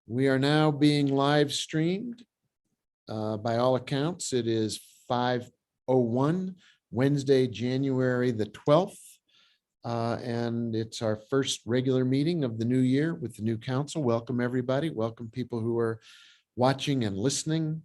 We are now being live streamed. By all accounts, it is 5:01, Wednesday, January the 12th. And it's our first regular meeting of the new year with the new council. Welcome, everybody. Welcome, people who are watching and listening.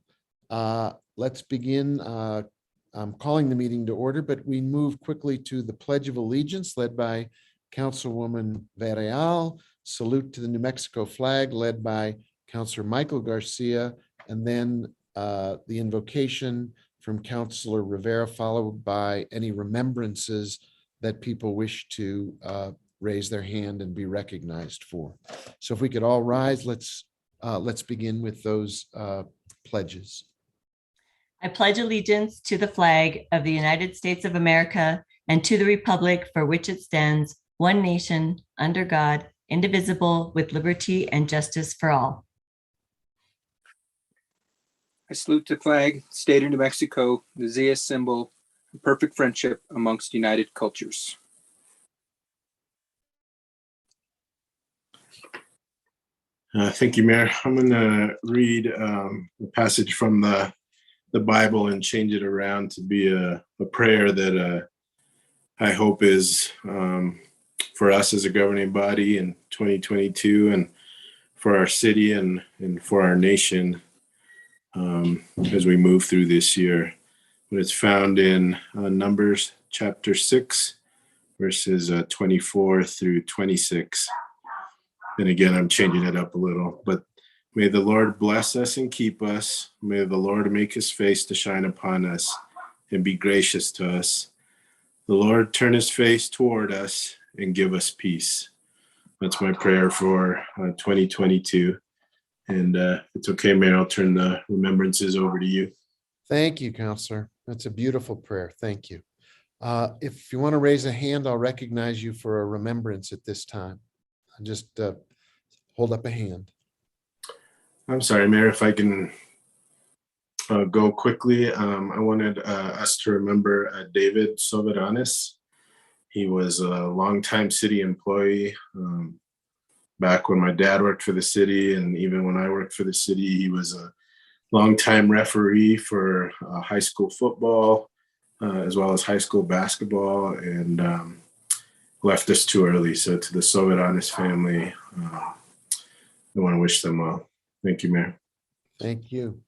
Let's begin. I'm calling the meeting to order, but we move quickly to the Pledge of Allegiance led by Councilwoman Varela. Salute to the New Mexico flag led by Councilor Michael Garcia, and then the invocation from Councilor Rivera, followed by any remembrances that people wish to raise their hand and be recognized for. So if we could all rise, let's begin with those pledges. I pledge allegiance to the flag of the United States of America and to the republic for which it stands, one nation, under God, indivisible, with liberty and justice for all. I salute the flag, state of New Mexico, the Zia symbol, perfect friendship amongst united cultures. Thank you, Mayor. I'm going to read a passage from the Bible and change it around to be a prayer that I hope is for us as a governing body in 2022 and for our city and for our nation as we move through this year. But it's found in Numbers chapter 6, verses 24 through 26. And again, I'm changing it up a little, but may the Lord bless us and keep us. May the Lord make his face to shine upon us and be gracious to us. The Lord turn his face toward us and give us peace. That's my prayer for 2022. And it's okay, Mayor, I'll turn the remembrances over to you. Thank you, Counselor. That's a beautiful prayer. Thank you. If you want to raise a hand, I'll recognize you for a remembrance at this time. Just hold up a hand. I'm sorry, Mayor, if I can go quickly. I wanted us to remember David Soberanis. He was a longtime city employee. Back when my dad worked for the city, and even when I worked for the city, he was a longtime referee for high school football, as well as high school basketball, and left us too early. So to the Soberanis family, I want to wish them well. Thank you, Mayor. Thank you.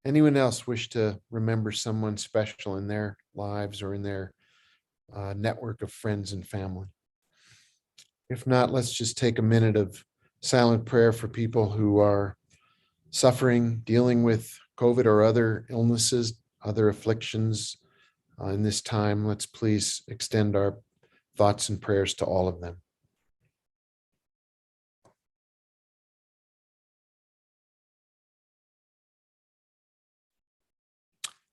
Anyone else wish to remember someone special in their lives or in their network of friends and family? If not, let's just take a minute of silent prayer for people who are suffering, dealing with COVID or other illnesses, other afflictions in this time. Let's please extend our thoughts and prayers to all of them.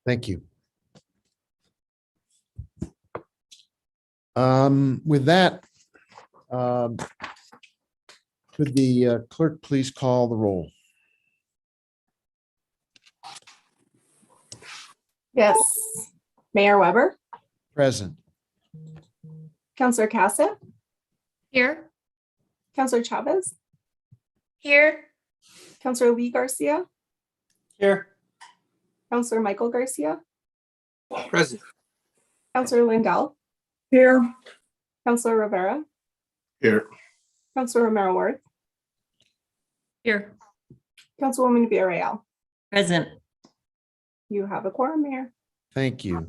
Thank you. With that, could the clerk please call the roll? Yes. Mayor Weber, Present. Councillor Casa, Here. Councillor Chavez, Here. Councillor Lee Garcia, Here. Councillor Michael Garcia, Present. Councillor Lindell, Here. Councillor Rivera, Here. Councillor Romero Worth, Here. Councilwoman Villarreal. Present. You have a quorum, Mayor. Thank you.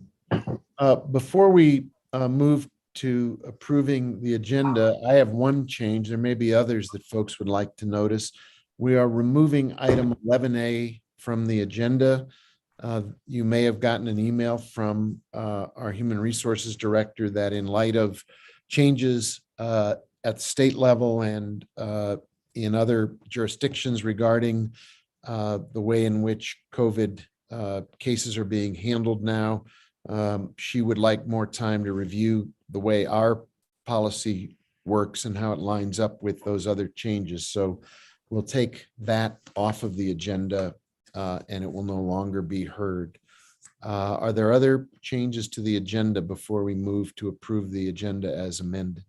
Before we move to approving the agenda, I have one change. There may be others that folks would like to notice. We are removing item 11A from the agenda. You may have gotten an email from our Human Resources Director that in light of changes at the state level and in other jurisdictions regarding the way in which COVID cases are being handled now, she would like more time to review the way our policy works and how it lines up with those other changes. So we'll take that off of the agenda and it will no longer be heard. Are there other changes to the agenda before we move to approve the agenda as amended?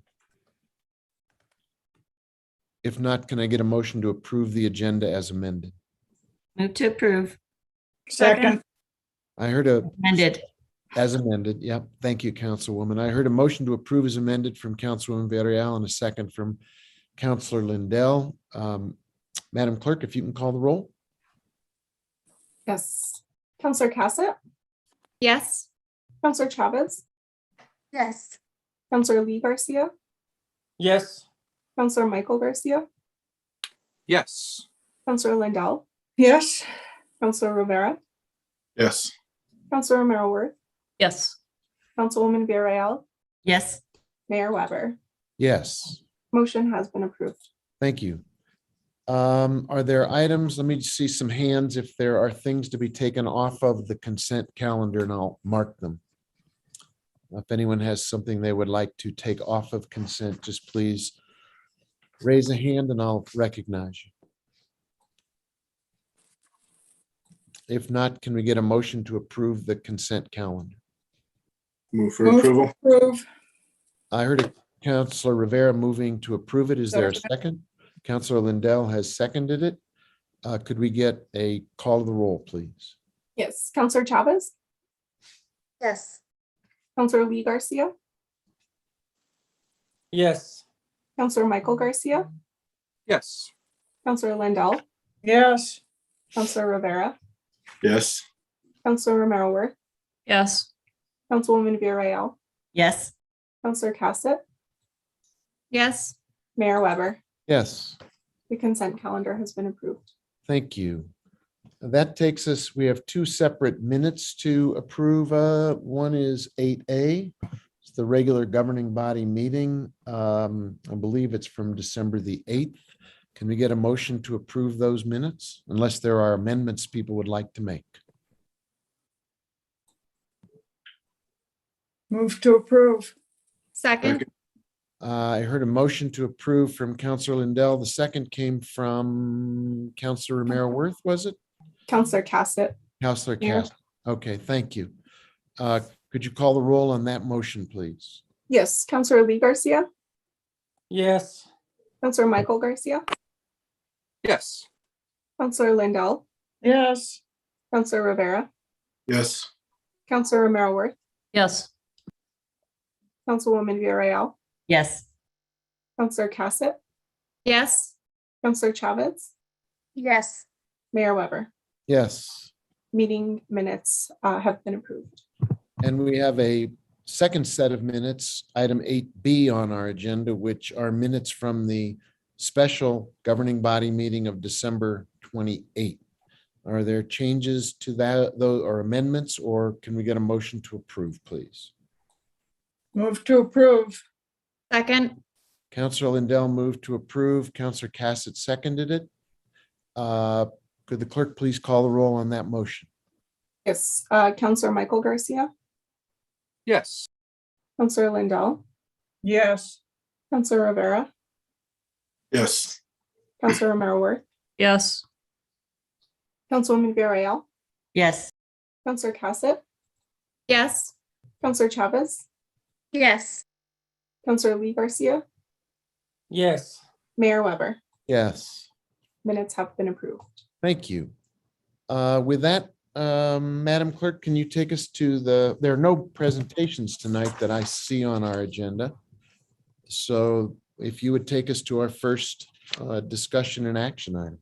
If not, can I get a motion to approve the agenda as amended? Move to approve. Second. I heard a, Amended. as amended. Yep. Thank you, Councilwoman. I heard a motion to approve as amended from Councilwoman Villarreal and a second from Councilor Lindell. Madam Clerk, if you can call the roll. Yes. Counselor Cassett, Yes. Counselor Chavez, Yes. Counselor Lee Garcia, Yes. Counselor Michael Garcia, Yes. Counselor Lindell, Yes. Counselor Rivera, Yes. Counselor Romero Worth, Yes. Councilwoman Villarreal, Yes. Mayor Weber. Yes. Motion has been approved. Thank you. Are there items? Let me see some hands if there are things to be taken off of the consent calendar, and I'll mark them. If anyone has something they would like to take off of consent, just please raise a hand and I'll recognize you. If not, can we get a motion to approve the consent calendar? Move for Move. approval. Approve. I heard a Councilor Rivera moving to approve it. Is there a second? Councilor Lindell has seconded it. Could we get a call to the roll, please? Yes. Counselor Chavez, Yes. Counselor Lee Garcia, Yes. Counselor Michael Garcia, Yes. Counselor Lindell, Yes. Counselor Rivera, Yes. Counselor Romero Worth, Yes. Councilwoman Villarreal, Yes. Counselor Cassett, Yes. Mayor Weber. Yes. The consent calendar has been approved. Thank you. That takes us, we have two separate minutes to approve. One is 8A. It's the regular governing body meeting. I believe it's from December the 8th. Can we get a motion to approve those minutes unless there are amendments people would like to make? Move to approve. Second. I heard a motion to approve from Councilor Lindell. The second came from Councilor Romero Worth, was it? Counselor Cassett, Councilor Here. Cass. Okay, thank you. Could you call the roll on that motion, please? yes. Counselor Lee Garcia, Yes. Counselor Michael Garcia, Yes. Counselor Lindell, Yes. Counselor Rivera, Yes. Counselor Romero Worth, Yes. Councilwoman Villarreal, Yes. Counselor Cassett, Yes. Counselor Chavez, Yes. Mayor Weber. Yes. Meeting minutes have been approved. And we have a second set of minutes, item 8B on our agenda, which are minutes from the special governing body meeting of December 28th. Are there changes to that, though, or amendments, or can we get a motion to approve, please? Move to approve. Second. Councilor Lindell moved to approve. Councilor Cassett seconded it. Could the clerk please call the roll on that motion? Yes. Counselor Michael Garcia, Yes. Counselor Lindell, Yes. Counselor Rivera, Yes. Counselor Romero Worth, Yes. Councilwoman Villarreal, Yes. Counselor Cassett, Yes. Counselor Chavez, Yes. Counselor Lee Garcia, Yes. Mayor Weber. Yes. Minutes have been approved. Thank you. With that, Madam Clerk, can you take us to there are no presentations tonight that I see on our agenda. So if you would take us to our first discussion and action item.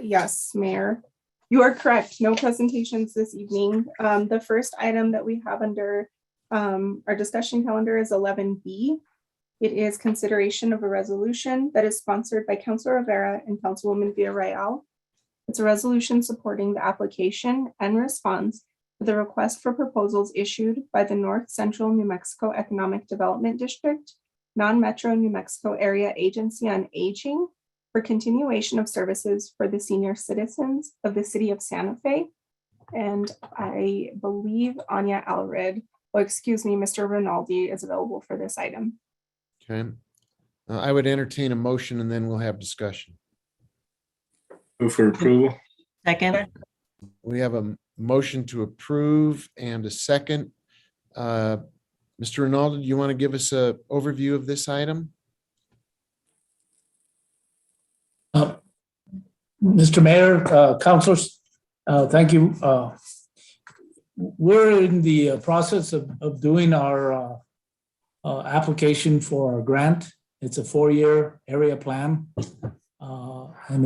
Yes, Mayor. You are correct. No presentations this evening. The first item that we have under our discussion calendar is 11B. It is consideration of a resolution that is sponsored by Councilor Rivera and Councilwoman Villarreal. It's a resolution supporting the application and response to the request for proposals issued by the North Central New Mexico Economic Development District, Non-Metro New Mexico Area Agency on Aging for continuation of services for the senior citizens of the city of Santa Fe. And I believe Anya Alred, Mr. Rinaldi is available for this item. Okay. I would entertain a motion and then we'll have discussion. Move for approval. Second. We have a motion to approve and a second. Mr. Rinaldi, do you want to give us an overview of this item? Mr. Mayor, councilors, thank you. We're in the process of doing our application for our grant. It's a 4-year area plan. And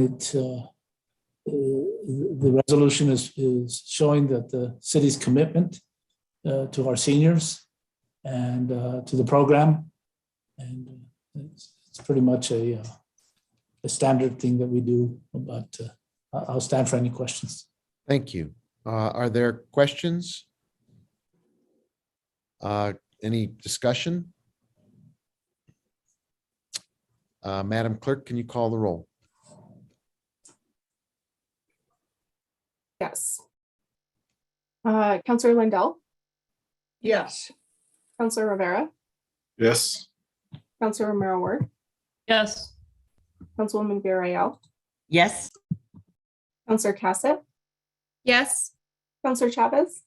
the resolution is showing that the city's commitment to our seniors and to the program. And it's pretty much a standard thing that we do, but I'll stand for any questions. Thank you. Are there questions? Any discussion? Madam Clerk, can you call the roll? Yes. Counselor Lindell, Yes. Counselor Rivera, Yes. Counselor Romero Ward, Yes. Councilwoman Villarreal, Yes. Counselor Cassett, Yes. Counselor Chavez,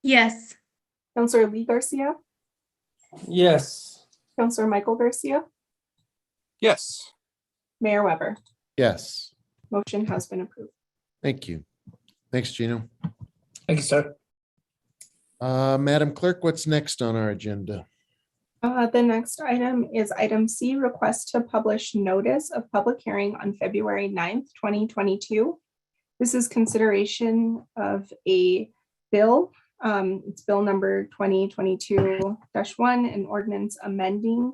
Yes. Counselor Lee Garcia, Yes. Counselor Michael Garcia, Yes. Mayor Weber. Yes, Motion has been approved. thank you. Thanks, Gino. Thank you, sir. Madam Clerk, what's next on our agenda? The next item is item C, request to publish notice of public hearing on February 9th, 2022. This is consideration of a bill. It's bill number 2022-1, an ordinance amending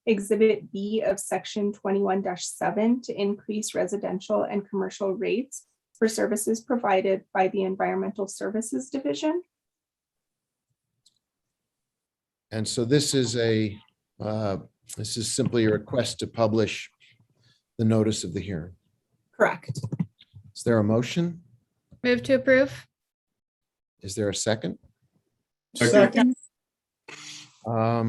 Exhibit B of Section 21-7 to increase residential and commercial rates for services provided by the Environmental Services Division. And so this is simply a request to publish the notice of the hearing. Correct. Is there a motion? Move to approve. Is there a second? Second. I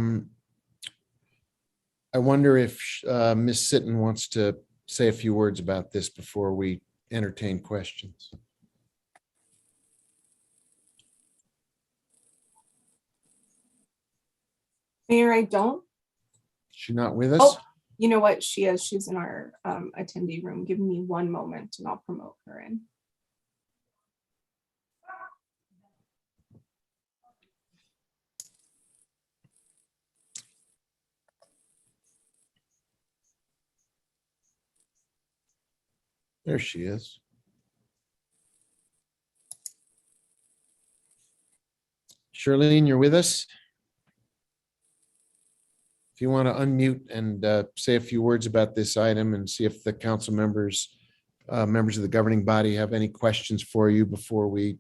wonder if Ms. Sitton wants to say a few words about this before we entertain questions. Mayor, I don't. She not with us? Oh, you know what? She is. She's in our attendee room. Give me one moment and I'll promote her in. There she is. Charlene, you're with us? If you want to unmute and say a few words about this item and see if the council members of the governing body have any questions for you before we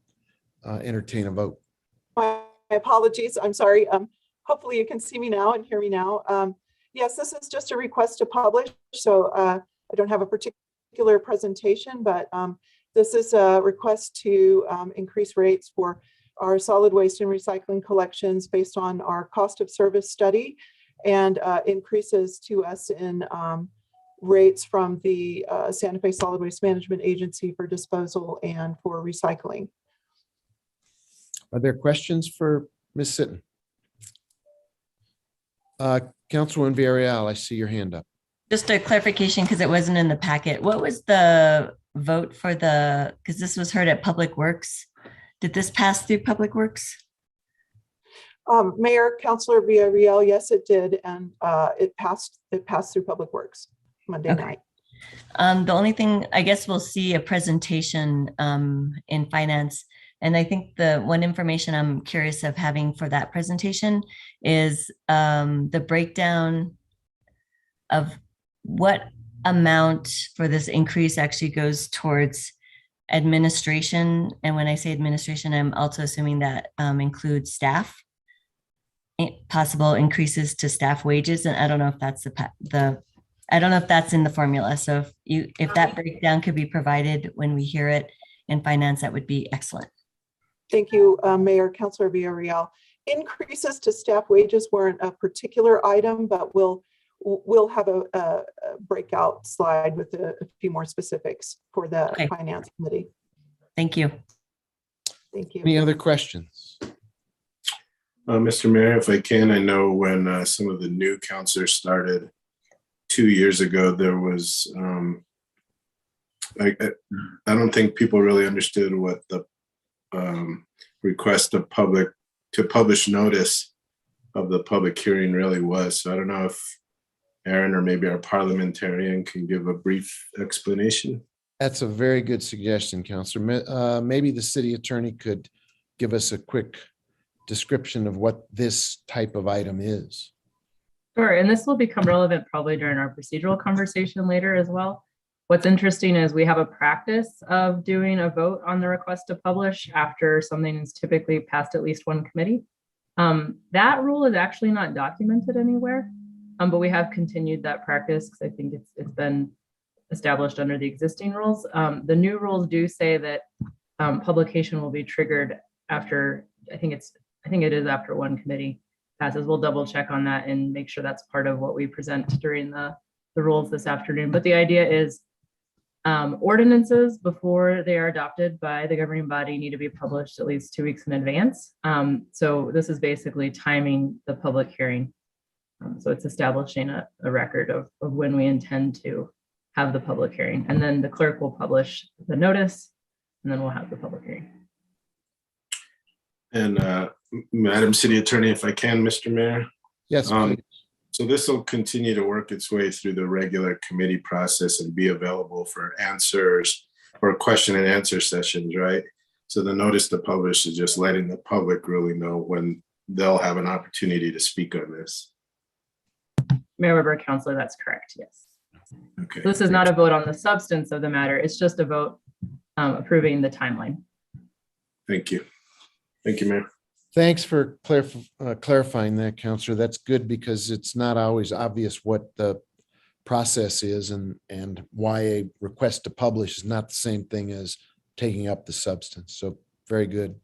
entertain a vote. My apologies. I'm sorry. Hopefully you can see me now and hear me now. Yes, this is just a request to publish. So I don't have a particular presentation, but this is a request to increase rates for our solid waste and recycling collections based on our cost of service study, and increases to us in rates from the Santa Fe Solid Waste Management Agency for disposal and for recycling. Are there questions for Ms. Sitton? Councilwoman Villarreal, I see your hand up. Just a clarification, because it wasn't in the packet. What was the vote for because this was heard at Public Works. Did this pass through Public Works? Mayor, Councilor Villarreal, yes, it did, and it passed through Public Works Monday night. The only thing, I guess we'll see a presentation in finance. And I think the one information I'm curious of having for that presentation is the breakdown of what amount for this increase actually goes towards administration. And when I say administration, I'm also assuming that includes staff, possible increases to staff wages. And I don't know if that's I don't know if that's in the formula. So if that breakdown could be provided when we hear it in finance, that would be excellent. Thank you, Mayor, Councilor Villarreal. Increases to staff wages weren't a particular item, but we'll have a breakout slide with a few more specifics for the Finance Committee. Thank you. Thank you. Any other questions? Mr. Mayor, if I can, I know when some of the new counselors started 2 years ago, there was I don't think people really understood what the request of public to publish notice of the public hearing really was. So I don't know if Aaron or maybe our parliamentarian can give a brief explanation. That's a very good suggestion, Counselor. Maybe the city attorney could give us a quick description of what this type of item is. Sure, and this will become relevant probably during our procedural conversation later as well. What's interesting is we have a practice of doing a vote on the request to publish after something is typically passed at least one committee. That rule is actually not documented anywhere, but we have continued that practice because I think it's been established under the existing rules. The new rules do say that publication will be triggered after, I think it is after one committee passes. We'll double check on that and make sure that's part of what we present during the rules this afternoon. But the idea is ordinances before they are adopted by the governing body need to be published at least 2 weeks in advance. So this is basically timing the public hearing. So it's establishing a record of when we intend to have the public hearing. And then the clerk will publish the notice and then we'll have the public hearing. And Madam City Attorney, if I can, Mr. Mayor. Yes, please. So this will continue to work its way through the regular committee process and be available for answers or question and answer sessions, right? So the notice to publish is just letting the public really know when they'll have an opportunity to speak on this. Mayor Weber, Councilor, that's correct, yes. Okay. This is not a vote on the substance of the matter. It's just a vote approving the timeline. Thank you. Thank you, Mayor. Thanks for clarifying that, Counselor. That's good because it's not always obvious what the process is and why a request to publish is not the same thing as taking up the substance. So very good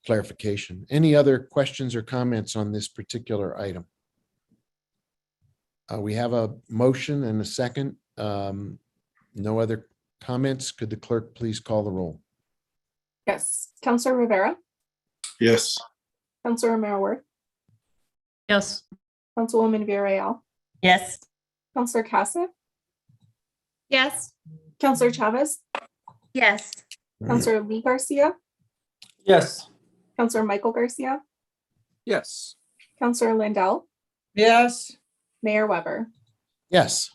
clarification. Any other questions or comments on this particular item? We have a motion and a second. No other comments. Could the clerk please call the roll? Yes. Counselor Rivera, Yes. Counselor O'Meara, Yes. Councilwoman Villarreal, Yes. Counselor Casa, Yes. Counselor Chavez, Yes. Counselor Lee Garcia, Yes. Counselor Michael Garcia, Yes. Counselor Lindell, Yes. Mayor Weber. Yes,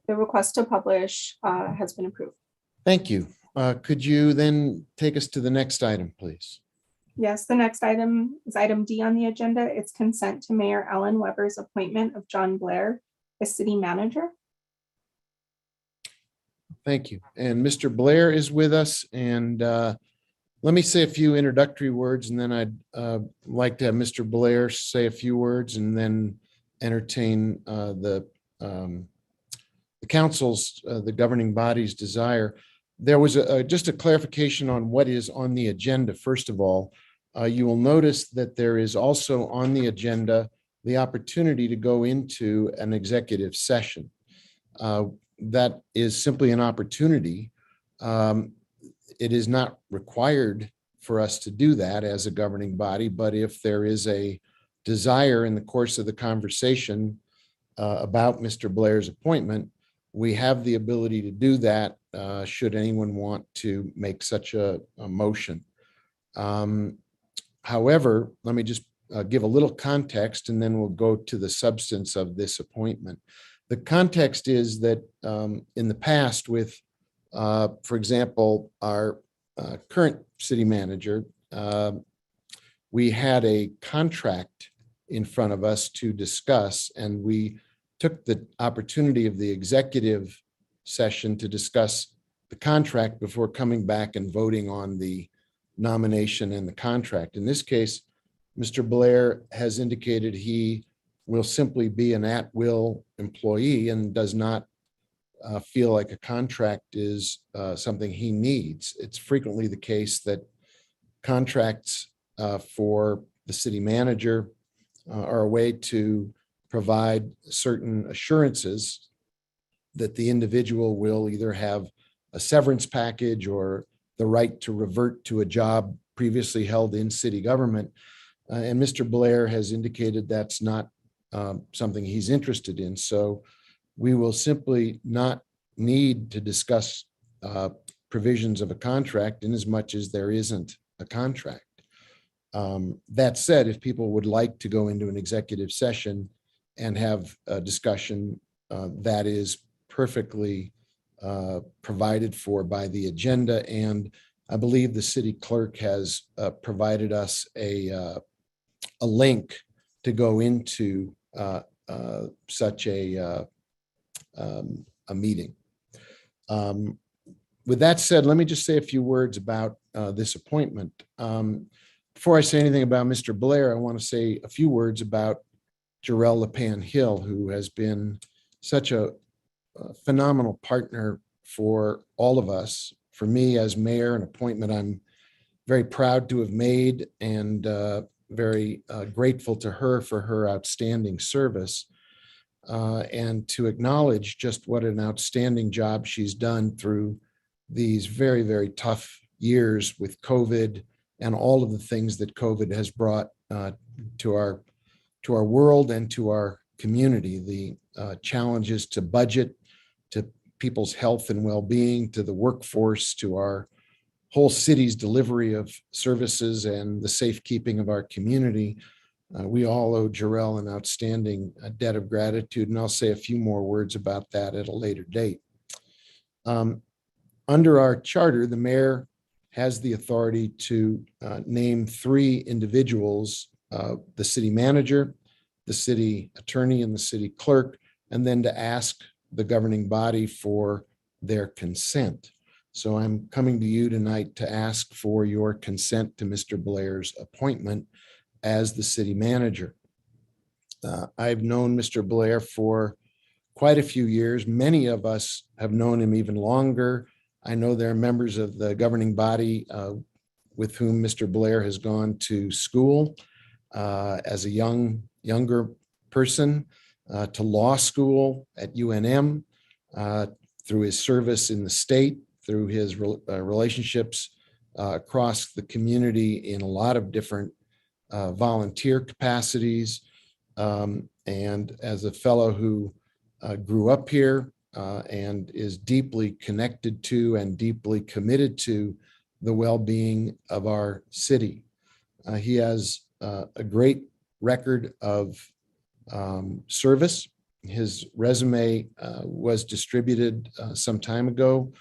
The request to publish has been approved. thank you. Could you then take us to the next item, please? Yes, the next item is item D on the agenda. It's consent to Mayor Ellen Weber's appointment of John Blair as city manager. Thank you. And Mr. Blair is with us. And let me say a few introductory words, and then I'd like to have Mr. Blair say a few words and then entertain the council's, the governing body's desire. There was just a clarification on what is on the agenda. First of all, you will notice that there is also on the agenda the opportunity to go into an executive session. That is simply an opportunity. It is not required for us to do that as a governing body, but if there is a desire in the course of the conversation about Mr. Blair's appointment, we have the ability to do that should anyone want to make such a motion. However, let me just give a little context and then we'll go to the substance of this appointment. The context is that in the past with, for example, our current city manager, we had a contract in front of us to discuss, and we took the opportunity of the executive session to discuss the contract before coming back and voting on the nomination and the contract. In this case, Mr. Blair has indicated he will simply be an at-will employee and does not feel like a contract is something he needs. It's frequently the case that contracts for the city manager are a way to provide certain assurances that the individual will either have a severance package or the right to revert to a job previously held in city government. And Mr. Blair has indicated that's not something he's interested in. So we will simply not need to discuss provisions of a contract in as much as there isn't a contract. That said, if people would like to go into an executive session and have a discussion, that is perfectly provided for by the agenda. And I believe the city clerk has provided us a link to go into such a meeting. With that said, let me just say a few words about this appointment. Before I say anything about Mr. Blair, I want to say a few words about Jarrell Lepan Hill, who has been such a phenomenal partner for all of us. For me as mayor, an appointment I'm very proud to have made, and very grateful to her for her outstanding service, and to acknowledge just what an outstanding job she's done through these very, very tough years with COVID and all of the things that COVID has brought to our world and to our community. The challenges to budget, to people's health and well-being, to the workforce, to our whole city's delivery of services and the safekeeping of our community. We all owe Jarrell an outstanding debt of gratitude, and I'll say a few more words about that at a later date. Under our charter, the mayor has the authority to name 3 individuals, the city manager, the city attorney, and the city clerk, and then to ask the governing body for their consent. So I'm coming to you tonight to ask for your consent to Mr. Blair's appointment as the city manager. I've known Mr. Blair for quite a few years. Many of us have known him even longer. I know there are members of the governing body with whom Mr. Blair has gone to school as a younger person, to law school at UNM, through his service in the state, through his relationships across the community in a lot of different volunteer capacities. And as a fellow who grew up here and is deeply connected to and deeply committed to the well-being of our city. He has a great record of service. His resume was distributed some time ago.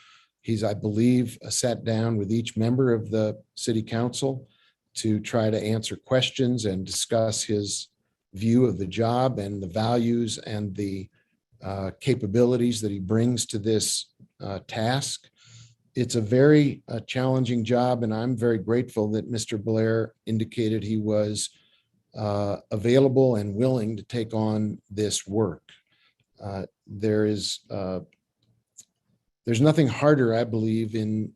He's, I believe, sat down with each member of the city council to try to answer questions and discuss his view of the job and the values and the capabilities that he brings to this task. It's a very challenging job, and I'm very grateful that Mr. Blair indicated he was available and willing to take on this work. There's nothing harder, I believe, in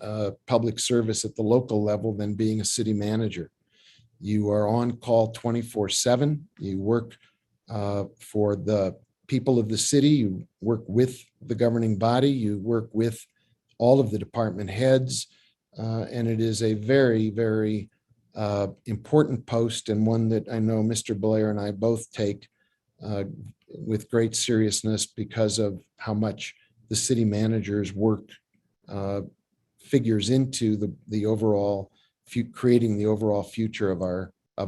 public service at the local level than being a city manager. You are on call 24/7. You work for the people of the city. You work with the governing body. You work with all of the department heads. And it is a very, very important post, and one that I know Mr. Blair and I both take with great seriousness because of how much the city manager's work figures into the overall creating the overall future of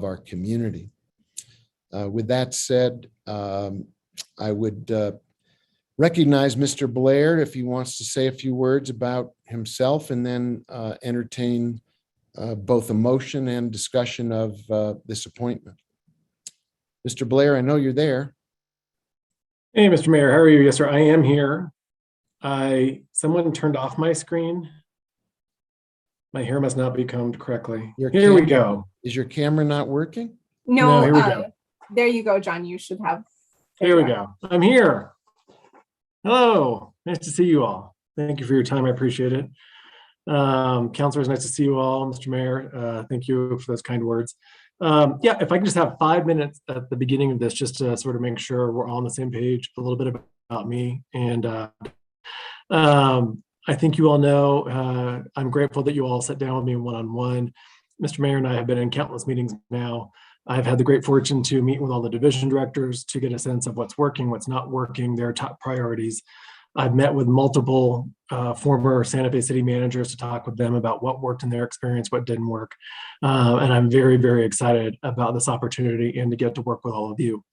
our community. With that said, I would recognize Mr. Blair if he wants to say a few words about himself, and then entertain both a motion and discussion of this appointment. Mr. Blair, I know you're there. Hey, Mr. Mayor, how are you? Yes, sir, I am here. Someone turned off my screen. My hair must not be combed correctly. Here we go. Is your camera not working? No, here we go. there you go, John. You should have. Here we go. I'm here. Hello, nice to see you all. Thank you for your time. I appreciate it. Councilors, nice to see you all. Mr. Mayor, thank you for those kind words. Yeah, if I can just have 5 minutes at the beginning of this, just to sort of make sure we're all on the same page, a little bit about me. And I think you all know, I'm grateful that you all sat down with me one-on-one. Mr. Mayor and I have been in countless meetings now. I've had the great fortune to meet with all the division directors to get a sense of what's working, what's not working, their top priorities. I've met with multiple former Santa Fe city managers to talk with them about what worked in their experience, what didn't work. And I'm very, very excited about this opportunity and to get to work with all of you.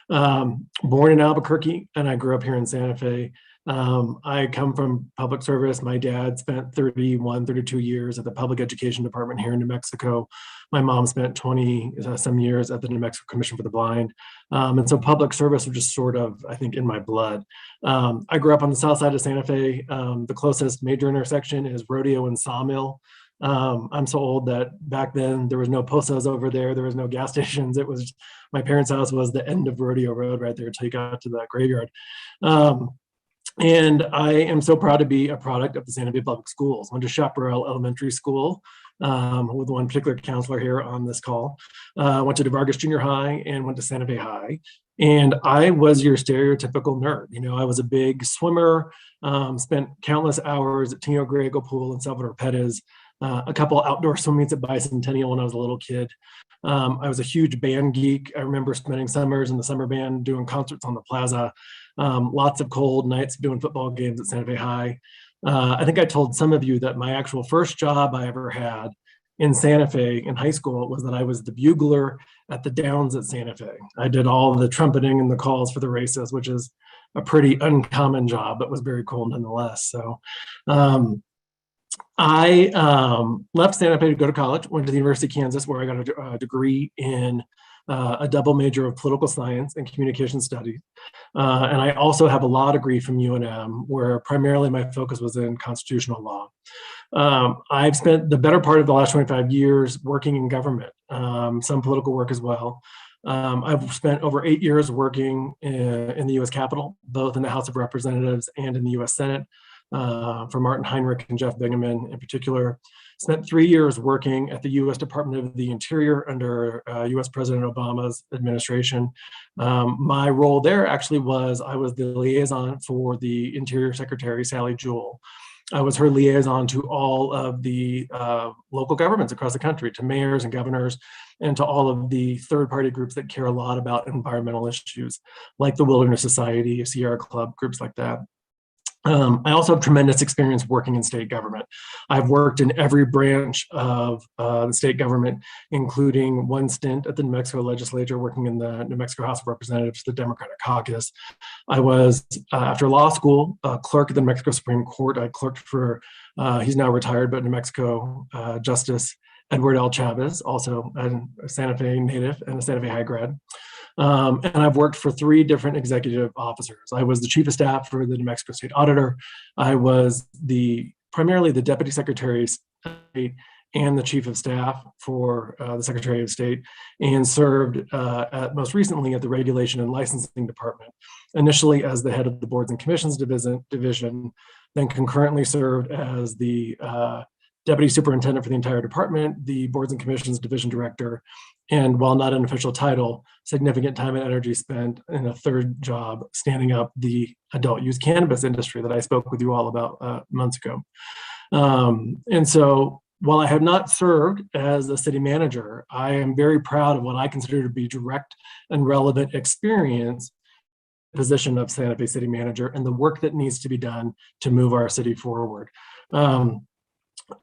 Born in Albuquerque, and I grew up here in Santa Fe. I come from public service. My dad spent 31, 32 years at the public education department here in New Mexico. My mom spent 20 some years at the New Mexico Commission for the Blind. And so public service was just sort of, I think, in my blood. I grew up on the south side of Santa Fe. The closest major intersection is Rodeo and Sawmill. I'm so old that back then there was no postos over there. There was no gas stations. It was, my parents' house was the end of Rodeo Road right there until you got to that graveyard. And I am so proud to be a product of the Santa Fe Public Schools. Went to Chaparral Elementary School with one particular counselor here on this call. Went to DeVargas Junior High and went to Santa Fe High. And I was your stereotypical nerd. You know, I was a big swimmer, spent countless hours at Tino Griego Pool and Salvador Perez, a couple outdoor swim meets at Bicentennial when I was a little kid. I was a huge band geek. I remember spending summers in the summer band doing concerts on the plaza. Lots of cold nights doing football games at Santa Fe High. I think I told some of you that my actual first job I ever had in Santa Fe in high school was that I was the bugler at the Downs at Santa Fe. I did all the trumpeting and the calls for the races, which is a pretty uncommon job, but was very cool nonetheless. So I left Santa Fe to go to college, went to the University of Kansas, where I got a degree in a double major of political science and communication studies. And I also have a law degree from UNM, where primarily my focus was in constitutional law. I've spent the better part of the last 25 years working in government, some political work as well. I've spent over 8 years working in the US Capitol, both in the House of Representatives and in the US Senate, for Martin Heinrich and Jeff Bingaman in particular. Spent 3 years working at the US Department of the Interior under US President Obama's administration. My role there actually was, I was the liaison for the Interior Secretary, Sally Jewell. I was her liaison to all of the local governments across the country, to mayors and governors, and to all of the third-party groups that care a lot about environmental issues, like the Wilderness Society, Sierra Club, groups like that. I also have tremendous experience working in state government. I've worked in every branch of the state government, including one stint at the New Mexico legislature, working in the New Mexico House of Representatives, the Democratic caucus. I was, after law school, a clerk at the New Mexico Supreme Court. I clerked for, he's now retired, but New Mexico Justice Edward L. Chavez, also a Santa Fe native and a Santa Fe high grad. And I've worked for 3 different executive officers. I was the chief of staff for the New Mexico State Auditor. I was primarily the Deputy Secretary of State and the chief of staff for the Secretary of State, and served most recently at the Regulation and Licensing Department, initially as the head of the Boards and Commissions division, then concurrently served as the Deputy Superintendent for the entire department, the Boards and Commissions Division Director, and while not an official title, significant time and energy spent in a third job standing up the adult use cannabis industry that I spoke with you all about months ago. And so while I have not served as a city manager, I am very proud of what I consider to be direct and relevant experience position of Santa Fe City Manager and the work that needs to be done to move our city forward.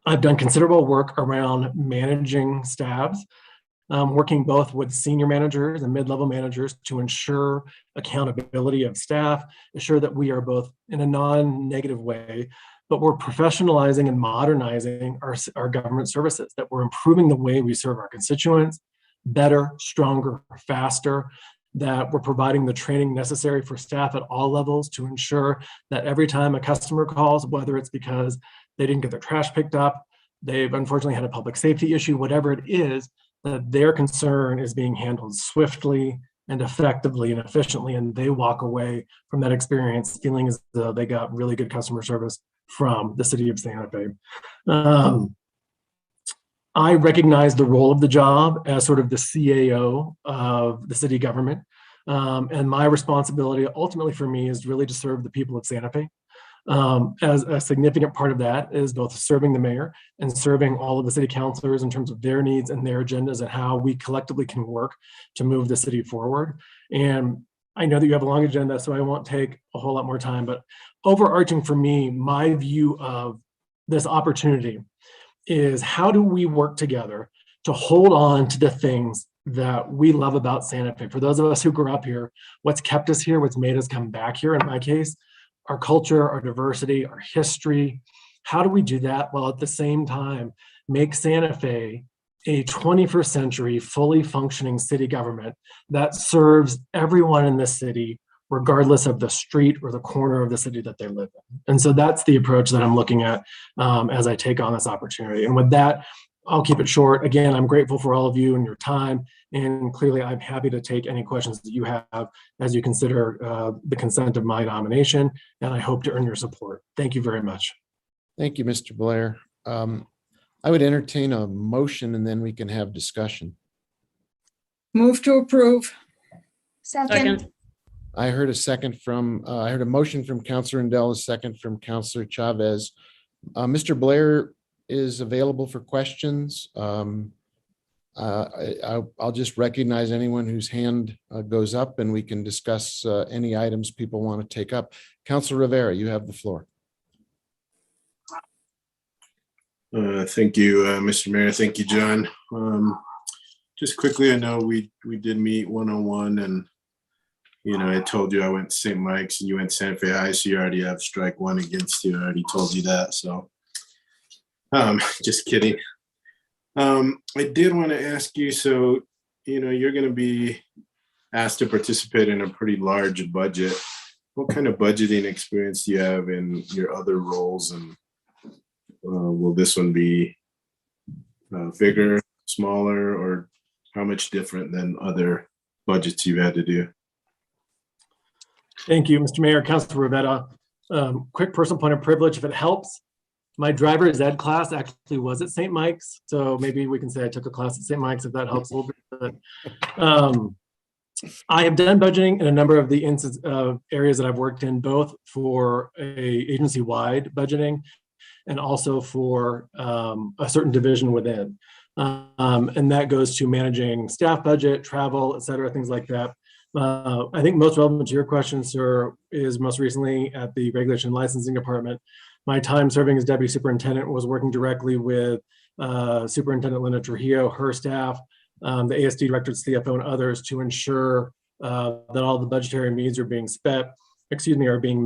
I've done considerable work around managing staffs, working both with senior managers and mid-level managers to ensure accountability of staff, ensure that we are both in a non-negative way, but we're professionalizing and modernizing our government services, that we're improving the way we serve our constituents better, stronger, faster, that we're providing the training necessary for staff at all levels to ensure that every time a customer calls, whether it's because they didn't get their trash picked up, they've unfortunately had a public safety issue, whatever it is, that their concern is being handled swiftly and effectively and efficiently, and they walk away from that experience feeling as though they got really good customer service from the city of Santa Fe. I recognize the role of the job as sort of the CAO of the city government. And my responsibility ultimately for me is really to serve the people of Santa Fe. As a significant part of that is both serving the mayor and serving all of the city councilors in terms of their needs and their agendas and how we collectively can work to move the city forward. And I know that you have a long agenda, so I won't take a whole lot more time, but overarching for me, my view of this opportunity is how do we work together to hold on to the things that we love about Santa Fe? For those of us who grew up here, what's kept us here, what's made us come back here, in my case, our culture, our diversity, our history. How do we do that while at the same time make Santa Fe a 21st century fully functioning city government that serves everyone in this city, regardless of the street or the corner of the city that they live in? And so that's the approach that I'm looking at as I take on this opportunity. And with that, I'll keep it short. Again, I'm grateful for all of you and your time. And clearly, I'm happy to take any questions that you have as you consider the consent of my nomination. And I hope to earn your support. Thank you very much. Thank you, Mr. Blair. I would entertain a motion and then we can have discussion. Move to approve. Second. I heard I heard a motion from Counselor Rendell, a second from Counselor Chavez. Mr. Blair is available for questions. I'll just recognize anyone whose hand goes up and we can discuss any items people want to take up. Counselor Rivera, you have the floor. Thank you, Mr. Mayor. Thank you, John. Just quickly, I know we did meet one-on-one, and I told you I went to St. Mike's and you went to Santa Fe High, so you already have strike one against you. I already told you that. So, just kidding. I did want to ask you. So, you're going to be asked to participate in a pretty large budget. What kind of budgeting experience do you have in your other roles, and will this one be bigger, smaller, or how much different than other budgets you've had to do? Thank you, Mr. Mayor, Councilor Rivera. Quick personal point of privilege, if it helps. My driver's ed class actually was at St. Mike's, so maybe we can say I took a class at St. Mike's if that helps a little bit. I have done budgeting in a number of the areas that I've worked in, both for a agency-wide budgeting and also for a certain division within. And that goes to managing staff budget, travel, et cetera, things like that. I think most relevant to your question, sir, is most recently at the Regulation and Licensing Department. My time serving as deputy superintendent was working directly with Superintendent Linda Trujillo, her staff, the ASD director, CFO, and others to ensure that all the budgetary needs are being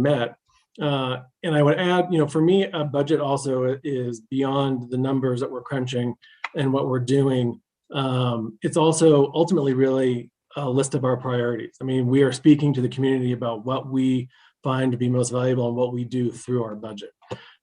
met. And I would add, for me, a budget also is beyond the numbers that we're crunching and what we're doing. It's also ultimately really a list of our priorities. I mean, we are speaking to the community about what we find to be most valuable and what we do through our budget.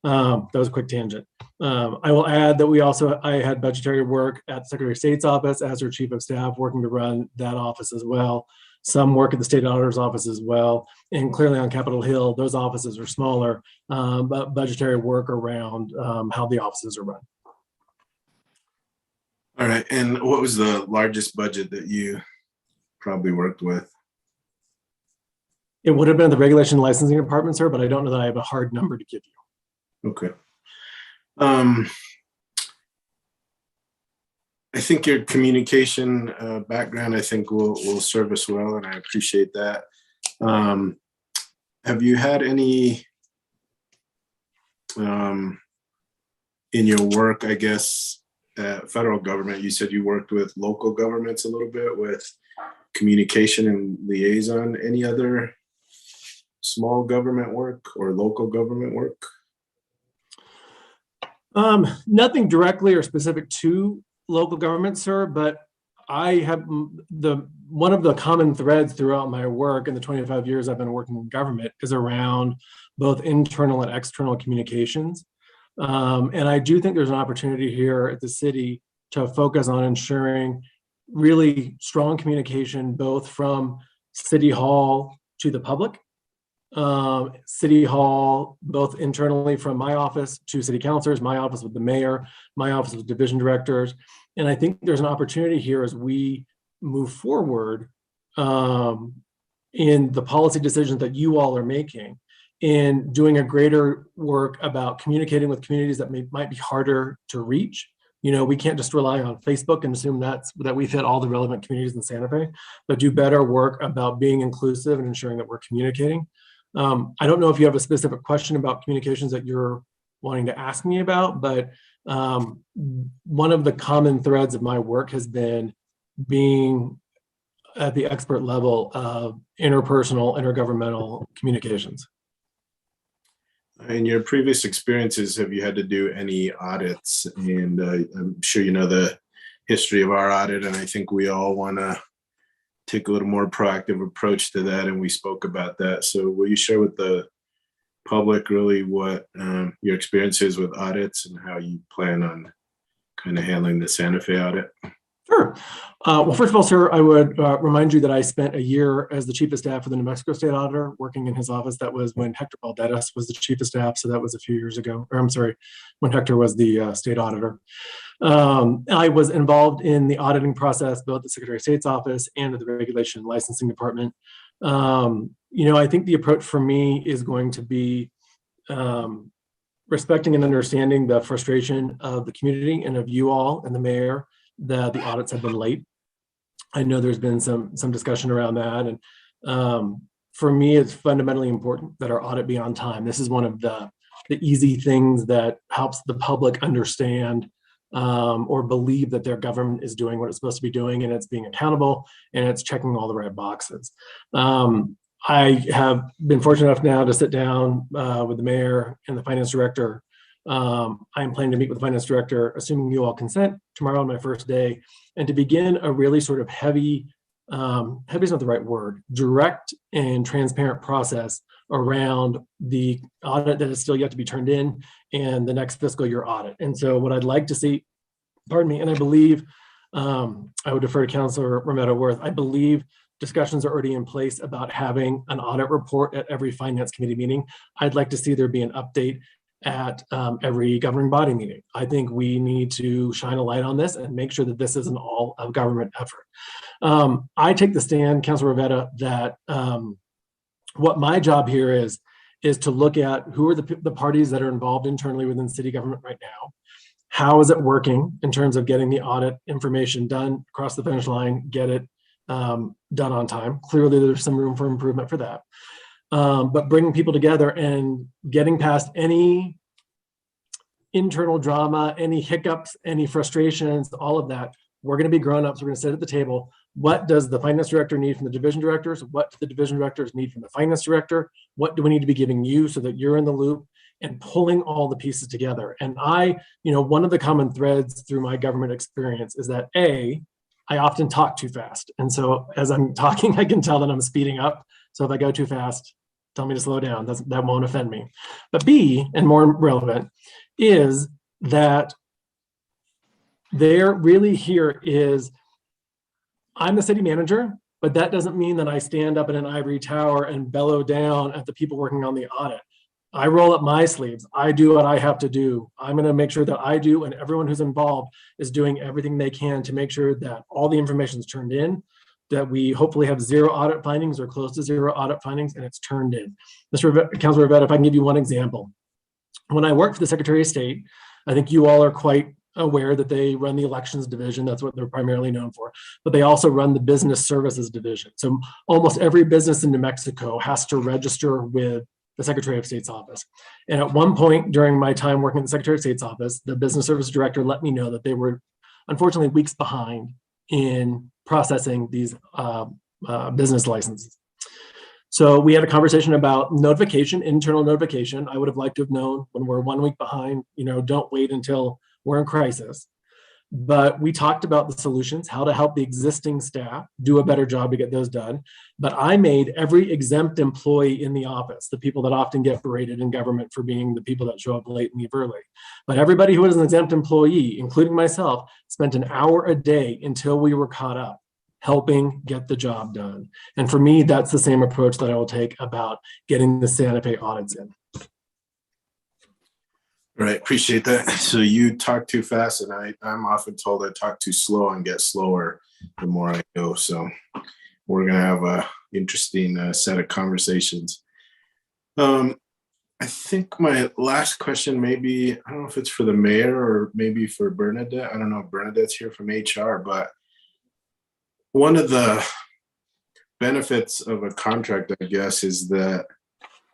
That was a quick tangent. I will add that I had budgetary work at the Secretary of State's office as her chief of staff, working to run that office as well. Some work at the state auditor's office as well. And clearly on Capitol Hill, those offices are smaller, but budgetary work around how the offices are run. All right. And what was the largest budget that you probably worked with? It would have been the Regulation and Licensing Department, sir, but I don't know that I have a hard number to give you. Okay. I think your communication background, I think will serve us well, and I appreciate that. Have you had any in your work, I guess, federal government? You said you worked with local governments a little bit with communication and liaison. Any other small government work or local government work? Nothing directly or specific to local government, sir, but I have one of the common threads throughout my work in the 25 years I've been working in government is around both internal and external communications. And I do think there's an opportunity here at the city to focus on ensuring really strong communication, both from City Hall to the public, City Hall, both internally from my office to city councilors, my office with the mayor, my office with division directors. And I think there's an opportunity here as we move forward in the policy decisions that you all are making, in doing a greater work about communicating with communities that might be harder to reach, we can't just rely on Facebook and assume that we've hit all the relevant communities in Santa Fe, but do better work about being inclusive and ensuring that we're communicating. I don't know if you have a specific question about communications that you're wanting to ask me about, but one of the common threads of my work has been being at the expert level of interpersonal, intergovernmental communications. In your previous experiences, have you had to do any audits? And I'm sure you know the history of our audit, and I think we all want to take a little more proactive approach to that, and we spoke about that. So will you share with the public really what your experience is with audits and how you plan on kind of handling the Santa Fe audit? Sure. Well, first of all, sir, I would remind you that I spent a year as the chief of staff for the New Mexico State Auditor working in his office. That was when Hector Valderas was the chief of staff. So that was a few years ago, or I'm sorry, when Hector was the state auditor. I was involved in the auditing process, both at the Secretary of State's office and at the Regulation and Licensing Department. I think the approach for me is going to be respecting and understanding the frustration of the community and of you all and the mayor that the audits have been late. I know there's been some discussion around that. And for me, it's fundamentally important that our audit be on time. This is one of the easy things that helps the public understand or believe that their government is doing what it's supposed to be doing, and it's being accountable and it's checking all the right boxes. I have been fortunate enough now to sit down with the mayor and the finance director. I am planning to meet with the finance director, assuming you all consent, tomorrow on my first day, and to begin a really sort of heavy is not the right word, direct and transparent process around the audit that is still yet to be turned in and the next fiscal year audit. And so what I'd like to see, pardon me, and I believe, I would defer to Councilor Romero Worth, I believe discussions are already in place about having an audit report at every finance committee meeting. I'd like to see there be an update at every governing body meeting. I think we need to shine a light on this and make sure that this is an all of government effort. I take the stand, Councilor Rivera, that what my job here is to look at who are the parties that are involved internally within city government right now. How is it working in terms of getting the audit information done across the finish line, get it done on time? Clearly, there's some room for improvement for that. But bringing people together and getting past any internal drama, any hiccups, any frustrations, all of that. We're going to be grown-ups. We're going to sit at the table. What does the finance director need from the division directors? What do the division directors need from the finance director? What do we need to be giving you so that you're in the loop and pulling all the pieces together? And one of the common threads through my government experience is that I often talk too fast. And so as I'm talking, I can tell that I'm speeding up. So if I go too fast, tell me to slow down. That won't offend me. But B, and more relevant, is that there really here is, I'm the city manager, but that doesn't mean that I stand up in an ivory tower and bellow down at the people working on the audit. I roll up my sleeves. I do what I have to do. I'm going to make sure that I do, and everyone who's involved is doing everything they can to make sure that all the information is turned in, that we hopefully have zero audit findings or close to zero audit findings, and it's turned in. Councilor Rivera, if I can give you one example. When I worked for the Secretary of State, I think you all are quite aware that they run the elections division. That's what they're primarily known for. But they also run the business services division. So almost every business in New Mexico has to register with the Secretary of State's office. And at one point during my time working at the Secretary of State's office, the business service director let me know that they were unfortunately weeks behind in processing these business licenses. So we had a conversation about notification, internal notification. I would have liked to have known when we're 1 week behind, don't wait until we're in crisis. But we talked about the solutions, how to help the existing staff do a better job to get those done. But I made every exempt employee in the office, the people that often get berated in government for being the people that show up late and leave early. But everybody who was an exempt employee, including myself, spent an hour a day until we were caught up, helping get the job done. And for me, that's the same approach that I will take about getting the Santa Fe audits in. Right, appreciate that. So you talk too fast, and I'm often told I talk too slow and get slower the more I go. So we're gonna have a interesting set of conversations. I think my last question maybe, I don't know if it's for the mayor or maybe for Bernadette. I don't know if Bernadette's here from HR, but one of the benefits of a contract, I guess, is that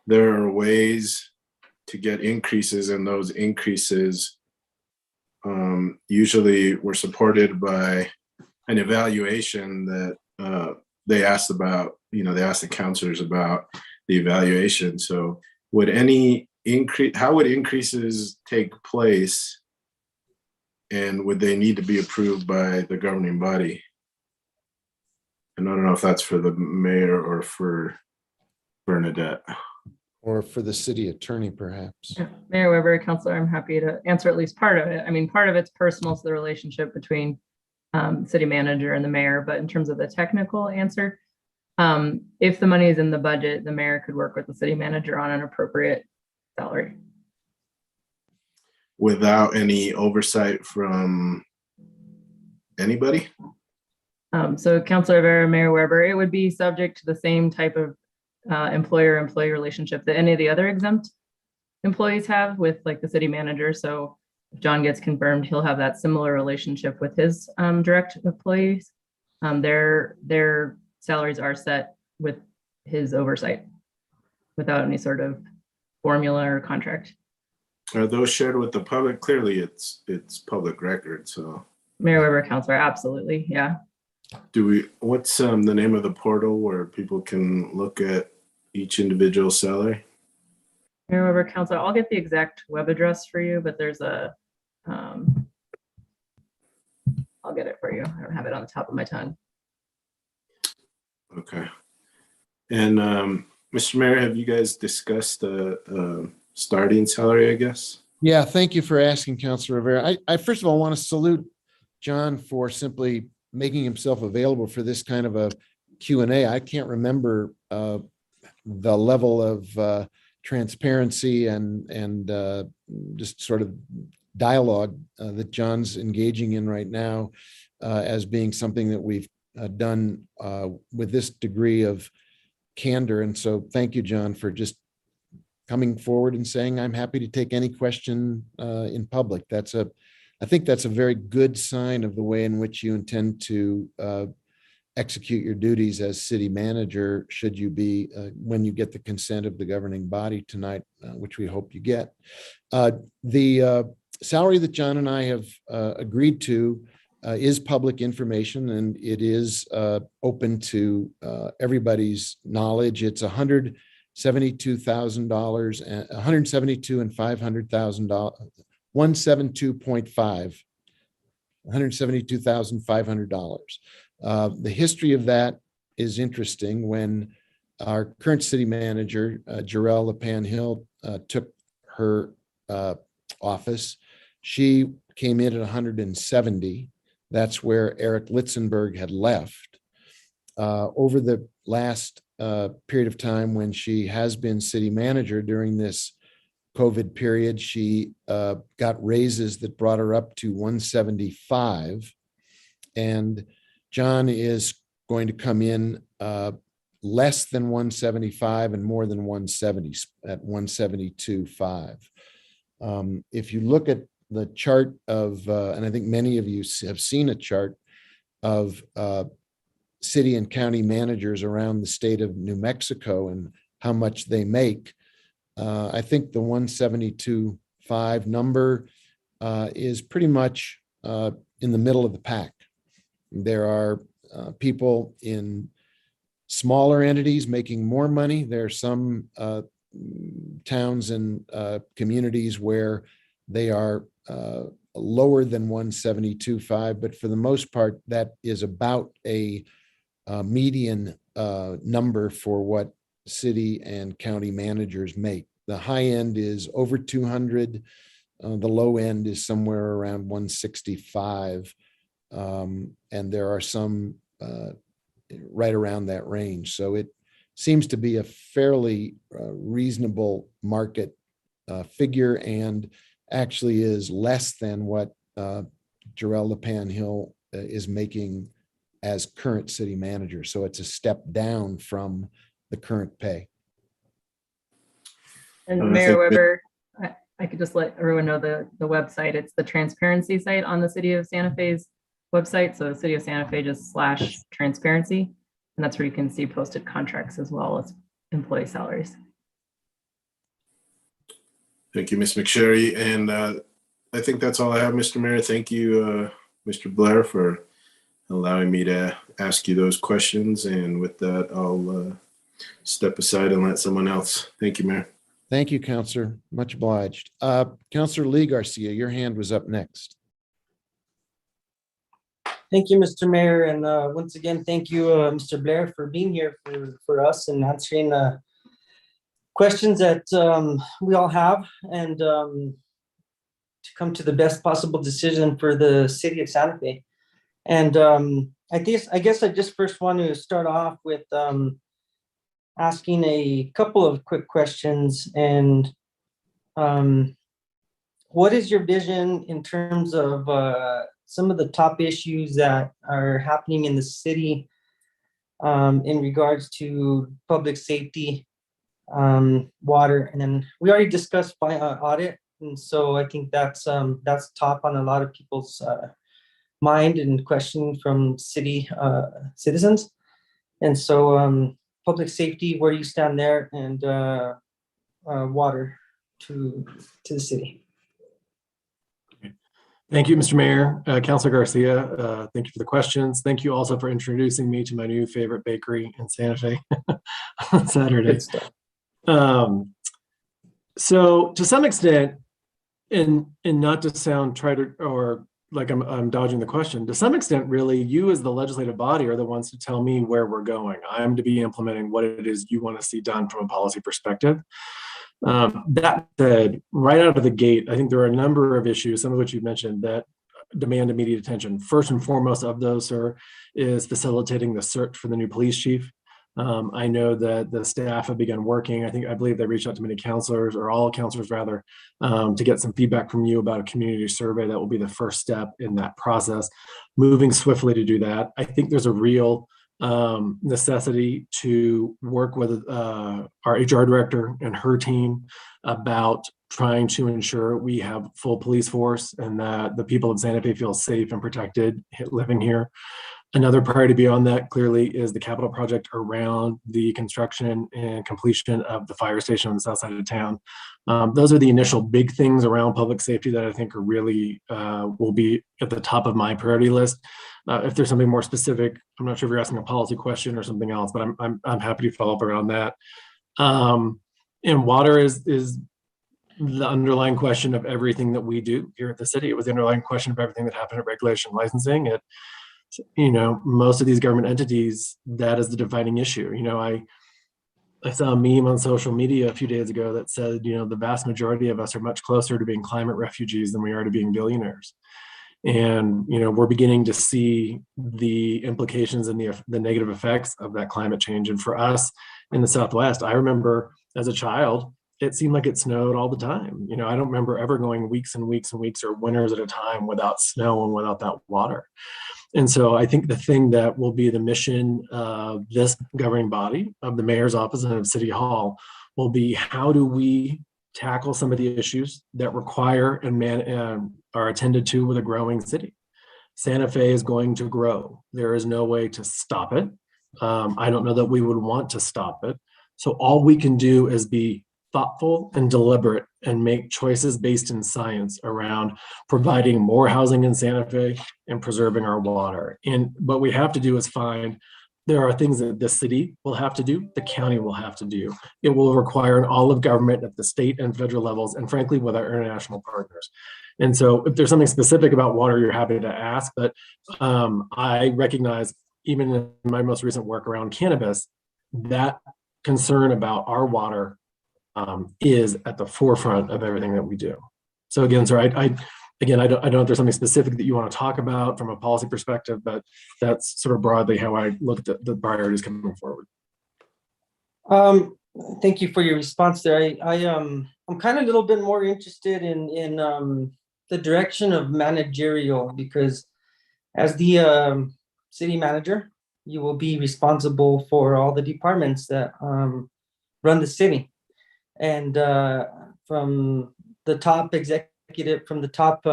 there are ways to get increases, and those increases usually were supported by an evaluation that they asked about, they asked the counselors about the evaluation. So would any increase, how would increases take place, and would they need to be approved by the governing body? And I don't know if that's for the mayor or for Bernadette. Or for the city attorney, perhaps. Yeah. Mayor Weber, Counselor, I'm happy to answer at least part of it. I mean, part of it's personal to the relationship between city manager and the mayor, but in terms of the technical answer, if the money is in the budget, the mayor could work with the city manager on an appropriate salary. Without any oversight from anybody? So Counselor Rivera, Mayor Weber, it would be subject to the same type of employer-employee relationship that any of the other exempt employees have with like the city manager. So if John gets confirmed, he'll have that similar relationship with his direct employees. Their salaries are set with his oversight without any sort of formula or contract. Are those shared with the public? Clearly it's public record, so. Mayor Weber, Counselor, absolutely, yeah. What's the name of the portal where people can look at each individual salary? Mayor Weber, Counselor, I'll get the exact web address for you, but there's a, I'll get it for you. I don't have it on the top of my tongue. Okay. And Mr. Mayor, have you guys discussed the starting salary, I guess? Yeah, thank you for asking, Councilor Rivera. I first of all want to salute John for simply making himself available for this kind of a Q&A. I can't remember the level of transparency and just sort of dialogue that John's engaging in right now as being something that we've done with this degree of candor. And so thank you, John, for just coming forward and saying, I'm happy to take any question in public. I think that's a very good sign of the way in which you intend to execute your duties as city manager, should you be, when you get the consent of the governing body tonight, which we hope you get. The salary that John and I have agreed to is public information, and it is open to everybody's knowledge. It's $172,000, $172,000 and $500,000. 172.5, $172,500. The history of that is interesting. When our current city manager, Jarrell LePan Hill, took her office, she came in at 170. That's where Eric Litzenberg had left. Over the last period of time when she has been city manager during this COVID period, she got raises that brought her up to 175. And John is going to come in less than 175 and more than 170 at 172.5. If you look at the chart of, and I think many of you have seen a chart of city and county managers around the state of New Mexico and how much they make, I think the 172.5 number is pretty much in the middle of the pack. There are people in smaller entities making more money. There are some towns and communities where they are lower than 172.5, but for the most part, that is about a median number for what city and county managers make. The high end is over 200. The low end is somewhere around 165. And there are some right around that range. So it seems to be a fairly reasonable market figure, and actually is less than what Jarrell LePan Hill is making as current city manager. So it's a step down from the current pay. And I Mayor think that- Weber, I could just let everyone know the website. It's the transparency site on the City of Santa Fe's website. So the City of Santa Fe just /transparency. And that's where you can see posted contracts as well as employee salaries. Thank you, Ms. McSherry. And I think that's all I have, Mr. Mayor. Thank you, Mr. Blair, for allowing me to ask you those questions. And with that, I'll step aside and let someone else. Thank you, Mayor. Thank you, Counselor. Much obliged. Counselor Lee Garcia, your hand was up next. Thank you, Mr. Mayor. And once again, thank you, Mr. Blair, for being here for us and answering questions that we all have, and to come to the best possible decision for the city of Santa Fe. And I guess I just first want to start off with asking a couple of quick questions. And what is your vision in terms of some of the top issues that are happening in the city in regards to public safety, water, and then we already discussed audit, and so I think that's top on a lot of people's mind and questioning from city citizens. And so public safety, where do you stand there, and water to the city? Thank you, Mr. Mayor. Councilor Garcia, thank you for the questions. Thank you also for introducing me to my new favorite bakery in Santa Fe on Saturday. Good stuff. So to some extent, and not to sound trite or like I'm dodging the question, to some extent, really, you as the legislative body are the ones to tell me where we're going. I'm to be implementing what it is you want to see done from a policy perspective. That said, right out of the gate, I think there are a number of issues, some of which you mentioned, that demand immediate attention. First and foremost of those, sir, is facilitating the search for the new police chief. I know that the staff have begun working. I believe they reached out to many counselors, or all counselors rather, to get some feedback from you about a community survey. That will be the first step in that process. Moving swiftly to do that. I think there's a real necessity to work with our HR director and her team about trying to ensure we have full police force and that the people of Santa Fe feel safe and protected living here. Another priority beyond that clearly is the capital project around the construction and completion of the fire station on the south side of town. Those are the initial big things around public safety that I think are really will be at the top of my priority list. If there's something more specific, I'm not sure if you're asking a policy question or something else, but I'm happy to follow up around that. And water is the underlying question of everything that we do here at the city. It was the underlying question of everything that happened at regulation licensing. Most of these government entities, that is the defining issue. I saw a meme on social media a few days ago that said, the vast majority of us are much closer to being climate refugees than we are to being billionaires. And, we're beginning to see the implications and the negative effects of that climate change. And for us in the Southwest, I remember as a child, it seemed like it snowed all the time. I don't remember ever going weeks and weeks and weeks or winters at a time without snow and without that water. And so I think the thing that will be the mission of this governing body, of the mayor's office and of City Hall, will be how do we tackle some of the issues that require and are attended to with a growing city. Santa Fe is going to grow. There is no way to stop it. I don't know that we would want to stop it. So all we can do is be thoughtful and deliberate and make choices based in science around providing more housing in Santa Fe and preserving our water. And what we have to do is there are things that the city will have to do, the county will have to do. It will require an all of government at the state and federal levels, and frankly, with our international partners. And so if there's something specific about water, you're happy to ask, but I recognize even in my most recent work around cannabis, that concern about our water is at the forefront of everything that we do. So again, sir, I don't know if there's something specific that you want to talk about from a policy perspective, but that's sort of broadly how I look at the priorities coming forward. Thank you for your response there. I'm kind of a little bit more interested in the direction of managerial, because as the city manager, you will be responsible for all the departments that run the city. And from the top executive, from the top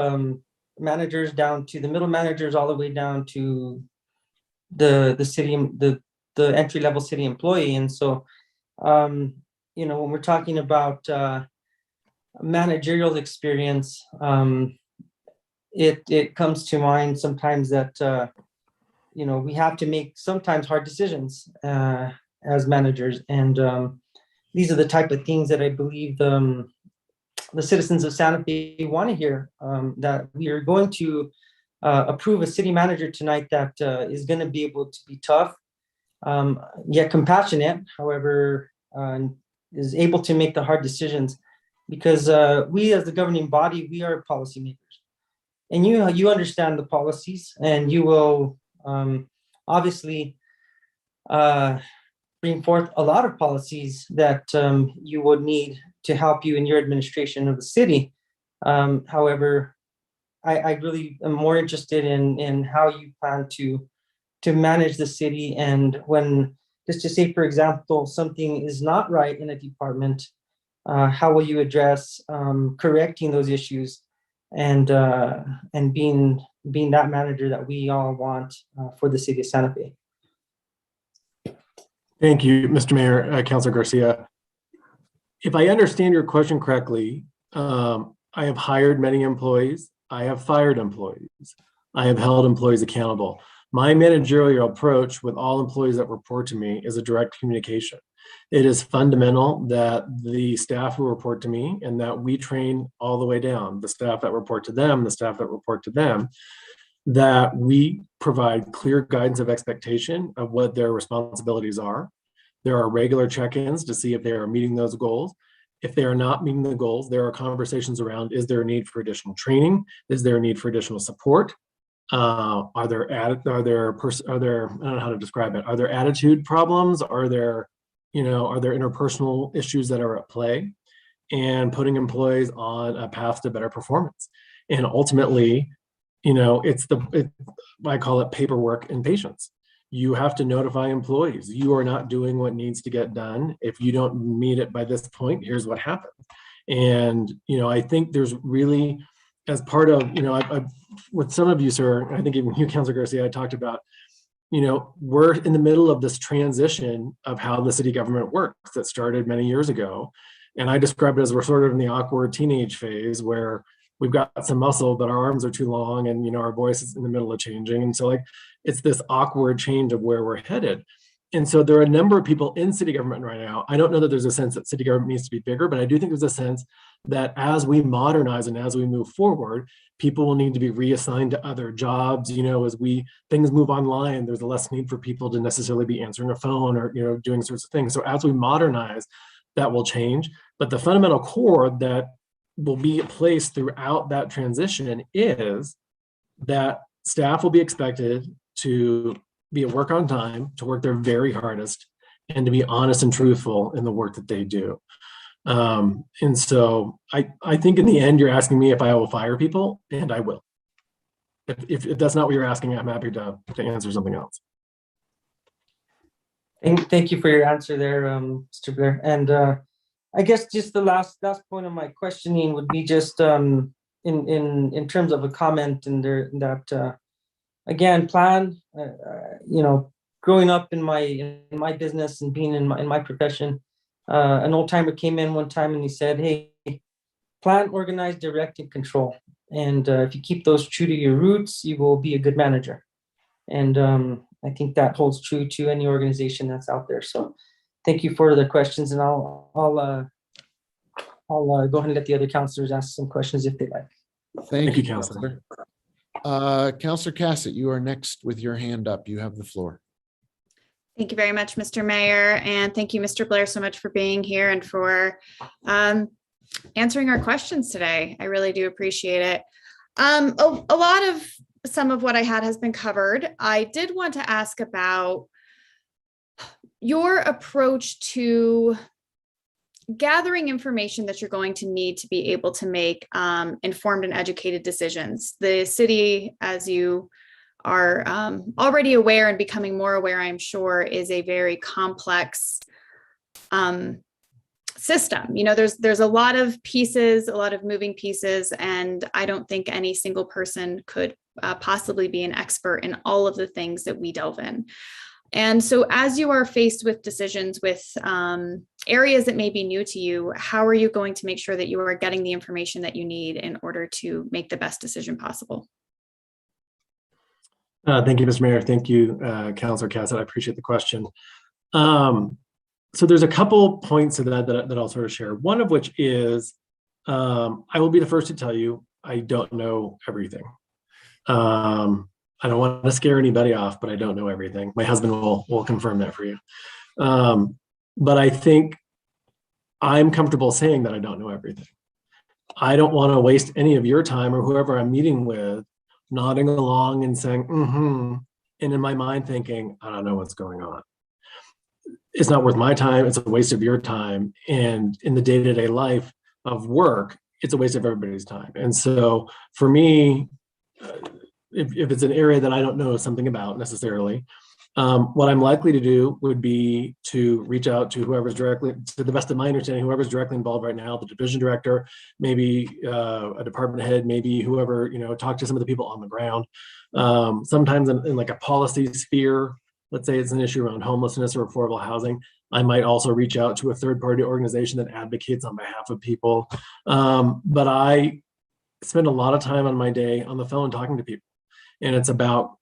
managers down to the middle managers, all the way down to the city, the entry-level city employee. And so, when we're talking about managerial experience, it comes to mind sometimes that we have to make sometimes hard decisions as managers, and these are the type of things that I believe the citizens of Santa Fe want to hear. That we are going to approve a city manager tonight that is going to be able to be tough, yet compassionate. However, is able to make the hard decisions, because we as the governing body, we are policymakers, and you understand the policies, and you will obviously bring forth a lot of policies that you would need to help you in your administration of the city. However, I really am more interested in how you plan to manage the city, and when, just to say, for example, something is not right in a department, how will you address correcting those issues, and being that manager that we all want for the city of Santa Fe. Thank you, Mr. Mayor, Councilor Garcia. If I understand your question correctly, I have hired many employees. I have fired employees. I have held employees accountable. My managerial approach with all employees that report to me is a direct communication. It is fundamental that the staff who report to me, and that we train all the way down, the staff that report to them, the staff that report to them, that we provide clear guidance of expectation of what their responsibilities are. There are regular check-ins to see if they are meeting those goals. If they are not meeting the goals, there are conversations around, is there a need for additional training? Is there a need for additional support? Are there, I don't know how to describe it. Are there attitude problems? Are there interpersonal issues that are at play? And putting employees on a path to better performance. And ultimately, I call it paperwork and patience. You have to notify employees. You are not doing what needs to get done. If you don't meet it by this point, here's what happens. And, I think there's really, as part of, I've with some of you, sir, I think even you, Councilor Garcia, I talked about, we're in the middle of this transition of how the city government works that started many years ago. And I describe it as we're sort of in the awkward teenage phase where we've got some muscle, but our arms are too long, and our voice is in the middle of changing. And so it's this awkward change of where we're headed. And so there are a number of people in city government right now. I don't know that there's a sense that city government needs to be bigger, but I do think there's a sense that as we modernize and as we move forward, people will need to be reassigned to other jobs. As things move online, there's a less need for people to necessarily be answering a phone or, doing sorts of things. So as we modernize, that will change. But the fundamental core that will be placed throughout that transition is that staff will be expected to be at work on time, to work their very hardest, and to be honest and truthful in the work that they do. And so I think in the end, you're asking me if I will fire people, and I will. If that's not what you're asking, I'm happy to answer something else. Thank you for your answer there, Mr. Blair. And I guess just the last point of my questioning would be just in terms of a comment in there that again, plan. Growing up in my business and being in my profession, an old timer came in one time and he said, "Hey, plan, organize, direct, and control. And if you keep those true to your roots, you will be a good manager." And I think that holds true to any organization that's out there. So thank you for the questions, and I'll go ahead and let the other counselors ask some questions if they like. Thank you, Councilor. Councilor Cassett, you are next with your hand up. You have the floor. Thank you very much, Mr. Mayor, and thank you, Mr. Blair, so much for being here and for answering our questions today. I really do appreciate it. A lot of some of what I had has been covered. I did want to ask about your approach to gathering information that you're going to need to be able to make informed and educated decisions. The city, as you are already aware and becoming more aware, I'm sure, is a very complex system. You know, there's a lot of pieces, a lot of moving pieces, and I don't think any single person could possibly be an expert in all of the things that we delve in. And so as you are faced with decisions with areas that may be new to you, how are you going to make sure that you are getting the information that you need in order to make the best decision possible? Thank you, Mr. Mayor. Thank you, Councilor Cassett. I appreciate the question. So there's a couple points to that I'll sort of share. One of which is, I will be the first to tell you, I don't know everything. I don't want to scare anybody off, but I don't know everything. My husband will confirm that for you. But I think I'm comfortable saying that I don't know everything. I don't want to waste any of your time or whoever I'm meeting with nodding along and saying, and in my mind thinking, I don't know what's going on. It's not worth my time. It's a waste of your time. And in the day-to-day life of work, it's a waste of everybody's time. And so for me, if it's an area that I don't know something about necessarily, what I'm likely to do would be to reach out to whoever's directly, to the best of my understanding, whoever's directly involved right now, the division director, maybe a department head, maybe whoever, talk to some of the people on the ground. Sometimes in like a policy sphere, let's say it's an issue around homelessness or affordable housing, I might also reach out to a third-party organization that advocates on behalf of people. But I spend a lot of time on my day on the phone talking to people. And it's about,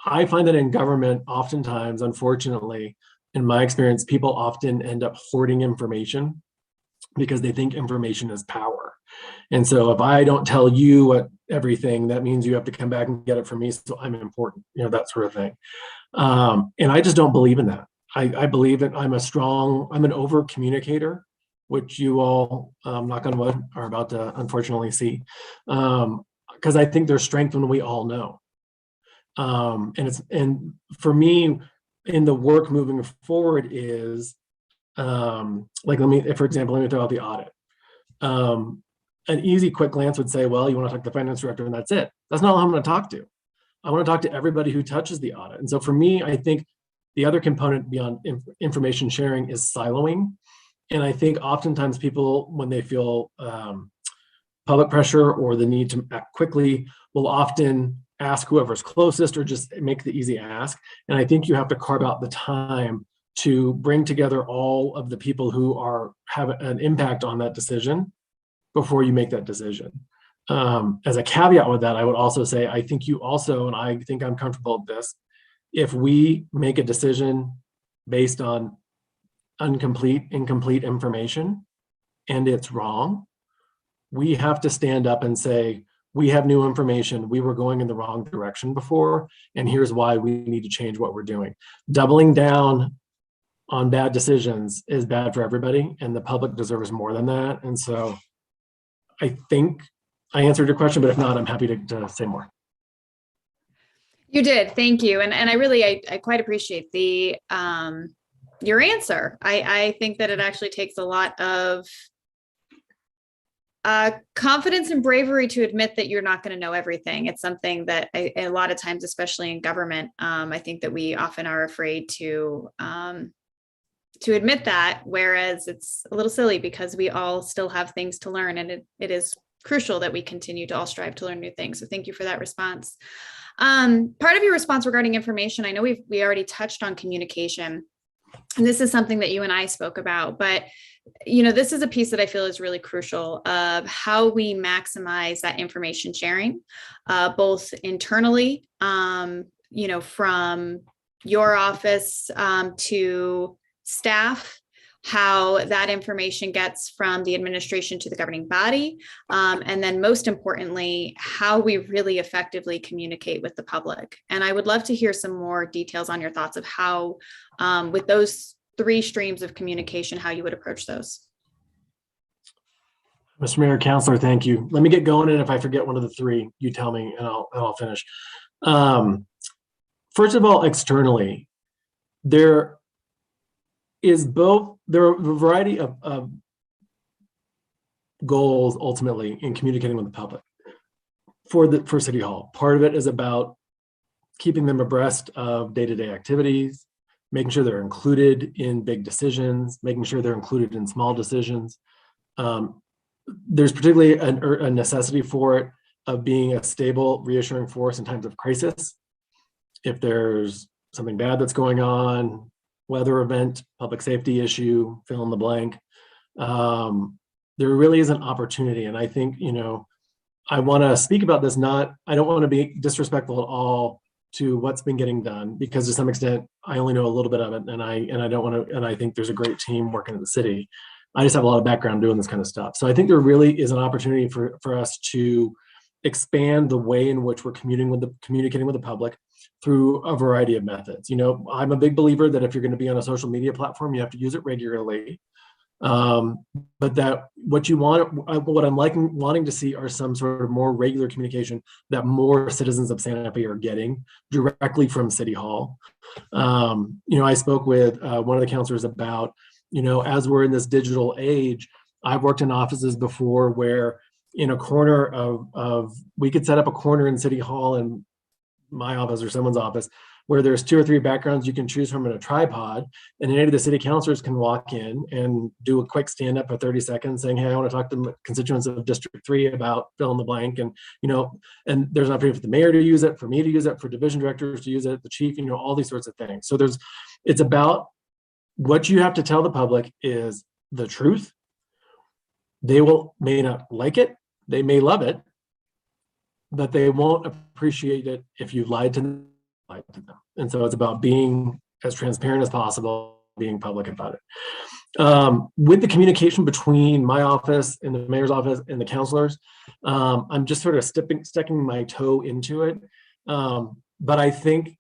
I find that in government, oftentimes, unfortunately, in my experience, people often end up hoarding information because they think information is power. And so if I don't tell you everything, that means you have to come back and get it from me, so I'm important, that sort of thing. And I just don't believe in that. I believe that I'm an over communicator, which you all, knock on wood, are about to unfortunately see. Because I think there's strength when we all know. And for me, in the work moving forward is, for example, let me throw out the audit. An easy, quick glance would say, well, you want to talk to the finance director and that's it. That's not who I'm going to talk to. I want to talk to everybody who touches the audit. And so for me, I think the other component beyond information sharing is siloing. And I think oftentimes people, when they feel public pressure or the need to act quickly, will often ask whoever's closest or just make the easy ask. And I think you have to carve out the time to bring together all of the people who have an impact on that decision before you make that decision. As a caveat with that, I would also say, I think you also, and I think I'm comfortable with this, if we make a decision based on incomplete information and it's wrong, we have to stand up and say, we have new information. We were going in the wrong direction before, and here's why we need to change what we're doing. Doubling down on bad decisions is bad for everybody, and the public deserves more than that. And so I think I answered your question, but if not, I'm happy to say more. You did. Thank you. And I quite appreciate your answer. I think that it actually takes a lot of confidence and bravery to admit that you're not going to know everything. It's something that a lot of times, especially in government, I think that we often are afraid to admit that, whereas it's a little silly because we all still have things to learn, and it is crucial that we continue to all strive to learn new things. So thank you for that response. Part of your response regarding information, I know we already touched on communication, and this is something that you and I spoke about, but this is a piece that I feel is really crucial of how we maximize that information sharing, both internally, from your office to staff, how that information gets from the administration to the governing body, and then most importantly, how we really effectively communicate with the public. And I would love to hear some more details on your thoughts of how, with those three streams of communication, how you would approach those. Mr. Mayor, Councilor, thank you. Let me get going, and if I forget one of the three, you tell me, and I'll finish. First of all, externally, there are a variety of goals ultimately in communicating with the public for City Hall. Part of it is about keeping them abreast of day-to-day activities. making sure they're included in big decisions, making sure they're included in small decisions. There's particularly a necessity for it of being a stable, reassuring force in times of crisis. If there's something bad that's going on, weather event, public safety issue, fill in the blank, there really is an opportunity. And I think, I want to speak about this, I don't want to be disrespectful at all to what's been getting done, because to some extent, I only know a little bit of it, and I don't want to, and I think there's a great team working in the city. I just have a lot of background doing this kind of stuff. So I think there really is an opportunity for us to expand the way in which we're communicating with the public through a variety of methods. I'm a big believer that if you're going to be on a social media platform, you have to use it regularly. But that what I'm wanting to see are some sort of more regular communication that more citizens of Santa Fe are getting directly from City Hall. I spoke with one of the counselors about, as we're in this digital age, I've worked in offices before where in a corner of we could set up a corner in City Hall in my office or someone's office where there's 2 or 3 backgrounds you can choose from in a tripod, and any of the city councilors can walk in and do a quick stand up for 30 seconds saying, hey, I want to talk to constituents of District 3 about fill in the blank. And, and there's an opportunity for the mayor to use it, for me to use it, for division directors to use it, the chief, all these sorts of things. So it's about what you have to tell the public is the truth. They may not like it. They may love it, but they won't appreciate it if you lied to them. And so it's about being as transparent as possible, being public about it. With the communication between my office and the mayor's office and the councilors, I'm just sort of sticking my toe into it. But I think,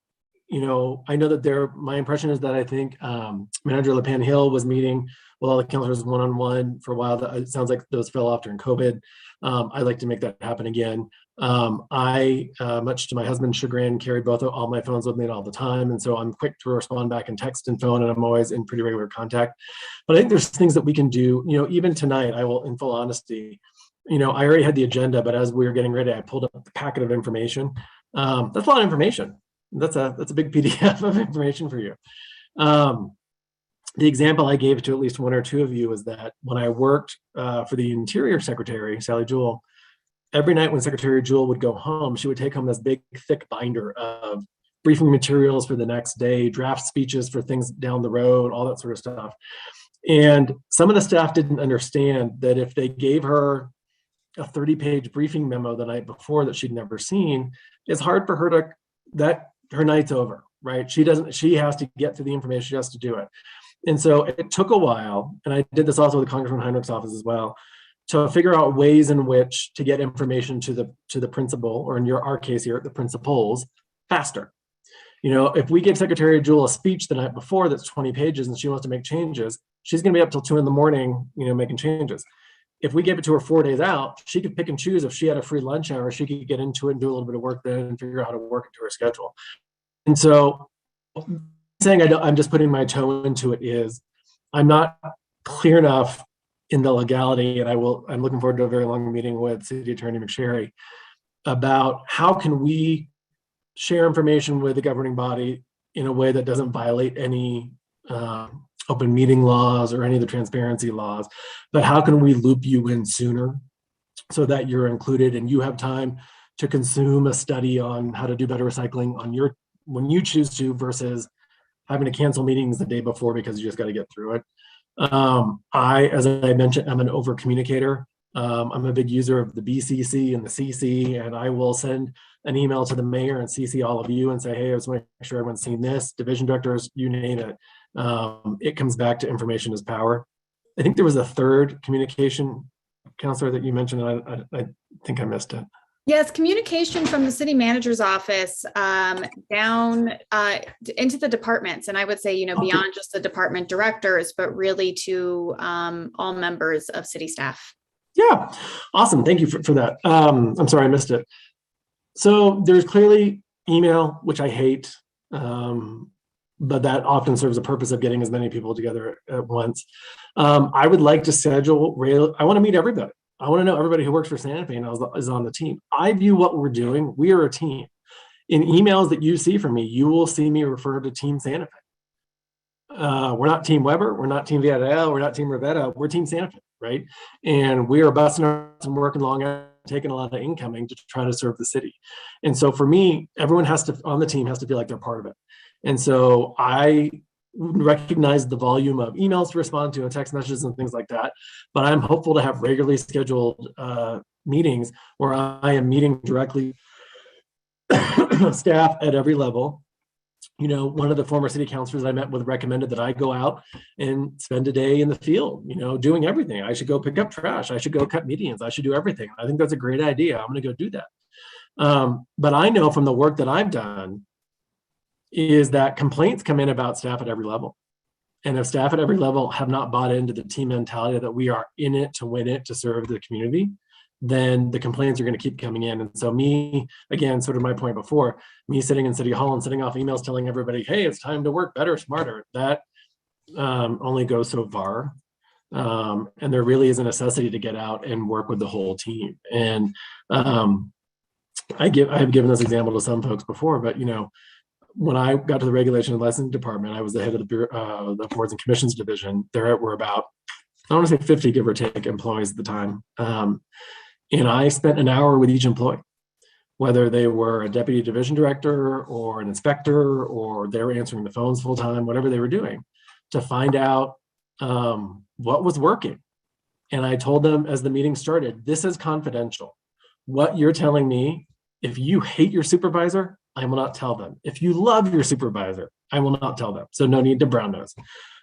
I know that my impression is that I think Manager LePan Hill was meeting with all the councilors one-on-one for a while. It sounds like those fell off during COVID. I'd like to make that happen again. I, much to my husband's chagrin, carry all my phones with me all the time. And so I'm quick to respond back in text and phone, and I'm always in pretty regular contact. But I think there's things that we can do, even tonight, I will, in full honesty, I already had the agenda, but as we were getting ready, I pulled up the packet of information. That's a lot of information. That's a big PDF of information for you. The example I gave to at least 1 or 2 of you is that when I worked for the Interior Secretary, Sally Jewell, every night when Secretary Jewell would go home, she would take home this big, thick binder of briefing materials for the next day, draft speeches for things down the road, all that sort of stuff. And some of the staff didn't understand that if they gave her a 30-page briefing memo the night before that she'd never seen, it's hard for her her night's over, right? She has to get to the information, she has to do it. And so it took a while, and I did this also with Congressman Heinrich's office as well, to figure out ways in which to get information to the principal, or in our case here, the principals, faster. If we give Secretary Jewell a speech the night before that's 20 pages and she wants to make changes, she's going to be up till 2 a.m, making changes. If we gave it to her 4 days out, she could pick and choose. If she had a free lunch hour, she could get into it and do a little bit of work then and figure out how to work into her schedule. And so saying I'm just putting my toe into it is I'm not clear enough in the legality, and I'm looking forward to a very long meeting with City Attorney McSherry about how can we share information with the governing body in a way that doesn't violate any open meeting laws or any of the transparency laws, but how can we loop you in sooner so that you're included and you have time to consume a study on how to do better recycling when you choose to, versus having to cancel meetings the day before because you just got to get through it. As I mentioned, I'm an over communicator. I'm a big user of the BCC and the CC, and I will send an email to the mayor and CC all of you and say, hey, I just want to make sure everyone's seen this, division directors, you name it. It comes back to information is power. I think there was a third communication, counselor, that you mentioned, and I think I missed it. Yes, communication from the city manager's office down into the departments. And I would say, beyond just the department directors, but really to all members of city staff. Yeah, awesome. Thank you for that. I'm sorry, I missed it. So there's clearly email, which I hate, but that often serves a purpose of getting as many people together at once. I would like to schedule, I want to meet everybody. I want to know everybody who works for Santa Fe and is on the team. I view what we're doing, we are a team. In emails that you see from me, you will see me refer to Team Santa Fe. we're not Team Weber, we're not Team Villarreal, we're not Team Rivetta, we're Team Santa Fe, right? And we are busting our ass and working long hours, taking a lot of incoming to try to serve the city. And so for me, everyone on the team has to feel like they're part of it. And so I recognize the volume of emails to respond to and text messages and things like that. But I'm hopeful to have regularly scheduled meetings where I am meeting directly staff at every level. One of the former city councilors I met with recommended that I go out and spend a day in the field, doing everything. I should go pick up trash. I should go cut medians. I should do everything. I think that's a great idea. I'm going to go do that. But I know from the work that I've done is that complaints come in about staff at every level. And if staff at every level have not bought into the team mentality that we are in it to win it, to serve the community, then the complaints are going to keep coming in. And so me, again, sort of my point before, me sitting in City Hall and sending off emails telling everybody, hey, it's time to work better, smarter, that only goes so far. And there really is a necessity to get out and work with the whole team. And I have given this example to some folks before, but when I got to the regulation and licensing department, I was the head of the boards and commissions division. There were about, I want to say 50, give or take, employees at the time. And I spent an hour with each employee, whether they were a deputy division director or an inspector, or they were answering the phones full time, whatever they were doing, to find out what was working. And I told them as the meeting started, this is confidential. What you're telling me, if you hate your supervisor, I will not tell them. If you love your supervisor, I will not tell them. So no need to brown nose.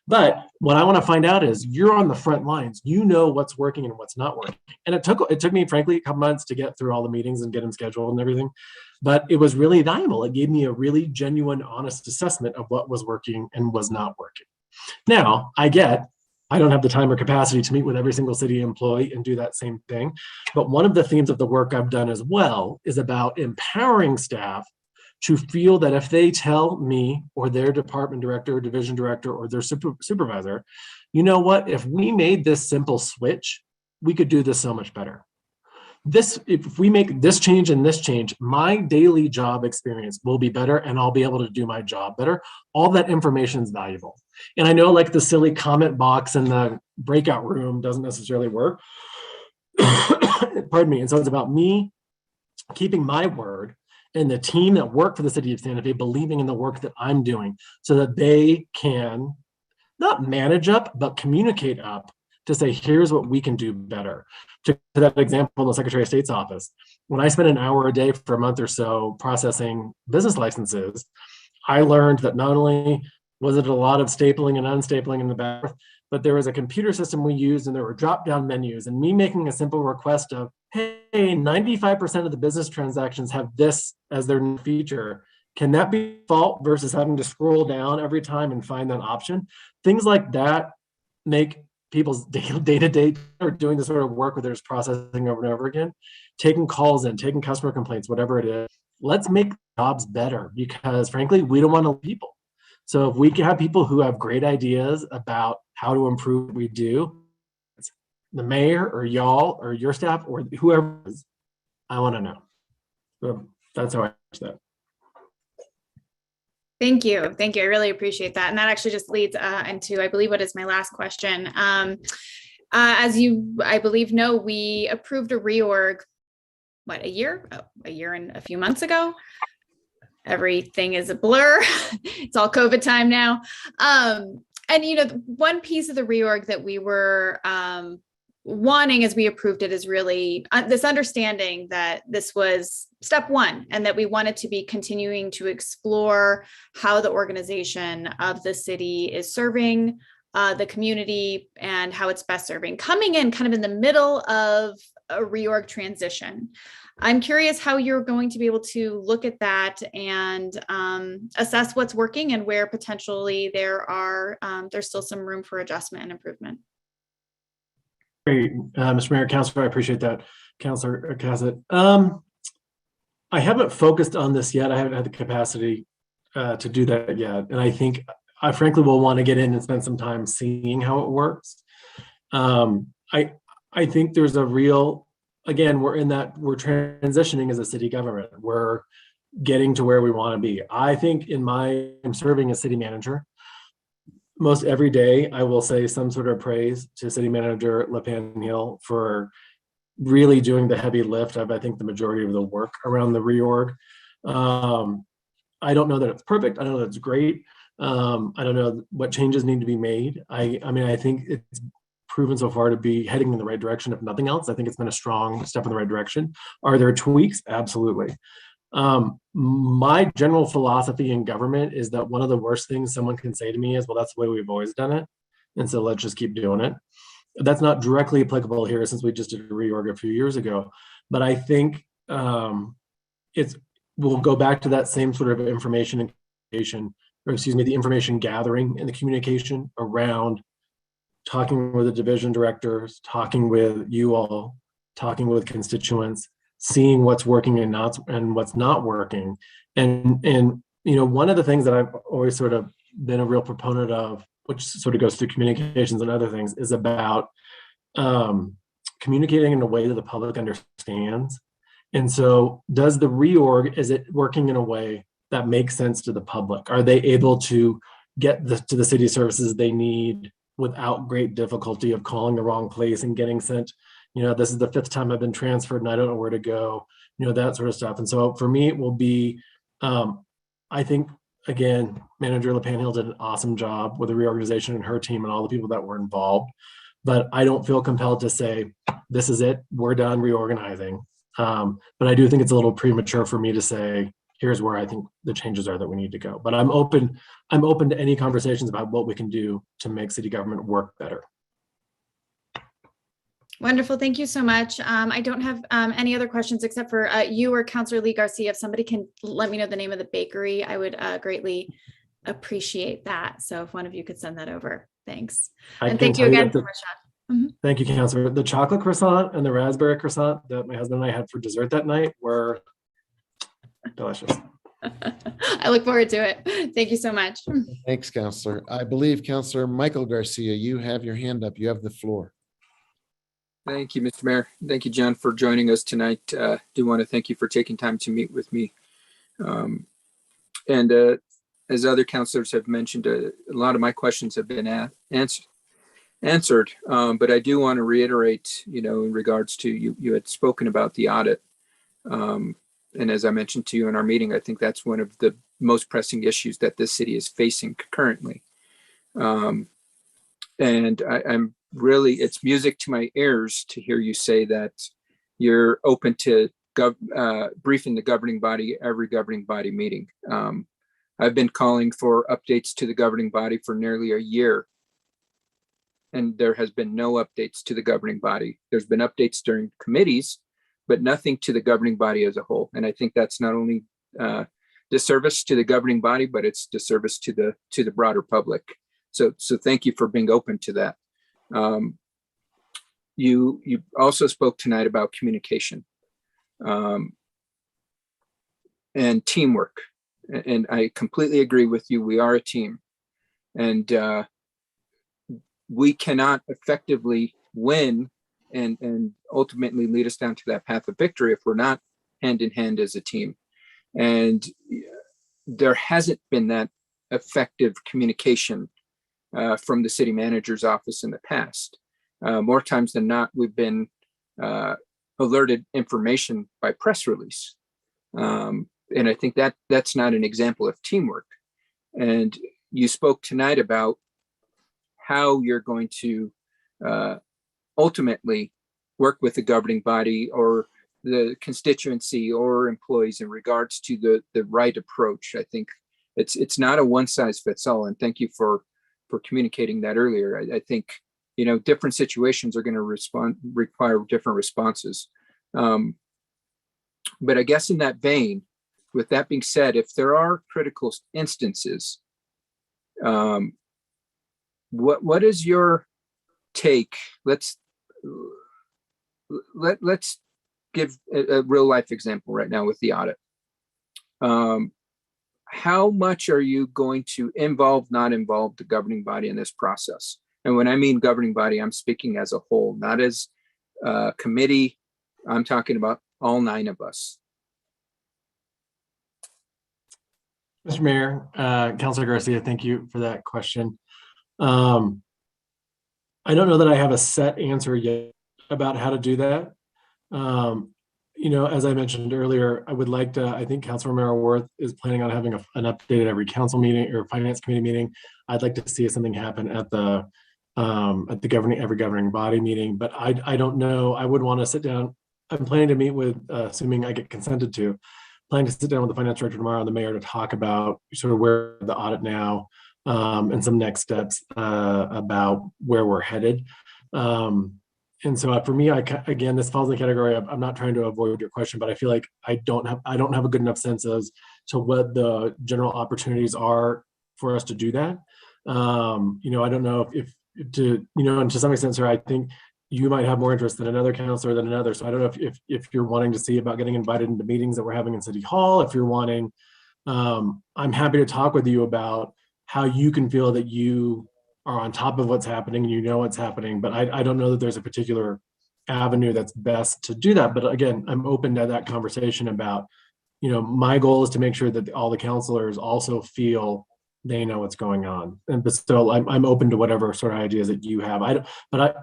But what I want to find out is you're on the front lines. You know what's working and what's not working. And it took me, frankly, a couple months to get through all the meetings and get them scheduled and everything. But it was really valuable. It gave me a really genuine, honest assessment of what was working and was not working. Now, I don't have the time or capacity to meet with every single city employee and do that same thing. But one of the themes of the work I've done as well is about empowering staff to feel that if they tell me or their department director or division director or their supervisor, you know what, if we made this simple switch, we could do this so much better. If we make this change and this change, my daily job experience will be better and I'll be able to do my job better. All that information is valuable. And I know like the silly comment box in the breakout room doesn't necessarily work. Pardon me. And so it's about me keeping my word and the team that work for the city of Santa Fe believing in the work that I'm doing so that they can not manage up, but communicate up to say, here's what we can do better. To that example in the Secretary of State's office, when I spent an hour a day for a month or so processing business licenses, I learned that not only was it a lot of stapling and unstapling in the back, but there was a computer system we used and there were drop-down menus, and me making a simple request of, hey, 95% of the business transactions have this as their new feature. Can that be default versus having to scroll down every time and find that option? Things like that make people's day-to-day or doing the sort of work where there's processing over and over again, taking calls in, taking customer complaints, whatever it is. Let's make jobs better because frankly, we don't want to lose people. So if we can have people who have great ideas about how to improve what we do, the mayor or y'all or your staff or whoever is, I want to know. So that's how I watch that. Thank you. Thank you. I really appreciate that. And that actually just leads into, I believe, what is my last question. As you, I believe, know, we approved a reorg, a year and a few months ago. Everything is a blur. It's all COVID time now. And, one piece of the reorg that we were wanting as we approved it is really this understanding that this was step one and that we wanted to be continuing to explore how the organization of the city is serving the community and how it's best serving, coming in kind of in the middle of a reorg transition. I'm curious how you're going to be able to look at that and assess what's working and where potentially there's still some room for adjustment and improvement. Great, Mr. Mayor, Councilor, I appreciate that, Councilor Cassett. I haven't focused on this yet. I haven't had the capacity to do that yet, and I think I frankly will want to get in and spend some time seeing how it works. I think there's a real, again, we're transitioning as a city government. We're getting to where we want to be. I think I'm serving as city manager. most every day, I will say some sort of praise to City Manager LaPan Hill for really doing the heavy lift of, I think, the majority of the work around the reorg. I don't know that it's perfect. I don't know that it's great. I don't know what changes need to be made. I mean, I think it's proven so far to be heading in the right direction. If nothing else, I think it's been a strong step in the right direction. Are there tweaks? Absolutely. My general philosophy in government is that one of the worst things someone can say to me is, well, that's the way we've always done it. And so let's just keep doing it. That's not directly applicable here since we just did a reorg a few years ago. But I think we'll go back to that same sort of information the information gathering and the communication around talking with the division directors, talking with you all, talking with constituents, seeing what's working and what's not working. And one of the things that I've always sort of been a real proponent of, which sort of goes through communications and other things, is about communicating in a way that the public understands. And so does the reorg, is it working in a way that makes sense to the public? Are they able to get to the city services they need without great difficulty of calling the wrong place and getting sent, this is the 5th time I've been transferred and I don't know where to go, that sort of stuff. And so for me, it will be, I think, again, Manager LaPan Hill did an awesome job with the reorganization and her team and all the people that were involved. But I don't feel compelled to say, this is it, we're done reorganizing. But I do think it's a little premature for me to say, here's where I think the changes are that we need to go. But I'm open to any conversations about what we can do to make city government work better. Wonderful. Thank you so much. I don't have any other questions except for you or Councillor Lee Garcia. If somebody can let me know the name of the bakery, I would greatly appreciate that. So if one of you could send that over, thanks. And thank you again so much. Thank you, Councillor. The chocolate croissant and the raspberry croissant that my husband and I had for dessert that night were delicious. I look forward to it. Thank you so much. Thanks, Counselor. I believe Counselor Michael Garcia, you have your hand up. You have the floor. Thank you, Mr. Mayor. Thank you, John, for joining us tonight. Do want to thank you for taking time to meet with me. As other councilors have mentioned, a lot of my questions have been answered. But I do want to reiterate, in regards to you had spoken about the audit. And as I mentioned to you in our meeting, I think that's one of the most pressing issues that this city is facing currently. And I'm really, it's music to my ears to hear you say that you're open to briefing the governing body every governing body meeting. I've been calling for updates to the governing body for nearly a year, and there has been no updates to the governing body. There's been updates during committees, but nothing to the governing body as a whole. And I think that's not only disservice to the governing body, but it's disservice to the broader public. So thank you for being open to that. You also spoke tonight about communication and teamwork. And I completely agree with you. We are a team, and we cannot effectively win and ultimately lead us down to that path of victory if we're not hand in hand as a team. And there hasn't been that effective communication from the city manager's office in the past. More times than not, we've been alerted information by press release. And I think that's not an example of teamwork. And you spoke tonight about how you're going to ultimately work with the governing body or the constituency or employees in regards to the right approach. I think it's not a one size fits all. And thank you for communicating that earlier. I think, different situations are going to require different responses. But I guess in that vein, with that being said, if there are critical instances, what is your take? Let's give a real life example right now with the audit. How much are you going to not involve the governing body in this process? And when I mean governing body, I'm speaking as a whole, not as a committee. I'm talking about all 9 of us. Mr. Mayor, Councilor Garcia, thank you for that question. I don't know that I have a set answer yet about how to do that. As I mentioned earlier, I would like to, I think Councilmember Worth is planning on having an update at every council meeting or finance committee meeting. I'd like to see something happen at the every governing body meeting, but I don't know. I would want to sit down. I'm planning to meet with, assuming I get consented to, planning to sit down with the finance director tomorrow and the mayor to talk about sort of where the audit now, and some next steps about where we're headed. And so for me, again, this falls in the category of, I'm not trying to avoid your question, but I feel like I don't have a good enough sense as to what the general opportunities are for us to do that. I don't know if to, and to some extent, sir, I think you might have more interest than another counselor than another. So I don't know if you're wanting to see about getting invited into meetings that we're having in City Hall, if you're wanting, I'm happy to talk with you about how you can feel that you are on top of what's happening and you know what's happening, but I don't know that there's a particular avenue that's best to do that. But again, I'm open to that conversation about, my goal is to make sure that all the counselors also feel they know what's going on. But still, I'm open to whatever sort of ideas that you have.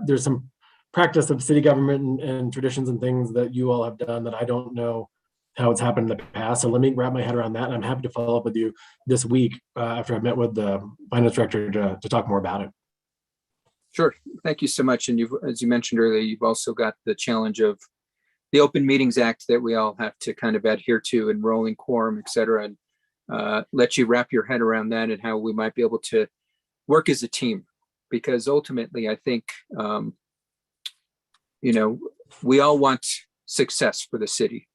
There's some practice of city government and traditions and things that you all have done that I don't know how it's happened in the past. So let me wrap my head around that. And I'm happy to follow up with you this week after I've met with the finance director to talk more about it. Sure. Thank you so much. And as you mentioned earlier, you've also got the challenge of the Open Meetings Act that we all have to kind of adhere to, and rolling quorum, et cetera, and let you wrap your head around that and how we might be able to work as a team. Because ultimately, I think, we all want success for the city.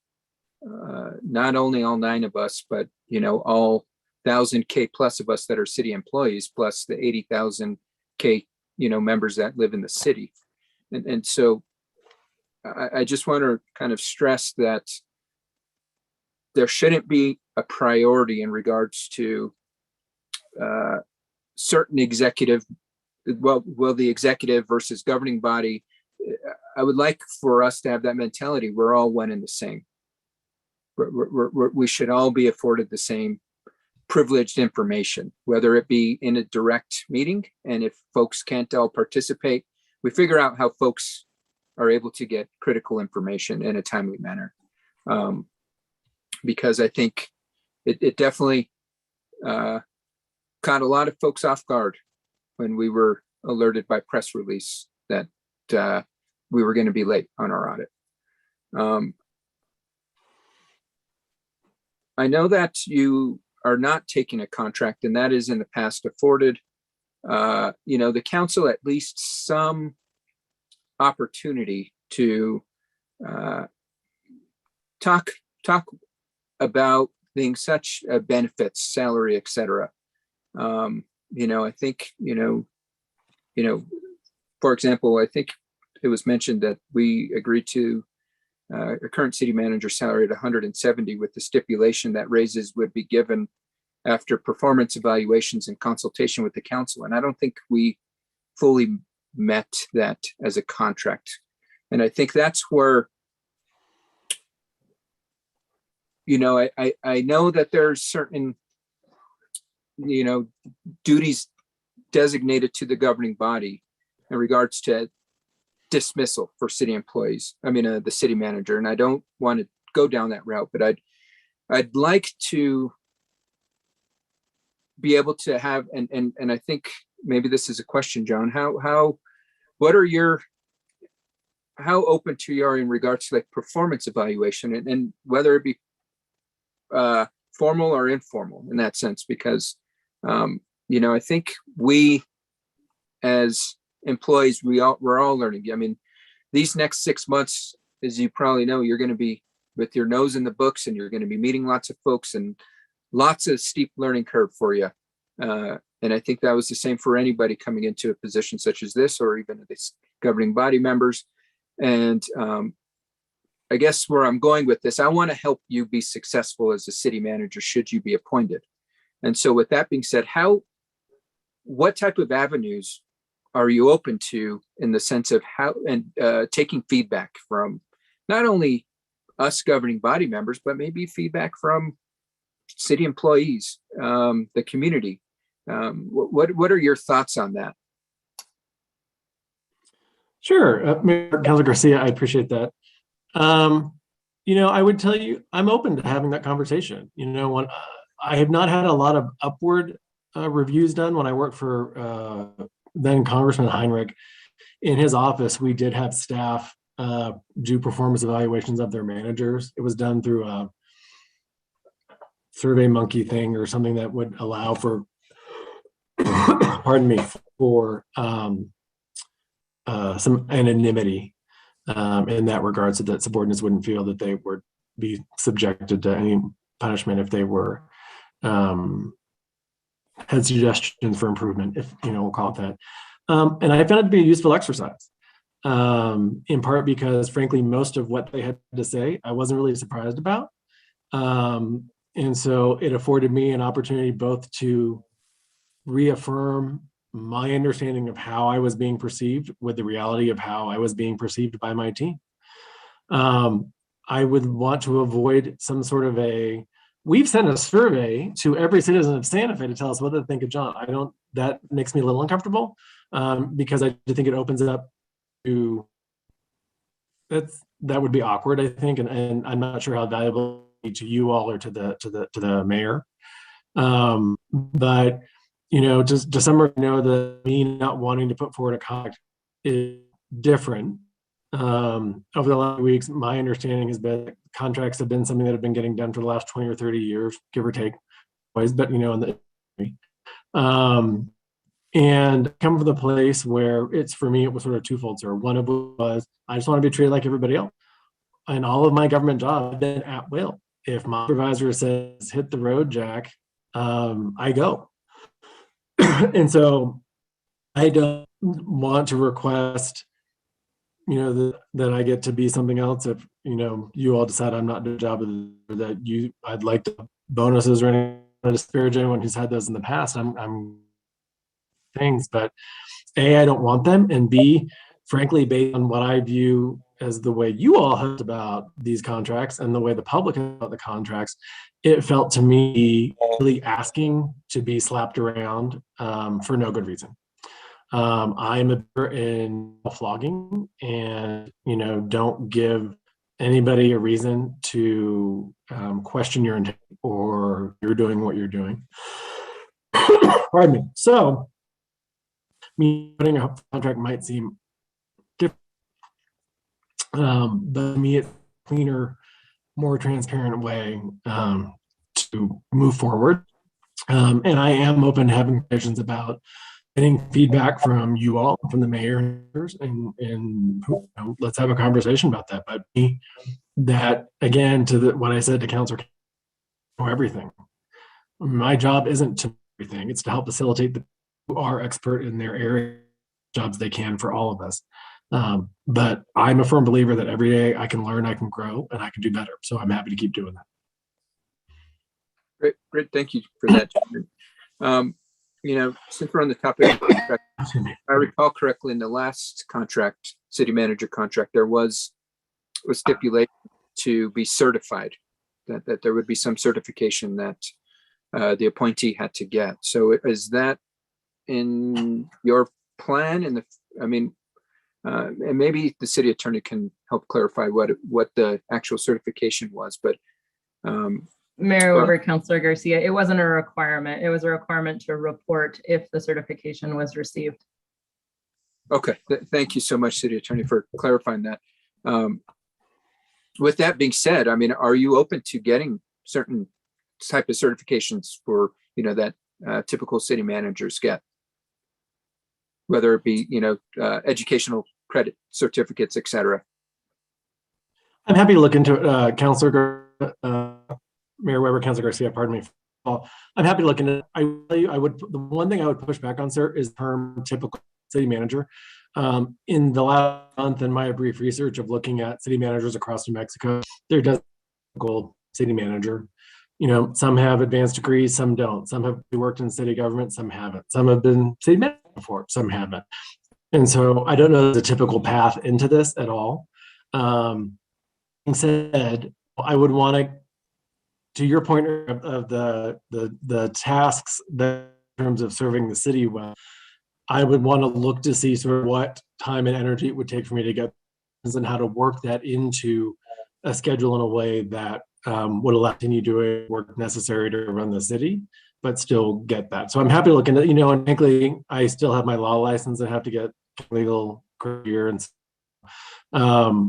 Not only all 9 of us, but, all 1,000K plus of us that are city employees, plus the 80,000K, members that live in the city. And so I just want to kind of stress that there shouldn't be a priority in regards to certain executive, the executive versus governing body. I would like for us to have that mentality. We're all one and the same. We should all be afforded the same privileged information, whether it be in a direct meeting. And if folks can't all participate, we figure out how folks are able to get critical information in a timely manner. Because I think it definitely caught a lot of folks off guard when we were alerted by press release that we were going to be late on our audit. I know that you are not taking a contract, and that is in the past afforded, the council at least some opportunity to talk about things such benefits, salary, et cetera. I think, for example, I think it was mentioned that we agreed to a current city manager salary at 170 with the stipulation that raises would be given after performance evaluations and consultation with the council. And I don't think we fully met that as a contract. And I think that's where, I know that there's certain, duties designated to the governing body in regards to dismissal for city employees. The city manager, and I don't want to go down that route, but I'd like to be able to have, and I think maybe this is a question, John, how open to you are in regards to like performance evaluation and whether it be formal or informal in that sense, because I think we as employees, we're all learning. These next 6 months, as you probably know, you're going to be with your nose in the books, and you're going to be meeting lots of folks and lots of steep learning curve for you. And I think that was the same for anybody coming into a position such as this, or even this governing body members. And I guess where I'm going with this, I want to help you be successful as a city manager should you be appointed. And so with that being said, what type of avenues are you open to in the sense of how and taking feedback from not only us governing body members, but maybe feedback from city employees, the community, What are your thoughts on that? Sure, Mayor Councilor Garcia, I appreciate that. I would tell you, I'm open to having that conversation. When I have not had a lot of upward reviews done. When I worked for then Congressman Heinrich, in his office, we did have staff do performance evaluations of their managers. It was done through a Survey Monkey thing or something that would allow for, pardon me, for some anonymity in that regard, so that subordinates wouldn't feel that they would be subjected to any punishment if they were had suggestions for improvement, if we'll call it that. And I found it to be a useful exercise, in part because, frankly, most of what they had to say, I wasn't really surprised about. And so it afforded me an opportunity both to reaffirm my understanding of how I was being perceived with the reality of how I was being perceived by my team. I would want to avoid some sort of we've sent a survey to every citizen of Santa Fe to tell us what they think of John. That makes me a little uncomfortable because I think it opens it up to, that would be awkward, I think. And I'm not sure how valuable to you all or to the mayor. But just to summarize, the me not wanting to put forward a contract is different. Over the last weeks, my understanding has been contracts have been something that have been getting done for the last 20 or 30 years, give or take, always, but in the and come from the place where for me, it was sort of twofold, sir. One of it was, I just want to be treated like everybody else. And all of my government jobs have been at will. If my supervisor says, hit the road, Jack, I go. And so I don't want to request, that I get to be something else if, you all decide I'm not doing a job that I'd like to bonuses or anything to disparage anyone who's had those in the past. I'm things, but A, I don't want them. And B, frankly, based on what I view as the way you all heard about these contracts and the way the public about the contracts, it felt to me really asking to be slapped around for no good reason. I'm a believer in flogging and, don't give anybody a reason to question your intent or you're doing what you're doing. Pardon me. So, me putting a contract might seem different, but to me, it's a cleaner, more transparent way to move forward. And I am open to having conversations about getting feedback from you all, from the mayor, and let's have a conversation about that. But that, again, to what I said to Councilor, everything. My job isn't to everything; it's to help facilitate the who are expert in their area jobs they can for all of us. But I'm a firm believer that every day I can learn, I can grow, and I can do better. So I'm happy to keep doing that. Great. Thank you for that. Since we're on the topic of contract, I recall correctly in the last contract, city manager contract, there was a stipulation to be certified, that there would be some certification that the appointee had to get. So is that in your plan? And maybe the city attorney can help clarify what the actual certification was, but Mayor Weber, Councilor Garcia, it wasn't a requirement. It was a requirement to report if the certification was received. Okay, thank you so much, city attorney, for clarifying that. With that being said, are you open to getting certain type of certifications for, that typical city managers get? Whether it be, educational credit certificates, et cetera. I'm happy to look into it, Councilor Mayor Weber, Councilor Garcia, pardon me. I'm happy to look into it. The one thing I would push back on, sir, is the term typical city manager. In the last month, in my brief research of looking at city managers across New Mexico, there does typical city manager. Some have advanced degrees, some don't. Some have worked in city government, some haven't. Some have been city manager before, some haven't. And so I don't know the typical path into this at all. Being said, I would want to your point of the tasks that terms of serving the city well, I would want to look to see sort of what time and energy it would take for me to get and how to work that into a schedule in a way that would allow me doing work necessary to run the city, but still get that. So I'm happy to look into, and frankly, I still have my law license. I have to get legal career. And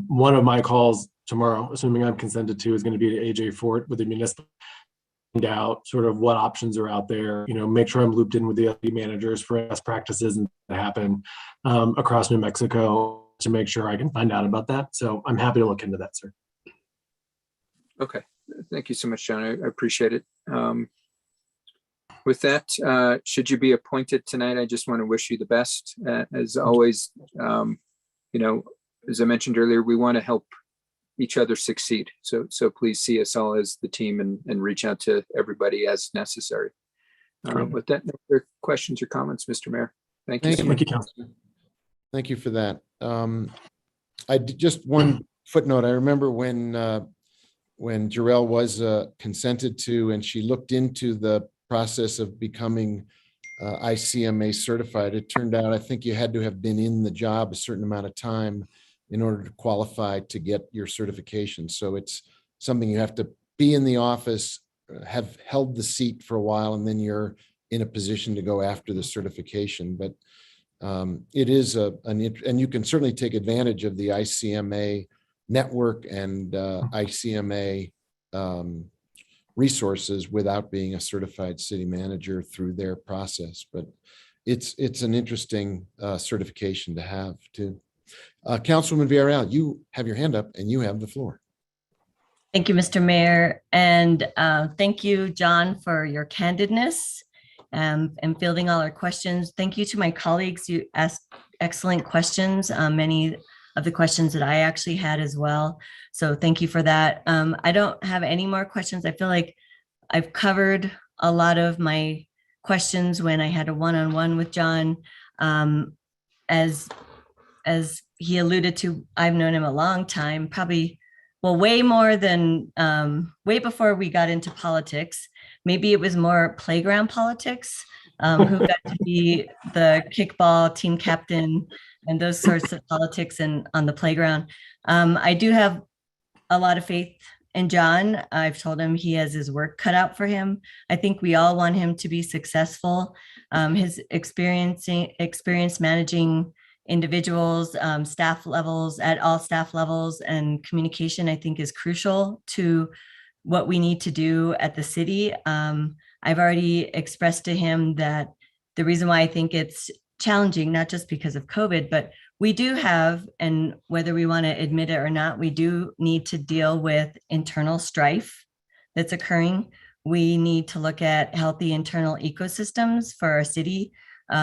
one of my calls tomorrow, assuming I'm consented to, is going to be to AJ Fort with the municipal, find out sort of what options are out there, make sure I'm looped in with the other managers for best practices and that happen across New Mexico to make sure I can find out about that. So I'm happy to look into that, sir. Okay, thank you so much, John. I appreciate it. With that, should you be appointed tonight, I just want to wish you the best. As always, as I mentioned earlier, we want to help each other succeed. So please see us all as the team and reach out to everybody as necessary. With that, no further questions or comments, Mr. Mayor. Thank you. Thank you. Councilor. Thank you for that. Just one footnote. I remember when Jarrell was consented to, and she looked into the process of becoming ICMA certified. It turned out, I think you had to have been in the job a certain amount of time in order to qualify to get your certification. So it's something you have to be in the office, have held the seat for a while, and then you're in a position to go after the certification. But it is and you can certainly take advantage of the ICMA network and ICMA resources without being a certified city manager through their process. But it's an interesting certification to have too. Councilwoman Villarreal, you have your hand up and you have the floor. Thank you, Mr. Mayor. And thank you, John, for your candidness and fielding all our questions. Thank you to my colleagues. You asked excellent questions, many of the questions that I actually had as well. So thank you for that. I don't have any more questions. I feel like I've covered a lot of my questions when I had a one-on-one with John. As he alluded to, I've known him a long time, probably, well, way more than, way before we got into politics. Maybe it was more playground politics, who got to be the kickball team captain and those sorts of politics and on the playground. I do have a lot of faith in John. I've told him he has his work cut out for him. I think we all want him to be successful. His experience managing individuals, staff levels, at all staff levels, and communication, I think, is crucial to what we need to do at the city. I've already expressed to him that the reason why I think it's challenging, not just because of COVID, but we do have, and whether we want to admit it or not, we do need to deal with internal strife that's occurring. We need to look at healthy internal ecosystems for our city,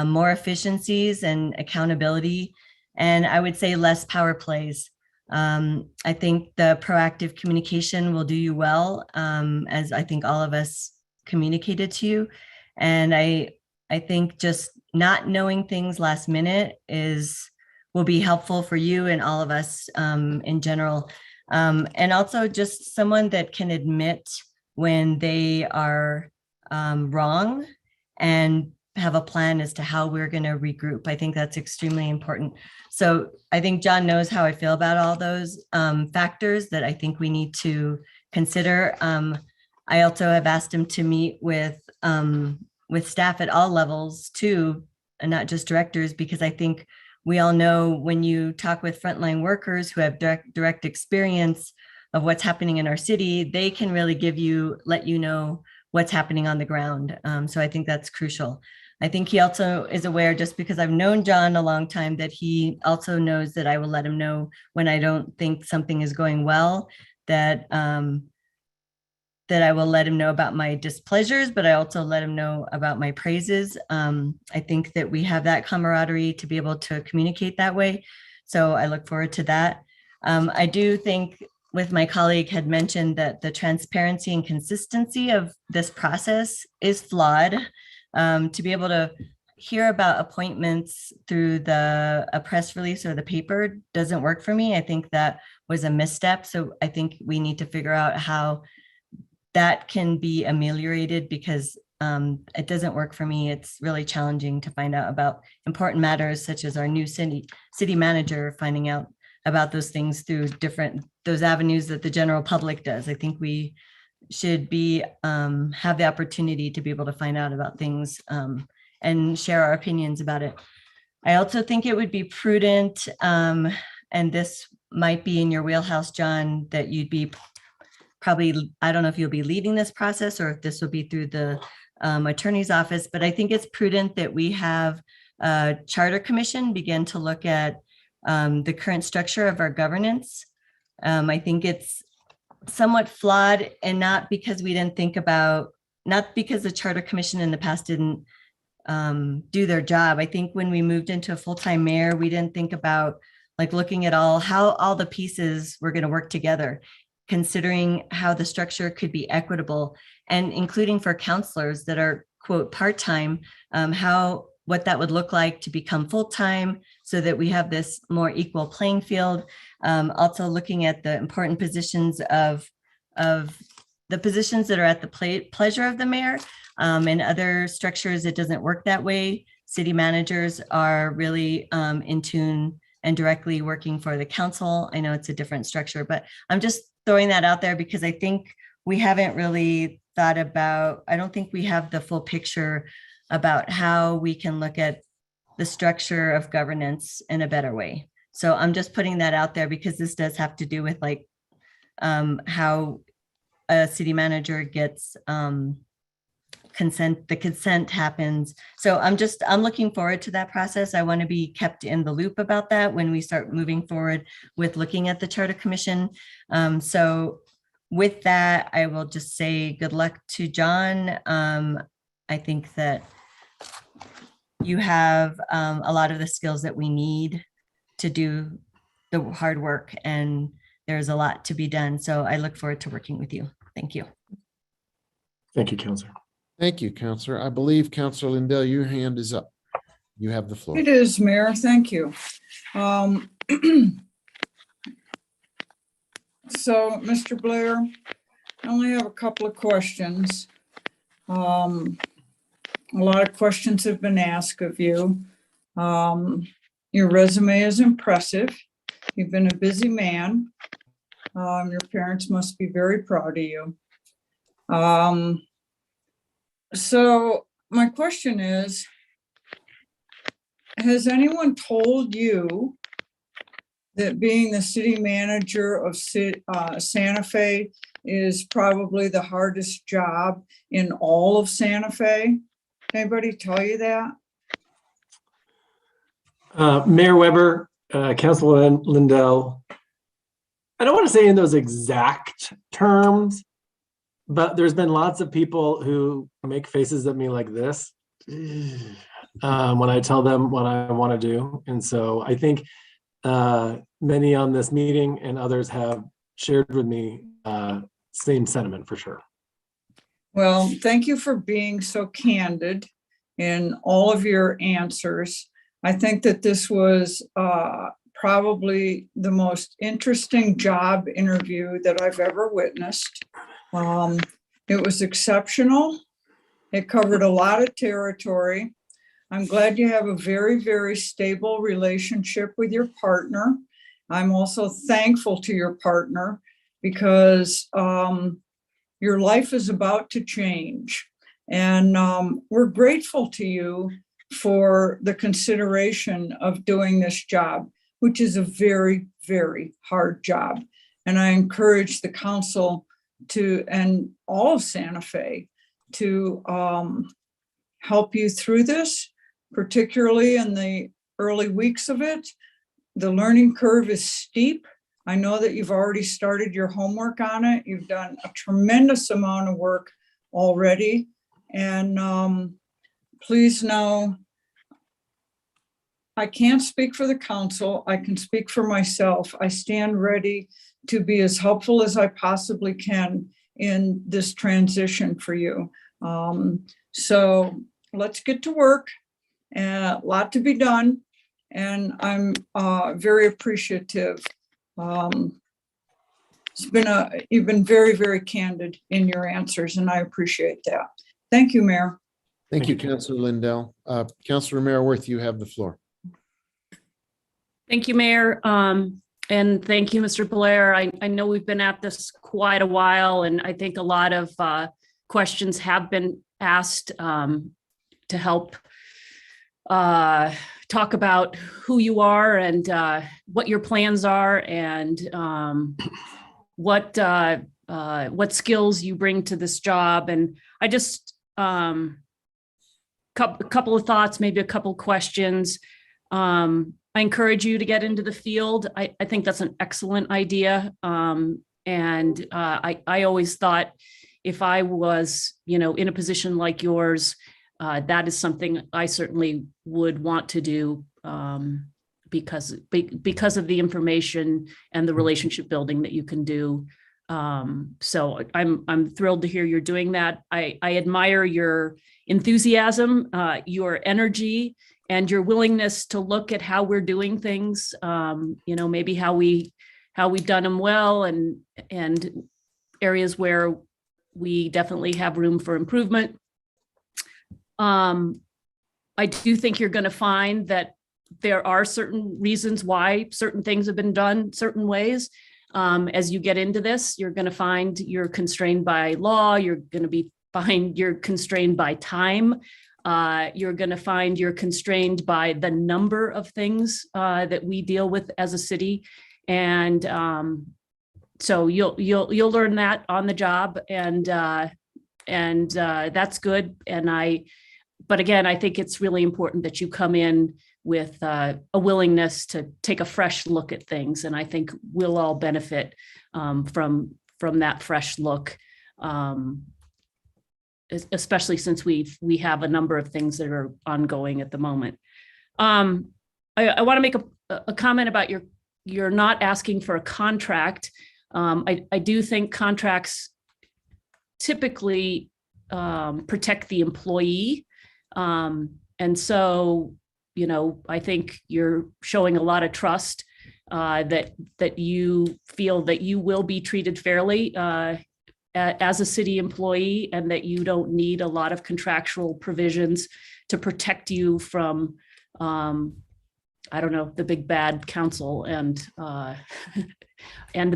more efficiencies and accountability, and I would say less power plays. I think the proactive communication will do you well, as I think all of us communicated to you. And I think just not knowing things last minute will be helpful for you and all of us in general. And also just someone that can admit when they are wrong and have a plan as to how we're going to regroup. I think that's extremely important. So I think John knows how I feel about all those factors that I think we need to consider. I also have asked him to meet with staff at all levels too, and not just directors, because I think we all know when you talk with frontline workers who have direct experience of what's happening in our city, they can really let you know what's happening on the ground. So I think that's crucial. I think he also is aware, just because I've known John a long time, that he also knows that I will let him know when I don't think something is going well, that I will let him know about my displeasures, but I also let him know about my praises. I think that we have that camaraderie to be able to communicate that way. So I look forward to that. I do think, with my colleague had mentioned, that the transparency and consistency of this process is flawed. To be able to hear about appointments through a press release or the paper doesn't work for me. I think that was a misstep. So I think we need to figure out how that can be ameliorated, because it doesn't work for me. It's really challenging to find out about important matters such as our new city manager, finding out about those things through those avenues that the general public does. I think we should have the opportunity to be able to find out about things and share our opinions about it. I also think it would be prudent, and this might be in your wheelhouse, John, that you'd be probably, I don't know if you'll be leading this process or if this will be through the attorney's office, but I think it's prudent that we have a charter commission begin to look at the current structure of our governance. I think it's somewhat flawed, and not because the charter commission in the past didn't do their job. I think when we moved into a full-time mayor, we didn't think about like looking at how all the pieces were going to work together, considering how the structure could be equitable, and including for counselors that are, quote, part-time, what that would look like to become full-time so that we have this more equal playing field. Also looking at the important positions of the positions that are at the pleasure of the mayor. In other structures, it doesn't work that way. City managers are really in tune and directly working for the council. I know it's a different structure, but I'm just throwing that out there because I think we haven't really thought about, I don't think we have the full picture about how we can look at the structure of governance in a better way. So I'm just putting that out there because this does have to do with like how a city manager gets consent, the consent happens. So I'm looking forward to that process. I want to be kept in the loop about that when we start moving forward with looking at the Charter Commission. So with that, I will just say good luck to John. I think that you have a lot of the skills that we need to do the hard work, and there's a lot to be done. So I look forward to working with you. Thank you. Thank you, Counselor. Thank you, Counselor. I believe Counselor Lindell, your hand is up. You have the floor. It is, Mayor. Thank you. So, Mr. Blair, I only have a couple of questions. A lot of questions have been asked of you. Your resume is impressive. You've been a busy man. Your parents must be very proud of you. So my question is, has anyone told you that being the city manager of Santa Fe is probably the hardest job in all of Santa Fe? Anybody tell you that? Mayor Weber, Councilor Lindell, I don't want to say in those exact terms, but there's been lots of people who make faces at me like this when I tell them what I want to do. And so I think many on this meeting and others have shared with me same sentiment for sure. Well, thank you for being so candid in all of your answers. I think that this was probably the most interesting job interview that I've ever witnessed. It was exceptional. It covered a lot of territory. I'm glad you have a very, very stable relationship with your partner. I'm also thankful to your partner because your life is about to change. And we're grateful to you for the consideration of doing this job, which is a very, very hard job. And I encourage the council and all of Santa Fe to help you through this, particularly in the early weeks of it. The learning curve is steep. I know that you've already started your homework on it. You've done a tremendous amount of work already. And please know, I can't speak for the council. I can speak for myself. I stand ready to be as helpful as I possibly can in this transition for you. So let's get to work. A lot to be done. And I'm very appreciative. You've been very, very candid in your answers, and I appreciate that. Thank you, Mayor. Thank you, Councilor Lindell. Councilor Romero Worth, you have the floor. Thank you, Mayor. And thank you, Mr. Blair. I know we've been at this quite a while, and I think a lot of questions have been asked to help talk about who you are and what your plans are and what skills you bring to this job. And I just couple of thoughts, maybe a couple questions. I encourage you to get into the field. I think that's an excellent idea. I always thought if I was, in a position like yours, that is something I certainly would want to do because of the information and the relationship building that you can do. So I'm thrilled to hear you're doing that. I admire your enthusiasm, your energy, and your willingness to look at how we're doing things. Maybe how we've done them well, and areas where we definitely have room for improvement. I do think you're going to find that there are certain reasons why certain things have been done certain ways. As you get into this, you're going to find you're constrained by law. You're going to find you're constrained by time. You're going to find you're constrained by the number of things that we deal with as a city, and so you'll learn that on the job, and that's good. But again, I think it's really important that you come in with a willingness to take a fresh look at things, and I think we'll all benefit from that fresh look. Especially since we have a number of things that are ongoing at the moment. I want to make a comment about you're not asking for a contract. I do think contracts typically protect the employee. And so, I think you're showing a lot of trust that you feel that you will be treated fairly as a city employee, and that you don't need a lot of contractual provisions to protect you from, the big bad council and the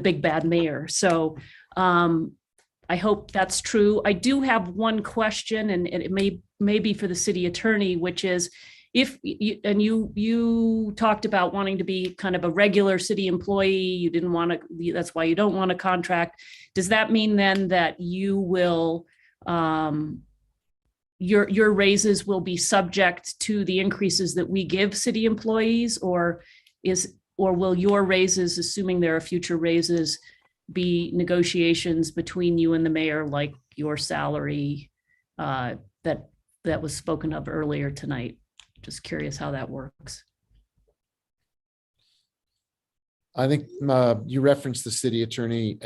big bad mayor. So I hope that's true. I do have one question, and it may be for the city attorney, which is, you talked about wanting to be kind of a regular city employee. You didn't want to, that's why you don't want a contract. Does that mean then that you will, your raises will be subject to the increases that we give city employees, or will your raises, assuming there are future raises, be negotiations between you and the mayor, like your salary that was spoken of earlier tonight? Just curious how that works. I think you referenced the city attorney.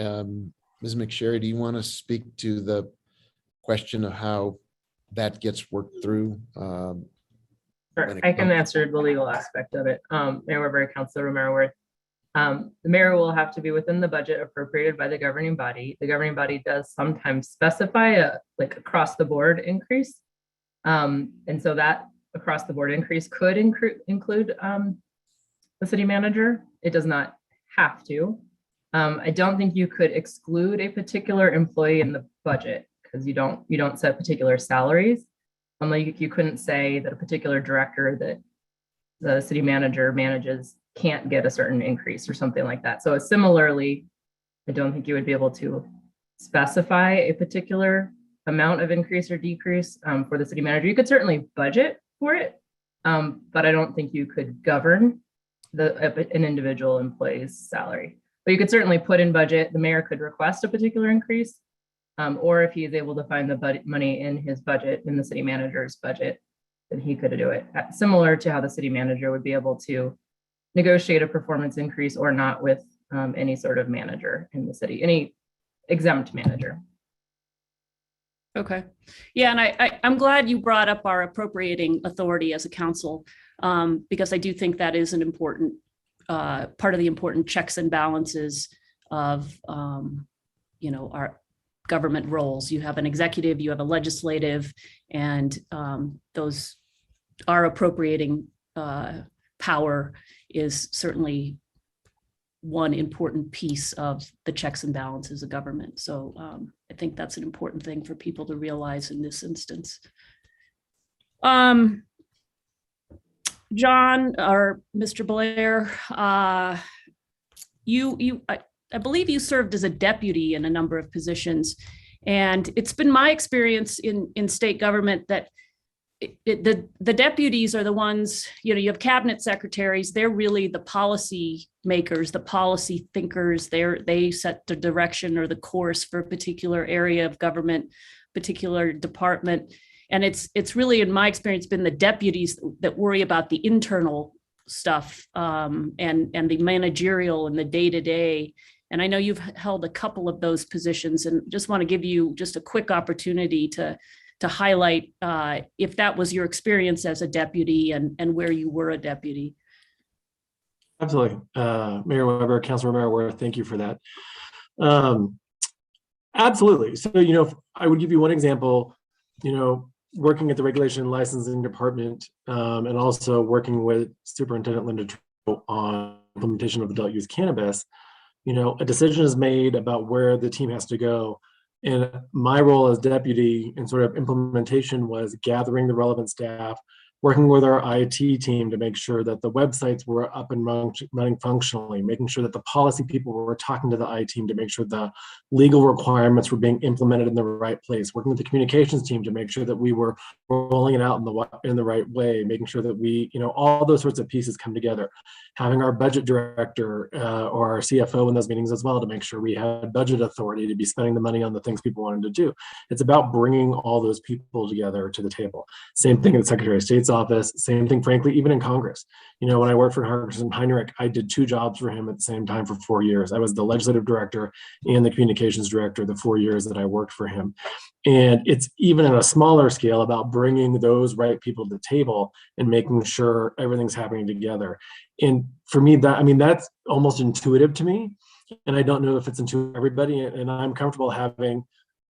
Ms. McSherry, do you want to speak to the question of how that gets worked through? Sure, I can answer the legal aspect of it. Mayor Weber, Councilor Romero Worth. The mayor will have to be within the budget appropriated by the governing body. The governing body does sometimes specify a across the board increase. And so that across the board increase could include the city manager. It does not have to. I don't think you could exclude a particular employee in the budget, because you don't set particular salaries. Unlike you couldn't say that a particular director that the city manager manages can't get a certain increase or something like that. So similarly, I don't think you would be able to specify a particular amount of increase or decrease for the city manager. You could certainly budget for it, but I don't think you could govern an individual employee's salary. But you could certainly put in budget, the mayor could request a particular increase, or if he is able to find the money in his budget, in the city manager's budget, then he could do it. Similar to how the city manager would be able to negotiate a performance increase or not with any sort of manager in the city, any exempt manager. Okay. Yeah, and I'm glad you brought up our appropriating authority as a council, because I do think that is an important part of the important checks and balances of, government roles. You have an executive, you have a legislative, and those are appropriating power is certainly one important piece of the checks and balances of government. So I think that's an important thing for people to realize in this instance. John or Mr. Blair, I believe you served as a deputy in a number of positions, and it's been my experience in state government that the deputies are the ones, you have cabinet secretaries, they're really the policy makers, the policy thinkers. They set the direction or the course for a particular area of government, particular department. And it's really, in my experience, been the deputies that worry about the internal stuff and the managerial and the day-to-day. And I know you've held a couple of those positions, and just want to give you just a quick opportunity to highlight if that was your experience as a deputy and where you were a deputy. Absolutely. Mayor Weber, Councilor Romero, thank you for that. Absolutely. So, I would give you one example, working at the Regulation and Licensing Department and also working with Superintendent Linda Trudeau on implementation of adult use cannabis. A decision is made about where the team has to go. And my role as deputy in sort of implementation was gathering the relevant staff, working with our IT team to make sure that the websites were up and running functionally, making sure that the policy people were talking to the IT team to make sure the legal requirements were being implemented in the right place, working with the communications team to make sure that we were rolling it out in the right way, making sure that we, all those sorts of pieces come together. Having our budget director or our CFO in those meetings as well to make sure we had budget authority to be spending the money on the things people wanted to do. It's about bringing all those people together to the table. Same thing in the Secretary of State's office, same thing, frankly, even in Congress. When I worked for Congressman Heinrich, I did 2 jobs for him at the same time for 4 years. I was the legislative director and the communications director the 4 years that I worked for him. And it's even on a smaller scale about bringing those right people to the table and making sure everything's happening together. And for me, that's almost intuitive to me. And I don't know if it's intuitive to everybody. And I'm comfortable having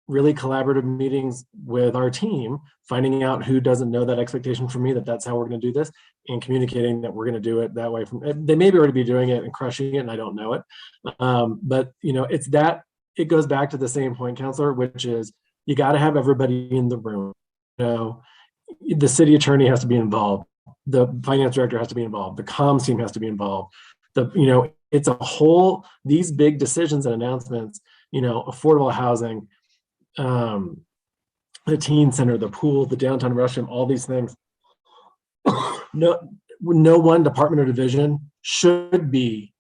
really collaborative meetings with our team, finding out who doesn't know that expectation from me, that's how we're going to do this, and communicating that we're going to do it that way. They may already be doing it and crushing it, and I don't know it. But it's that, it goes back to the same point, Councilor, which is you got to have everybody in the room. The city attorney has to be involved. The finance director has to be involved. The comms team has to be involved. It's a whole, these big decisions and announcements, affordable housing, the teen center, the pool, the downtown restroom, all these things. No one department or division should be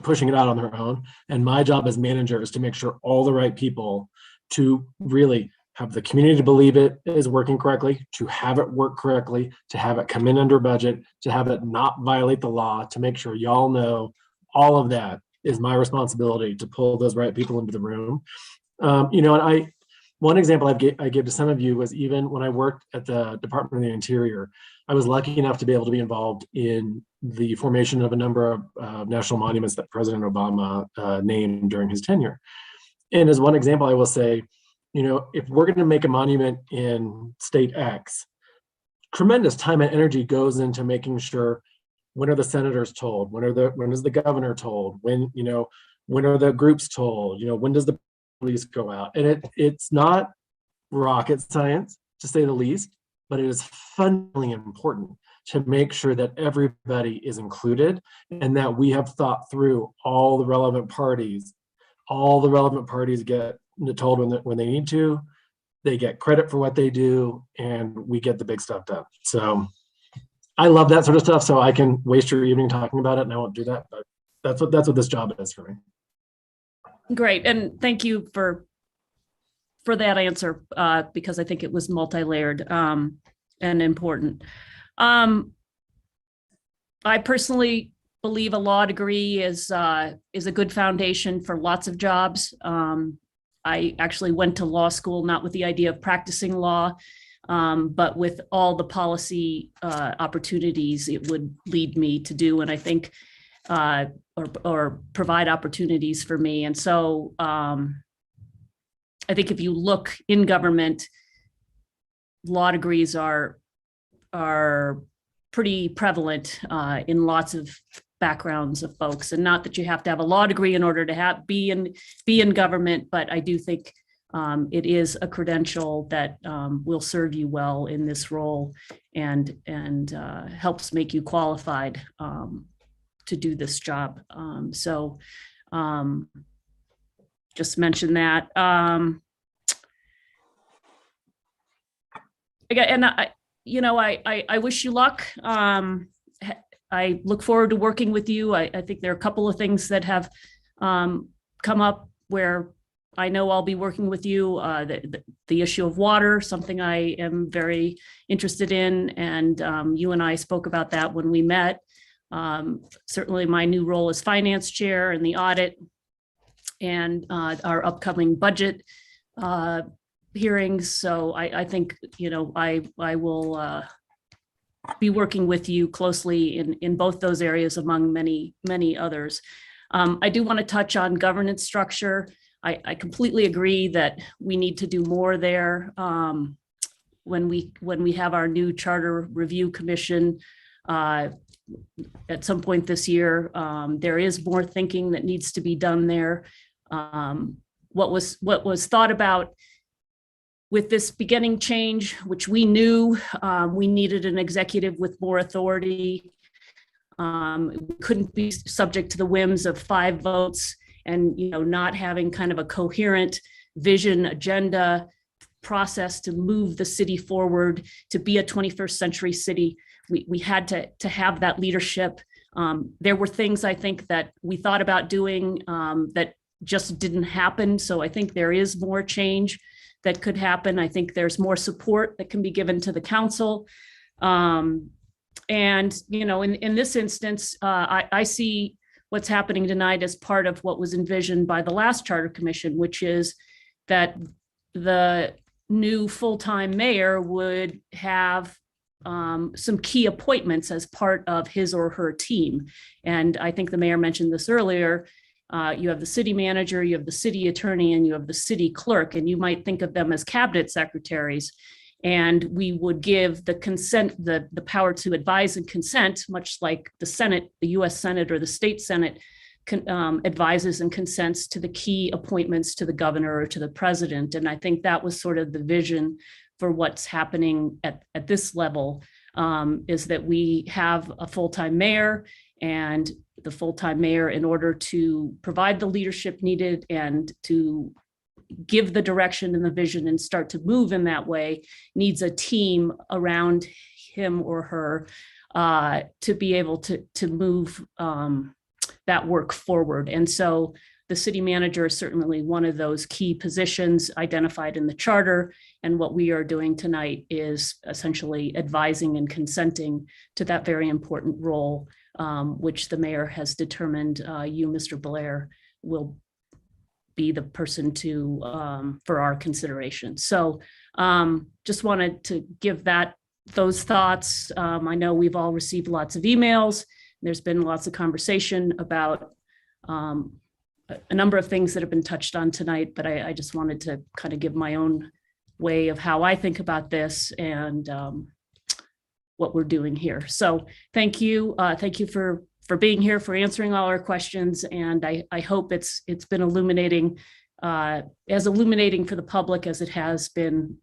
pushing it out on their own. And my job as manager is to make sure all the right people to really have the community to believe it is working correctly, to have it work correctly, to have it come in under budget, to have it not violate the law, to make sure y'all know all of that is my responsibility to pull those right people into the room. And one example I gave to some of you was even when I worked at the Department of the Interior, I was lucky enough to be able to be involved in the formation of a number of national monuments that President Obama named during his tenure. And as one example, I will say, if we're going to make a monument in state X, tremendous time and energy goes into making sure when are the senators told, when is the governor told, when are the groups told, when does the police go out? And it's not rocket science, to say the least, but it is fundamentally important to make sure that everybody is included and that we have thought through all the relevant parties. All the relevant parties get told when they need to, they get credit for what they do, and we get the big stuff done. So I love that sort of stuff, so I can waste your evening talking about it, and I won't do that, but that's what this job is for me. Great, and thank you for that answer, because I think it was multi-layered and important. I personally believe a law degree is a good foundation for lots of jobs. I actually went to law school not with the idea of practicing law, but with all the policy opportunities it would lead me to do, and I think or provide opportunities for me. And so I think if you look in government, law degrees are pretty prevalent in lots of backgrounds of folks, and not that you have to have a law degree in order to be in government, but I do think it is a credential that will serve you well in this role and helps make you qualified to do this job. So just mention that. I wish you luck. I look forward to working with you. I think there are a couple of things that have come up where I know I'll be working with you. The issue of water, something I am very interested in, and you and I spoke about that when we met. Certainly my new role as finance chair and the audit and our upcoming budget hearings. So I think, I will be working with you closely in both those areas among many, many others. I do want to touch on governance structure. I completely agree that we need to do more there. When we have our new charter review commission at some point this year, there is more thinking that needs to be done there. What was thought about with this beginning change, which we knew we needed an executive with more authority. We couldn't be subject to the whims of 5 votes and not having kind of a coherent vision, agenda, process to move the city forward, to be a 21st century city. We had to have that leadership. There were things I think that we thought about doing that just didn't happen. So I think there is more change that could happen. I think there's more support that can be given to the council. And, in this instance, I see what's happening tonight as part of what was envisioned by the last charter commission, which is that the new full-time mayor would have some key appointments as part of his or her team. And I think the mayor mentioned this earlier. You have the city manager, you have the city attorney, and you have the city clerk, and you might think of them as cabinet secretaries. And we would give the consent, the power to advise and consent, much like the Senate, the US Senate or the state Senate advises and consents to the key appointments to the governor or to the president. And I think that was sort of the vision for what's happening at this level, is that we have a full-time mayor, and the full-time mayor, in order to provide the leadership needed and to give the direction and the vision and start to move in that way, needs a team around him or her to be able to move that work forward. And so the city manager is certainly one of those key positions identified in the charter. And what we are doing tonight is essentially advising and consenting to that very important role, which the mayor has determined you, Mr. Blair, will be the person to for our consideration. So just wanted to give those thoughts. I know we've all received lots of emails. There's been lots of conversation about a number of things that have been touched on tonight, but I just wanted to kind of give my own way of how I think about this and what we're doing here. So thank you. Thank you for being here, for answering all our questions. And I hope it's been illuminating, as illuminating for the public as it has been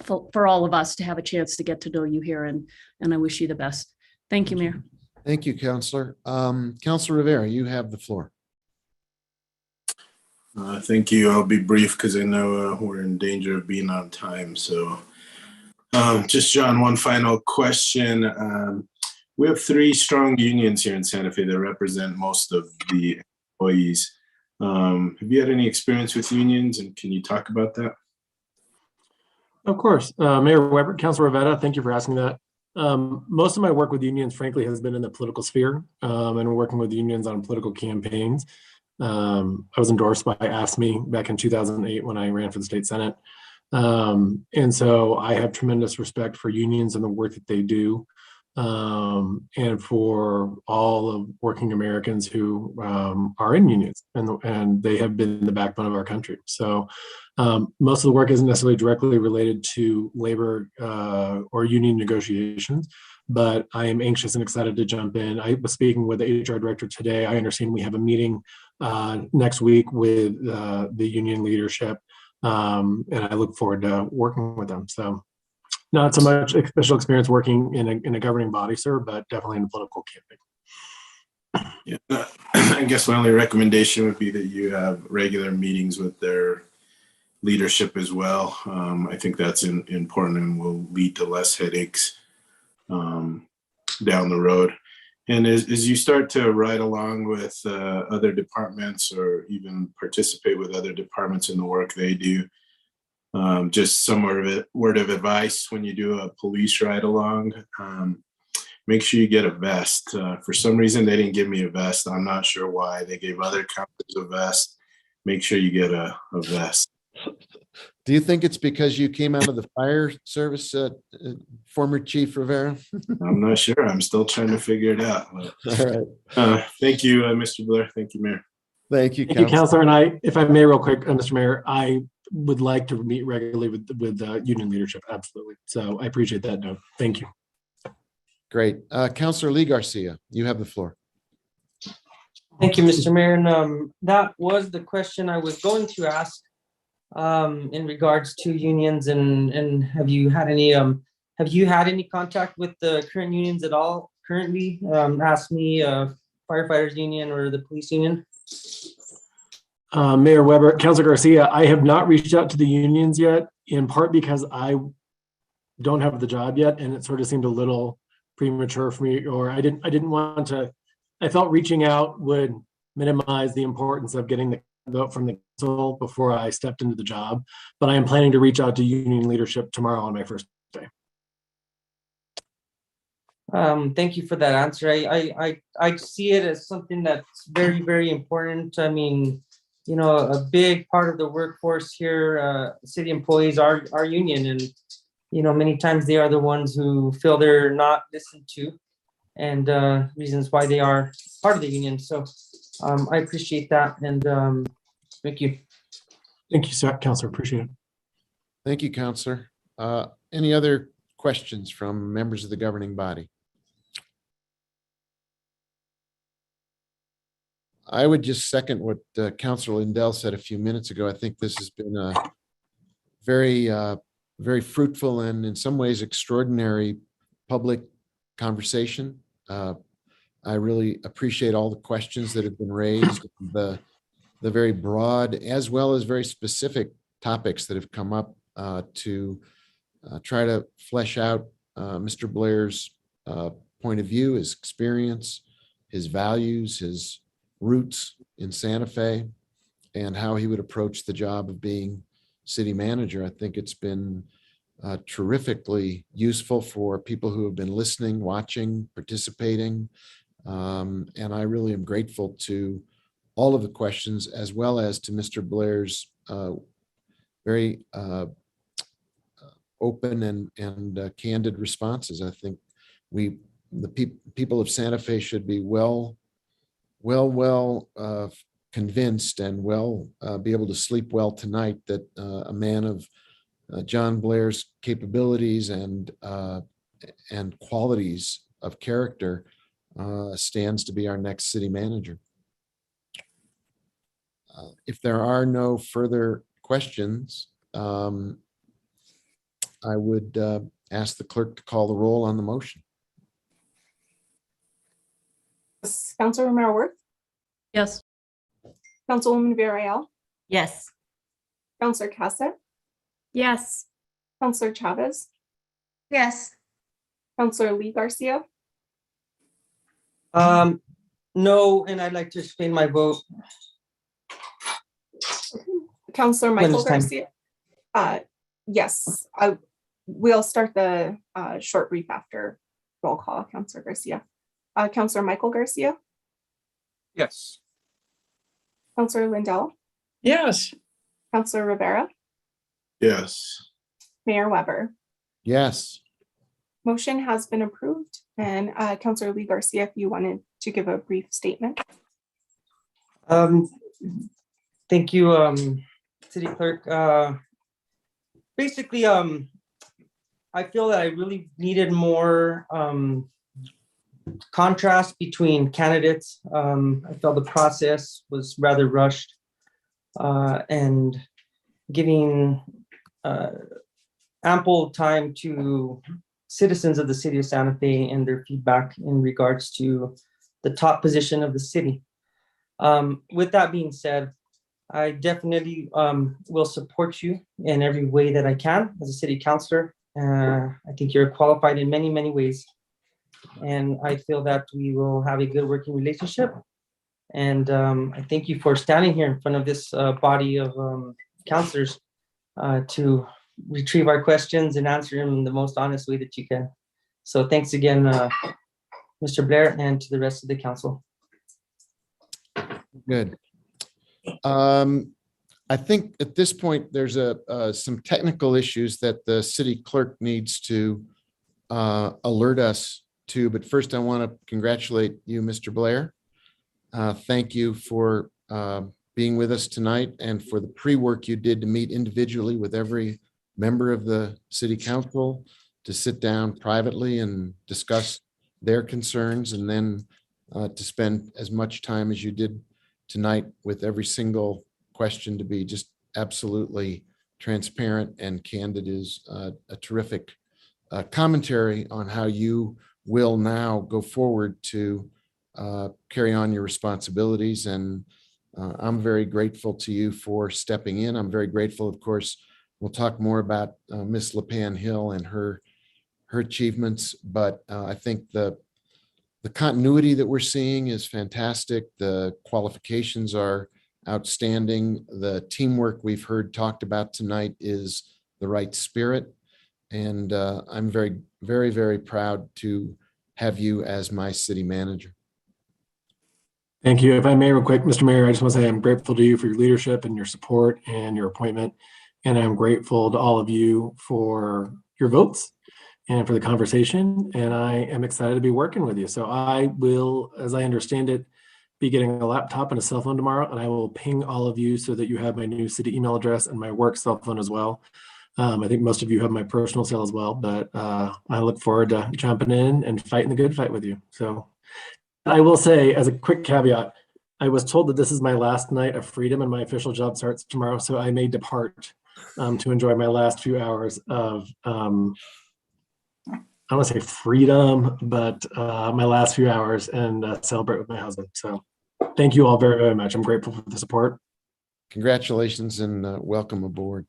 for all of us to have a chance to get to know you here. And I wish you the best. Thank you, Mayor. Thank you, Councillor. Councillor Rivera, you have the floor. Thank you. I'll be brief because I know we're in danger of being on time. So just, John, one final question. We have 3 strong unions here in Santa Fe that represent most of the employees. Have you had any experience with unions, and can you talk about that? Of course. Mayor Weber, Councilor Rivera, thank you for asking that. Most of my work with unions, frankly, has been in the political sphere, and working with unions on political campaigns. I was endorsed by AFSCME back in 2008 when I ran for the state Senate. And so I have tremendous respect for unions and the work that they do. and for all of working Americans who are in unions, and they have been the backbone of our country. So most of the work isn't necessarily directly related to labor or union negotiations, but I am anxious and excited to jump in. I was speaking with the HR director today. I understand we have a meeting next week with the union leadership, and I look forward to working with them. So not so much special experience working in a governing body, sir, but definitely in the political campaign. Yeah, I guess my only recommendation would be that you have regular meetings with their leadership as well. I think that's important and will lead to less headaches down the road. And as you start to ride along with other departments or even participate with other departments in the work they do, just some word of advice when you do a police ride along, make sure you get a vest. For some reason, they didn't give me a vest. I'm not sure why. They gave other companies a vest. Make sure you get a vest. Do you think it's because you came out of the fire service, former Chief Rivera? I'm not sure. I'm still trying to figure it out. All right. Thank you, Mr. Blair. Thank you, Mayor. Thank you, Thank you, Councilor. Councilor. And if I may real quick, Mr. Mayor, I would like to meet regularly with union leadership. Absolutely. So I appreciate that note. Thank you. Great. Councilor Lee Garcia, you have the floor. Thank you, Mr. Mayor. And that was the question I was going to ask in regards to unions. And have you had any contact with the current unions at all currently? Ask me, firefighters union or the police union. Mayor Weber, Councilor Garcia, I have not reached out to the unions yet, in part because I don't have the job yet, and it sort of seemed a little premature for me, or I didn't want to. I felt reaching out would minimize the importance of getting the vote from the council before I stepped into the job. But I am planning to reach out to union leadership tomorrow on my first day. Thank you for that answer. I see it as something that's very, very important. I mean, you know, a big part of the workforce here, city employees are union, and you know, many times they are the ones who feel they're not listened to, and reasons why they are part of the union. So I appreciate that, and thank you. Thank you, sir, Councilor. Appreciate it. Thank you, Councilor. Any other questions from members of the governing body? I would just second what Councilor Lindell said a few minutes ago. I think this has been a very, very fruitful and in some ways extraordinary public conversation. I really appreciate all the questions that have been raised, the very broad as well as very specific topics that have come up to try to flesh out Mr. Blair's point of view, his experience, his values, his roots in Santa Fe, and how he would approach the job of being city manager. I think it's been terrifically useful for people who have been listening, watching, participating. And I really am grateful to all of the questions, as well as to Mr. Blair's very open and candid responses. I think the people of Santa Fe should be well convinced and be able to sleep well tonight that a man of John Blair's capabilities and qualities of character stands to be our next city manager. If there are no further questions, I would ask the clerk to call the roll on the motion. Councilor Romero Worth, Yes. Councilwoman Villarreal, Yes. Councilor Cassett, Yes. Councilor Chavez, Yes. Councilor Lee Garcia, No, and I'd like to explain my vote. Councilor When Michael it's time. Garcia. Yes, we'll start the short brief after roll call, Councilor Garcia. Councilor Michael Garcia, Yes. Councilor Lindell, Yes. Councilor Rivera, Yes. Mayor Weber. Yes. Motion has been approved. And Councillor Lee Garcia, if you wanted to give a brief statement. Thank you, City Clerk. Basically, I feel that I really needed more contrast between candidates. I felt the process was rather rushed and giving ample time to citizens of the city of Santa Fe and their feedback in regards to the top position of the city. With that being said, I definitely will support you in every way that I can as a city councillor. I think you're qualified in many, many ways. And I feel that we will have a good working relationship. And I thank you for standing here in front of this body of councillors to retrieve our questions and answer them in the most honest way that you can. So thanks again, Mr. Blair, and to the rest of the council. Good. I think at this point, there's some technical issues that the city clerk needs to alert us to. But first, I want to congratulate you, Mr. Blair. Thank you for being with us tonight and for the pre-work you did to meet individually with every member of the city council, to sit down privately and discuss their concerns, and then to spend as much time as you did tonight with every single question, to be just absolutely transparent and candid is a terrific commentary on how you will now go forward to carry on your responsibilities. And I'm very grateful to you for stepping in. I'm very grateful, of course. We'll talk more about Miss LePan Hill and her achievements, but I think the continuity that we're seeing is fantastic. The qualifications are outstanding. The teamwork we've heard talked about tonight is the right spirit. And I'm very, very, very proud to have you as my city manager. Thank you. If I may, real quick, Mr. Mayor, I just want to say I'm grateful to you for your leadership and your support and your appointment. And I'm grateful to all of you for your votes and for the conversation. And I am excited to be working with you. So I will, as I understand it, be getting a laptop and a cell phone tomorrow, and I will ping all of you so that you have my new city email address and my work cell phone as well. I think most of you have my personal cell as well, but I look forward to jumping in and fighting the good fight with you. So I will say, as a quick caveat, I was told that this is my last night of freedom and my official job starts tomorrow, so I may depart to enjoy my last few hours of, I don't want to say freedom, but my last few hours and celebrate with my husband. So thank you all very, very much. I'm grateful for the support. Congratulations and welcome aboard.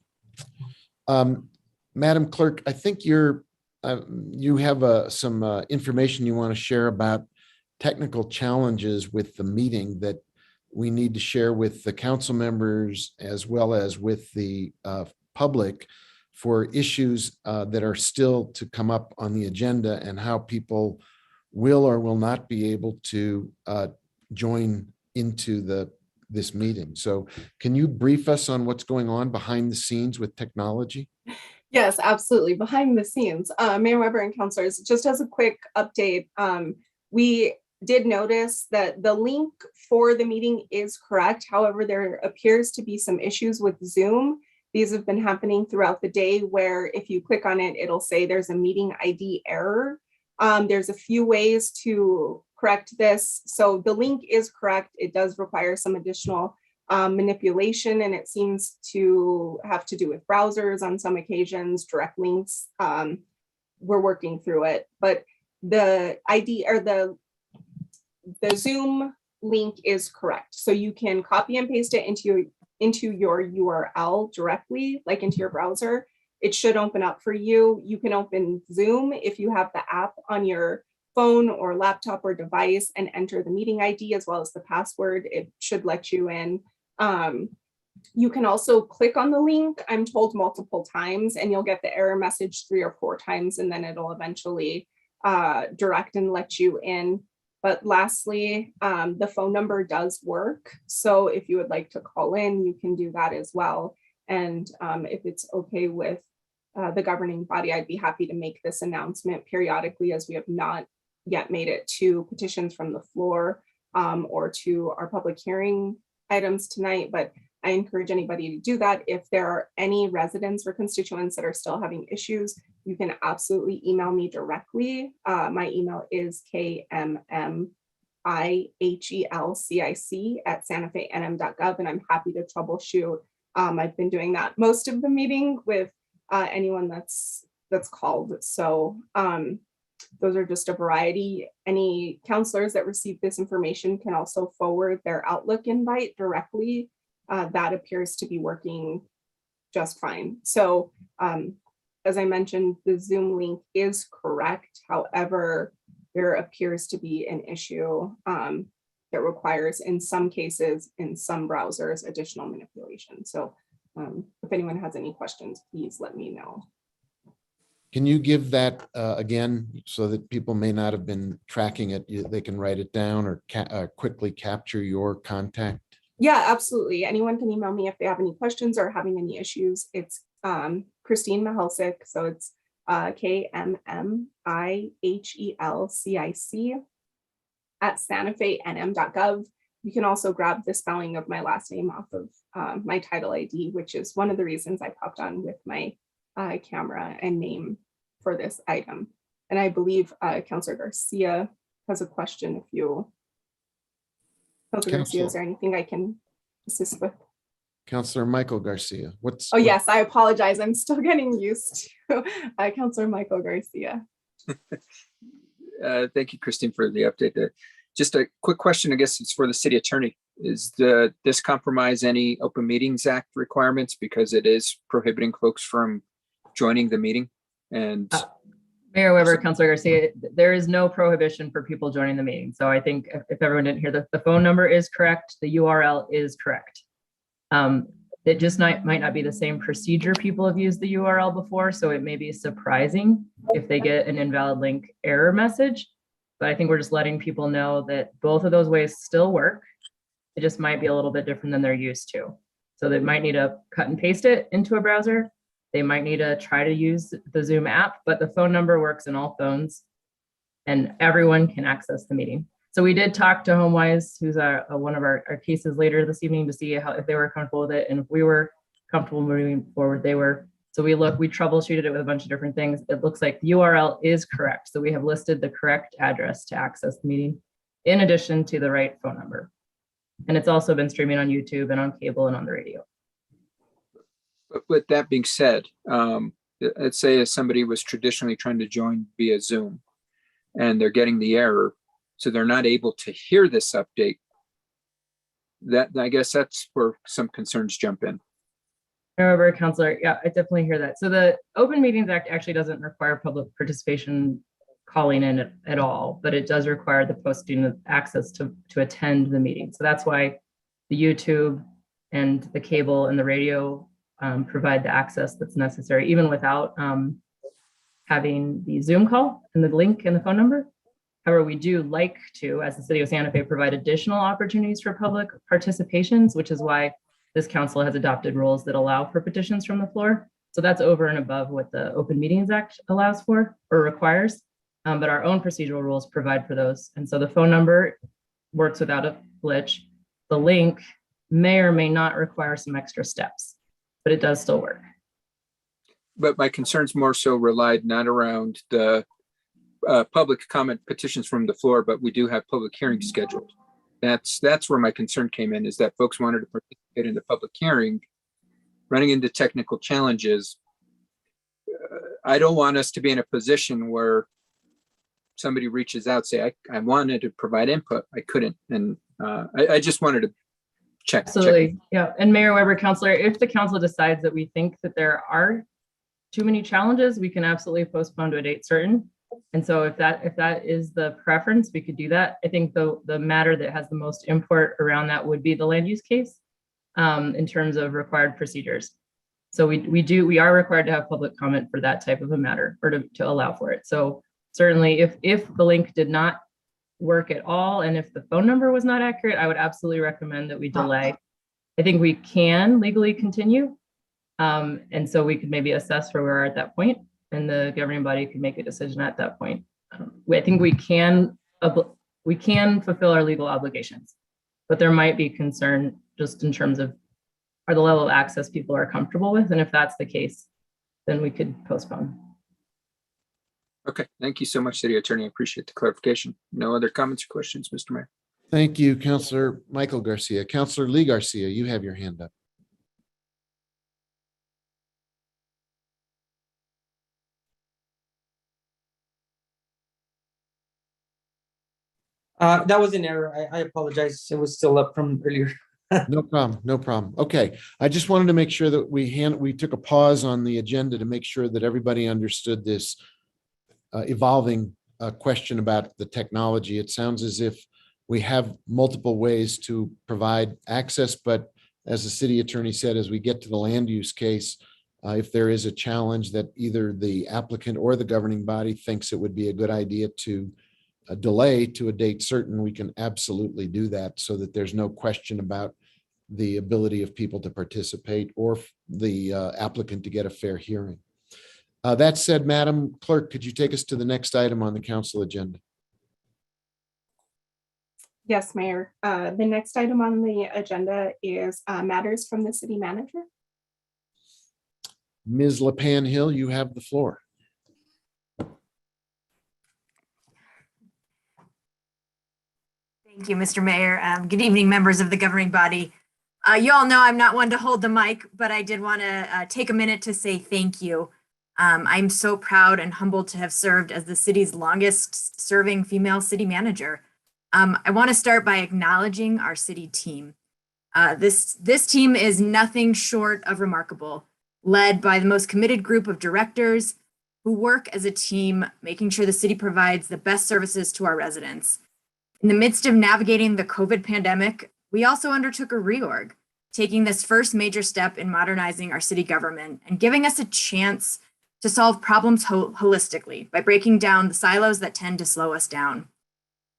Madam Clerk, I think you have some information you want to share about technical challenges with the meeting that we need to share with the council members as well as with the public for issues that are still to come up on the agenda, and how people will or will not be able to join into this meeting. So can you brief us on what's going on behind the scenes with technology? Yes, absolutely. Behind the scenes, Mayor Weber and councilors, just as a quick update, we did notice that the link for the meeting is correct. However, there appears to be some issues with Zoom. These have been happening throughout the day, where if you click on it, it'll say there's a meeting ID error. There's a few ways to correct this. So the link is correct. It does require some additional manipulation, and it seems to have to do with browsers on some occasions, direct links. We're working through it, but the ID or the Zoom link is correct. So you can copy and paste it into your URL directly, like into your browser. It should open up for you. You can open Zoom if you have the app on your phone or laptop or device and enter the meeting ID as well as the password. It should let you in. You can also click on the link, I'm told multiple times, and you'll get the error message 3 or 4 times, and then it'll eventually direct and let you in. But lastly, the phone number does work. So if you would like to call in, you can do that as well. And if it's okay with the governing body, I'd be happy to make this announcement periodically, as we have not yet made it to petitions from the floor or to our public hearing items tonight, but I encourage anybody to do that. If there are any residents or constituents that are still having issues, you can absolutely email me directly. My email is kmmihelcic@santafenm.gov, and I'm happy to troubleshoot. I've been doing that most of the meeting with anyone that's called. So those are just a variety. Any counselors that receive this information can also forward their Outlook invite directly. That appears to be working just fine. So as I mentioned, the Zoom link is correct. However, there appears to be an issue that requires, in some cases, in some browsers, additional manipulation. So if anyone has any questions, please let me know. Can you give that again, so that people may not have been tracking it? They can write it down or quickly capture your contact. Yeah, absolutely. Anyone can email me if they have any questions or having any issues. It's Christine Mihelcic. So it's KMMIHELCIC @santafenm.gov. You can also grab the spelling of my last name off of my title ID, which is one of the reasons I popped on with my camera and name for this item. And I believe Councilor Garcia has a question. If you, Councilor Garcia, is there anything I can assist with? Councilor Michael Garcia, Oh, yes, I apologize. I'm still getting used to Councilor Michael Garcia. Thank you, Christine, for the update. Just a quick question, I guess it's for the city attorney. Is this compromise any Open Meetings Act requirements, because it is prohibiting folks from joining the meeting? And Mayor Weber, Councilor Garcia, there is no prohibition for people joining the meeting. So I think if everyone didn't hear, the phone number is correct, the URL is correct. It just might not be the same procedure. People have used the URL before, so it may be surprising if they get an invalid link error message. But I think we're just letting people know that both of those ways still work. It just might be a little bit different than they're used to. So they might need to cut and paste it into a browser. They might need to try to use the Zoom app, but the phone number works in all phones and everyone can access the meeting. So we did talk to HomeWise, who's one of our cases later this evening, to see if they were comfortable with it. And if we were comfortable moving forward, they were. So we troubleshooted it with a bunch of different things. It looks like the URL is correct. So we have listed the correct address to access the meeting in addition to the right phone number. And it's also been streaming on YouTube and on cable and on the radio. But with that being said, let's say if somebody was traditionally trying to join via Zoom and they're getting the error, so they're not able to hear this update, that I guess that's where some concerns jump in. However, Councilor, yeah, I definitely hear that. So the Open Meetings Act actually doesn't require public participation calling in at all, but it does require the posting of access to attend the meeting. So that's why the YouTube and the cable and the radio provide the access that's necessary, even without having the Zoom call and the link and the phone number. However, we do like to, as the city of Santa Fe, provide additional opportunities for public participations, which is why this council has adopted rules that allow for petitions from the floor. So that's over and above what the Open Meetings Act allows for or requires. But our own procedural rules provide for those. And so the phone number works without a glitch. The link may or may not require some extra steps, but it does still work. But my concerns more so relied not around the public comment petitions from the floor, but we do have public hearings scheduled. That's where my concern came in, is that folks wanted to participate in the public hearing, running into technical challenges. I don't want us to be in a position where somebody reaches out, say, I wanted to provide input, I couldn't. And I just wanted to check. Absolutely, yeah. And Mayor Weber, Councilor, if the council decides that we think that there are too many challenges, we can absolutely postpone to a date certain. And so if that is the preference, we could do that. I think the matter that has the most import around that would be the land use case in terms of required procedures. So we are required to have public comment for that type of a matter, or to allow for it. So certainly if the link did not work at all, and if the phone number was not accurate, I would absolutely recommend that we delay. I think we can legally continue, And so we could maybe assess where we're at that point, and the governing body could make a decision at that point. I think we can fulfill our legal obligations, but there might be concern just in terms of are the level of access people are comfortable with, and if that's the case, then we could postpone. Okay, thank you so much, City Attorney. I appreciate the clarification. No other comments or questions, Mr. Mayor. Thank you, Counselor Michael Garcia. Counselor Lee Garcia, you have your hand up. That was an error. I apologize. It was still up from earlier. No problem, no problem. Okay, I just wanted to make sure that we took a pause on the agenda to make sure that everybody understood this evolving question about the technology. It sounds as if we have multiple ways to provide access, but as the city attorney said, as we get to the land use case, if there is a challenge that either the applicant or the governing body thinks it would be a good idea to delay to a date certain, we can absolutely do that so that there's no question about the ability of people to participate or the applicant to get a fair hearing. That said, Madam Clerk, could you take us to the next item on the council agenda? Yes, Mayor. The next item on the agenda is matters from the city manager. Ms. LaPan Hill, you have the floor. Thank you, Mr. Mayor. Good evening, members of the governing body. You all know I'm not one to hold the mic, but I did want to take a minute to say thank you. I'm so proud and humbled to have served as the city's longest serving female city manager. I want to start by acknowledging our city team. This team is nothing short of remarkable, led by the most committed group of directors who work as a team, making sure the city provides the best services to our residents. In the midst of navigating the COVID pandemic, we also undertook a reorg, taking this first major step in modernizing our city government and giving us a chance to solve problems holistically by breaking down the silos that tend to slow us down.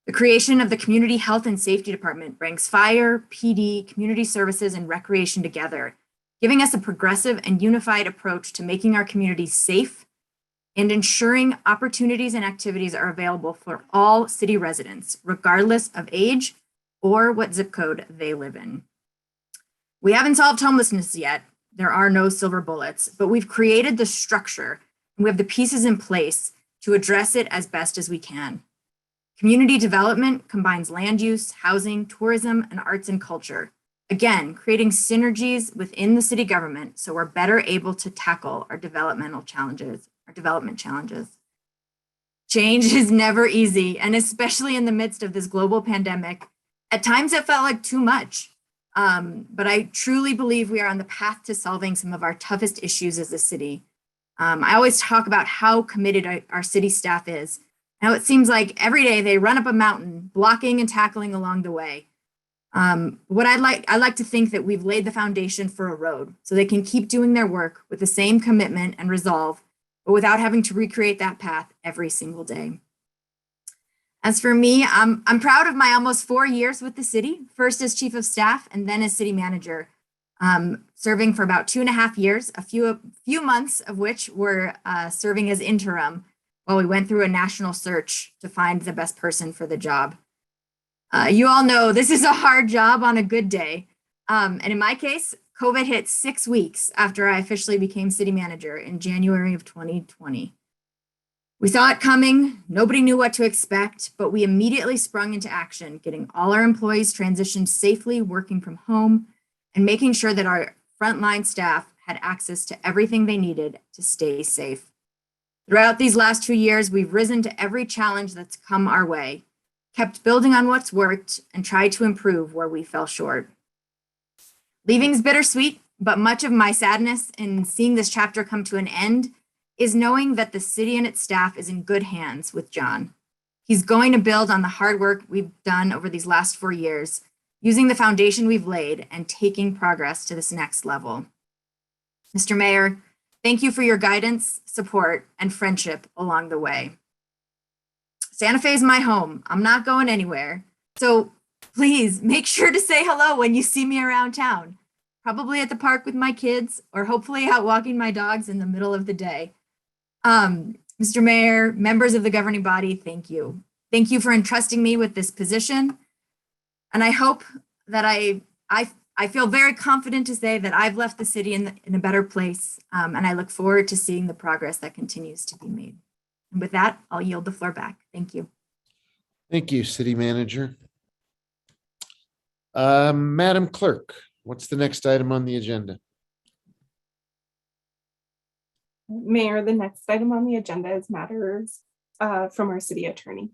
The creation of the Community Health and Safety Department brings fire, PD, community services, and recreation together, giving us a progressive and unified approach to making our communities safe and ensuring opportunities and activities are available for all city residents, regardless of age or what zip code they live in. We haven't solved homelessness yet. There are no silver bullets, but we've created the structure and we have the pieces in place to address it as best as we can. Community development combines land use, housing, tourism, and arts and culture. Again, creating synergies within the city government so we're better able to tackle our development challenges. Change is never easy, and especially in the midst of this global pandemic, at times it felt like too much. But I truly believe we are on the path to solving some of our toughest issues as a city. I always talk about how committed our city staff is. Now it seems like every day they run up a mountain, blocking and tackling along the way. I like to think that we've laid the foundation for a road so they can keep doing their work with the same commitment and resolve, but without having to recreate that path every single day. As for me, I'm proud of my almost 4 years with the city, first as chief of staff and then as city manager, serving for about 2.5 years, a few months of which were serving as interim while we went through a national search to find the best person for the job. You all know this is a hard job on a good day. And in my case, COVID hit 6 weeks after I officially became city manager in January of 2020. We saw it coming, nobody knew what to expect, but we immediately sprung into action, getting all our employees transitioned safely, working from home, and making sure that our frontline staff had access to everything they needed to stay safe. Throughout these last 2 years, we've risen to every challenge that's come our way, kept building on what's worked, and tried to improve where we fell short. Leaving's bittersweet, but much of my sadness in seeing this chapter come to an end is knowing that the city and its staff is in good hands with John. He's going to build on the hard work we've done over these last 4 years, using the foundation we've laid and taking progress to this next level. Mr. Mayor, thank you for your guidance, support, and friendship along the way. Santa Fe is my home. I'm not going anywhere. So please make sure to say hello when you see me around town. probably at the park with my kids, or hopefully out walking my dogs in the middle of the day. Mr. Mayor, members of the governing body, thank you. Thank you for entrusting me with this position. And I hope that I feel very confident to say that I've left the city in a better place. And I look forward to seeing the progress that continues to be made. And with that, I'll yield the floor back. Thank you. Thank you, City Manager. Madam Clerk, what's the next item on the agenda? Mayor, the next item on the agenda is matters from our city attorney.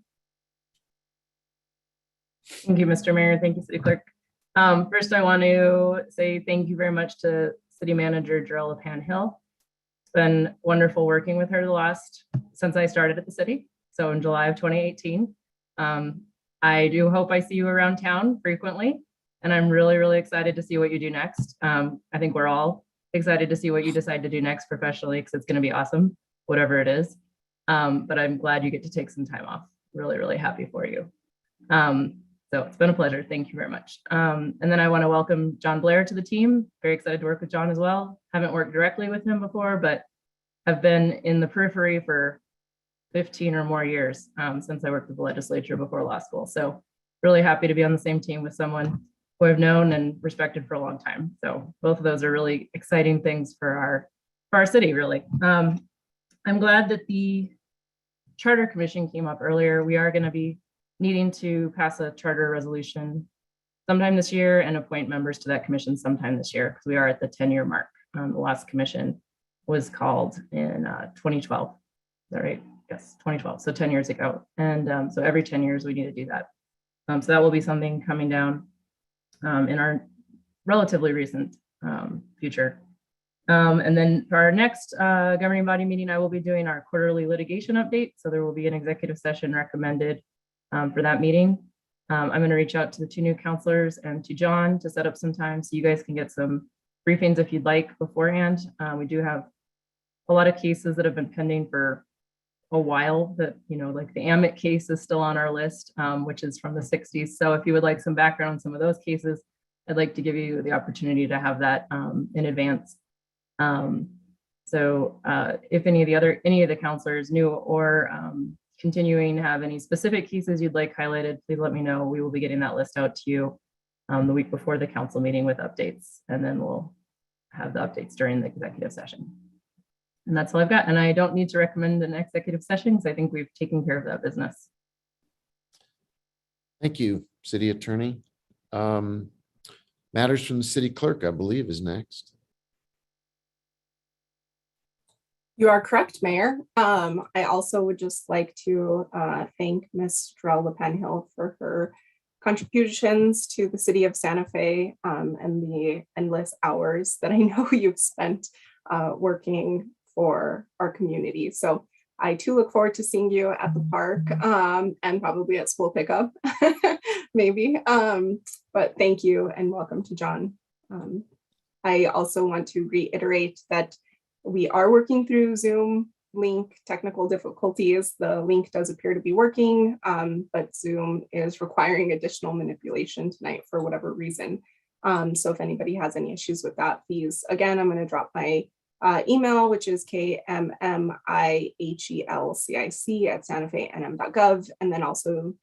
Thank you, Mr. Mayor. Thank you, City Clerk. First, I want to say thank you very much to City Manager Jarrell Panhill. It's been wonderful working with her since I started at the city. So in July of 2018. I do hope I see you around town frequently, and I'm really, really excited to see what you do next. I think we're all excited to see what you decide to do next professionally, because it's going to be awesome, whatever it is. But I'm glad you get to take some time off. Really, really happy for you. So it's been a pleasure. Thank you very much. And then I want to welcome John Blair to the team. Very excited to work with John as well. Haven't worked directly with him before, but have been in the periphery for 15 or more years since I worked with the legislature before law school. So really happy to be on the same team with someone who I've known and respected for a long time. So both of those are really exciting things for our city, really. I'm glad that the Charter Commission came up earlier. We are going to be needing to pass a charter resolution sometime this year and appoint members to that commission sometime this year, because we are at the 10-year mark. The last commission was called in 2012. Is that right? Yes, 2012. So 10 years ago. And so every 10 years we need to do that. So that will be something coming down in our relatively recent future. And then for our next governing body meeting, I will be doing our quarterly litigation update. So there will be an executive session recommended for that meeting. I'm going to reach out to the two new counselors and to John to set up some time so you guys can get some briefings if you'd like beforehand. We do have a lot of cases that have been pending for a while that, like the Amit case is still on our list, which is from the 60s. So if you would like some background on some of those cases, I'd like to give you the opportunity to have that in advance. So if any of the counselors new or continuing have any specific cases you'd like highlighted, please let me know. We will be getting that list out to you the week before the council meeting with updates, and then we'll have the updates during the executive session. And that's all I've got. And I don't need to recommend an executive session because I think we've taken care of that business. Thank you, City Attorney. Matters from the City Clerk, I believe, is next. You are correct, Mayor. I also would just like to thank Ms. Jarrell Panhill for her contributions to the city of Santa Fe and the endless hours that I know you've spent working for our community. So I too look forward to seeing you at the park and probably at school pickup, maybe. But thank you and welcome to John. I also want to reiterate that we are working through Zoom link technical difficulties. The link does appear to be working, but Zoom is requiring additional manipulation tonight for whatever reason. So if anybody has any issues with that, please, again, I'm going to drop my email, which is kmmihelcic@santafenm.gov, and then also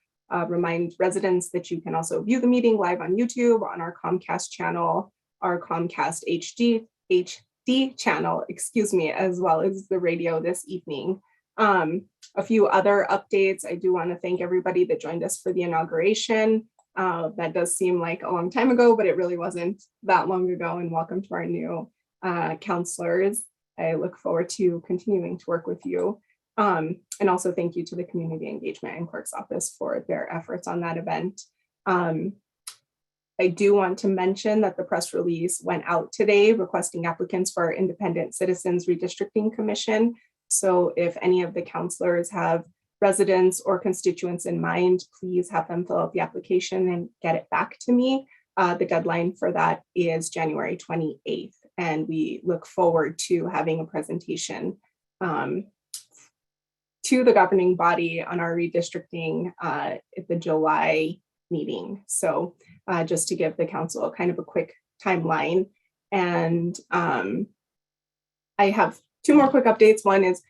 remind residents that you can also view the meeting live on YouTube on our Comcast channel, our Comcast HD channel, as well as the radio this evening. A few other updates. I do want to thank everybody that joined us for the inauguration. That does seem like a long time ago, but it really wasn't that long ago. And welcome to our new counselors. I look forward to continuing to work with you. And also thank you to the Community Engagement and Clerk's Office for their efforts on that event. I do want to mention that the press release went out today requesting applicants for our Independent Citizens Redistricting Commission. So if any of the counselors have residents or constituents in mind, please have them fill out the application and get it back to me. The deadline for that is January 28th, and we look forward to having a presentation to the governing body on our redistricting at the July meeting. So just to give the council kind of a quick timeline, And I have two more quick updates. One is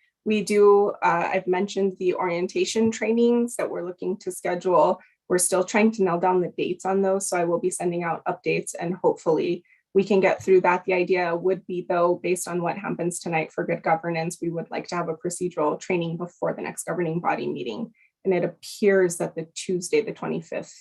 I've mentioned the orientation trainings that we're looking to schedule. We're still trying to nail down the dates on those. So I will be sending out updates and hopefully we can get through that. The idea would be, though, based on what happens tonight for good governance, we would like to have a procedural training before the next governing body meeting. And it appears that the Tuesday, the 25th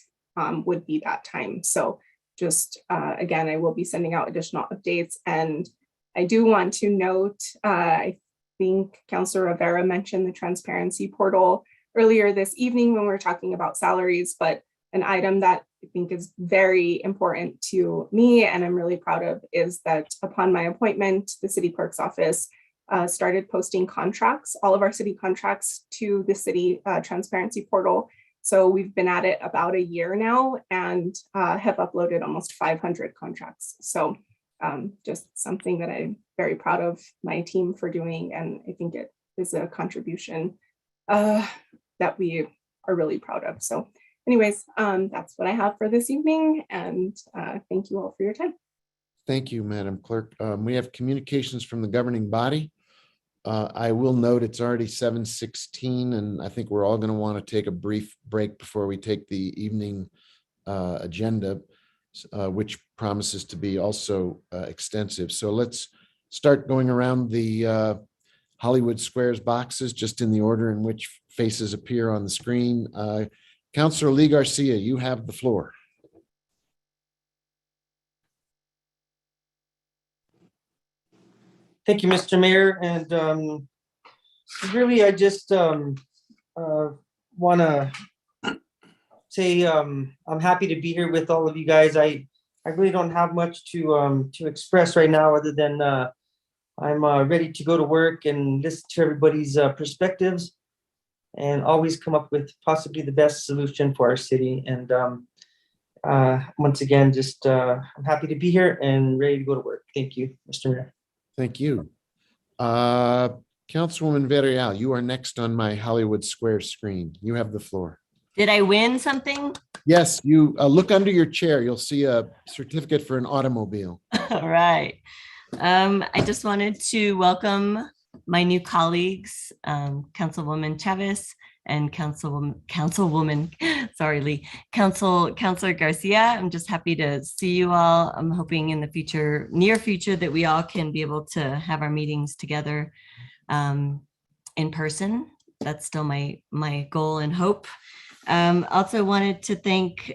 would be that time. So just again, I will be sending out additional updates. And I do want to note, I think Councilor Rivera mentioned the transparency portal earlier this evening when we were talking about salaries, but an item that I think is very important to me and I'm really proud of is that upon my appointment, the city clerk's office started posting contracts, all of our city contracts to the city transparency portal. So we've been at it about a year now and have uploaded almost 500 contracts. So just something that I'm very proud of my team for doing. And I think it is a contribution that we are really proud of. So anyways, that's what I have for this evening. And thank you all for your time. Thank you, Madam Clerk. We have communications from the governing body. I will note it's already 7:16, and I think we're all going to want to take a brief break before we take the evening agenda, which promises to be also extensive. So let's start going around the Hollywood Squares boxes, just in the order in which faces appear on the screen. Councilor Lee Garcia, you have the floor. Thank you, Mr. Mayor. And really, I just want to say I'm happy to be here with all of you guys. I really don't have much to express right now other than I'm ready to go to work and listen to everybody's perspectives and always come up with possibly the best solution for our city. And once again, just I'm happy to be here and ready to go to work. Thank you, Mr. Mayor. Thank you. Councilwoman Villarreal, you are next on my Hollywood Squares screen. You have the floor. Did I win something? Yes, you look under your chair. You'll see a certificate for an automobile. All right. I just wanted to welcome my new colleagues, Councilwoman Chavez and Councilwoman, sorry, Lee, Councilor Garcia. I'm just happy to see you all. I'm hoping in the future, near future, that we all can be able to have our meetings together in person. That's still my goal and hope. Also wanted to thank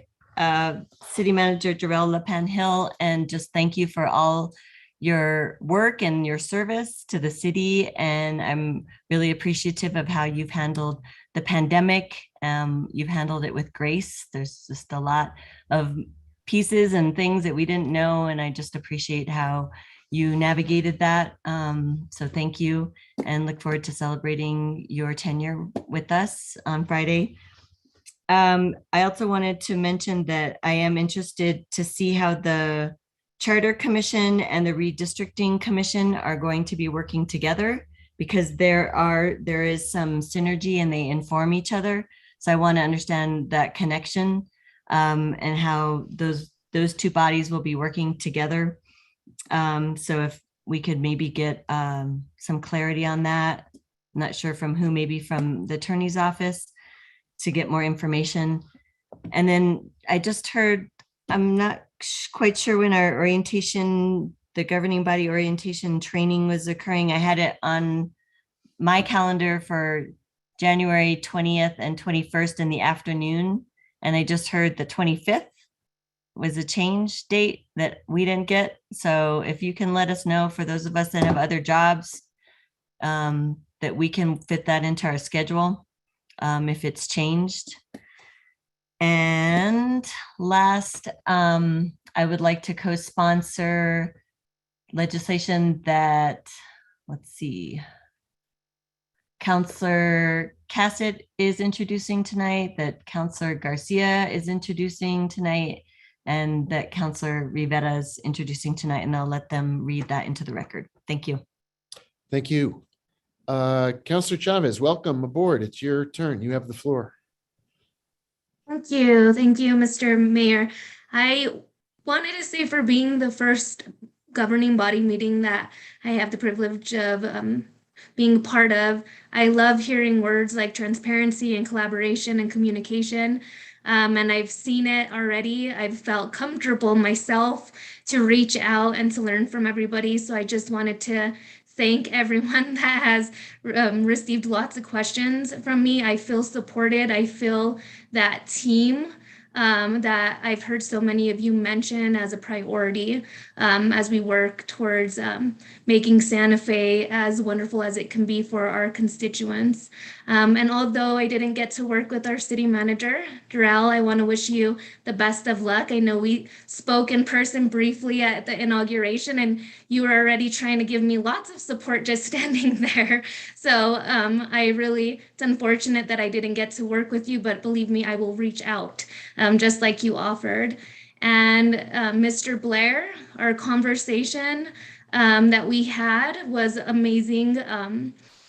City Manager Jarrell LaPan-Hill and just thank you for all your work and your service to the city. And I'm really appreciative of how you've handled the pandemic. You've handled it with grace. There's just a lot of pieces and things that we didn't know. And I just appreciate how you navigated that. So thank you and look forward to celebrating your tenure with us on Friday. I also wanted to mention that I am interested to see how the Charter Commission and the Redistricting Commission are going to be working together, because there is some synergy and they inform each other. So I want to understand that connection and how those two bodies will be working together. So if we could maybe get some clarity on that, I'm not sure from who, maybe from the attorney's office to get more information. And then I just heard, I'm not quite sure when our orientation, the governing body orientation training was occurring. I had it on my calendar for January 20th and 21st in the afternoon. And I just heard the 25th was a change date that we didn't get. So if you can let us know for those of us that have other jobs, that we can fit that into our schedule if it's changed. And last, I would like to co-sponsor legislation that, let's see, Councilor Cassett is introducing tonight, that Councilor Garcia is introducing tonight, and that Councilor Rivera is introducing tonight, and I'll let them read that into the record. Thank you. Thank you. Councilor Chavez, welcome aboard. It's your turn. You have the floor. Thank you, Mr. Mayor. I wanted to say, for being the first governing body meeting that I have the privilege of being part of. I love hearing words like transparency and collaboration and communication. And I've seen it already. I've felt comfortable myself to reach out and to learn from everybody. So I just wanted to thank everyone that has received lots of questions from me. I feel supported. I feel that team that I've heard so many of you mention as a priority as we work towards making Santa Fe as wonderful as it can be for our constituents. And although I didn't get to work with our city manager, Darrell, I want to wish you the best of luck. I know we spoke in person briefly at the inauguration, and you were already trying to give me lots of support just standing there. So it's unfortunate that I didn't get to work with you, but believe me, I will reach out just like you offered. And Mr. Blair, our conversation that we had was amazing.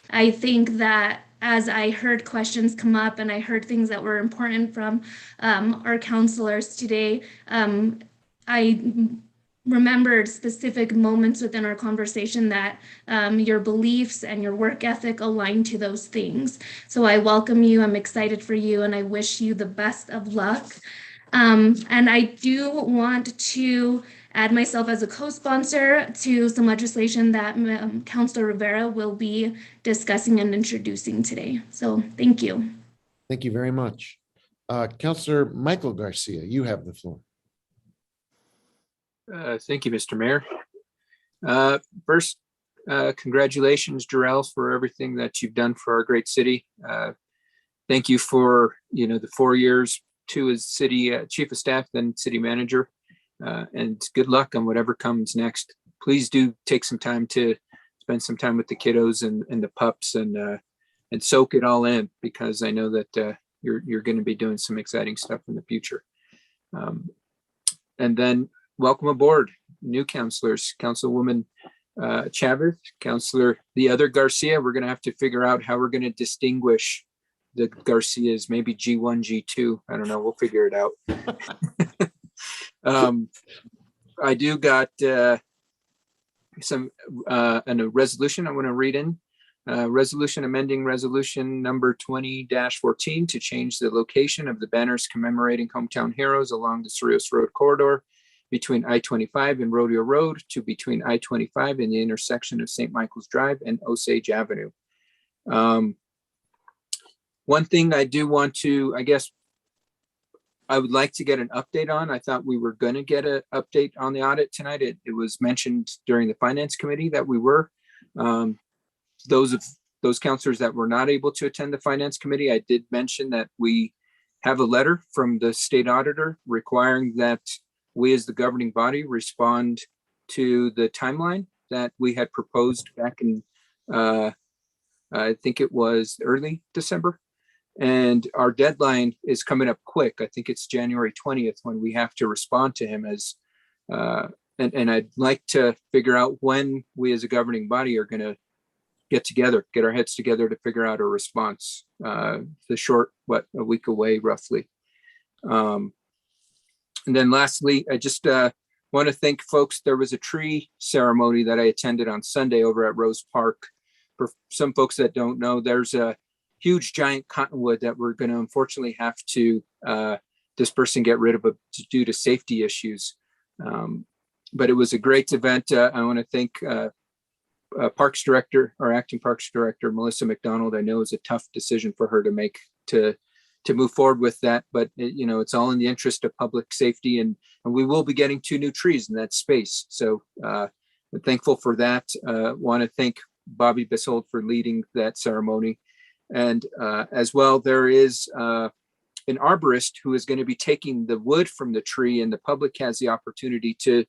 I think that as I heard questions come up and I heard things that were important from our counselors today, I remembered specific moments within our conversation that your beliefs and your work ethic align to those things. So I welcome you, I'm excited for you, and I wish you the best of luck. And I do want to add myself as a co-sponsor to some legislation that Councilor Rivera will be discussing and introducing today. So thank you. Thank you very much. Councilor Michael Garcia, you have the floor. Thank you, Mr. Mayor. First, congratulations, Darrell, for everything that you've done for our great city. Thank you for the 4 years too as city chief of staff, then city manager, and good luck on whatever comes next. Please do take some time to spend some time with the kiddos and the pups and soak it all in, because I know that you're going to be doing some exciting stuff in the future. And then welcome aboard new counselors, Councilwoman Chavez, the other Garcia. We're going to have to figure out how we're going to distinguish the Garcias, maybe G1, G2. I don't know. We'll figure it out. I do got a resolution I want to read in. Resolution amending resolution number 20-14 to change the location of the banners commemorating hometown heroes along the Cerrillos Road corridor between I-25 and Rodeo Road to between I-25 and the intersection of St. Michael's Drive and Osage Avenue. One thing I do want to, I would like to get an update on. I thought we were going to get an update on the audit tonight. It was mentioned during the finance committee that we were. Those counselors that were not able to attend the finance committee, I did mention that we have a letter from the state auditor requiring that we as the governing body respond to the timeline that we had proposed back in, I think it was early December. And our deadline is coming up quick. I think it's January 20th when we have to respond to him as, and I'd like to figure out when we as a governing body are going to get our heads together to figure out a response. The short, a week away roughly. And then lastly, I just want to thank folks. There was a tree ceremony that I attended on Sunday over at Rose Park. For some folks that don't know, there's a huge giant cottonwood that we're going to unfortunately have to disperse and get rid of due to safety issues. But it was a great event. I want to thank Parks Director, our acting Parks Director, Melissa McDonald. I know it was a tough decision for her to make to move forward with that, but it's all in the interest of public safety, and we will be getting 2 new trees in that space. So I'm thankful for that. Want to thank Bobby Bissold for leading that ceremony. And as well, there is an arborist who is going to be taking the wood from the tree, and the public has the opportunity to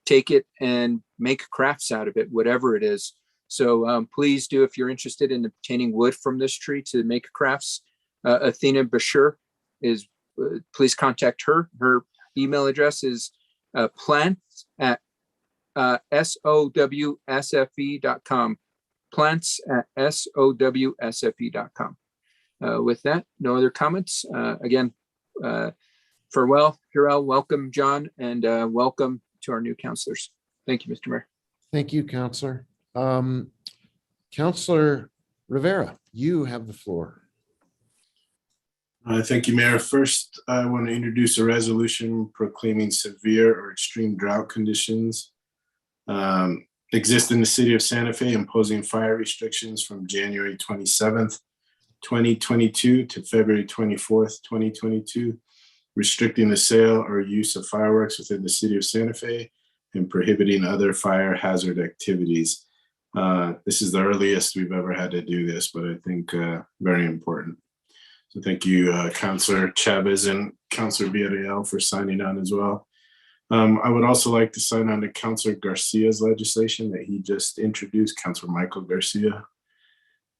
take it and make crafts out of it, whatever it is. So please do, if you're interested in obtaining wood from this tree to make crafts. Athena Bashir is, please contact her. Her email address is plants at SOWSFE.com. plants@SOWSFE.com. With that, no other comments. Again, farewell, Darrell, welcome, John, and welcome to our new counselors. Thank you, Mr. Mayor. Thank you, Counselor. Counselor Rivera, you have the floor. Thank you, Mayor. First, I want to introduce a resolution proclaiming severe or extreme drought conditions exist in the city of Santa Fe, imposing fire restrictions from January 27th, 2022 to February 24th, 2022, restricting the sale or use of fireworks within the city of Santa Fe and prohibiting other fire hazard activities. This is the earliest we've ever had to do this, but I think very important. So thank you, Councilor Chavez and Councilor Villarreal for signing on as well. I would also like to sign on to Councilor Garcia's legislation that he just introduced, Councilor Michael Garcia.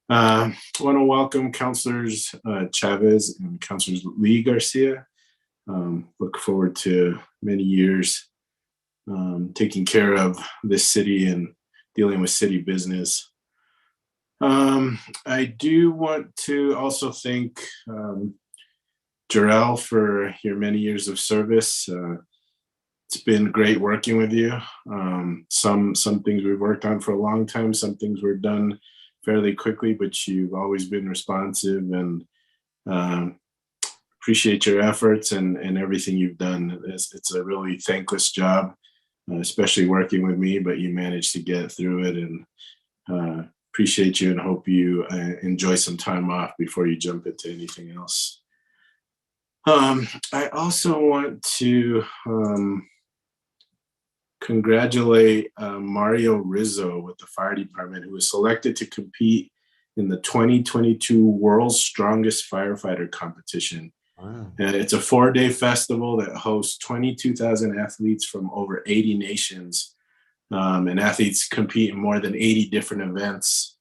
I want to welcome Councilors Chavez and Councilors Lee Garcia. Look forward to many years taking care of this city and dealing with city business. I do want to also thank Jarrell for your many years of service. It's been great working with you. Some things we've worked on for a long time, some things were done fairly quickly, but you've always been responsive, and appreciate your efforts and everything you've done. It's a really thankless job, especially working with me, but you managed to get through it, and appreciate you and hope you enjoy some time off before you jump into anything else. I also want to congratulate Mario Rizzo with the fire department, who was selected to compete in the 2022 World's Strongest Firefighter Competition. Wow. And it's a 4-day festival that hosts 22,000 athletes from over 80 nations. And athletes compete in more than 80 different events.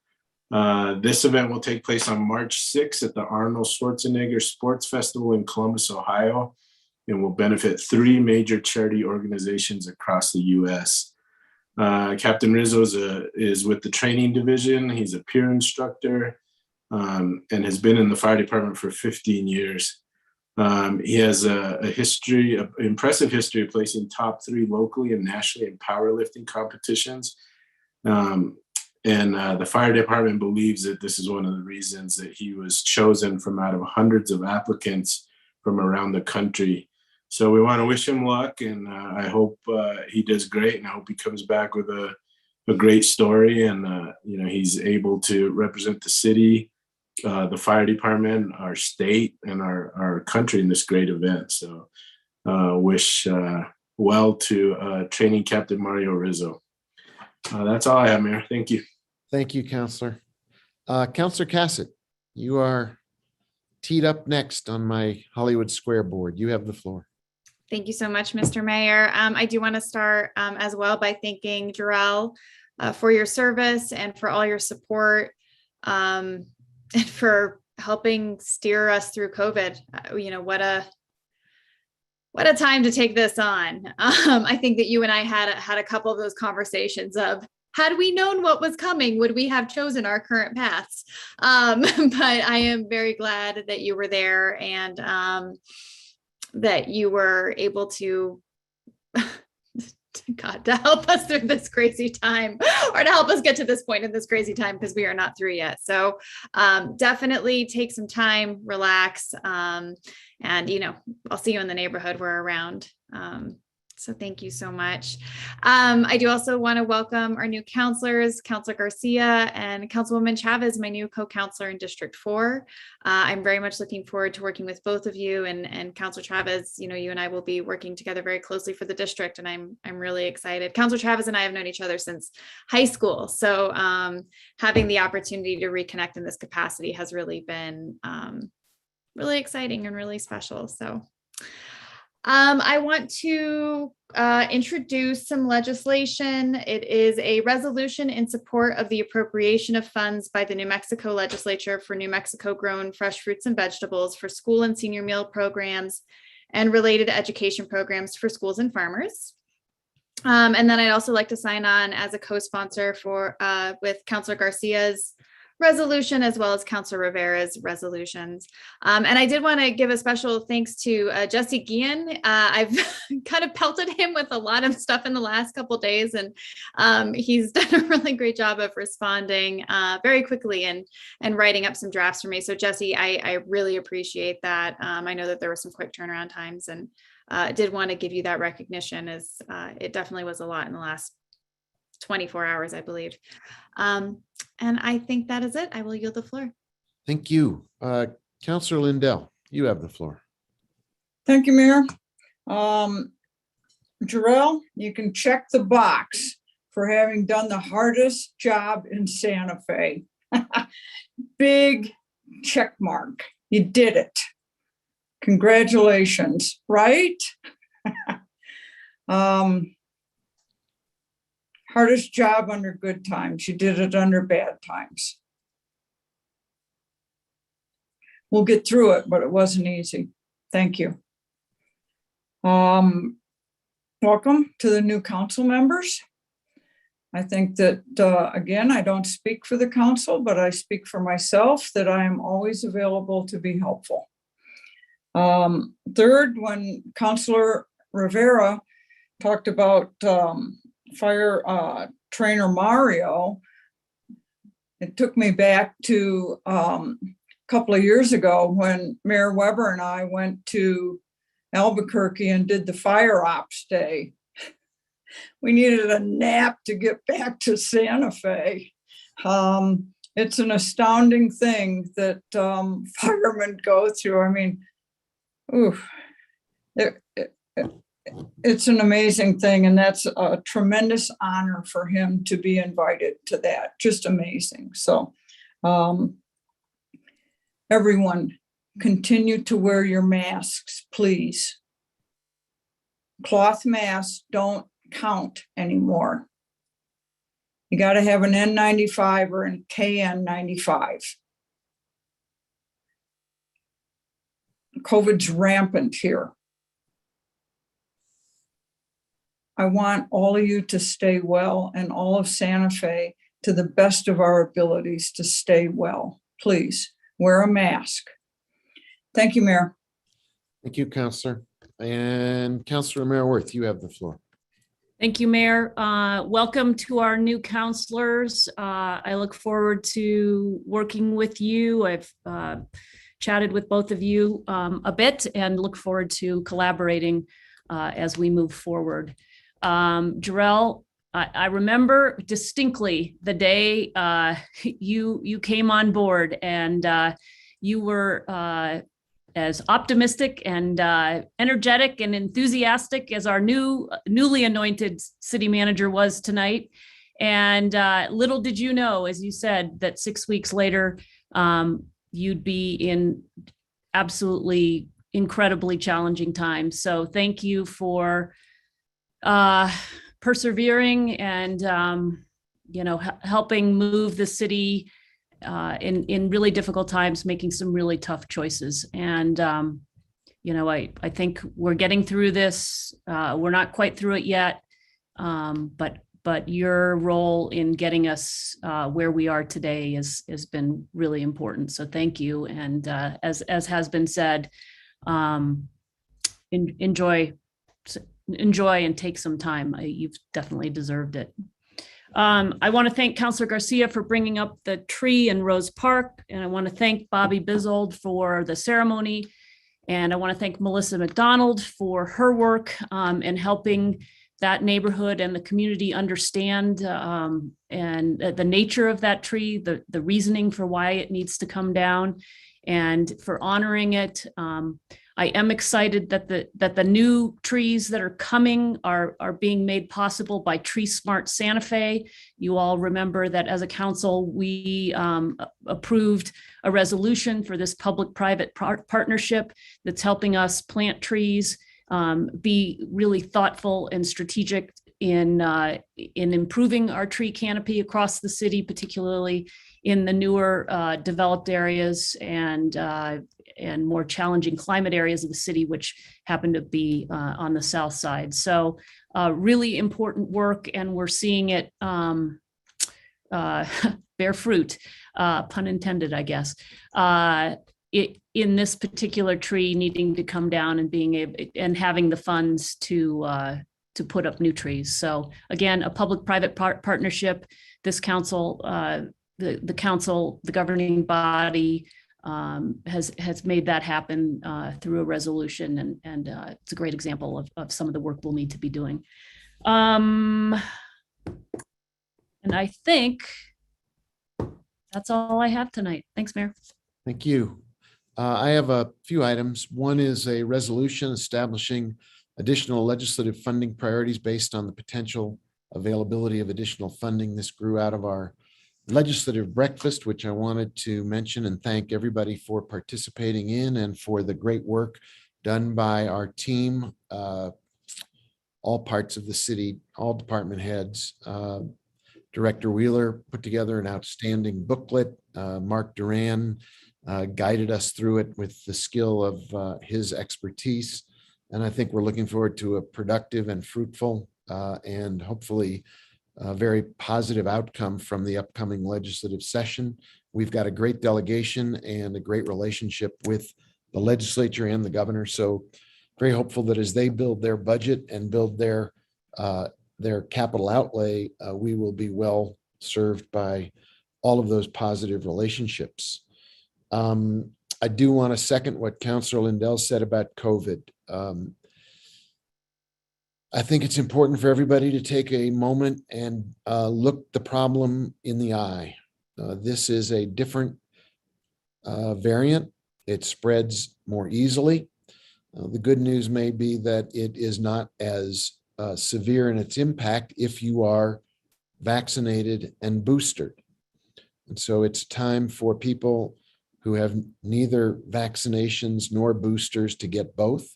This event will take place on March 6th at the Arnold Schwarzenegger Sports Festival in Columbus, Ohio, and will benefit 3 major charity organizations across the U.S. Captain Rizzo is with the training division. He's a peer instructor and has been in the fire department for 15 years. He has an impressive history of placing top 3 locally and nationally in powerlifting competitions. And the fire department believes that this is one of the reasons that he was chosen from out of hundreds of applicants from around the country. So we want to wish him luck, and I hope he does great, and I hope he comes back with a great story, and he's able to represent the city, the fire department, our state, and our country in this great event. So wish well to Training Captain Mario Rizzo. That's all I have, Mayor. Thank you. Thank you, Counselor. Counselor Cassett, you are teed up next on my Hollywood Square board. You have the floor. Thank you so much, Mr. Mayor. I do want to start as well by thanking Jarrell for your service and for all your support and for helping steer us through COVID. What a time to take this on. I think that you and I had a couple of those conversations of, had we known what was coming, would we have chosen our current paths? But I am very glad that you were there and that you were able to, God, to help us through this crazy time, or to help us get to this point in this crazy time, because we are not through yet. So definitely take some time, relax, and I'll see you in the neighborhood. We're around. So thank you so much. I do also want to welcome our new counselors, Counselor Garcia and Councilwoman Chavez, my new co-counselor in District 4. I'm very much looking forward to working with both of you, and Counselor Chavez, you and I will be working together very closely for the district, and I'm really excited. Counselor Chavez and I have known each other since high school. So having the opportunity to reconnect in this capacity has really been really exciting and really special. So I want to introduce some legislation. It is a resolution in support of the appropriation of funds by the New Mexico legislature for New Mexico grown fresh fruits and vegetables for school and senior meal programs and related education programs for schools and farmers. And then I'd also like to sign on as a co-sponsor with Councilor Garcia's resolution as well as Councilor Rivera's resolutions. And I did want to give a special thanks to Jesse Guillen. I've kind of pelted him with a lot of stuff in the last couple of days, and he's done a really great job of responding very quickly and writing up some drafts for me. So Jesse, I really appreciate that. I know that there were some quick turnaround times, and did want to give you that recognition, as it definitely was a lot in the last 24 hours, I believe. And I think that is it. I will yield the floor. Thank you. Councillor Lindell, you have the floor. Thank you, Mayor. Jarrell, you can check the box for having done the hardest job in Santa Fe. Big check mark. You did it. Congratulations, right? Hardest job under good times. You did it under bad times. We'll get through it, but it wasn't easy. Thank you. Welcome to the new council members. I think that, again, I don't speak for the council, but I speak for myself, that I am always available to be helpful. Third, when Councilor Rivera talked about fire trainer Mario, it took me back to a couple of years ago when Mayor Weber and I went to Albuquerque and did the fire ops day. We needed a nap to get back to Santa Fe. It's an astounding thing that firemen go through. I mean, oof. It's an amazing thing, and that's a tremendous honor for him to be invited to that. Just amazing. So everyone, continue to wear your masks, please. Cloth masks don't count anymore. You got to have an N95 or an KN95. COVID's rampant here. I want all of you to stay well, and all of Santa Fe, to the best of our abilities, to stay well. Please wear a mask. Thank you, Mayor. Thank you, Councillor. And Councillor Mayor Worth, you have the floor. Thank you, Mayor. Welcome to our new counselors. I look forward to working with you. I've chatted with both of you a bit and look forward to collaborating as we move forward. Jarrell, I remember distinctly the day you came on board, and you were as optimistic and energetic and enthusiastic as our newly anointed city manager was tonight. And little did you know, as you said, that 6 weeks later, you'd be in absolutely incredibly challenging times. So thank you for persevering and helping move the city in really difficult times, making some really tough choices. And I think we're getting through this. We're not quite through it yet, but your role in getting us where we are today has been really important. So thank you. And as has been said, enjoy and take some time. You've definitely deserved it. I want to thank Councilor Garcia for bringing up the tree in Rose Park, and I want to thank Bobby Bizold for the ceremony, and I want to thank Melissa McDonald for her work in helping that neighborhood and the community understand and the nature of that tree, the reasoning for why it needs to come down, and for honoring it. I am excited that the new trees that are coming are being made possible by Tree Smart Santa Fe. You all remember that as a council, we approved a resolution for this public-private partnership that's helping us plant trees, be really thoughtful and strategic in improving our tree canopy across the city, particularly in the newer developed areas and more challenging climate areas of the city, which happen to be on the south side. So really important work, and we're seeing it bear fruit, pun intended, I guess. In this particular tree needing to come down and being able and having the funds to put up new trees. So again, a public-private partnership. This council, the council, the governing body has made that happen through a resolution, and it's a great example of some of the work we'll need to be doing. And I think that's all I have tonight. Thanks, Mayor. Thank you. I have a few items. One is a resolution establishing additional legislative funding priorities based on the potential availability of additional funding. This grew out of our legislative breakfast, which I wanted to mention and thank everybody for participating in and for the great work done by our team, all parts of the city, all department heads. Director Wheeler put together an outstanding booklet. Mark Duran guided us through it with the skill of his expertise. And I think we're looking forward to a productive and fruitful and hopefully a very positive outcome from the upcoming legislative session. We've got a great delegation and a great relationship with the legislature and the governor. So very hopeful that as they build their budget and build their capital outlay, we will be well served by all of those positive relationships. I do want to second what Councilor Lindell said about COVID. I think it's important for everybody to take a moment and look the problem in the eye. This is a different variant. It spreads more easily. The good news may be that it is not as severe in its impact if you are vaccinated and boosted. And so it's time for people who have neither vaccinations nor boosters to get both,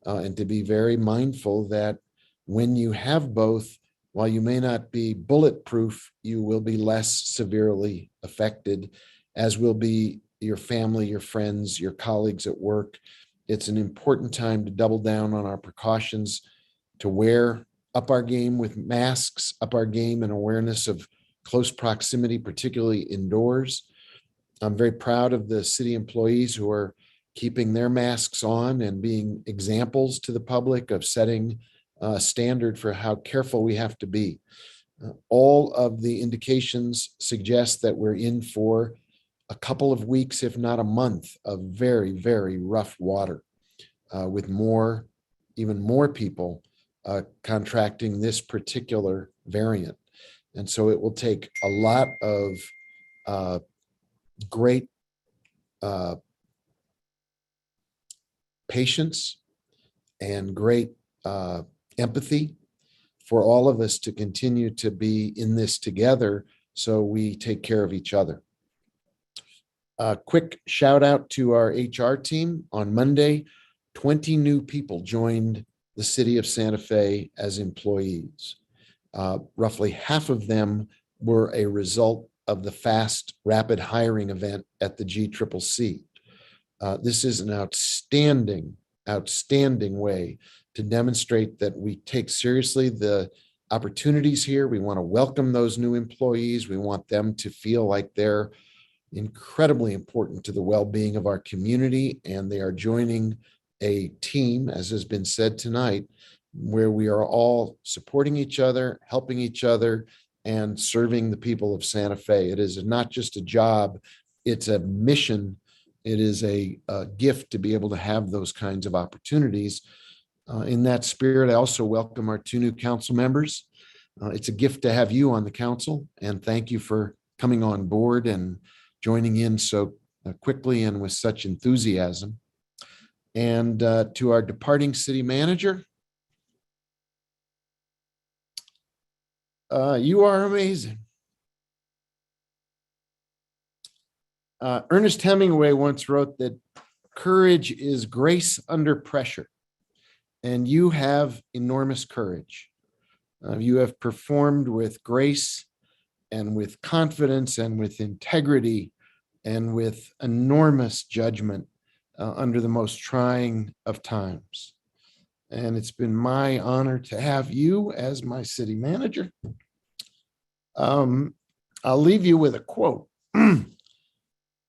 and to be very mindful that when you have both, while you may not be bulletproof, you will be less severely affected, as will be your family, your friends, your colleagues at work. It's an important time to double down on our precautions, to wear up our game with masks, up our game and awareness of close proximity, particularly indoors. I'm very proud of the city employees who are keeping their masks on and being examples to the public of setting a standard for how careful we have to be. All of the indications suggest that we're in for a couple of weeks, if not a month, of very, very rough water, with even more people contracting this particular variant. And so it will take a lot of great patience and great empathy for all of us to continue to be in this together so we take care of each other. A quick shout out to our HR team. On Monday, 20 new people joined the city of Santa Fe as employees. Roughly half of them were a result of the fast, rapid hiring event at the GCCC. This is an outstanding way to demonstrate that we take seriously the opportunities here. We want to welcome those new employees. We want them to feel like they're incredibly important to the well-being of our community, and they are joining a team, as has been said tonight, where we are all supporting each other, helping each other, and serving the people of Santa Fe. It is not just a job, it's a mission. It is a gift to be able to have those kinds of opportunities. In that spirit, I also welcome our 2 new council members. It's a gift to have you on the council, and thank you for coming on board and joining in so quickly and with such enthusiasm. And to our departing city manager, you are amazing. Ernest Hemingway once wrote that courage is grace under pressure, and you have enormous courage. You have performed with grace and with confidence and with integrity and with enormous judgment under the most trying of times. And it's been my honor to have you as my city manager. I'll leave you with a quote.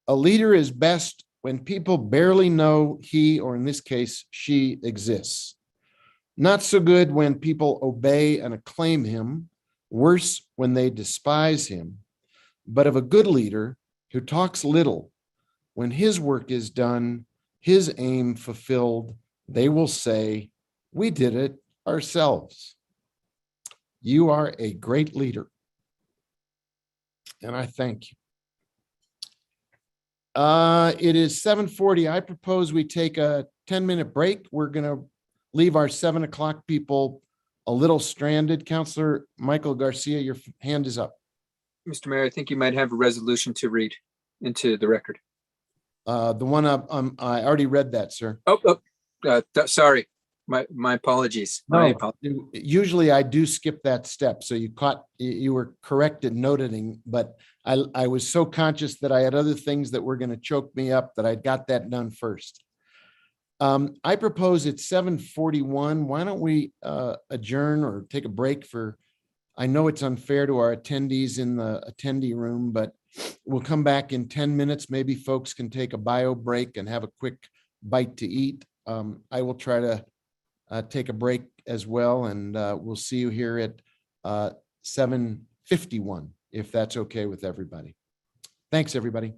A leader is best when people barely know he, or in this case, she exists. Not so good when people obey and acclaim him, worse when they despise him. But of a good leader who talks little, when his work is done, his aim fulfilled, they will say, "We did it ourselves." You are a great leader, and I thank you. It is 7:40. I propose we take a 10-minute break. We're going to leave our 7 o'clock people a little stranded. Counselor Michael Garcia, your hand is up. Mr. Mayor, I think you might have a resolution to read into the record. The one up, I already read that, sir. Sorry. My apologies. My apologies. Usually I do skip that step. So you were correct in noting, but I was so conscious that I had other things that were going to choke me up that I got that done first. I propose it's 7:41. Why don't we adjourn or take a break for, I know it's unfair to our attendees in the attendee room, but we'll come back in 10 minutes. Maybe folks can take a bio break and have a quick bite to eat. I will try to take a break as well, and we'll see you here at 7:51, if that's okay with everybody. Thanks, everybody.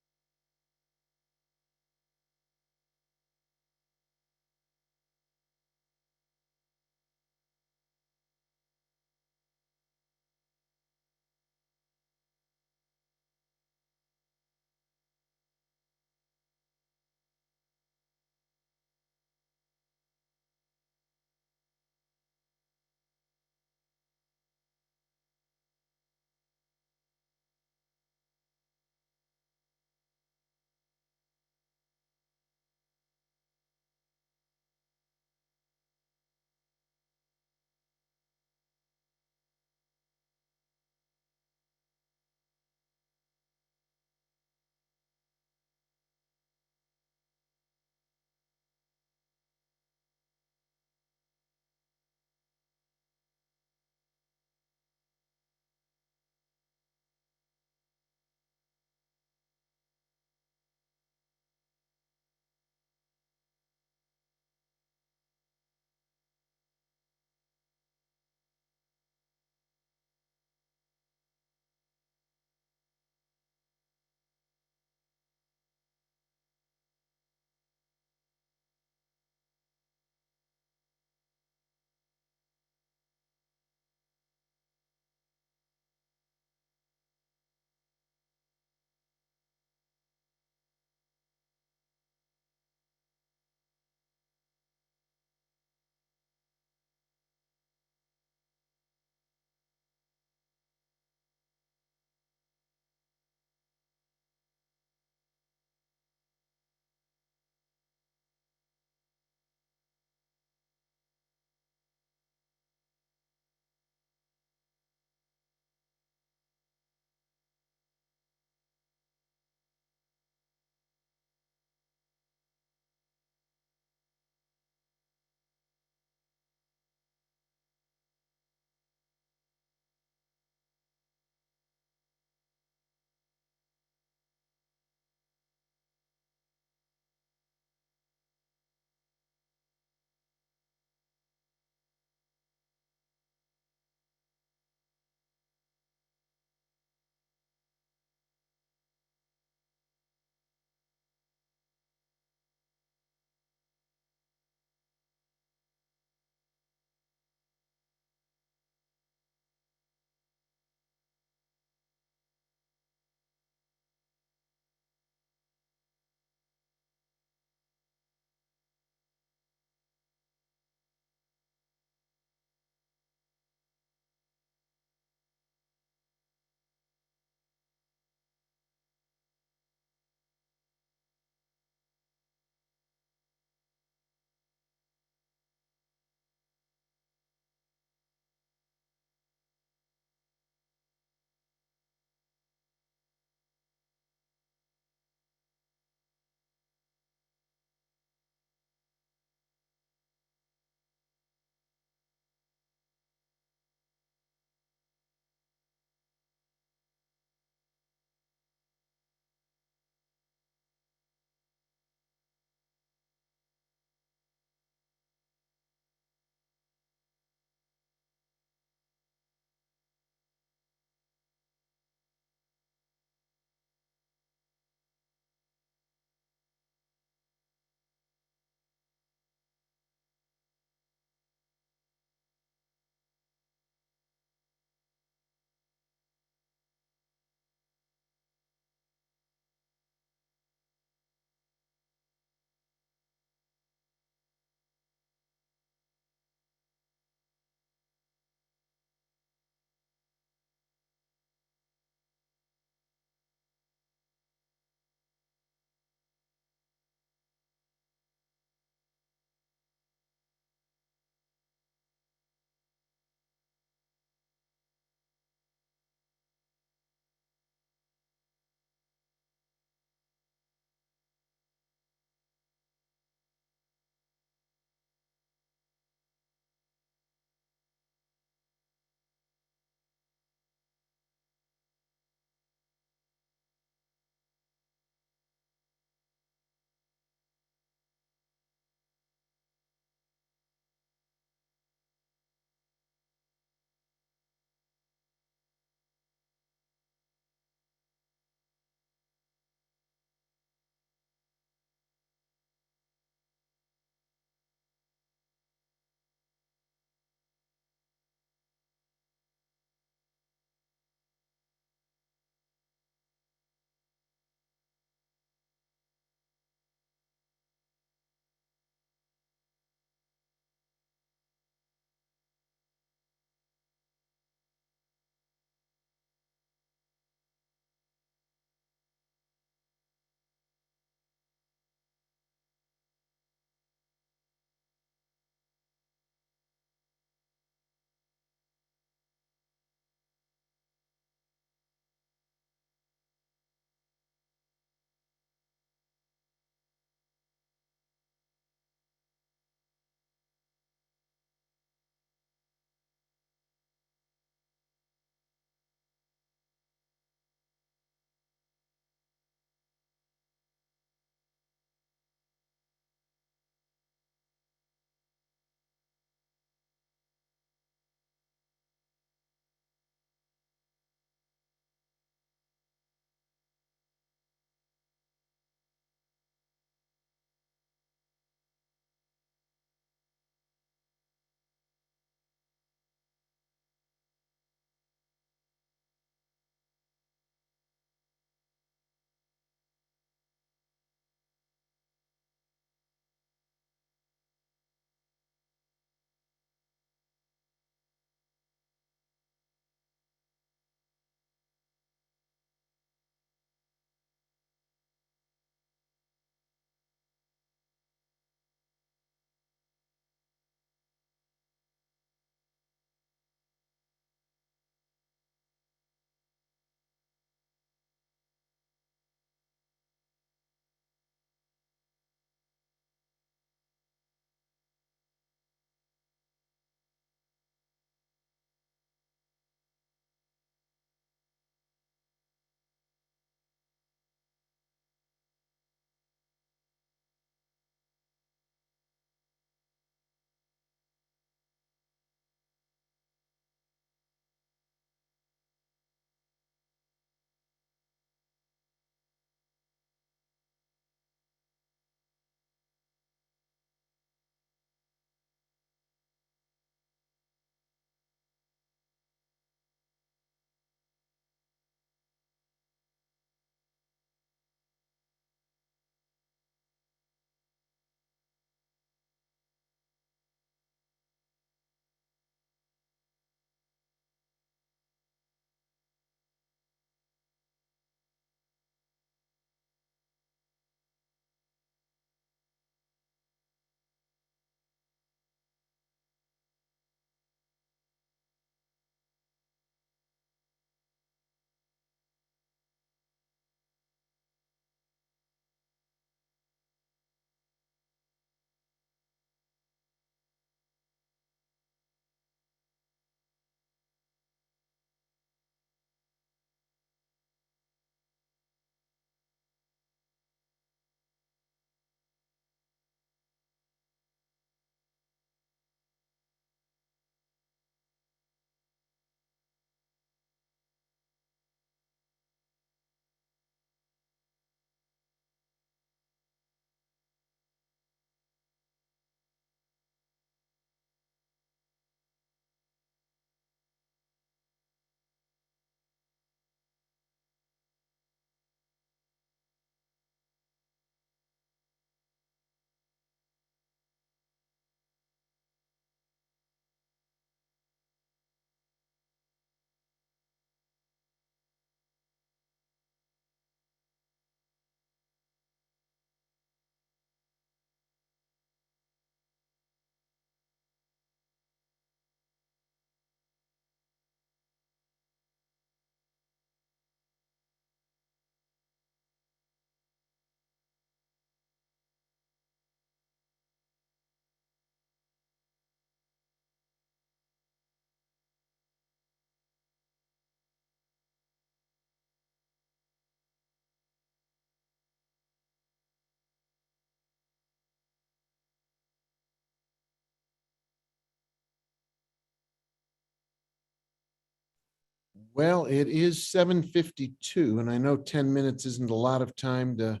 Well, it is 7:52, and I know 10 minutes isn't a lot of time to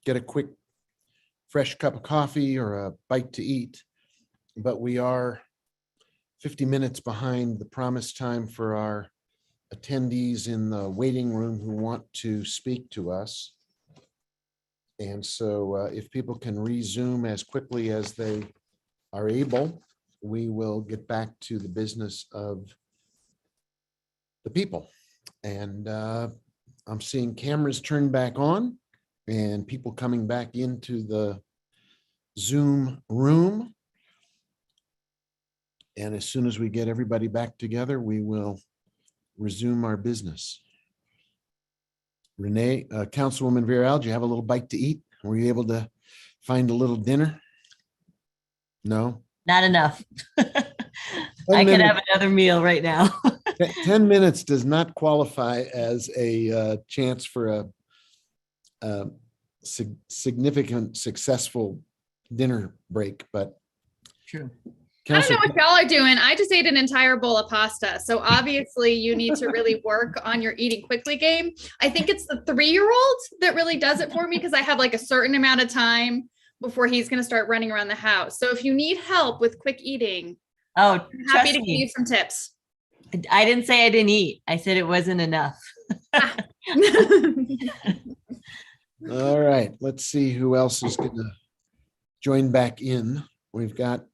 get a quick, fresh cup of coffee or a bite to eat, but we are 50 minutes behind the promised time for our attendees in the waiting room who want to speak to us. And so if people can resume as quickly as they are able, we will get back to the business of the people. And I'm seeing cameras turned back on and people coming back into the Zoom room. And as soon as we get everybody back together, we will resume our business. Renee, Councilwoman Viral, do you have a little bite to eat? Were you able to find a little dinner? No? Not enough. 10 I could minutes. have another meal right now. 10 minutes does not qualify as a chance for a significant, successful dinner break, but. True. I don't know what y'all are doing. I just ate an entire bowl of pasta. So obviously you need to really work on your eating quickly game. I think it's the 3-year-old that really does it for me because I have like a certain amount of time before he's going to start running around the house. So if you need help with quick eating, Oh, I'm happy trust to give me. you some tips. I didn't say I didn't eat. I said it wasn't enough. All right, let's see who else is going to join back in. We've got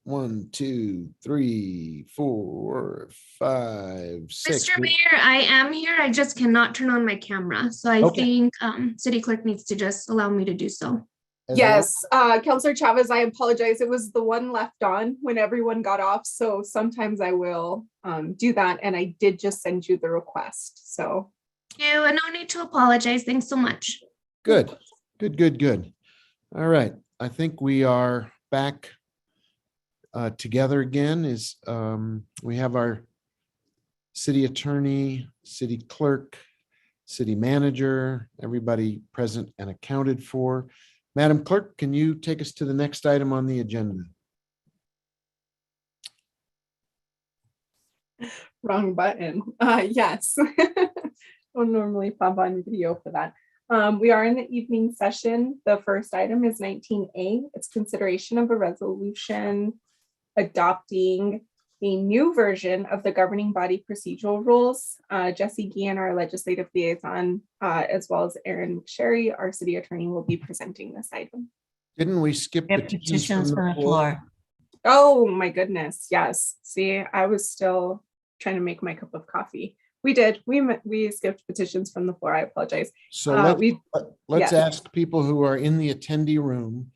1, 2, 3, 4, 5, 6. Mr. Mayor, I am here. I just cannot turn on my camera. So I Okay. think City Clerk needs to just allow me to do so. Yes, Counselor Chavez, I apologize. It was the one left on when everyone got off. So sometimes I will do that. And I did just send you the request. So. You and no need to apologize. Thanks so much. Good, good, good, good. All right, I think we are back together again. We have our city attorney, city clerk, city manager, everybody present and accounted for. Madam Clerk, can you take us to the next item on the agenda? Wrong button. Yes. Don't normally pop on video for that. We are in the evening session. The first item is 19A. It's consideration of a resolution adopting a new version of the governing body procedural rules. Jesse Guillen, our legislative liaison, as well as Aaron McSherry, our city attorney, will be presenting this item. Didn't we skip Petitions from the floor? Oh my goodness, yes. See, I was still trying to make my cup of coffee. We did. We skipped petitions from the floor. I apologize. So let's yes. ask people who are in the attendee room,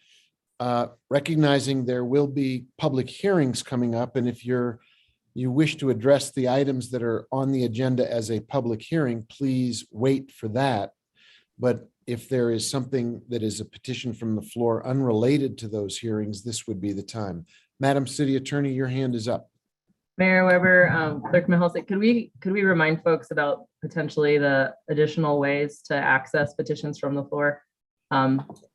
recognizing there will be public hearings coming up, and if you wish to address the items that are on the agenda as a public hearing, please wait for that. But if there is something that is a petition from the floor unrelated to those hearings, this would be the time. Madam City Attorney, your hand is up. Mayor Weber, Clerk Mihalcik, could we remind folks about potentially the additional ways to access petitions from the floor?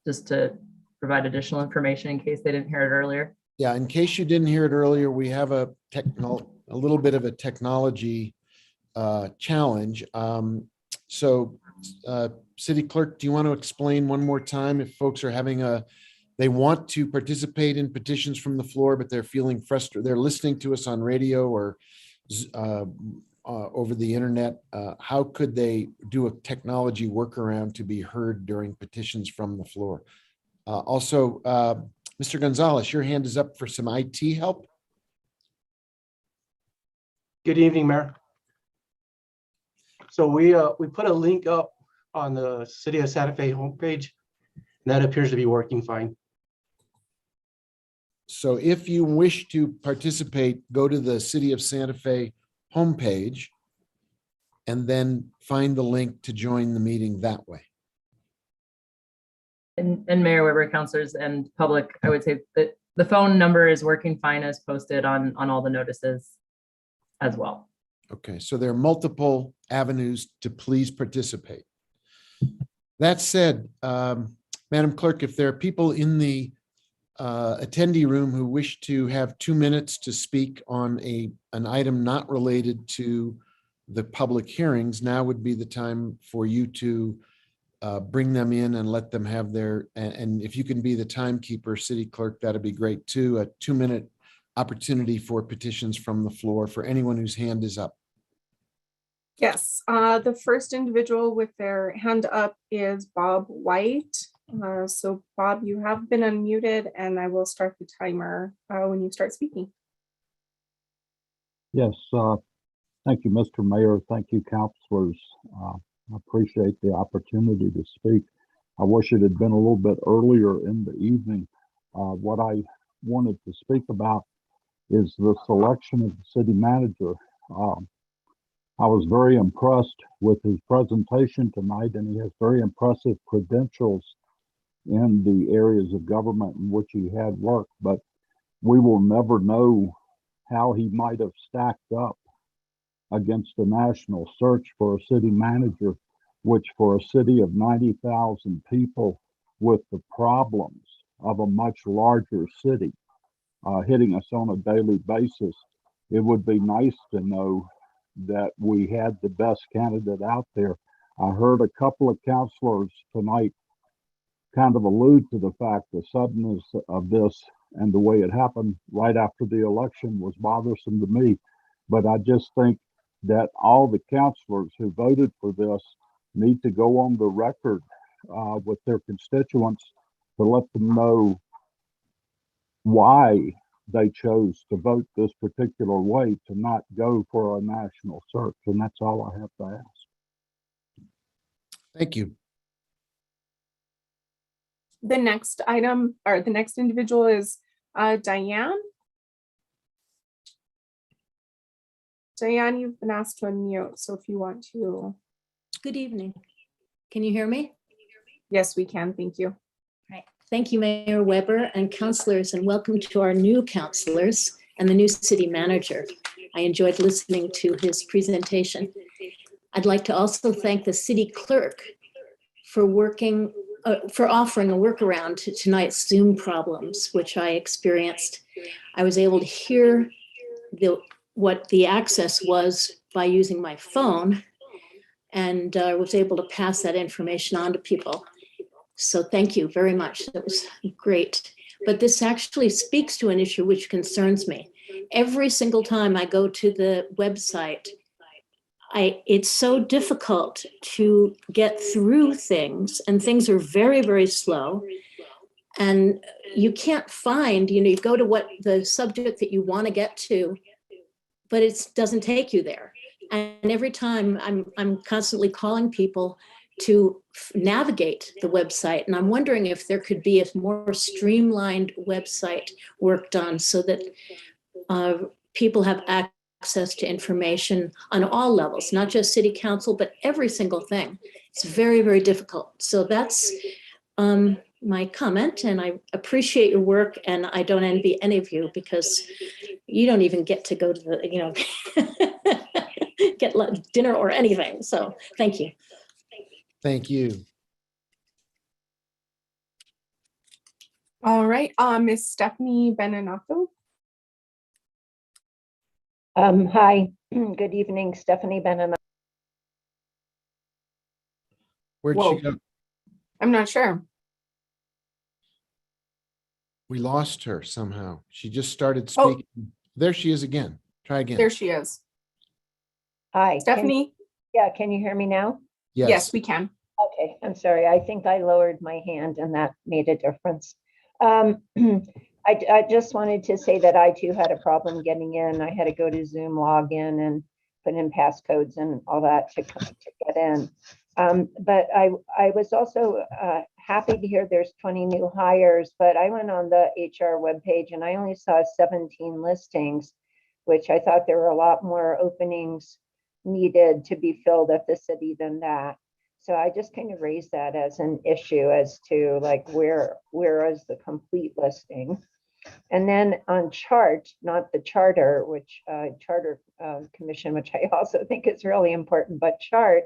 Just to provide additional information in case they didn't hear it earlier. Yeah, in case you didn't hear it earlier, we have a little bit of a technology challenge. So City Clerk, do you want to explain one more time if folks are having they want to participate in petitions from the floor, but they're feeling frustrated, they're listening to us on radio or over the internet, how could they do a technology workaround to be heard during petitions from the floor? Also, Mr. Gonzalez, your hand is up for some IT help. Good evening, Mayor. So we put a link up on the City of Santa Fe homepage, and that appears to be working fine. So if you wish to participate, go to the City of Santa Fe homepage and then find the link to join the meeting that way. And Mayor Weber, councilors and public, I would say that the phone number is working fine as posted on all the notices as well. Okay, so there are multiple avenues to please participate. That said, Madam Clerk, if there are people in the attendee room who wish to have 2 minutes to speak on an item not related to the public hearings, now would be the time for you to bring them in and let them have their, and if you can be the timekeeper, city clerk, that'd be great too. A 2-minute opportunity for petitions from the floor for anyone whose hand is up. Yes, the first individual with their hand up is Bob White. So Bob, you have been unmuted and I will start the timer when you start speaking. Yes, thank you, Mr. Mayor. Thank you, councilors. I appreciate the opportunity to speak. I wish it had been a little bit earlier in the evening. What I wanted to speak about is the selection of the city manager. I was very impressed with his presentation tonight, and he has very impressive credentials in the areas of government in which he had worked, but we will never know how he might have stacked up against a national search for a city manager, which for a city of 90,000 people with the problems of a much larger city hitting us on a daily basis, it would be nice to know that we had the best candidate out there. I heard a couple of councilors tonight kind of allude to the fact the suddenness of this and the way it happened right after the election was bothersome to me. But I just think that all the councilors who voted for this need to go on the record with their constituents to let them know why they chose to vote this particular way, to not go for a national search. And that's all I have to ask. Thank you. The next item, or the next individual is Diane. Diane, you've been asked to unmute, so if you want to. Good evening. Can you hear me? Yes, we can. Thank you. Right. Thank you, Mayor Weber and councilors, and welcome to our new councilors and the new city manager. I enjoyed listening to his presentation. I'd like to also thank the city clerk for offering a workaround to tonight's Zoom problems, which I experienced. I was able to hear what the access was by using my phone, and I was able to pass that information on to people. So thank you very much. That was great. But this actually speaks to an issue which concerns me. Every single time I go to the website, it's so difficult to get through things, and things are very, very slow. And you can't find, you go to what the subject that you want to get to, but it doesn't take you there. And every time I'm constantly calling people to navigate the website. And I'm wondering if there could be a more streamlined website worked on so that people have access to information on all levels, not just city council, but every single thing. It's very, very difficult. So that's my comment, and I appreciate your work, and I don't envy any of you because you don't even get to go to the, get dinner or anything. So thank you. Thank you. All right, Miss Stephanie Beninato. Hi, good evening, Stephanie Beninato. Where'd Whoa. she go? I'm not sure. We lost her somehow. She just started Oh. speaking. There she is again. Try again. There she is. Hi. Stephanie? Can you hear me now? Yes, we can. Okay, I'm sorry. I think I lowered my hand and that made a difference. I just wanted to say that I too had a problem getting in. I had to go to Zoom, log in and put in passcodes and all that to get in. But I was also happy to hear there's 20 new hires, but I went on the HR webpage and I only saw 17 listings, which I thought there were a lot more openings needed to be filled at the city than that. So I just kind of raised that as an issue as to like where is the complete listing. And then on chart, not the charter, which charter commission, which I also think is really important, but chart,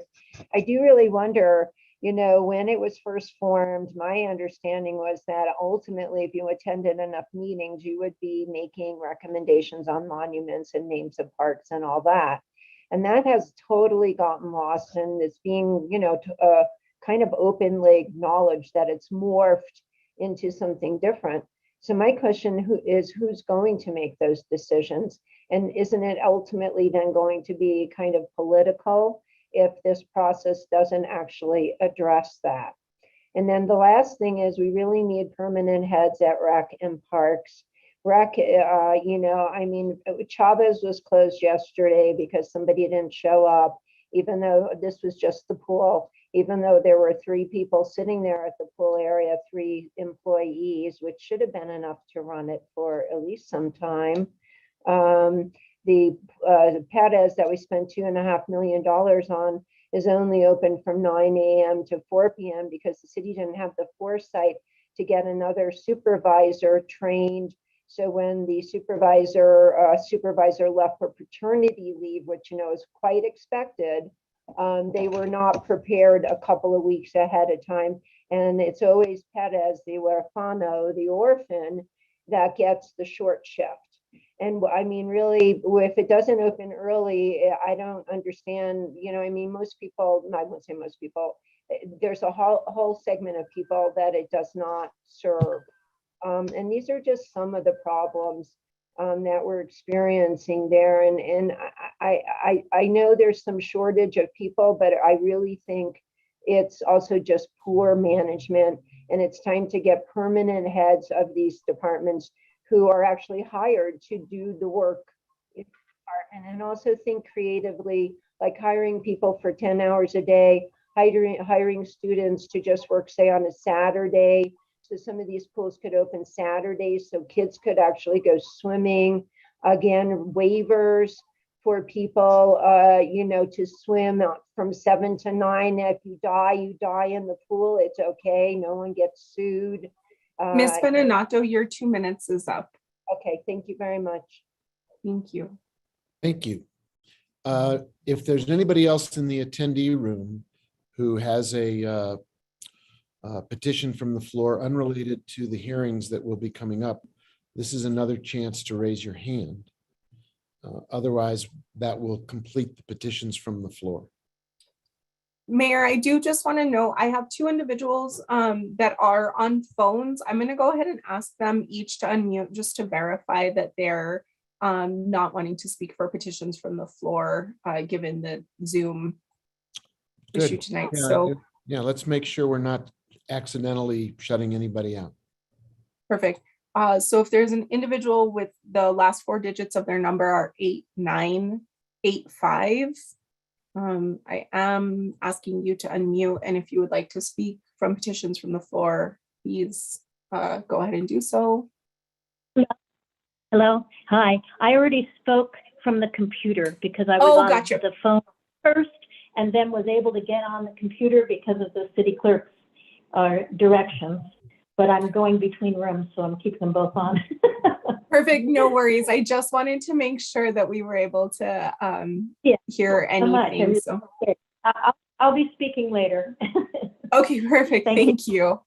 I do really wonder, when it was first formed, my understanding was that ultimately, if you attended enough meetings, you would be making recommendations on monuments and names of parks and all that. And that has totally gotten lost, and it's being, kind of openly acknowledged that it's morphed into something different. So my question is who's going to make those decisions? And isn't it ultimately then going to be kind of political if this process doesn't actually address that? And then the last thing is we really need permanent heads at rec and parks. Rec, Chavez was closed yesterday because somebody didn't show up, even though this was just the pool, even though there were 3 people sitting there at the pool area, 3 employees, which should have been enough to run it for at least some time. The Perez that we spent $2.5 million on is only open from 9 a.m. to 4 p.m. because the city didn't have the foresight to get another supervisor trained. So when the supervisor left for paternity leave, which is quite expected, they were not prepared a couple of weeks ahead of time. And it's always Perez, the huérfano, the orphan, that gets the short shift. And I mean, really, if it doesn't open early, I don't understand, most people, I won't say most people, there's a whole segment of people that it does not serve. And these are just some of the problems that we're experiencing there. And I know there's some shortage of people, but I really think it's also just poor management. And it's time to get permanent heads of these departments who are actually hired to do the work in the department, and also think creatively, like hiring people for 10 hours a day, hiring students to just work, say, on a Saturday. So some of these pools could open Saturdays so kids could actually go swimming. Again, waivers for people, to swim from 7 to 9. If you die in the pool, it's okay. No one gets sued. Ms. Benenato, your 2 minutes is up. Okay, thank you very much. Thank you. Thank you. If there's anybody else in the attendee room who has a petition from the floor unrelated to the hearings that will be coming up, this is another chance to raise your hand. Otherwise, that will complete the petitions from the floor. Mayor, I do just want to know, I have 2 individuals that are on phones. I'm going to go ahead and ask them each to unmute just to verify that they're not wanting to speak for petitions from the floor, given the Zoom issue tonight. Yeah, let's make sure we're not accidentally shutting anybody out. Perfect. So if there's an individual with the last 4 digits of their number are 8985, I am asking you to unmute, and if you would like to speak from petitions from the floor, please go ahead and do so. Hello. Hi. I already spoke from the computer because I was on the phone first, and then was able to get on the computer because of the city clerk's directions. But I'm going between rooms, so I'm keeping them both on. Perfect. No worries. I just wanted to make sure that we were able to hear anything. So I'll be speaking later. Okay, perfect. Thank you.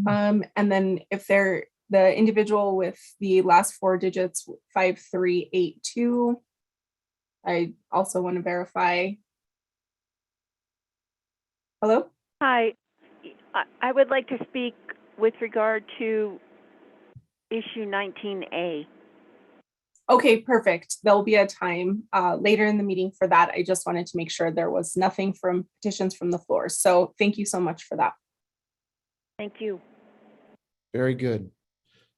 And then if they're the individual with the last 4 digits, 5382, I also want to verify. Hello? Hi, I would like to speak with regard to issue 19A. Okay, perfect. There'll be a time later in the meeting for that. I just wanted to make sure there was nothing from petitions from the floor. So thank you so much for that. Thank you. Very good.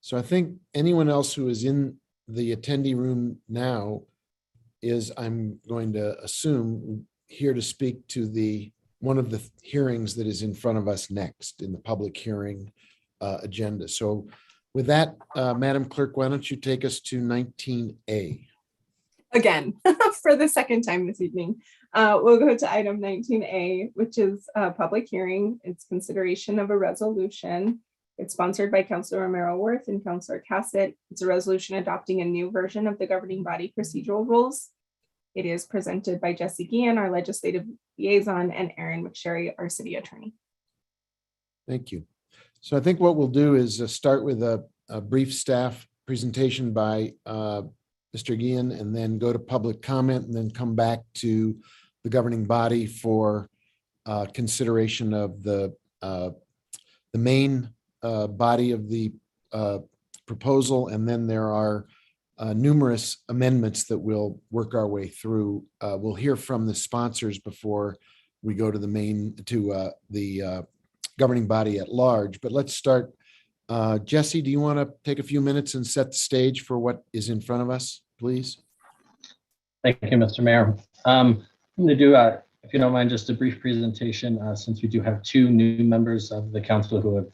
So I think anyone else who is in the attendee room now is, I'm going to assume, here to speak to one of the hearings that is in front of us next in the public hearing agenda. So with that, Madam Clerk, why don't you take us to 19A? Again, for the second time this evening, we'll go to item 19A, which is a public hearing. It's consideration of a resolution. It's sponsored by Councilor Romero-Worth and Councilor Cassett. It's a resolution adopting a new version of the governing body procedural rules. It is presented by Jesse Guillen, our legislative liaison, and Aaron McSherry, our city attorney. Thank you. So I think what we'll do is start with a brief staff presentation by Mr. Guillen, and then go to public comment and then come back to the governing body for consideration of the main body of the proposal. And then there are numerous amendments that we'll work our way through. We'll hear from the sponsors before we go to the governing body at large. But let's start. Jesse, do you want to take a few minutes and set the stage for what is in front of us, please? Thank you, Mr. Mayor. I'm going to do, if you don't mind, just a brief presentation, since we do have two new members of the council who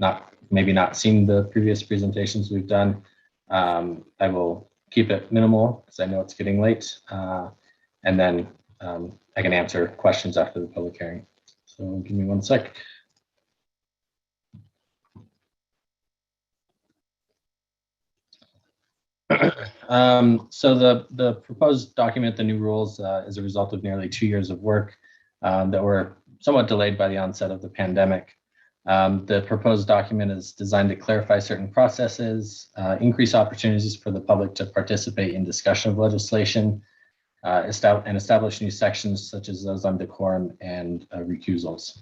have maybe not seen the previous presentations we've done. I will keep it minimal because I know it's getting late, and then I can answer questions after the public hearing. So give me 1 sec. So the proposed document, the new rules, is a result of nearly 2 years of work that were somewhat delayed by the onset of the pandemic. The proposed document is designed to clarify certain processes, increase opportunities for the public to participate in discussion of legislation, and establish new sections such as those on decorum and recusals.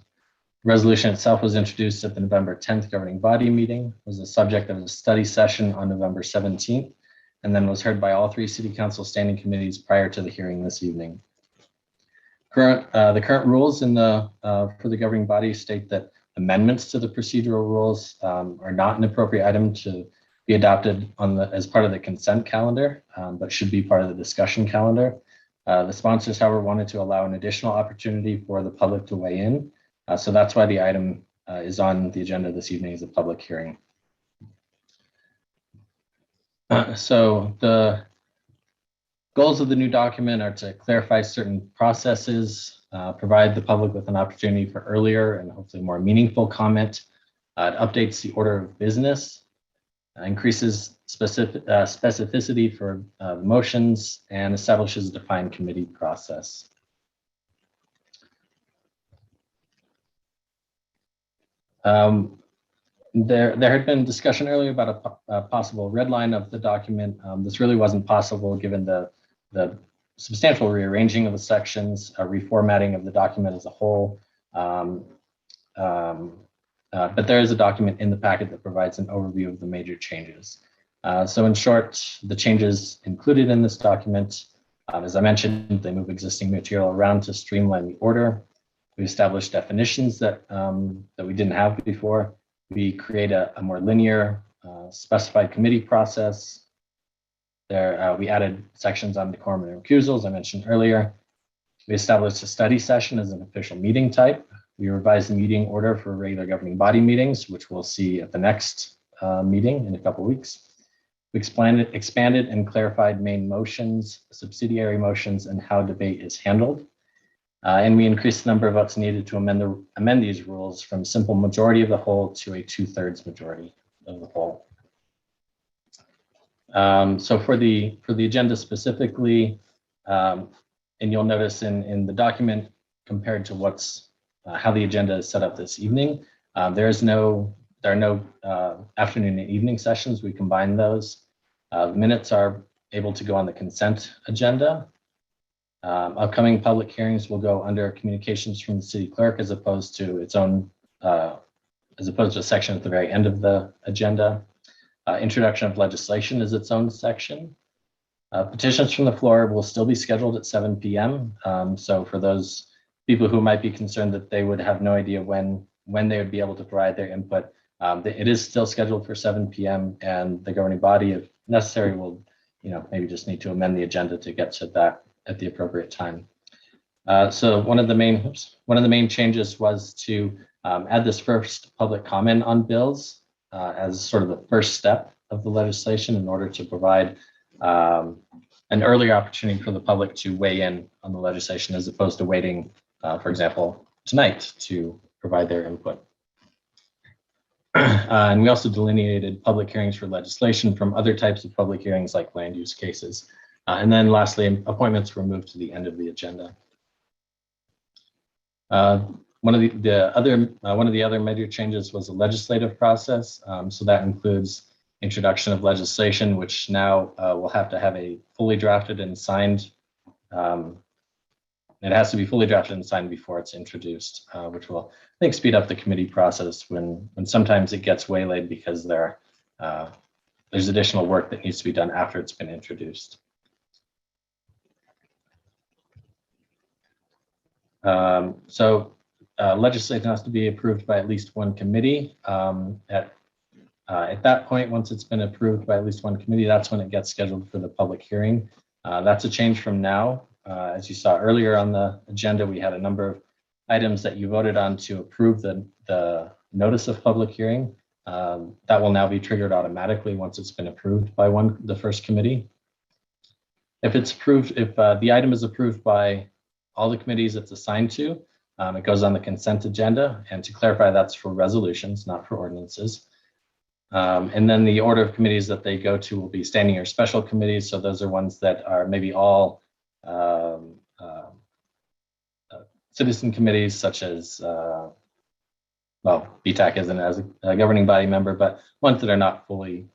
The resolution itself was introduced at the November 10th governing body meeting, was the subject of a study session on November 17th, and then was heard by all 3 city council standing committees prior to the hearing this evening. The current rules for the governing body state that amendments to the procedural rules are not an appropriate item to be adopted as part of the consent calendar, but should be part of the discussion calendar. The sponsors, however, wanted to allow an additional opportunity for the public to weigh in. So that's why the item is on the agenda this evening as a public hearing. So the goals of the new document are to clarify certain processes, provide the public with an opportunity for earlier and hopefully more meaningful comment. It updates the order of business, increases specificity for motions, and establishes a defined committee process. There had been discussion earlier about a possible red line of the document. This really wasn't possible given the substantial rearranging of the sections, reformatting of the document as a whole. But there is a document in the packet that provides an overview of the major changes. So in short, the changes included in this document, as I mentioned, they move existing material around to streamline the order. We establish definitions that we didn't have before. We create a more linear specified committee process. We added sections on decorum and recusals I mentioned earlier. We established a study session as an official meeting type. We revised the meeting order for regular governing body meetings, which we'll see at the next meeting in a couple of weeks. We expanded and clarified main motions, subsidiary motions, and how debate is handled. And we increased the number of votes needed to amend these rules from simple majority of the whole to a 2/3 majority of the whole. So for the agenda specifically, and you'll notice in the document compared to how the agenda is set up this evening, there are no afternoon and evening sessions. We combine those. Minutes are able to go on the consent agenda. Upcoming public hearings will go under communications from the city clerk as opposed to a section at the very end of the agenda. Introduction of legislation is its own section. Petitions from the floor will still be scheduled at 7 p.m. So for those people who might be concerned that they would have no idea when they would be able to provide their input, it is still scheduled for 7 p.m. and the governing body, if necessary, will maybe just need to amend the agenda to get to that at the appropriate time. So one of the main changes was to add this first public comment on bills as sort of the first step of the legislation in order to provide an earlier opportunity for the public to weigh in on the legislation as opposed to waiting, for example, tonight to provide their input. And we also delineated public hearings for legislation from other types of public hearings like land use cases. And then lastly, appointments were moved to the end of the agenda. One of the other major changes was the legislative process. So that includes introduction of legislation, which now will have to have a fully drafted and signed. It has to be fully drafted and signed before it's introduced, which will, I think, speed up the committee process when sometimes it gets waylaid because there's additional work that needs to be done after it's been introduced. Legislation has to be approved by at least one committee. At that point, once it's been approved by at least one committee, that's when it gets scheduled for the public hearing. That's a change from now. As you saw earlier on the agenda, we had a number of items that you voted on to approve the notice of public hearing. That will now be triggered automatically once it's been approved by the first committee. If the item is approved by all the committees it's assigned to, it goes on the consent agenda. And to clarify, that's for resolutions, not for ordinances. And then the order of committees that they go to will be standing or special committees. So those are ones that are maybe all citizen committees, such as, BTAC isn't as a governing body member, but ones that are not fully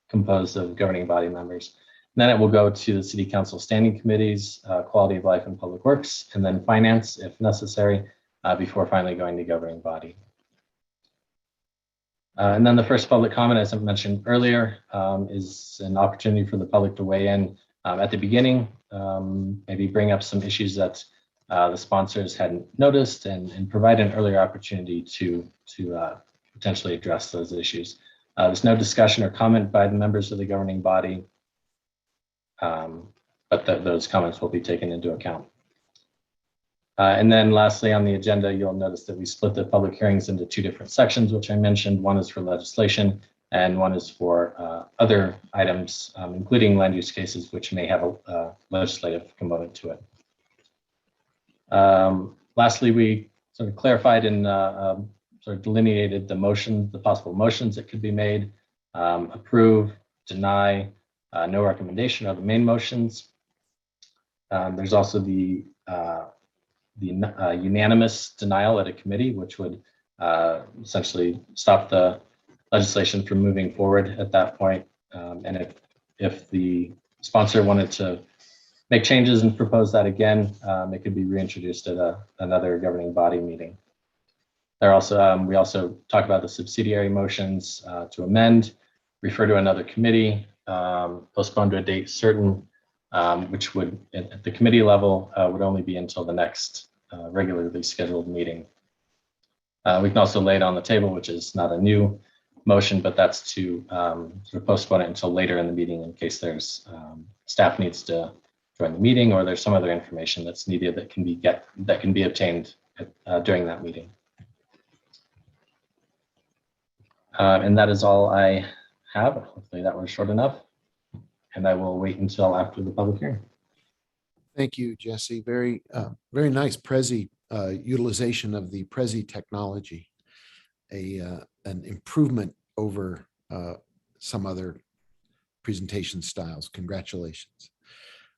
composed of governing body members. And then it will go to the city council standing committees, quality of life and public works, and then finance if necessary, before finally going to governing body. And then the first public comment, as I mentioned earlier, is an opportunity for the public to weigh in at the beginning, maybe bring up some issues that the sponsors hadn't noticed and provide an earlier opportunity to potentially address those issues. There's no discussion or comment by the members of the governing body, but those comments will be taken into account. And then lastly on the agenda, you'll notice that we split the public hearings into two different sections, which I mentioned. One is for legislation and one is for other items, including land use cases, which may have a legislative component to it. Lastly, we sort of clarified and sort of delineated the possible motions that could be made: approve, deny, no recommendation are the main motions. There's also the unanimous denial at a committee, which would essentially stop the legislation from moving forward at that point. And if the sponsor wanted to make changes and propose that again, it could be reintroduced at another governing body meeting. We also talk about the subsidiary motions to amend, refer to another committee, postpone to a date certain, which would, at the committee level, would only be until the next regularly scheduled meeting. We can also lay it on the table, which is not a new motion, but that's to sort of postpone it until later in the meeting in case there's staff needs to join the meeting or there's some other information that's needed that can be obtained during that meeting. And that is all I have. Hopefully that was short enough. And I will wait until after the public hearing. Thank you, Jesse. Very nice Prezi utilization of the Prezi technology, an improvement over some other presentation styles. Congratulations.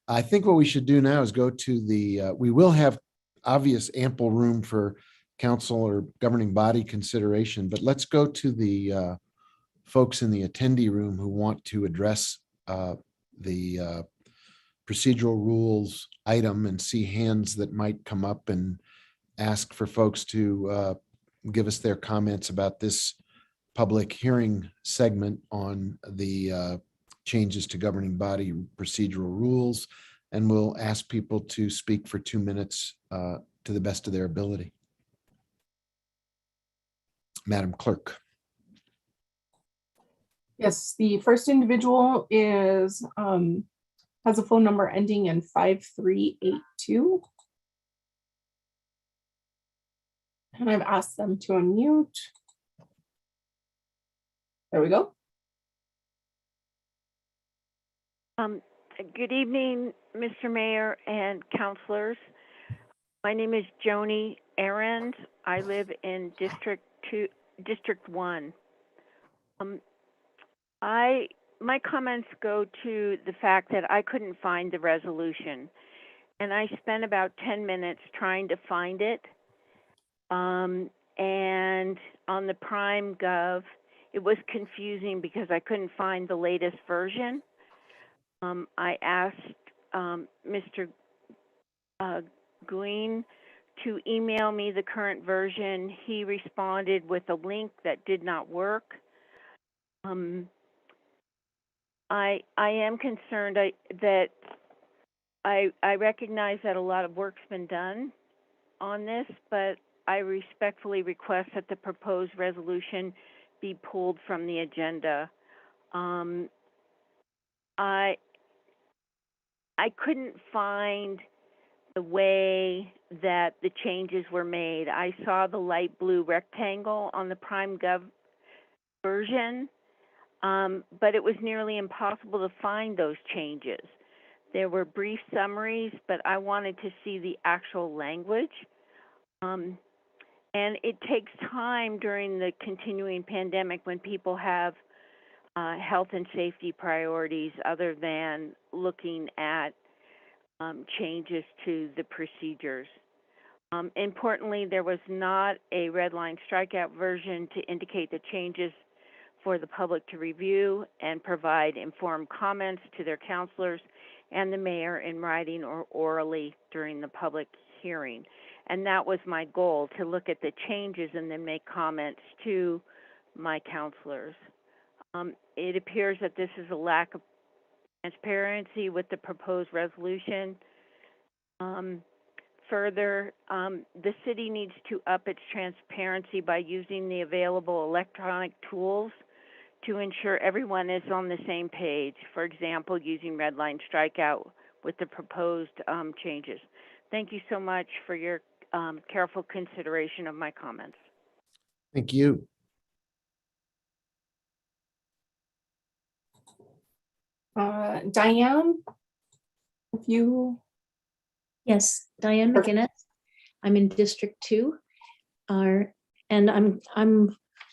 I think what we should do now is go to we will have obvious ample room for council or governing body consideration, but let's go to the folks in the attendee room who want to address the procedural rules item and see hands that might come up and ask for folks to give us their comments about this public hearing segment on the changes to governing body procedural rules. And we'll ask people to speak for 2 minutes to the best of their ability. Madam Clerk. Yes, the first individual is has a phone number ending in 5382. And I've asked them to unmute. There we go. Good evening, Mr. Mayor and councilors. My name is Joni Arend. I live in District 1. My comments go to the fact that I couldn't find the resolution, and I spent about 10 minutes trying to find it. And on the Prime Gov, it was confusing because I couldn't find the latest version. I asked Mr. Guin to email me the current version. He responded with a link that did not work. I am concerned that I recognize that a lot of work's been done on this, but I respectfully request that the proposed resolution be pulled from the agenda. I couldn't find the way that the changes were made. I saw the light blue rectangle on the PrimeGov version, but it was nearly impossible to find those changes. There were brief summaries, but I wanted to see the actual language. And it takes time during the continuing pandemic when people have health and safety priorities other than looking at changes to the procedures. Importantly, there was not a red line strikeout version to indicate the changes for the public to review and provide informed comments to their counselors and the mayor in writing or orally during the public hearing. And that was my goal, to look at the changes and then make comments to my counselors. It appears that this is a lack of transparency with the proposed resolution. Further, the city needs to up its transparency by using the available electronic tools to ensure everyone is on the same page. For example, using red line strikeout with the proposed changes. Thank you so much for your careful consideration of my comments. Thank you. Diane, if you. Yes, Diane McGinnis. I'm in District 2. And I'm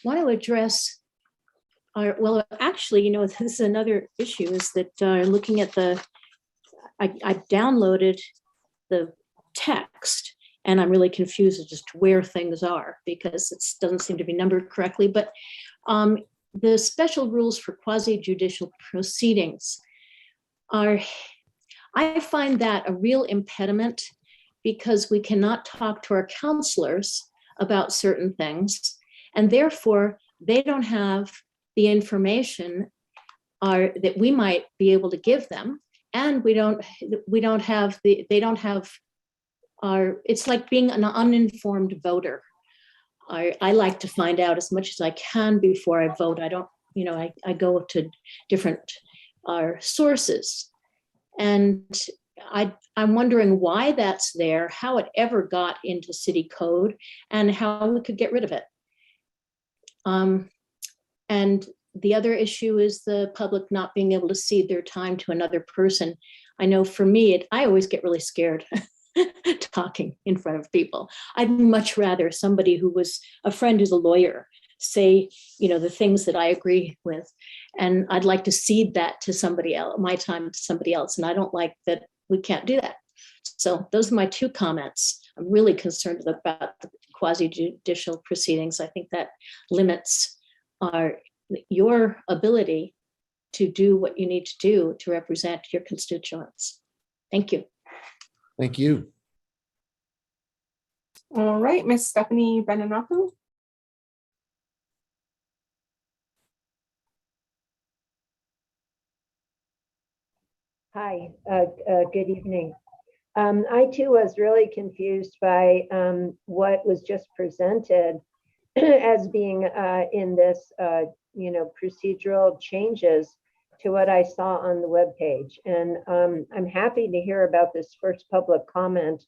want to address well, actually, this is another issue, is that looking at I downloaded the text and I'm really confused as to where things are because it doesn't seem to be numbered correctly. But the special rules for quasi-judicial proceedings I find that a real impediment because we cannot talk to our counselors about certain things, and therefore they don't have the information that we might be able to give them, and they don't have it's like being an uninformed voter. I like to find out as much as I can before I vote. I don't, I go to different sources. And I'm wondering why that's there, how it ever got into city code, and how we could get rid of it. And the other issue is the public not being able to cede their time to another person. I know for me, I always get really scared talking in front of people. I'd much rather somebody who was a friend who's a lawyer say, the things that I agree with. And I'd like to cede that to somebody else, my time to somebody else. And I don't like that we can't do that. So those are my two comments. I'm really concerned about the quasi-judicial proceedings. I think that limits your ability to do what you need to do to represent your constituents. Thank you. Thank you. All right, Miss Stephanie Beninaku. Hi, good evening. I too was really confused by what was just presented as being in this, procedural changes to what I saw on the webpage. And I'm happy to hear about this first public comment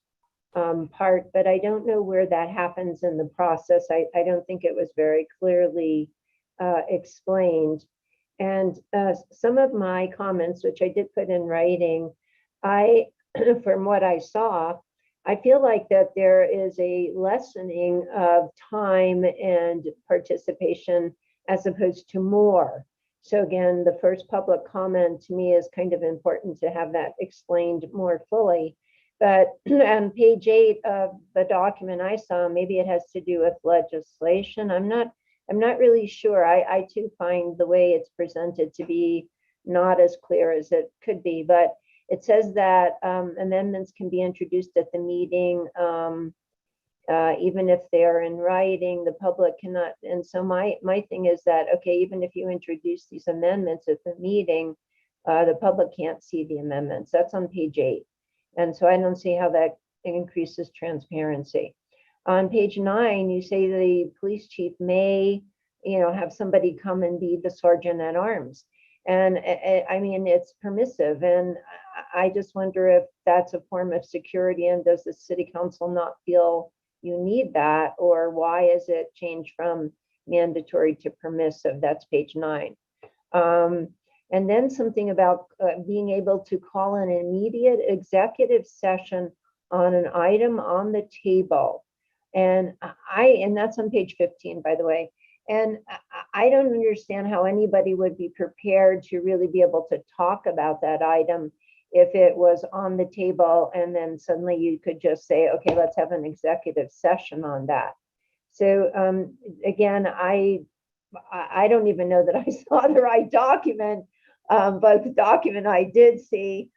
part, but I don't know where that happens in the process. I don't think it was very clearly explained. And some of my comments, which I did put in writing, from what I saw, I feel like that there is a lessening of time and participation as opposed to more. So again, the first public comment to me is kind of important to have that explained more fully. But on page 8 of the document I saw, maybe it has to do with legislation. I'm not I'm not really sure. I too find the way it's presented to be not as clear as it could be, but it says that amendments can be introduced at the meeting, even if they are in writing, the public cannot. And so my thing is that, okay, even if you introduce these amendments at the meeting, the public can't see the amendments. That's on page 8. And so I don't see how that increases transparency. On page 9, you say the police chief may, have somebody come and be the sergeant at arms. And I mean, it's permissive. And I just wonder if that's a form of security, and does the city council not feel you need that? Or why is it changed from mandatory to permissive? That's page 9. And then something about being able to call an immediate executive session on an item on the table. And that's on page 15, by the way. And I don't understand how anybody would be prepared to really be able to talk about that item if it was on the table and then suddenly you could just say, okay, let's have an executive session on that. So again, I don't even know that I saw the right document, but the document I did see,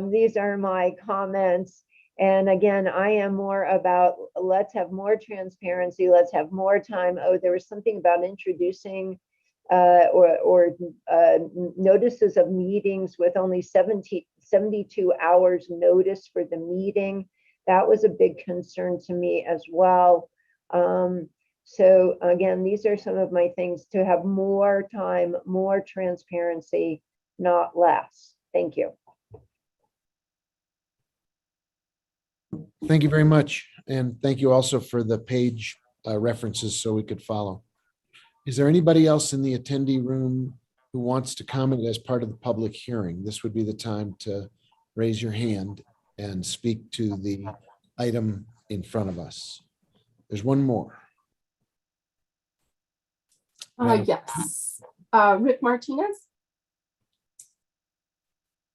these are my comments. And again, I am more about, let's have more transparency, let's have more time. Oh, there was something about introducing notices of meetings with only 72 hours notice for the meeting. That was a big concern to me as well. So again, these are some of my things: to have more time, more transparency, not less. Thank you. Thank you very much. And thank you also for the page references so we could follow. Is there anybody else in the attendee room who wants to comment as part of the public hearing? This would be the time to raise your hand and speak to the item in front of us. There's one more. Yes. Rick Martinez.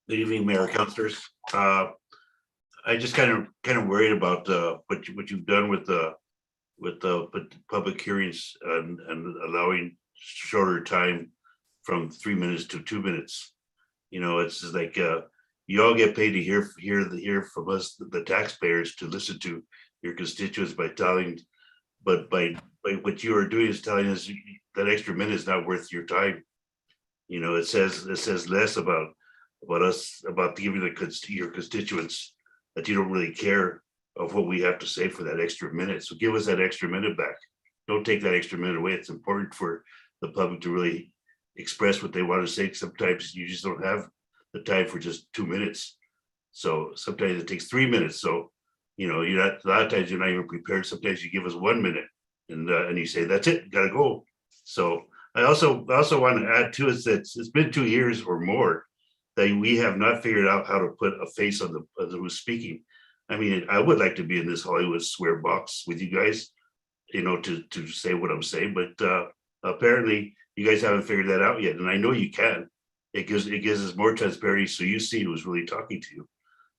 Good evening, Mayor, councilors. I just kind of worried about what you've done with the public hearings and allowing shorter time from 3 minutes to 2 minutes. It's just like you all get paid to hear from us, the taxpayers, to listen to your constituents by telling, but by what you are doing is telling us that extra minute is not worth your time. It says less about us, about giving your constituents, that you don't really care of what we have to say for that extra minute. So give us that extra minute back. Don't take that extra minute away. It's important for the public to really express what they want to say. Sometimes you just don't have the time for just 2 minutes. So sometimes it takes 3 minutes. So, a lot of times you're not even prepared. Sometimes you give us 1 minute and you say, that's it, gotta go. So I also want to add to it that it's been 2 years or more that we have not figured out how to put a face on the who's speaking. I mean, I would like to be in this Hollywood square box with you guys, to say what I'm saying, but apparently you guys haven't figured that out yet. And I know you can. It gives us more transparency, so you see who's really talking to you.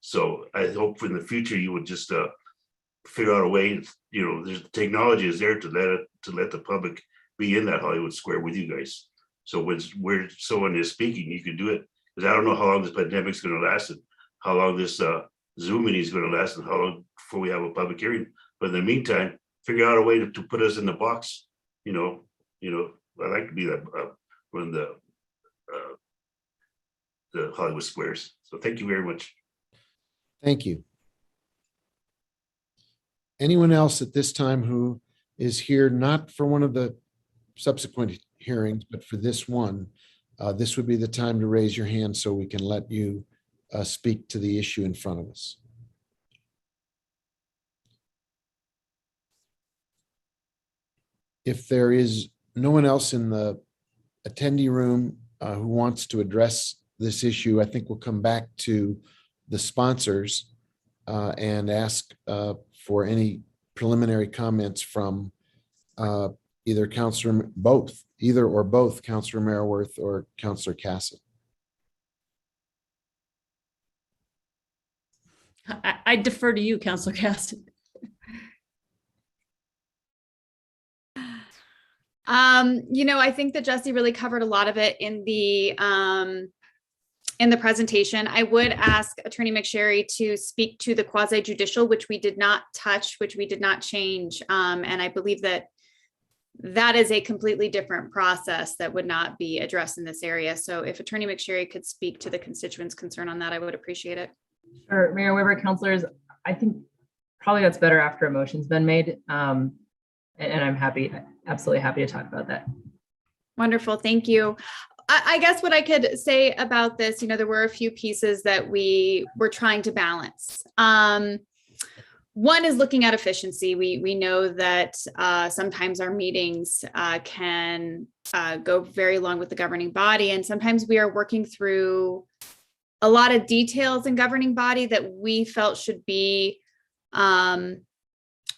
So I hope in the future you would just figure out a way. There's technology is there to let the public be in that Hollywood square with you guys. So where someone is speaking, you can do it. Because I don't know how long this pandemic is going to last, and how long this Zoom meeting is going to last, and how long before we have a public hearing. But in the meantime, figure out a way to put us in the box. I like to be that run the Hollywood squares. So thank you very much. Thank you. Anyone else at this time who is here not for one of the subsequent hearings, but for this one, this would be the time to raise your hand so we can let you speak to the issue in front of us. If there is no one else in the attendee room who wants to address this issue, I think we'll come back to the sponsors and ask for any preliminary comments from either or both Councilor Meyerwerth or Councilor Cassett. I defer to you, Councilor Cassett. I think that Jesse really covered a lot of it in the presentation. I would ask Attorney McSherry to speak to the quasi judicial, which we did not touch, which we did not change. And I believe that that is a completely different process that would not be addressed in this area. So if Attorney McSherry could speak to the constituents' concern on that, I would appreciate it. Sure, Mayor Weber, councilors, I think probably that's better after a motion's been made. And I'm absolutely happy to talk about that. Wonderful, thank you. I guess what I could say about this, there were a few pieces that we were trying to balance. One is looking at efficiency. We know that sometimes our meetings can go very long with the governing body, and sometimes we are working through a lot of details in governing body that we felt should be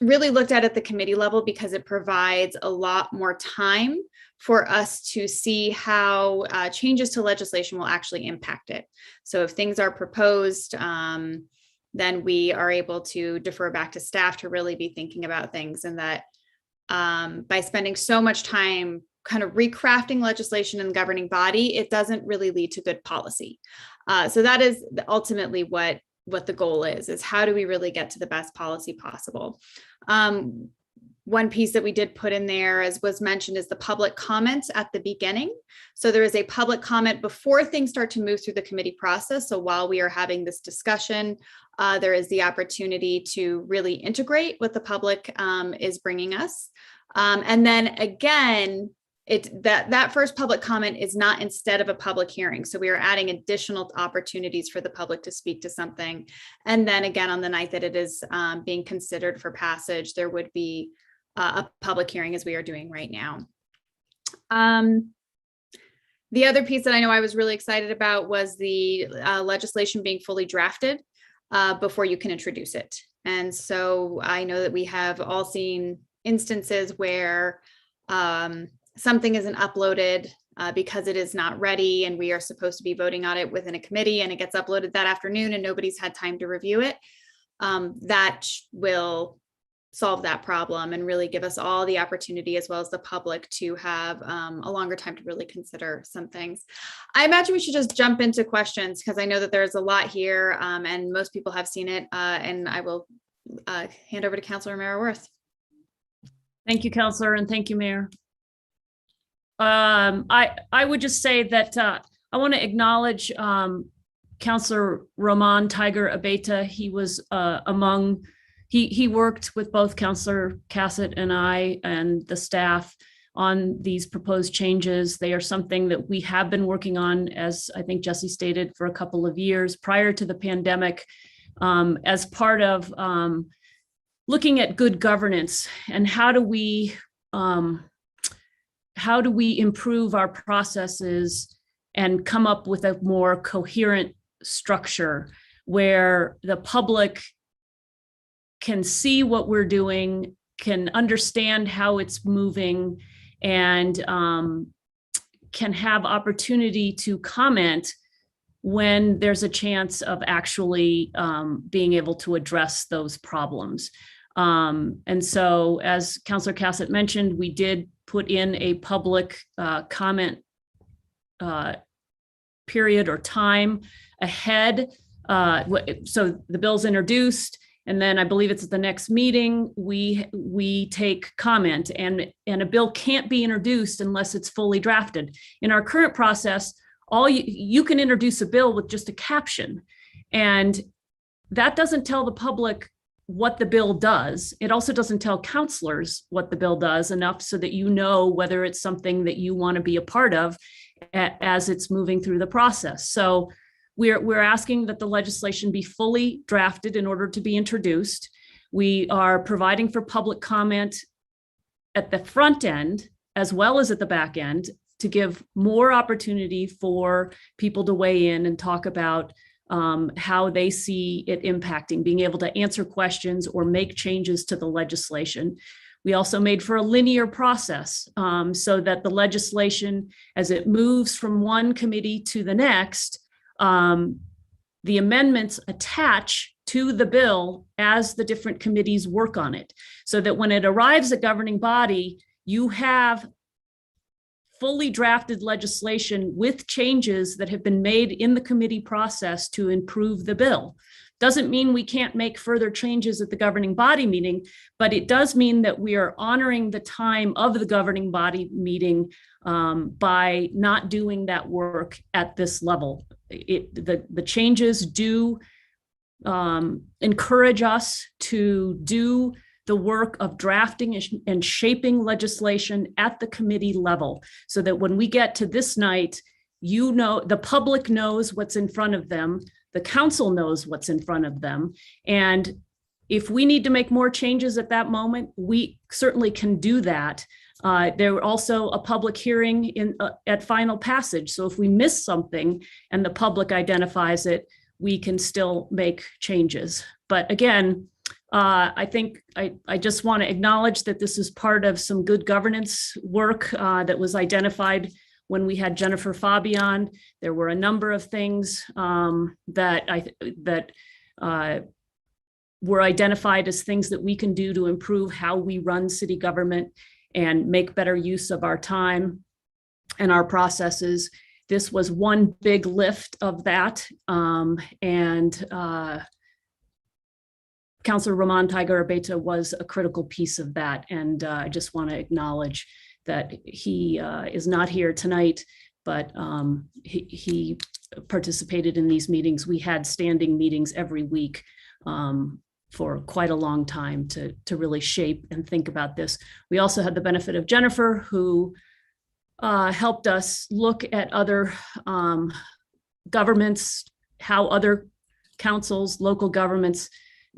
really looked at the committee level, because it provides a lot more time for us to see how changes to legislation will actually impact it. So if things are proposed, then we are able to defer back to staff to really be thinking about things, and that by spending so much time kind of recrafting legislation in the governing body, it doesn't really lead to good policy. So that is ultimately what the goal is how do we really get to the best policy possible. One piece that we did put in there, as was mentioned, is the public comment at the beginning. So there is a public comment before things start to move through the committee process. So while we are having this discussion, there is the opportunity to really integrate what the public is bringing us. And then again, that first public comment is not instead of a public hearing. So we are adding additional opportunities for the public to speak to something. And then again, on the night that it is being considered for passage, there would be a public hearing, as we are doing right now. The other piece that I know I was really excited about was the legislation being fully drafted before you can introduce it. And so I know that we have all seen instances where something isn't uploaded because it is not ready, and we are supposed to be voting on it within a committee, and it gets uploaded that afternoon and nobody's had time to review it. That will solve that problem and really give us all the opportunity, as well as the public, to have a longer time to really consider some things. I imagine we should just jump into questions, because I know that there's a lot here and most people have seen it, and I will hand over to Councilor Mara Worth. Thank you, Councilor, and thank you, Mayor. I would just say that I want to acknowledge Councilor Roman Tiger Abeyta. He was he worked with both Councilor Cassett and I and the staff on these proposed changes. They are something that we have been working on, as I think Jesse stated, for a couple of years prior to the pandemic, as part of looking at good governance and how do we improve our processes and come up with a more coherent structure where the public can see what we're doing, can understand how it's moving, and can have opportunity to comment when there's a chance of actually being able to address those problems. And so, as Councilor Cassett mentioned, we did put in a public comment period or time ahead. So the bill's introduced, and then I believe it's at the next meeting, we take comment, and a bill can't be introduced unless it's fully drafted. In our current process, you can introduce a bill with just a caption, and that doesn't tell the public what the bill does. It also doesn't tell counselors what the bill does enough so that you know whether it's something that you want to be a part of as it's moving through the process. So we're asking that the legislation be fully drafted in order to be introduced. We are providing for public comment at the front end as well as at the back end to give more opportunity for people to weigh in and talk about how they see it impacting, being able to answer questions or make changes to the legislation. We also made for a linear process so that the legislation, as it moves from one committee to the next, the amendments attach to the bill as the different committees work on it, so that when it arrives at governing body, you have fully drafted legislation with changes that have been made in the committee process to improve the bill. Doesn't mean we can't make further changes at the governing body meeting, but it does mean that we are honoring the time of the governing body meeting by not doing that work at this level. The changes do encourage us to do the work of drafting and shaping legislation at the committee level, so that when we get to this night, you know, the public knows what's in front of them, the council knows what's in front of them. And if we need to make more changes at that moment, we certainly can do that. There were also a public hearing at final passage. So if we miss something and the public identifies it, we can still make changes. But again, I think I just want to acknowledge that this is part of some good governance work that was identified when we had Jennifer Fabian. There were a number of things that were identified as things that we can do to improve how we run city government and make better use of our time and our processes. This was one big lift of that. Councilor Ramon Tiger-Abeyta was a critical piece of that. And I just want to acknowledge that he is not here tonight, but he participated in these meetings. We had standing meetings every week for quite a long time to really shape and think about this. We also had the benefit of Jennifer, who helped us look at other governments, how other councils, local governments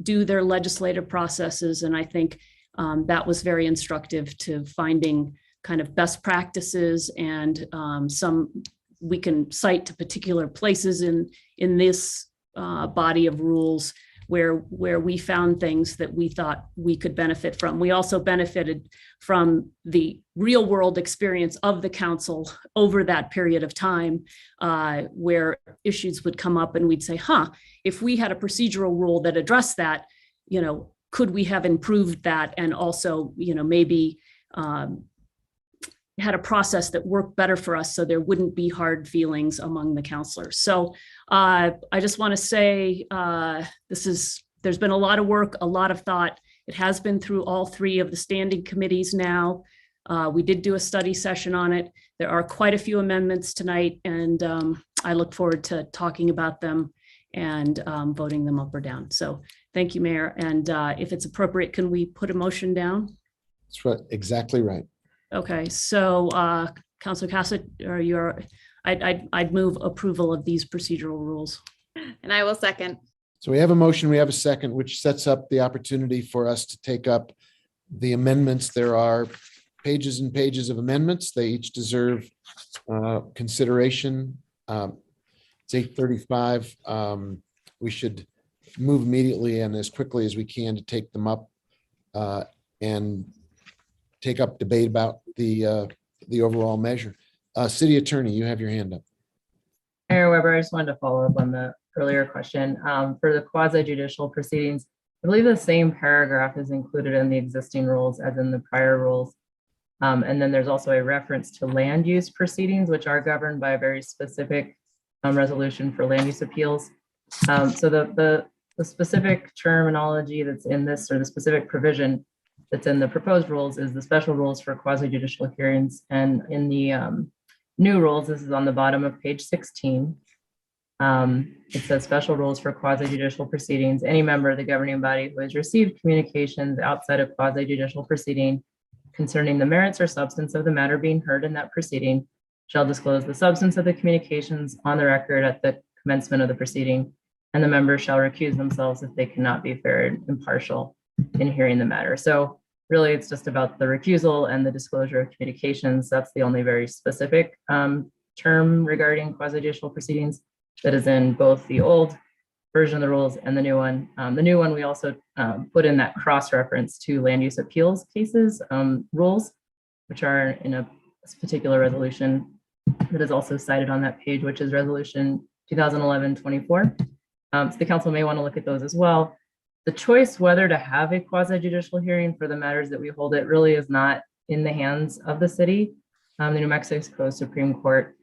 do their legislative processes. And I think that was very instructive to finding kind of best practices, and some we can cite to particular places in this body of rules where we found things that we thought we could benefit from. We also benefited from the real world experience of the council over that period of time, where issues would come up and we'd say, if we had a procedural rule that addressed that, could we have improved that? And also, maybe had a process that worked better for us so there wouldn't be hard feelings among the counselors. So I just want to say there's been a lot of work, a lot of thought. It has been through all three of the standing committees now. We did do a study session on it. There are quite a few amendments tonight, and I look forward to talking about them and voting them up or down. So thank you, Mayor. And if it's appropriate, can we put a motion down? That's right, exactly right. Okay, so Councilor Cassett, I'd move approval of these procedural rules. And I will second. So we have a motion, we have a second, which sets up the opportunity for us to take up the amendments. There are pages and pages of amendments. They each deserve consideration. It's 8:35. We should move immediately and as quickly as we can to take them up and take up debate about the overall measure. City Attorney, you have your hand up. Mayor Weber, I just wanted to follow up on the earlier question. For the quasi judicial proceedings, I believe the same paragraph is included in the existing rules as in the prior rules. And then there's also a reference to land use proceedings, which are governed by a very specific resolution for land use appeals. So the specific terminology that's in this, or the specific provision that's in the proposed rules, is the special rules for quasi judicial hearings. And in the new rules, this is on the bottom of page 16. It says special rules for quasi judicial proceedings. Any member of the governing body who has received communications outside of quasi judicial proceeding concerning the merits or substance of the matter being heard in that proceeding shall disclose the substance of the communications on the record at the commencement of the proceeding, and the members shall recuse themselves if they cannot be fair and impartial in hearing the matter. So really, it's just about the recusal and the disclosure of communications. That's the only very specific term regarding quasi-judicial proceedings that is in both the old version of the rules and the new one. The new one, we also put in that cross-reference to land use appeals cases rules, which are in a particular resolution that is also cited on that page, which is resolution 2011-24. So the council may want to look at those as well. The choice whether to have a quasi-judicial hearing for the matters that we hold, it really is not in the hands of the city. The New Mexico Supreme Court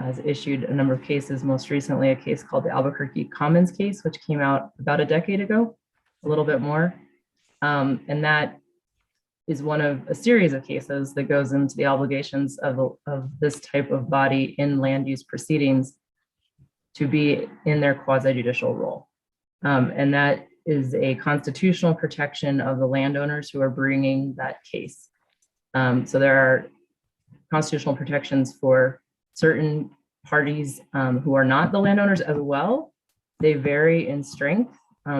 has issued a number of cases, most recently a case called the Albuquerque Commons case, which came out about a decade ago, a little bit more. And that is one of a series of cases that goes into the obligations of this type of body in land use proceedings to be in their quasi-judicial role. And that is a constitutional protection of the landowners who are bringing that case. So there are constitutional protections for certain parties who are not the landowners as well. They vary in strength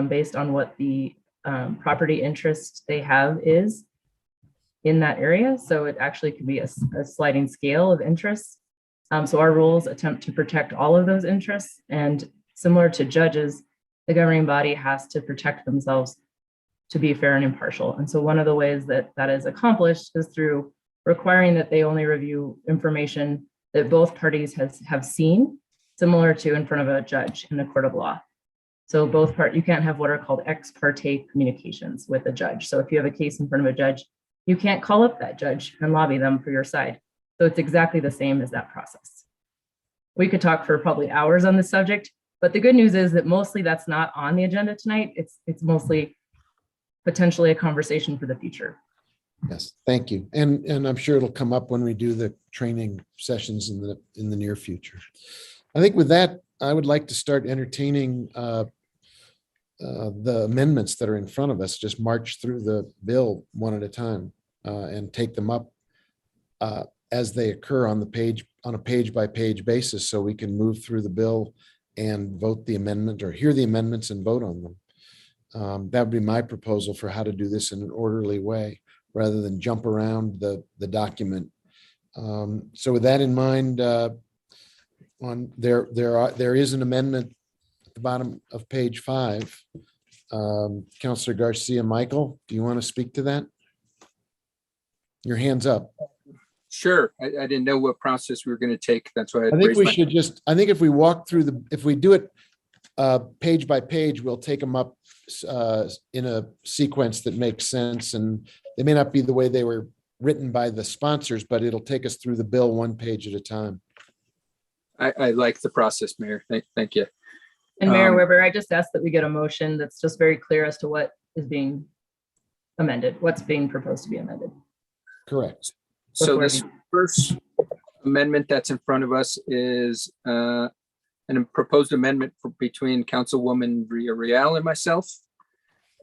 based on what the property interest they have is in that area. So it actually could be a sliding scale of interests. So our rules attempt to protect all of those interests, and similar to judges, the governing body has to protect themselves to be fair and impartial. And so one of the ways that that is accomplished is through requiring that they only review information that both parties have seen, similar to in front of a judge in a court of law. So you can't have what are called ex parte communications with a judge. So if you have a case in front of a judge, you can't call up that judge and lobby them for your side. So it's exactly the same as that process. We could talk for probably hours on this subject, but the good news is that mostly that's not on the agenda tonight. It's mostly potentially a conversation for the future. Yes, thank you. And I'm sure it'll come up when we do the training sessions in the near future. I think with that, I would like to start entertaining the amendments that are in front of us. Just march through the bill one at a time and take them up as they occur on the page, on a page by page basis, so we can move through the bill and vote the amendment or hear the amendments and vote on them. That would be my proposal for how to do this in an orderly way, rather than jump around the document. So with that in mind, there is an amendment at the bottom of page 5. Councilor Garcia Michael, do you want to speak to that? Your hand's up. Sure. I didn't know what process we were going to take. That's why I think we should just, I think if we walk through if we do it page by page, we'll take them up in a sequence that makes sense. And they may not be the way they were written by the sponsors, but it'll take us through the bill one page at a time. I like the process, Mayor. Thank you. And Mayor Weber, I just asked that we get a motion that's just very clear as to what is being amended, what's being proposed to be amended. Correct. So this first amendment that's in front of us is a proposed amendment between Councilwoman Villarreal and myself.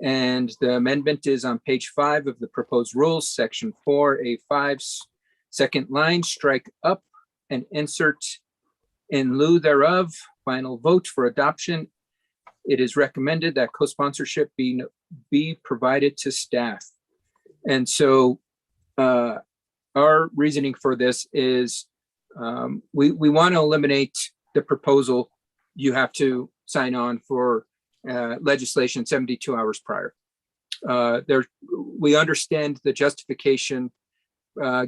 And the amendment is on page 5 of the proposed rules, section 4A5, second line, strike up and insert in lieu thereof, final vote for adoption. It is recommended that co-sponsorship be provided to staff. And so our reasoning for this is we want to eliminate the proposal. You have to sign on for legislation 72 hours prior. We understand the justification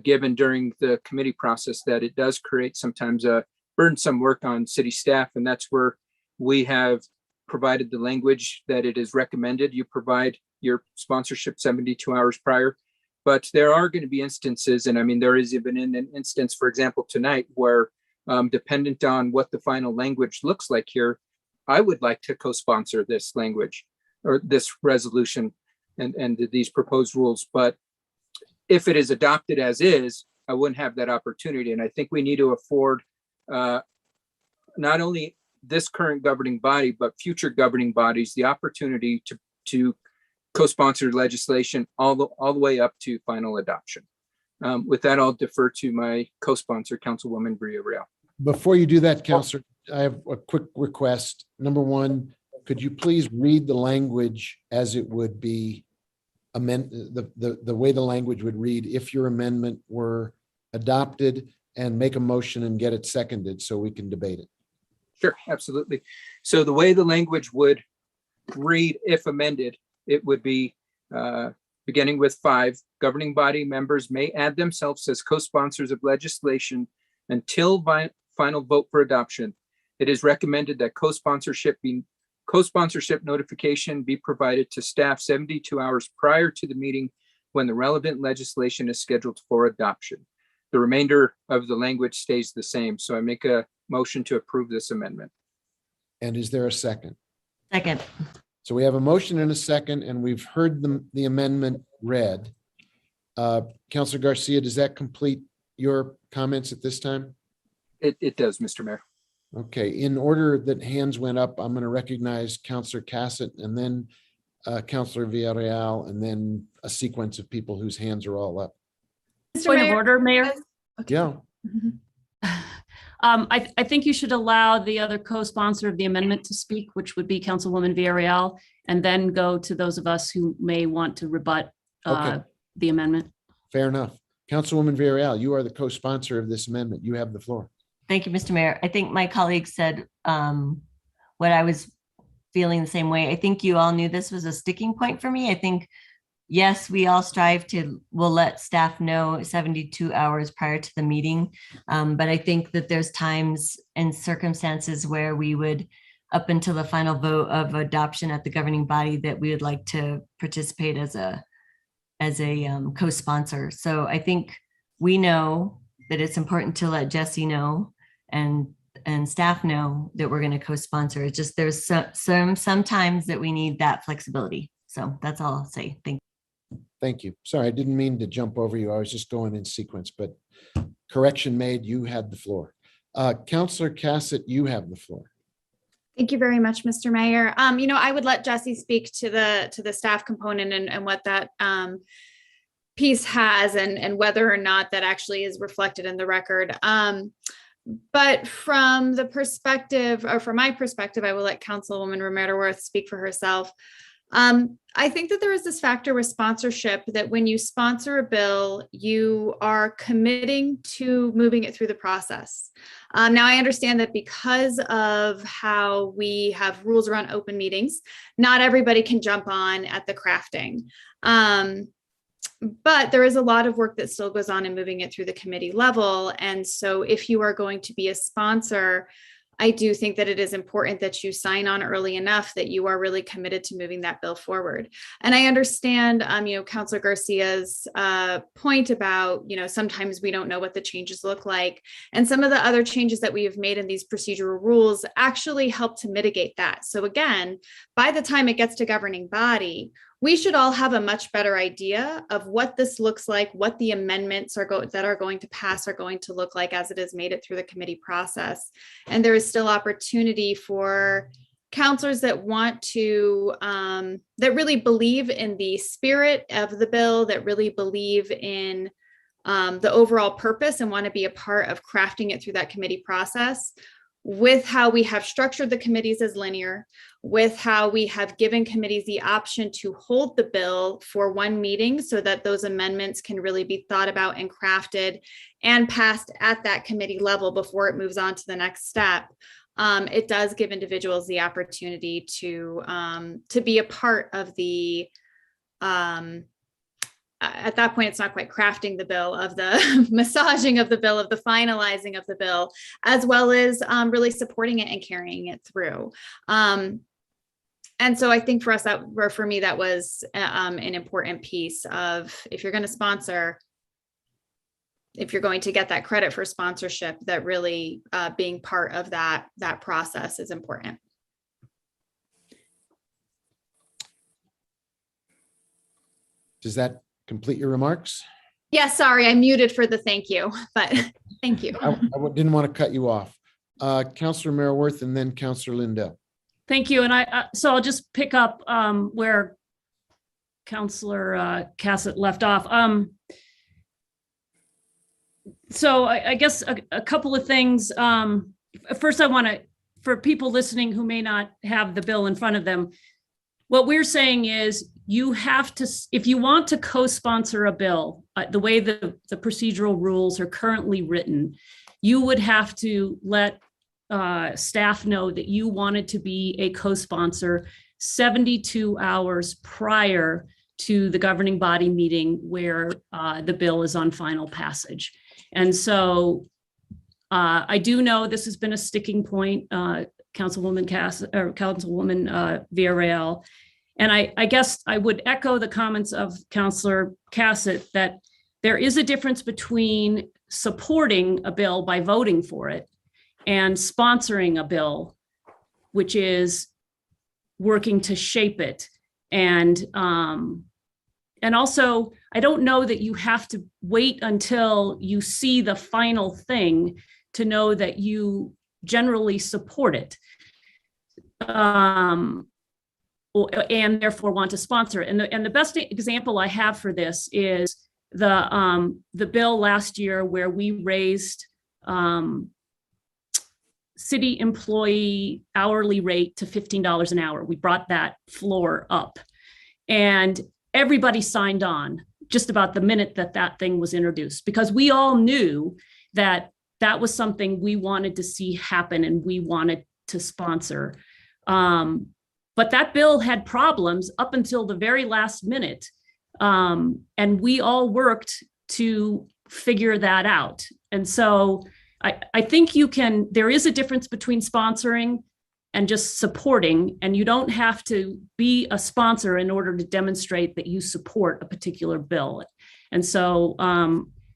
given during the committee process that it does create sometimes a burdensome work on city staff, and that's where we have provided the language that it is recommended you provide your sponsorship 72 hours prior. But there are going to be instances, and I mean, there is even an instance, for example, tonight where dependent on what the final language looks like here, I would like to co-sponsor this language or this resolution and these proposed rules. But if it is adopted as is, I wouldn't have that opportunity. And I think we need to afford not only this current governing body, but future governing bodies the opportunity to co-sponsored legislation all the way up to final adoption. With that, I'll defer to my co-sponsor, Councilwoman Villarreal. Before you do that, Councilor, I have a quick request. Number one, could you please read the language as it would be the way the language would read if your amendment were adopted, and make a motion and get it seconded so we can debate it. Sure, absolutely. So the way the language would read if amended, it would be beginning with 5, governing body members may add themselves as co-sponsors of legislation until final vote for adoption. It is recommended that co-sponsorship notification be provided to staff 72 hours prior to the meeting when the relevant legislation is scheduled for adoption. The remainder of the language stays the same. So I make a motion to approve this amendment. And is there a second? Second. So we have a motion and a second, and we've heard the amendment read. Counselor Garcia, does that complete your comments at this time? It does, Mr. Mayor. Okay, in order that hands went up, I'm going to recognize Counselor Cassett and then Counselor Villarreal, and then a sequence of people whose hands are all up. Point of order, Mayor. Yeah. I think you should allow the other co-sponsor of the amendment to speak, which would be Councilwoman Villarreal, and then go to those of us who may want to rebut Okay. the amendment. Fair enough. Councilwoman Villarreal, you are the co-sponsor of this amendment. You have the floor. Thank you, Mr. Mayor. I think my colleague said what I was feeling the same way. I think you all knew this was a sticking point for me. I think, yes, we all strive to, we'll let staff know 72 hours prior to the meeting. But I think that there's times and circumstances where we would, up until the final vote of adoption at the governing body, that we would like to participate as a co-sponsor. So I think we know that it's important to let Jesse know and staff know that we're going to co-sponsor. It's just there's sometimes that we need that flexibility. So that's all I'll say. Thank you. Sorry, I didn't mean to jump over you. I was just going in sequence, but correction made. You had the floor. Counselor Cassett, you have the floor. Thank you very much, Mr. Mayor. I would let Jesse speak to the staff component and what that piece has and whether or not that actually is reflected in the record. But from the perspective, or from my perspective, I will let Councilwoman Romero-Worth speak for herself. I think that there is this factor with sponsorship that when you sponsor a bill, you are committing to moving it through the process. Now, I understand that because of how we have rules around open meetings, not everybody can jump on at the crafting. But there is a lot of work that still goes on in moving it through the committee level. And so if you are going to be a sponsor, I do think that it is important that you sign on early enough that you are really committed to moving that bill forward. And I understand, Councilor Garcia's point about, sometimes we don't know what the changes look like. And some of the other changes that we have made in these procedural rules actually help to mitigate that. So again, by the time it gets to governing body, we should all have a much better idea of what this looks like, what the amendments that are going to pass are going to look like as it has made it through the committee process. And there is still opportunity for counselors that want to, that really believe in the spirit of the bill, that really believe in the overall purpose and want to be a part of crafting it through that committee process. With how we have structured the committees as linear, with how we have given committees the option to hold the bill for one meeting so that those amendments can really be thought about and crafted and passed at that committee level before it moves on to the next step. It does give individuals the opportunity to be a part of the at that point, it's not quite crafting the bill, of the massaging of the bill, of the finalizing of the bill, as well as really supporting it and carrying it through. And so I think for us, for me, that was an important piece of, if you're going to sponsor, if you're going to get that credit for sponsorship, that really being part of that process is important. Does that complete your remarks? Yeah, sorry, I muted for the thank you, but thank you. I didn't want to cut you off. Councilor Romero-Worth and then Councilor Lindell. Thank you. And so I'll just pick up where Councilor Cassett left off. So I guess a couple of things. First, I want to, for people listening who may not have the bill in front of them, what we're saying is you have to, if you want to co-sponsor a bill, the way the procedural rules are currently written, you would have to let staff know that you wanted to be a co-sponsor 72 hours prior to the governing body meeting where the bill is on final passage. And so I do know this has been a sticking point, Councilwoman Villarreal. And I guess I would echo the comments of Councilor Cassett that there is a difference between supporting a bill by voting for it and sponsoring a bill, which is working to shape it. And also, I don't know that you have to wait until you see the final thing to know that you generally support it. And therefore want to sponsor it. And the best example I have for this is the bill last year where we raised city employee hourly rate to $15 an hour. We brought that floor up, and everybody signed on just about the minute that that thing was introduced, because we all knew that that was something we wanted to see happen and we wanted to sponsor. But that bill had problems up until the very last minute. And we all worked to figure that out. And so I think there is a difference between sponsoring and just supporting, and you don't have to be a sponsor in order to demonstrate that you support a particular bill. And so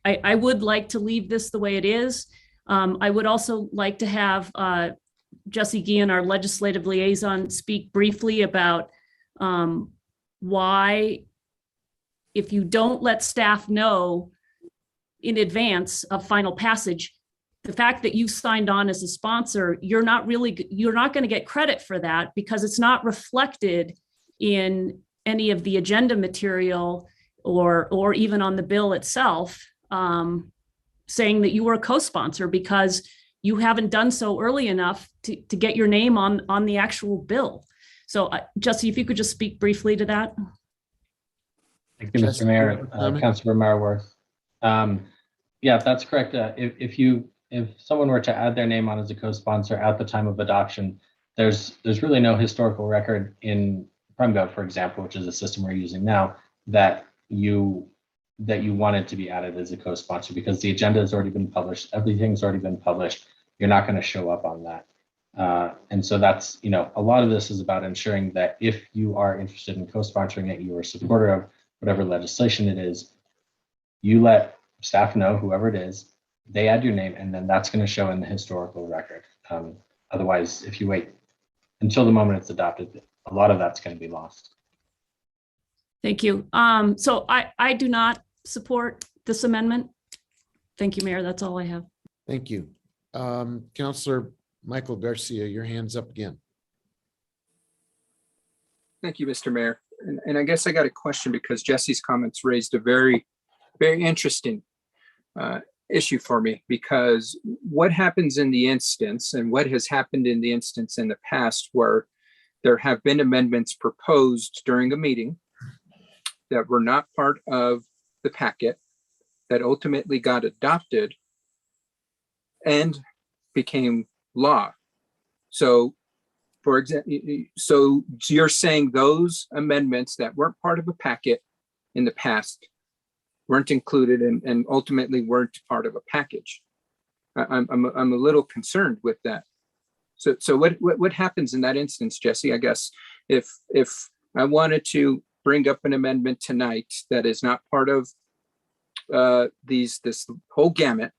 I would like to leave this the way it is. I would also like to have Jesse Guillen, our legislative liaison, speak briefly about why, if you don't let staff know in advance of final passage, the fact that you signed on as a sponsor, you're not going to get credit for that, because it's not reflected in any of the agenda material or even on the bill itself, saying that you were a co-sponsor, because you haven't done so early enough to get your name on the actual bill. So Jesse, if you could just speak briefly to that. Thank you, Mr. Mayor. Councilor Marworth. Yeah, that's correct. If someone were to add their name on as a co-sponsor at the time of adoption, there's really no historical record in PrimeGov, for example, which is a system we're using now, that you wanted to be added as a co-sponsor, because the agenda has already been published, everything's already been published. You're not going to show up on that. And so that's, a lot of this is about ensuring that if you are interested in co-sponsoring it, you are a supporter of whatever legislation it is, you let staff know, whoever it is, they add your name, and then that's going to show in the historical record. Otherwise, if you wait until the moment it's adopted, a lot of that's going to be lost. Thank you. So I do not support this amendment. Thank you, Mayor. That's all I have. Thank you. Councillor Michael Garcia, your hand's up again. Thank you, Mr. Mayor. And I guess I got a question, because Jesse's comments raised a very, very interesting issue for me, because what happens in the instance, and what has happened in the instance in the past, where there have been amendments proposed during a meeting that were not part of the packet, that ultimately got adopted and became law. So, for example, so you're saying those amendments that weren't part of a packet in the past weren't included and ultimately weren't part of a package. I'm a little concerned with that. So what happens in that instance, Jesse? I guess if I wanted to bring up an amendment tonight that is not part of this whole gamut,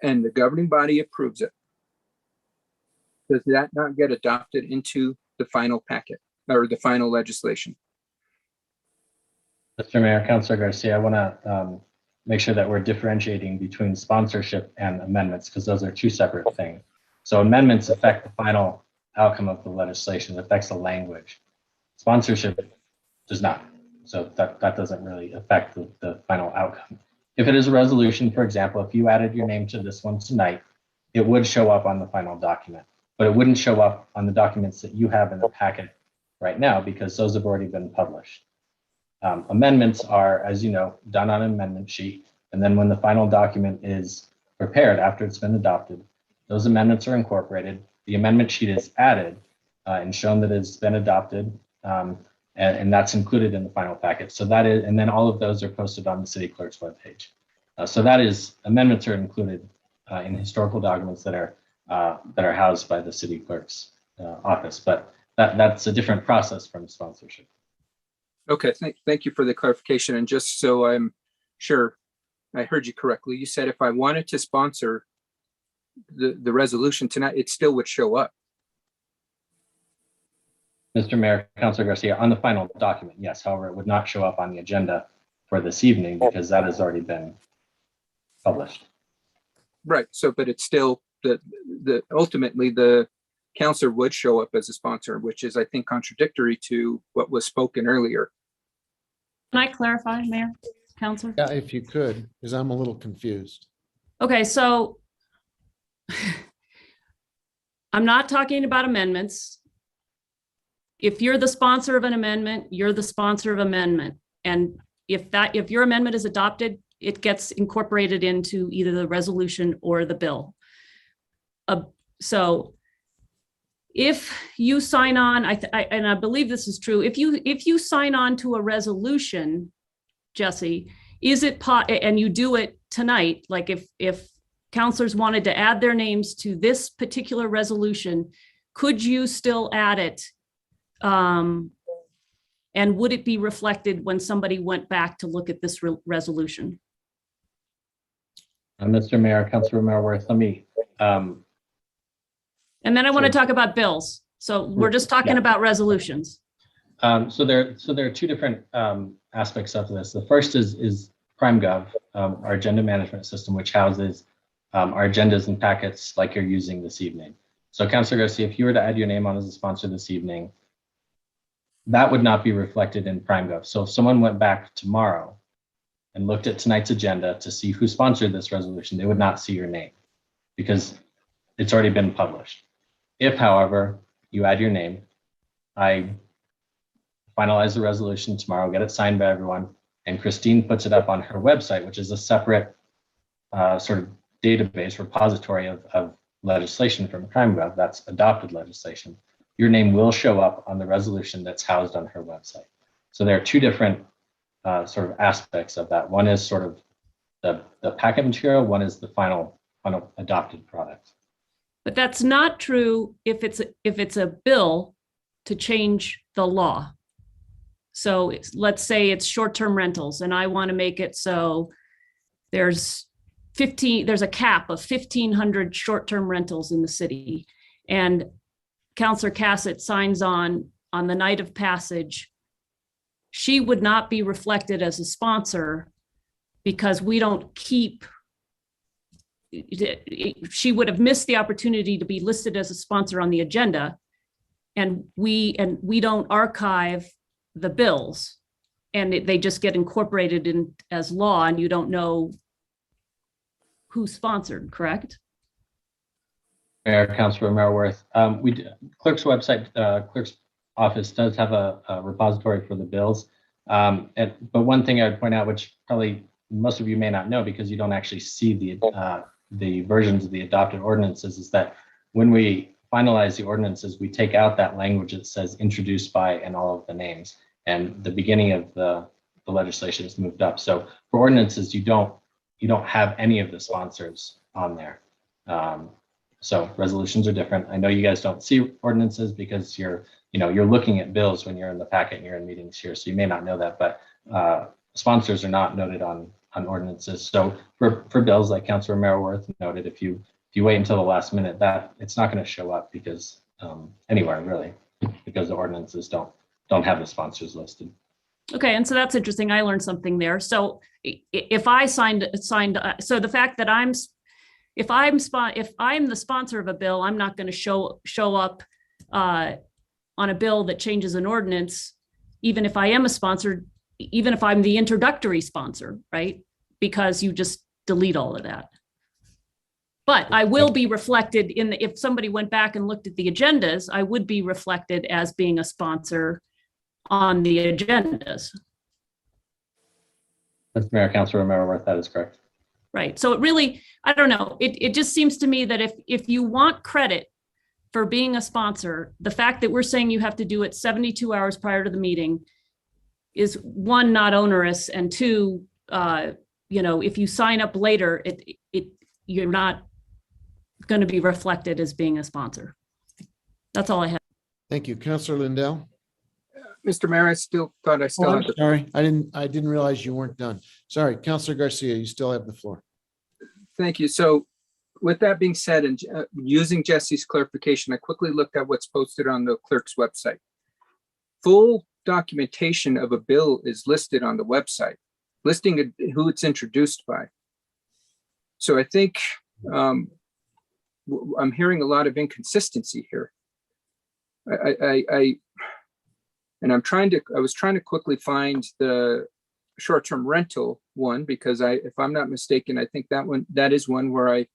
and the governing body approves it, does that not get adopted into the final packet or the final legislation? Mr. Mayor, Councilor Garcia, I want to make sure that we're differentiating between sponsorship and amendments, because those are two separate things. So amendments affect the final outcome of the legislation, it affects the language. Sponsorship does not. So that doesn't really affect the final outcome. If it is a resolution, for example, if you added your name to this one tonight, it would show up on the final document, but it wouldn't show up on the documents that you have in the packet right now, because those have already been published. Amendments are, as you know, done on an amendment sheet. And then when the final document is prepared after it's been adopted, those amendments are incorporated. The amendment sheet is added and shown that it's been adopted. And that's included in the final packet. So that is, and then all of those are posted on the city clerk's webpage. So that is, amendments are included in historical documents that are housed by the city clerk's office. But that's a different process from sponsorship. Okay, thank you for the clarification. And just so I'm Sure, I heard you correctly. You said if I wanted to sponsor the resolution tonight, it still would show up. Mr. Mayor, Councilor Garcia, on the final document, yes. However, it would not show up on the agenda for this evening because that has already been published. Right. So, but it's still ultimately the counselor would show up as a sponsor, which is, I think, contradictory to what was spoken earlier. Can I clarify, Mayor, Councilor? Yeah, if you could, because I'm a little confused. Okay, so I'm not talking about amendments. If you're the sponsor of an amendment, you're the sponsor of amendment. And if your amendment is adopted, it gets incorporated into either the resolution or the bill. So if you sign on, and I believe this is true, if you sign on to a resolution, Jesse, is it and you do it tonight, like if counselors wanted to add their names to this particular resolution, could you still add it? And would it be reflected when somebody went back to look at this resolution? Mr. Mayor, Councilor Merworth, let me. And then I want to talk about bills. So we're just talking about resolutions. So there are two different aspects of this. The first is PrimeGov, our agenda management system, which houses our agendas and packets like you're using this evening. So Councilor Garcia, if you were to add your name on as a sponsor this evening, that would not be reflected in PrimeGov. So if someone went back tomorrow and looked at tonight's agenda to see who sponsored this resolution, they would not see your name because it's already been published. If, however, you add your name, I finalize the resolution tomorrow, get it signed by everyone, and Christine puts it up on her website, which is a separate sort of database repository of legislation from PrimeGov, that's adopted legislation. Your name will show up on the resolution that's housed on her website. So there are two different sort of aspects of that. One is sort of the packet material, one is the final adopted product. But that's not true if it's a bill to change the law. So let's say it's short-term rentals and I want to make it so there's a cap of 1,500 short-term rentals in the city. And Councilor Cassett signs on the night of passage. She would not be reflected as a sponsor because we don't keep, she would have missed the opportunity to be listed as a sponsor on the agenda. And we don't archive the bills and they just get incorporated in as law and you don't know who sponsored, correct? Mayor, Councilor Merworth, clerk's website, clerk's office does have a repository for the bills. But one thing I would point out, which probably most of you may not know because you don't actually see the versions of the adopted ordinances, is that when we finalize the ordinances, we take out that language that says introduced by and all of the names. And the beginning of the legislation is moved up. So for ordinances, you don't have any of the sponsors on there. So resolutions are different. I know you guys don't see ordinances because you're looking at bills when you're in the packet and you're in meetings here. So you may not know that, but sponsors are not noted on ordinances. So for bills, like Councilor Merworth noted, if you wait until the last minute, that it's not going to show up because anywhere really, because the ordinances don't have the sponsors listed. Okay, and so that's interesting. I learned something there. So if I signed, so the fact that if I'm the sponsor of a bill, I'm not going to show up on a bill that changes an ordinance, even if I am a sponsor, even if I'm the introductory sponsor, right? Because you just delete all of that. But I will be reflected if somebody went back and looked at the agendas, I would be reflected as being a sponsor on the agendas. Mr. Mayor, Councilor Merworth, that is correct. Right. So it really, I don't know. It just seems to me that if you want credit for being a sponsor, the fact that we're saying you have to do it 72 hours prior to the meeting is one, not onerous, and two, if you sign up later, you're not going to be reflected as being a sponsor. That's all I have. Thank you. Councilor Lindell. Mr. Mayor, I still thought I Oh, still I'm had the. sorry. I didn't realize you weren't done. Sorry, Counselor Garcia, you still have the floor. Thank you. So with that being said, and using Jesse's clarification, I quickly looked at what's posted on the clerk's website. Full documentation of a bill is listed on the website, listing who it's introduced by. So I think I'm hearing a lot of inconsistency here. I was trying to quickly find the short-term rental one, because if I'm not mistaken, I think that is one where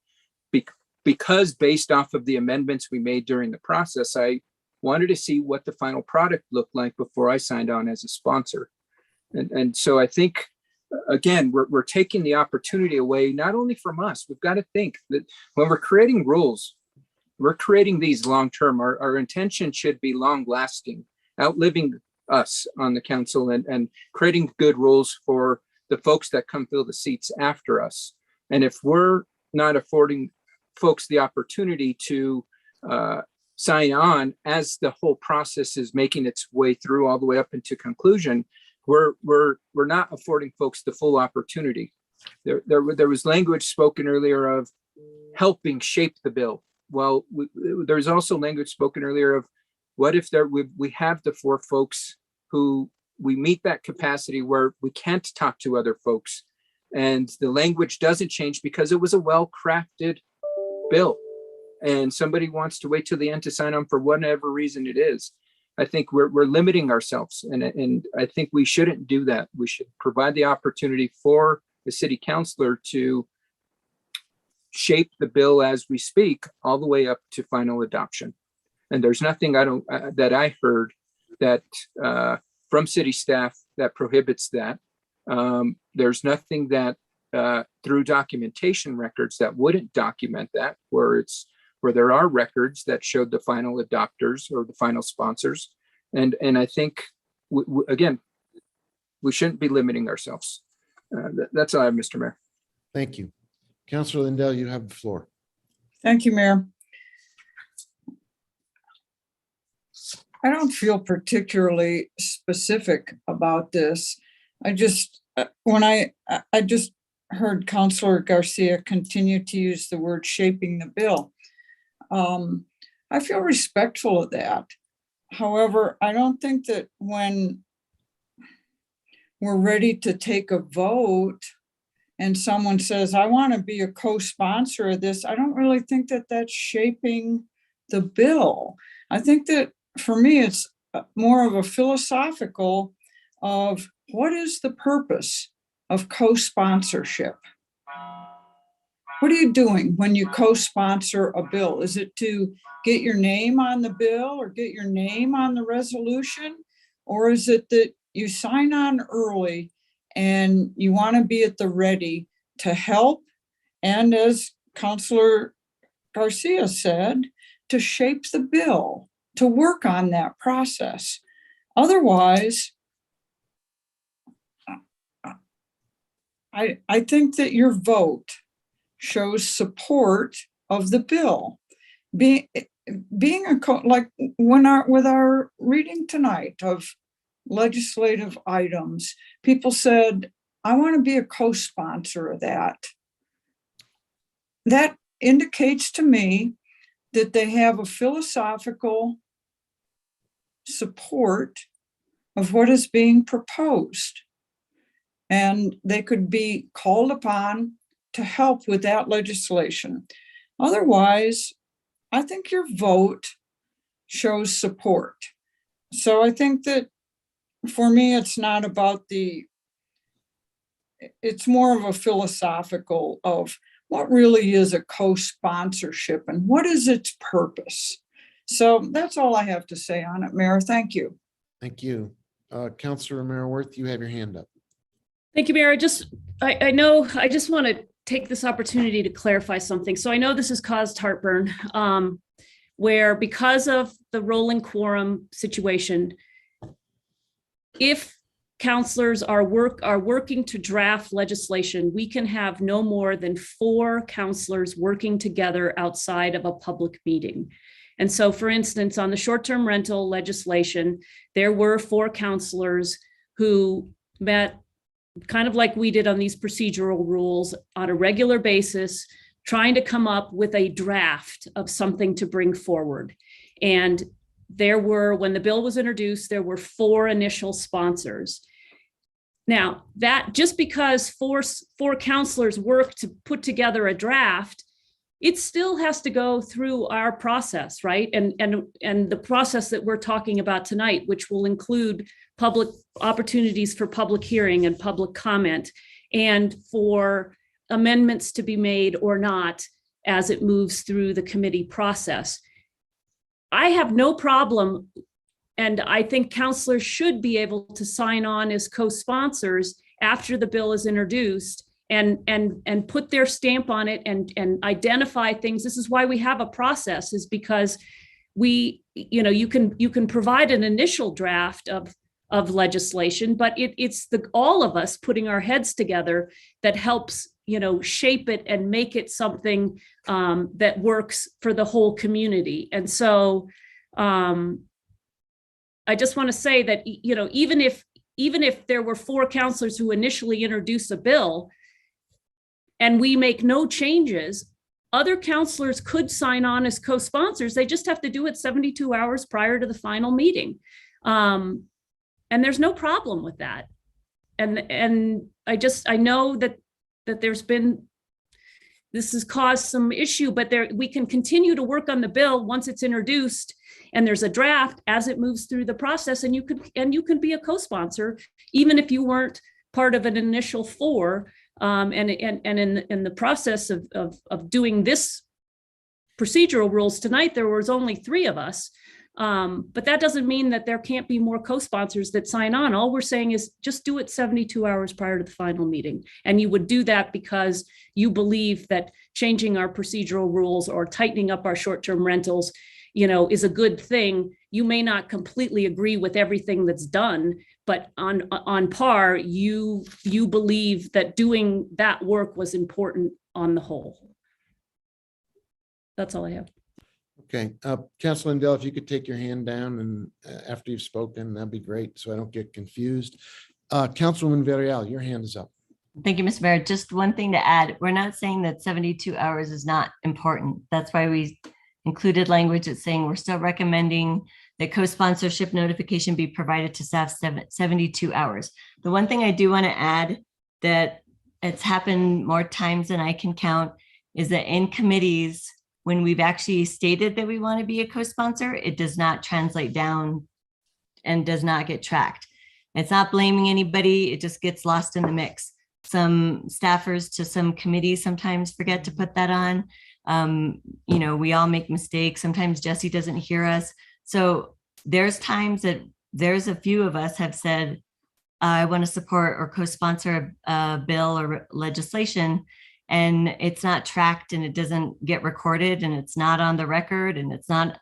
because based off of the amendments we made during the process, I wanted to see what the final product looked like before I signed on as a sponsor. And so I think, again, we're taking the opportunity away, not only from us. We've got to think that when we're creating rules, we're creating these long-term. Our intention should be long-lasting, outliving us on the council, and creating good rules for the folks that come fill the seats after us. And if we're not affording folks the opportunity to sign on as the whole process is making its way through all the way up into conclusion, we're not affording folks the full opportunity. There was language spoken earlier of helping shape the bill. Well, there's also language spoken earlier of what if we have the 4 folks who we meet that capacity where we can't talk to other folks, and the language doesn't change because it was a well-crafted bill, and somebody wants to wait till the end to sign on for whatever reason it is. I think we're limiting ourselves, and I think we shouldn't do that. We should provide the opportunity for the city councilor to shape the bill as we speak, all the way up to final adoption. And there's nothing that I heard that from city staff that prohibits that. There's nothing that through documentation records that wouldn't document that, where there are records that showed the final adopters or the final sponsors. And I think, again, we shouldn't be limiting ourselves. That's all I have, Mr. Mayor. Thank you. Counselor Lindell, you have the floor. Thank you, Mayor. I don't feel particularly specific about this. I just heard Counselor Garcia continue to use the word shaping the bill. I feel respectful of that. However, I don't think that when we're ready to take a vote and someone says, I want to be a co-sponsor of this, I don't really think that that's shaping the bill. I think that for me, it's more of a philosophical of what is the purpose of co-sponsorship? What are you doing when you co-sponsor a bill? Is it to get your name on the bill or get your name on the resolution? Or is it that you sign on early and you want to be at the ready to help? And as Counselor Garcia said, to shape the bill, to work on that process. Otherwise, I think that your vote shows support of the bill. Being like with our reading tonight of legislative items, people said, I want to be a co-sponsor of that. That indicates to me that they have a philosophical support of what is being proposed. And they could be called upon to help with that legislation. Otherwise, I think your vote shows support. So I think that for me, it's not about it's more of a philosophical of what really is a co-sponsorship and what is its purpose. So that's all I have to say on it, Mayor. Thank you. Thank you. Counselor Romero-Worth, you have your hand up. Thank you, Mayor. I know, I just want to take this opportunity to clarify something. So I know this has caused heartburn, where because of the rolling quorum situation, if counselors are working to draft legislation, we can have no more than 4 counselors working together outside of a public meeting. And so, for instance, on the short-term rental legislation, there were 4 counselors who met kind of like we did on these procedural rules on a regular basis, trying to come up with a draft of something to bring forward. And there were, when the bill was introduced, there were 4 initial sponsors. Now, that just because four counselors worked to put together a draft, it still has to go through our process, right? And the process that we're talking about tonight, which will include public opportunities for public hearing and public comment, and for amendments to be made or not as it moves through the committee process. I have no problem, and I think counselors should be able to sign on as co-sponsors after the bill is introduced and put their stamp on it and identify things. This is why we have a process, is because you can provide an initial draft of legislation, but it's all of us putting our heads together that helps, shape it and make it something that works for the whole community. And so I just want to say that, even if there were 4 counselors who initially introduced a bill and we make no changes, other counselors could sign on as co-sponsors. They just have to do it 72 hours prior to the final meeting. And there's no problem with that. And I know that this has caused some issue, but we can continue to work on the bill once it's introduced and there's a draft as it moves through the process, and you can be a co-sponsor even if you weren't part of an initial 4. And in the process of doing this procedural rules tonight, there was only 3 of us. But that doesn't mean that there can't be more co-sponsors that sign on. All we're saying is just do it 72 hours prior to the final meeting. And you would do that because you believe that changing our procedural rules or tightening up our short-term rentals, is a good thing. You may not completely agree with everything that's done, but on par, you believe that doing that work was important on the whole. That's all I have. Okay, Councilor Lindell, if you could take your hand down and after you've spoken, that'd be great, so I don't get confused. Councilwoman Villarreal, your hand is up. Thank you, Mr. Mayor. Just one thing to add. We're not saying that 72 hours is not important. That's why we included language that's saying we're still recommending that co-sponsorship notification be provided to staff 72 hours. The one thing I do want to add that it's happened more times than I can count is that in committees, when we've actually stated that we want to be a co-sponsor, it does not translate down and does not get tracked. It's not blaming anybody. It just gets lost in the mix. Some staffers to some committees sometimes forget to put that on. We all make mistakes. Sometimes Jesse doesn't hear us. So there's times that there's a few of us have said, I want to support or co-sponsor a bill or legislation, and it's not tracked and it doesn't get recorded and it's not on the record and it's not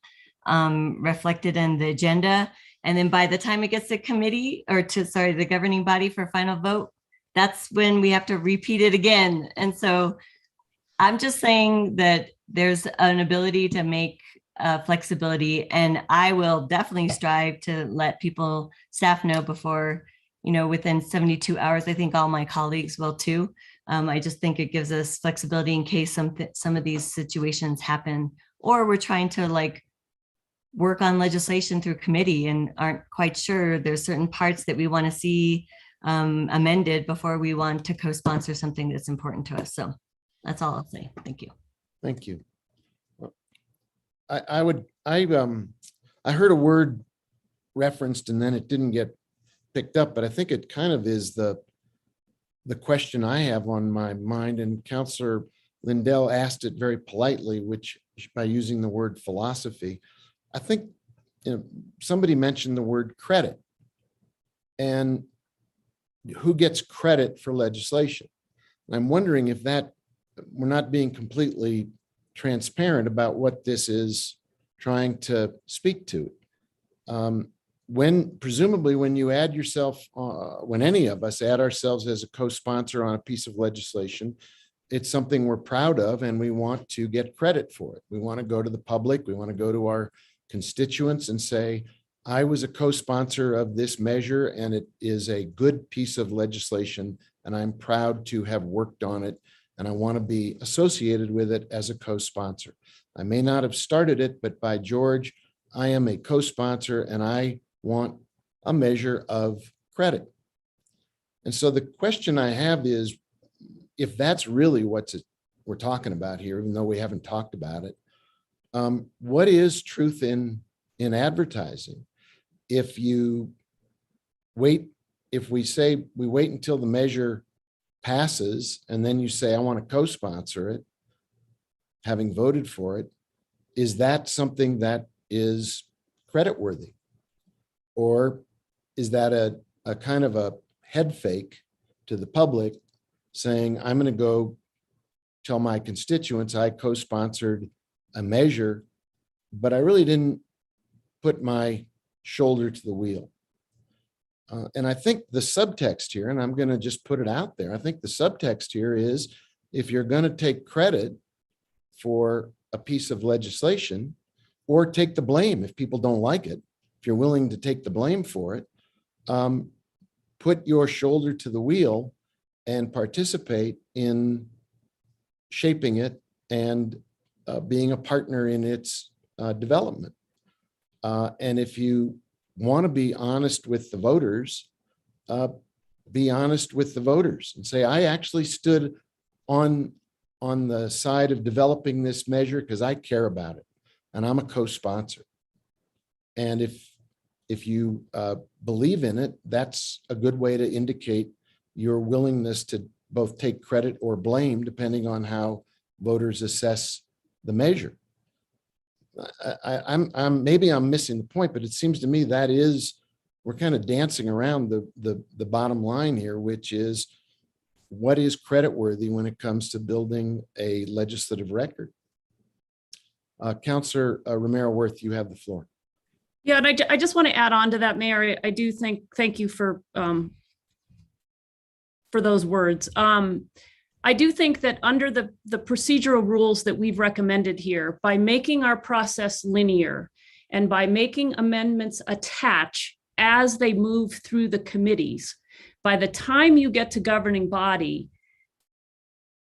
reflected in the agenda. And then by the time it gets to committee or the governing body for final vote, that's when we have to repeat it again. And so I'm just saying that there's an ability to make flexibility, and I will definitely strive to let staff know before, within 72 hours. I think all my colleagues will too. I just think it gives us flexibility in case some of these situations happen, or we're trying to work on legislation through committee and aren't quite sure. There's certain parts that we want to see amended before we want to co-sponsor something that's important to us. So that's all I'll say. Thank you. Thank you. I heard a word referenced and then it didn't get picked up, but I think it kind of is the question I have on my mind, and Councilor Lindell asked it very politely, which by using the word philosophy. I think somebody mentioned the word credit, and who gets credit for legislation? I'm wondering if we're not being completely transparent about what this is trying to speak to. Presumably when you add yourself, when any of us add ourselves as a co-sponsor on a piece of legislation, it's something we're proud of and we want to get credit for it. We want to go to the public. We want to go to our constituents and say, I was a co-sponsor of this measure and it is a good piece of legislation and I'm proud to have worked on it and I want to be associated with it as a co-sponsor. I may not have started it, but by George, I am a co-sponsor and I want a measure of credit. And so the question I have is, if that's really what we're talking about here, even though we haven't talked about it, what is truth in advertising? If we say we wait until the measure passes and then you say, I want to co-sponsor it, having voted for it, is that something that is creditworthy? Or is that a kind of a head fake to the public saying, I'm going to go tell my constituents I co-sponsored a measure, but I really didn't put my shoulder to the wheel. And I think the subtext here, and I'm going to just put it out there, I think the subtext here is, if you're going to take credit for a piece of legislation or take the blame if people don't like it, if you're willing to take the blame for it, put your shoulder to the wheel and participate in shaping it and being a partner in its development. And if you want to be honest with the voters, be honest with the voters and say, I actually stood on the side of developing this measure because I care about it and I'm a co-sponsor. And if you believe in it, that's a good way to indicate your willingness to both take credit or blame, depending on how voters assess the measure. Maybe I'm missing the point, but it seems to me that we're kind of dancing around the bottom line here, which is, what is creditworthy when it comes to building a legislative record? Councillor Romero Worth, you have the floor. Yeah, and I just want to add on to that, Mayor. I do thank you for those words. I do think that under the procedural rules that we've recommended here, by making our process linear and by making amendments attach as they move through the committees, by the time you get to governing body,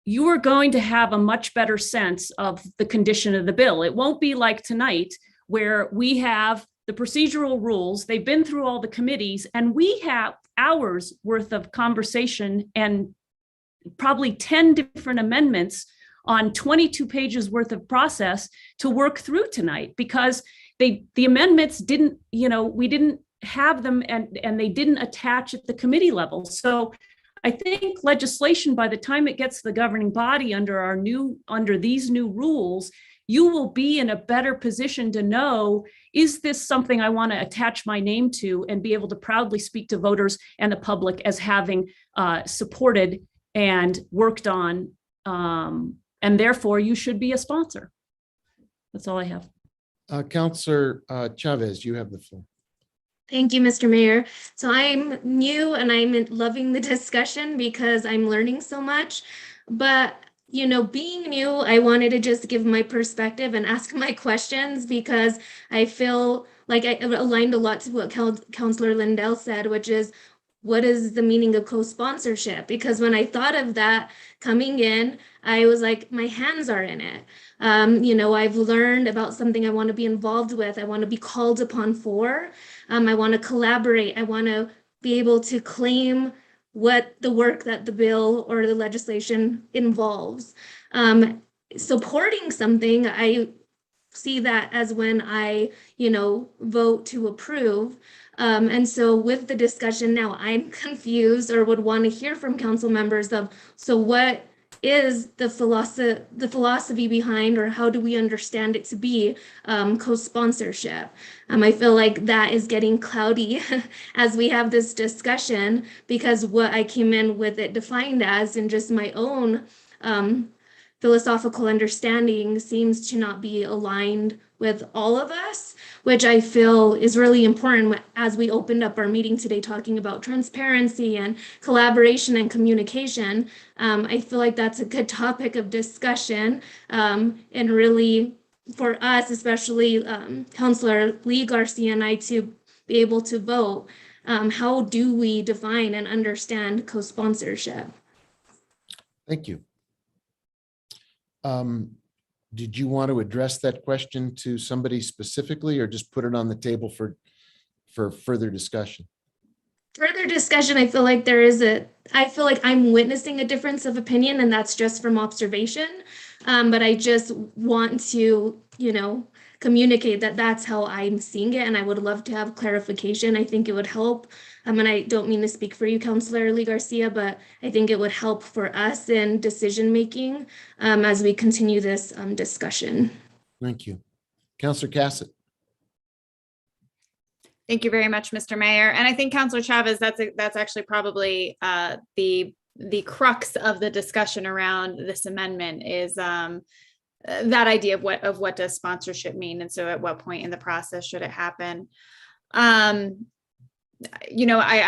you are going to have a much better sense of the condition of the bill. It won't be like tonight, where we have the procedural rules, they've been through all the committees, and we have hours worth of conversation and probably 10 different amendments on 22 pages worth of process to work through tonight, because the amendments didn't, we didn't have them and they didn't attach at the committee level. So I think legislation, by the time it gets to the governing body under these new rules, you will be in a better position to know, is this something I want to attach my name to and be able to proudly speak to voters and the public as having supported and worked on, and therefore you should be a sponsor. That's all I have. Councillor Chavez, you have the floor. Thank you, Mr. Mayor. So I'm new and I'm loving the discussion because I'm learning so much. But, being new, I wanted to just give my perspective and ask my questions, because I feel like I aligned a lot to what Councillor Lindell said, which is, what is the meaning of co-sponsorship? Because when I thought of that coming in, I was like, my hands are in it. I've learned about something I want to be involved with. I want to be called upon for. I want to collaborate. I want to be able to claim what the work that the bill or the legislation involves. Supporting something, I see that as when I, vote to approve. And so with the discussion now, I'm confused, or would want to hear from council members of, so what is the philosophy behind, or how do we understand it to be co-sponsorship? I feel like that is getting cloudy as we have this discussion, because what I came in with it defined as, in just my own philosophical understanding seems to not be aligned with all of us, which I feel is really important as we opened up our meeting today talking about transparency and collaboration and communication. I feel like that's a good topic of discussion, and really for us, especially Councillor Lee Garcia and I, to be able to vote. How do we define and understand co-sponsorship? Thank you. Did you want to address that question to somebody specifically, or just put it on the table for further discussion? Further discussion, I feel like I feel like I'm witnessing a difference of opinion, and that's just from observation. But I just want to, communicate that that's how I'm seeing it, and I would love to have clarification. I think it would help. And I don't mean to speak for you, Councillor Lee Garcia, but I think it would help for us in decision making as we continue this discussion. Thank you. Councillor Cassett. Thank you very much, Mr. Mayor. And I think Councillor Chavez, that's actually probably the crux of the discussion around this amendment is that idea of what does sponsorship mean, and so at what point in the process should it happen? I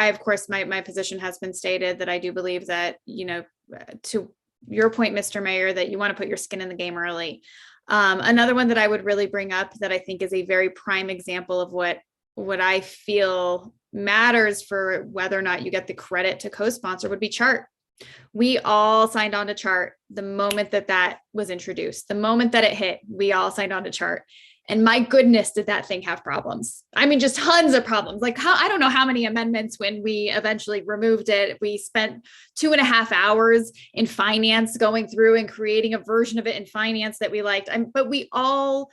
of course my position has been stated that I do believe that to your point, Mr. Mayor, that you want to put your skin in the game early. Another one that I would really bring up that I think is a very prime example of what I feel matters for whether or not you get the credit to co-sponsor would be CHART. We all signed on to CHART the moment that was introduced. The moment that it hit, we all signed on to CHART. And my goodness, did that thing have problems? I mean, just tons of problems. Like I don't know how many amendments when we eventually removed it. We spent 2.5 hours in finance going through and creating a version of it in finance that we liked. But we all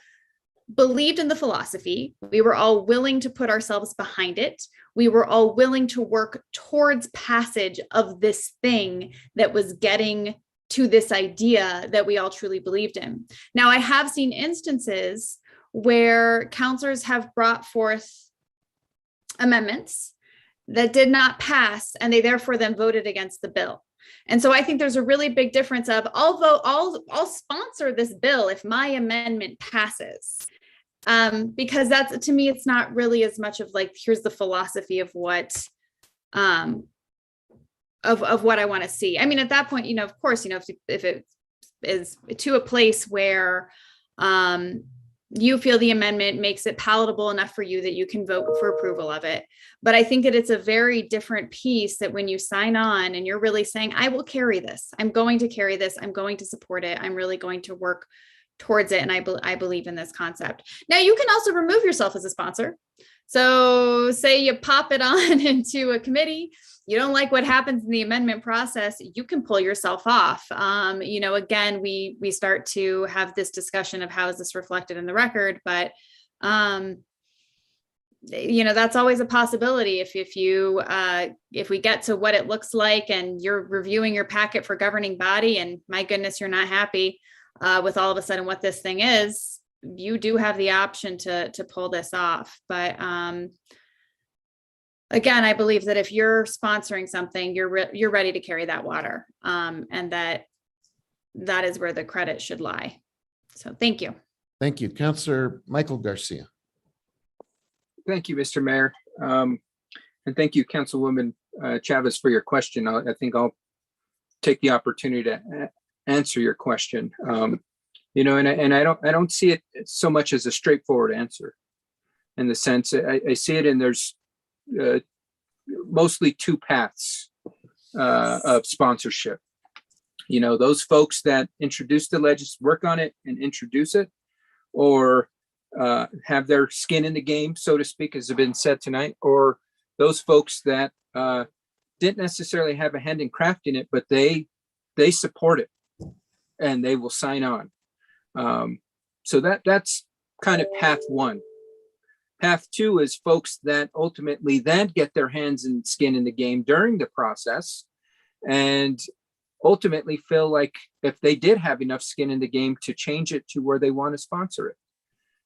believed in the philosophy. We were all willing to put ourselves behind it. We were all willing to work towards passage of this thing that was getting to this idea that we all truly believed in. Now, I have seen instances where councillors have brought forth amendments that did not pass, and they therefore then voted against the bill. And so I think there's a really big difference of I'll sponsor this bill if my amendment passes. Because that's, to me, it's not really as much of like, here's the philosophy of what of what I want to see. I mean, at that point, of course, if it is to a place where you feel the amendment makes it palatable enough for you that you can vote for approval of it. But I think that it's a very different piece that when you sign on and you're really saying, I will carry this, I'm going to carry this, I'm going to support it, I'm really going to work towards it. And I believe in this concept. Now, you can also remove yourself as a sponsor. So say you pop it on into a committee, you don't like what happens in the amendment process, you can pull yourself off. Again, we start to have this discussion of how is this reflected in the record, but that's always a possibility. If we get to what it looks like and you're reviewing your packet for governing body and my goodness, you're not happy with all of a sudden what this thing is, you do have the option to pull this off. But again, I believe that if you're sponsoring something, you're ready to carry that water, and that is where the credit should lie. So thank you. Thank you. Councillor Michael Garcia. Thank you, Mr. Mayor. And thank you, Councilwoman Chavez, for your question. I think I'll take the opportunity to answer your question. And I don't see it so much as a straightforward answer, in the sense I see it, and there's mostly two paths of sponsorship. Those folks that introduce the legislation, work on it and introduce it, or have their skin in the game, so to speak, as has been said tonight, or those folks that didn't necessarily have a hand in crafting it, but they support it and they will sign on. So that's kind of path one. Path two is folks that ultimately then get their hands and skin in the game during the process, and ultimately feel like if they did have enough skin in the game to change it to where they want to sponsor it.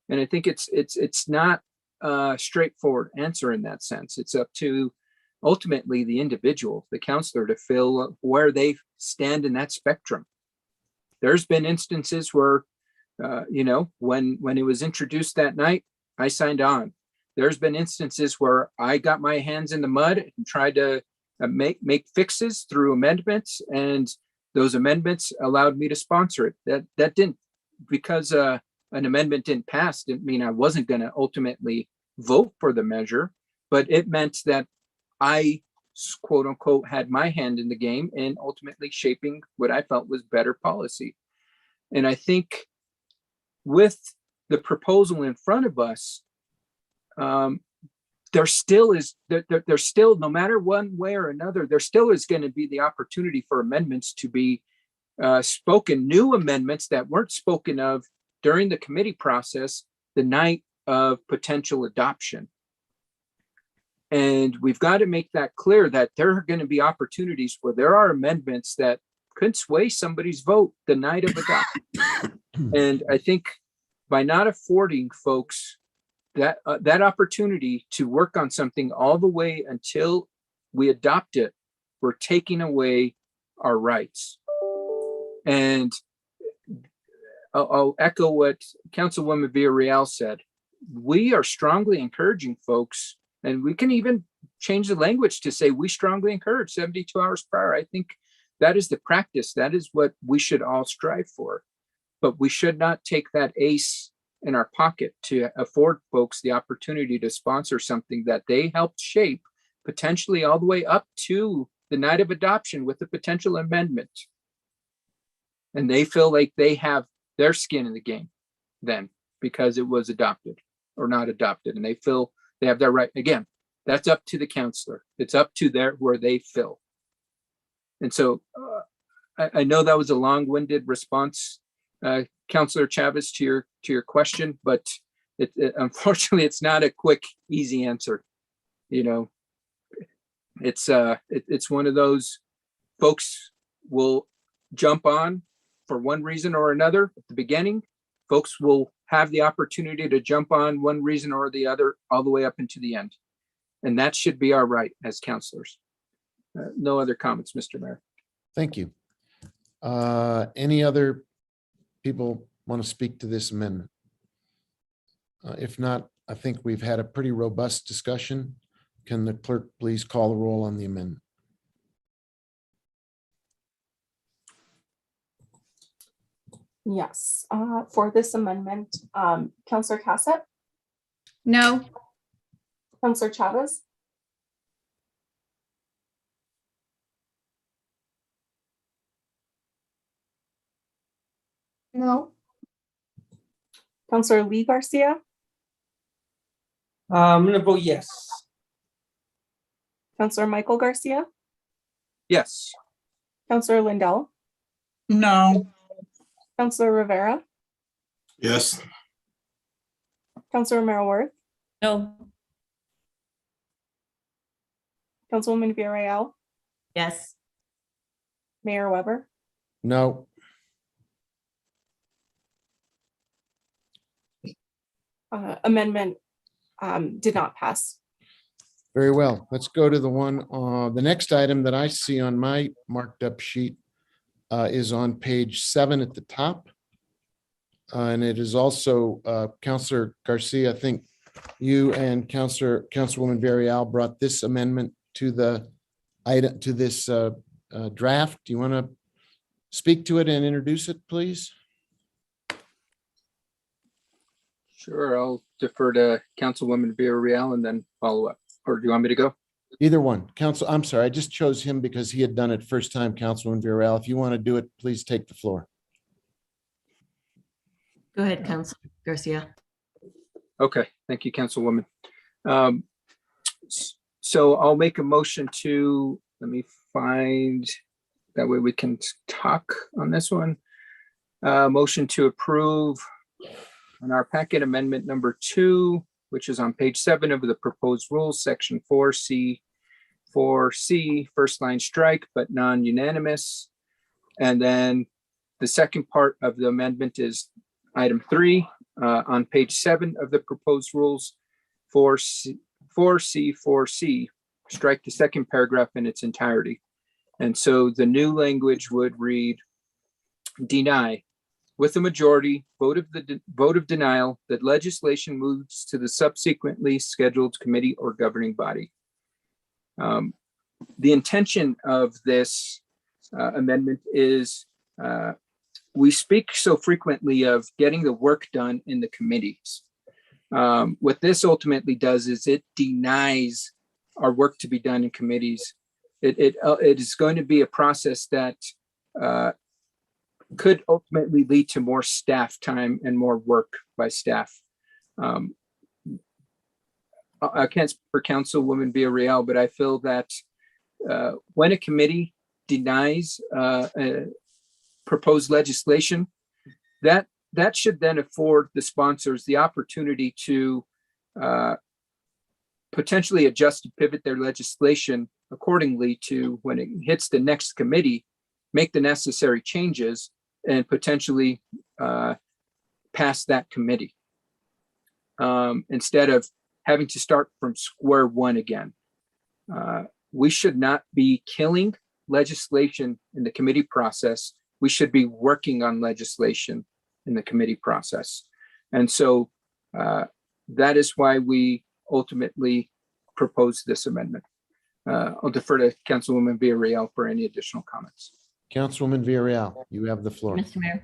And I think it's not a straightforward answer in that sense. It's up to ultimately the individual, the counselor, to feel where they stand in that spectrum. there's been instances where, when it was introduced that night, I signed on. There's been instances where I got my hands in the mud and tried to make fixes through amendments, and those amendments allowed me to sponsor it. That didn't, because an amendment didn't pass, didn't mean I wasn't going to ultimately vote for the measure, but it meant that I, quote unquote, had my hand in the game and ultimately shaping what I felt was better policy. And I think with the proposal in front of us, there still, no matter one way or another, there still is going to be the opportunity for amendments to be spoken, new amendments that weren't spoken of during the committee process the night of potential adoption. And we've got to make that clear that there are going to be opportunities where there are amendments that could sway somebody's vote the night of adoption. And I think by not affording folks that opportunity to work on something all the way until we adopt it, we're taking away our rights. And I'll echo what Councilwoman Villarreal said. We are strongly encouraging folks, and we can even change the language to say we strongly encourage 72 hours prior. I think that is the practice. That is what we should all strive for. But we should not take that ace in our pocket to afford folks the opportunity to sponsor something that they helped shape, potentially all the way up to the night of adoption with a potential amendment. And they feel like they have their skin in the game then because it was adopted or not adopted, and they feel they have their right. Again, that's up to the counselor. It's up to where they feel. And so I know that was a long-winded response, Councilor Chavez, to your question, but unfortunately, it's not a quick, easy answer. It's one of those folks will jump on for one reason or another at the beginning. Folks will have the opportunity to jump on one reason or the other all the way up into the end. And that should be our right as counselors. No other comments, Mr. Mayor. Thank you. Any other people want to speak to this amendment? If not, I think we've had a pretty robust discussion. Can the clerk please call the roll on the amendment? Yes, for this amendment, Counselor Cassett, No. Counselor Chavez, No. Counselor Lee Garcia, I'm gonna vote yes. Counselor Michael Garcia, Yes. Counselor Lindell, No. Counselor Rivera, Yes. Counselor Merrill-Worth, No. Councilwoman Villarreal, Yes. Mayor Weber. No. Amendment did not pass. Very well. Let's go to the next item that I see on my marked up sheet is on page 7 at the top. And it is also Councilor Garcia. I think you and Councilwoman Villarreal brought this amendment to the item, to this draft. Do you want to speak to it and introduce it, please? Sure, I'll defer to Councilwoman Villarreal and then follow up. Or do you want me to go? Either one. I'm sorry, I just chose him because he had done it first time, Councilwoman Villarreal. If you want to do it, please take the floor. Go ahead, Councilor Garcia. Okay, thank you, Councilwoman. So I'll make a motion to, let me find, that way we can talk on this one. Motion to approve on our packet amendment number 2, which is on page 7 of the proposed rules, section 4C, first line strike, but non-unanimous. And then the second part of the amendment is item 3 on page 7 of the proposed rules, 4C, strike the second paragraph in its entirety. And so the new language would read, deny with a majority vote of denial that legislation moves to the subsequently scheduled committee or governing body. The intention of this amendment is we speak so frequently of getting the work done in the committees. What this ultimately does is it denies our work to be done in committees. It is going to be a process that could ultimately lead to more staff time and more work by staff. I can't speak for Councilwoman Villarreal, but I feel that when a committee denies proposed legislation, that should then afford the sponsors the opportunity to potentially adjust and pivot their legislation accordingly to when it hits the next committee, make the necessary changes and potentially pass that committee instead of having to start from square one again. We should not be killing legislation in the committee process. We should be working on legislation in the committee process. And so that is why we ultimately propose this amendment. I'll defer to Councilwoman Villarreal for any additional comments. Councilwoman Villarreal, you have the floor. Mr. Mayor.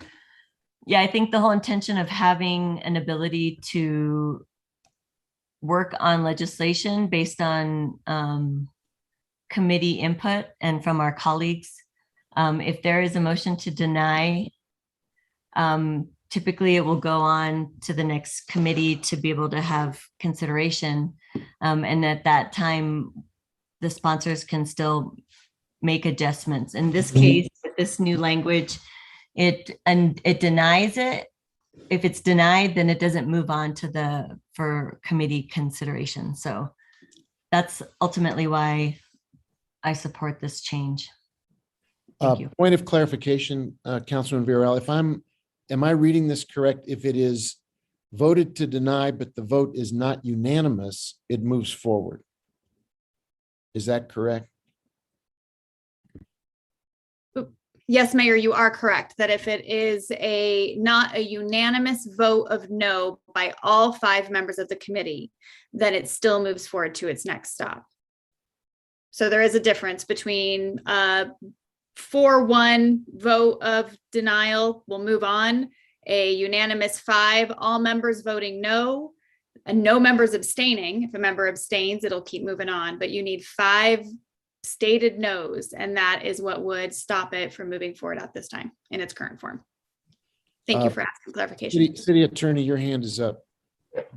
Yeah, I think the whole intention of having an ability to work on legislation based on committee input and from our colleagues. If there is a motion to deny, typically it will go on to the next committee to be able to have consideration. And at that time, the sponsors can still make adjustments. In this case, with this new language, it denies it. If it's denied, then it doesn't move on to for committee consideration. So that's ultimately why I support this change. Thank you. Point of clarification, Councilman Villarreal, am I reading this correct? If it is voted to deny, but the vote is not unanimous, it moves forward. Is that correct? Yes, Mayor, you are correct that if it is not a unanimous vote of no by all 5 members of the committee, then it still moves forward to its next stop. So there is a difference between 4-1 vote of denial will move on, a unanimous 5, all members voting no, and no members abstaining. If a member abstains, it'll keep moving on, but you need 5 stated no's, and that is what would stop it from moving forward at this time in its current form. Thank you for asking clarification. City Attorney, your hand is up.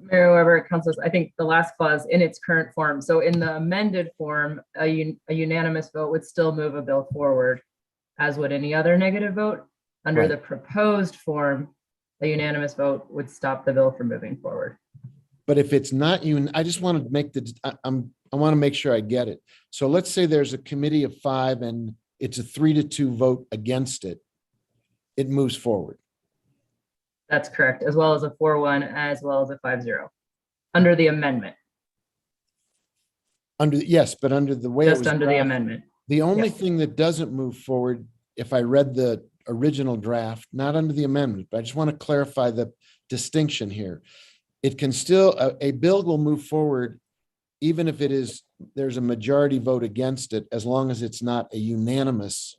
Mayor Weber, councilors, I think the last clause in its current form. So in the amended form, a unanimous vote would still move a bill forward, as would any other negative vote. Under Right. the proposed form, a unanimous vote would stop the bill from moving forward. But if it's not I just want to make I want to make sure I get it. So let's say there's a committee of 5 and it's a 3-2 vote against it. It moves forward. That's correct, as well as a 4-1, as well as a 5-0, under the amendment. Yes, but under the way it Just was under the drafted, amendment. the only Yes. thing that doesn't move forward, if I read the original draft, not under the amendment, but I just want to clarify the distinction here. It can still, a bill will move forward even if there's a majority vote against it, as long as it's not a unanimous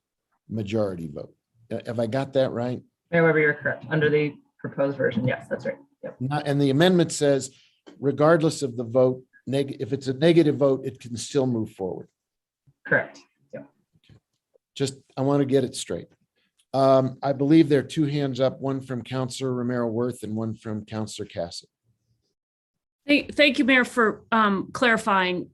majority vote. Have I got that right? Mayor Weber, you're correct. Under the proposed version, yes, that's right. Yep. And the amendment says, regardless of the vote, if it's a negative vote, it can still move forward. Correct. Yep. Just, I want to get it straight. I believe there are 2 hands up, one from Councilor Romero Worth and one from Councilor Cassidy. Thank you, Mayor, for clarifying.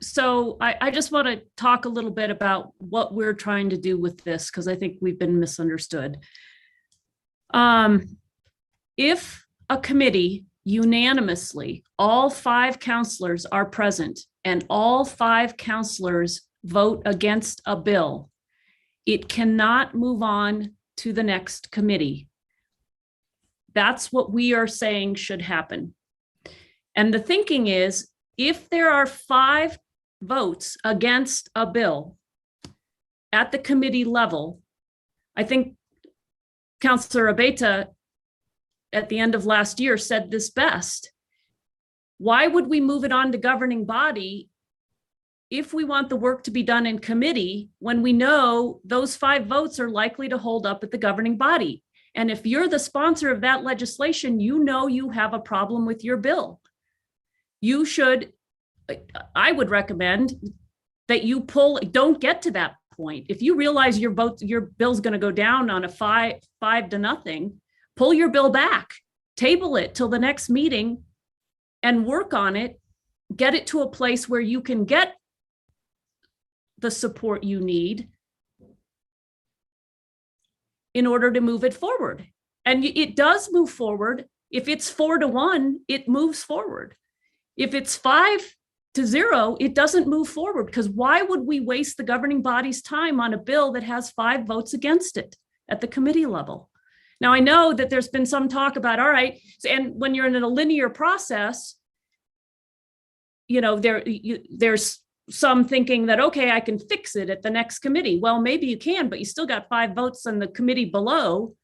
So I just want to talk a little bit about what we're trying to do with this, because I think we've been misunderstood. If a committee unanimously, all 5 counselors are present and all 5 counselors vote against a bill, it cannot move on to the next committee. That's what we are saying should happen. And the thinking is, if there are 5 votes against a bill at the committee level, I think Councillor Abeta at the end of last year said this best. Why would we move it on to governing body if we want the work to be done in committee when we know those 5 votes are likely to hold up at the governing body? And if you're the sponsor of that legislation, you know you have a problem with your bill. You should, I would recommend that you don't get to that point. If you realize your bill's going to go down on a 5-0, pull your bill back, table it till the next meeting and work on it, get it to a place where you can get the support you need in order to move it forward. And it does move forward. If it's 4-1, it moves forward. If it's 5-0, it doesn't move forward, because why would we waste the governing body's time on a bill that has 5 votes against it at the committee level? Now, I know that there's been some talk about, all right, and when you're in a linear process, there's some thinking that, okay, I can fix it at the next committee. Well, maybe you can, but you still got 5 votes on the committee below.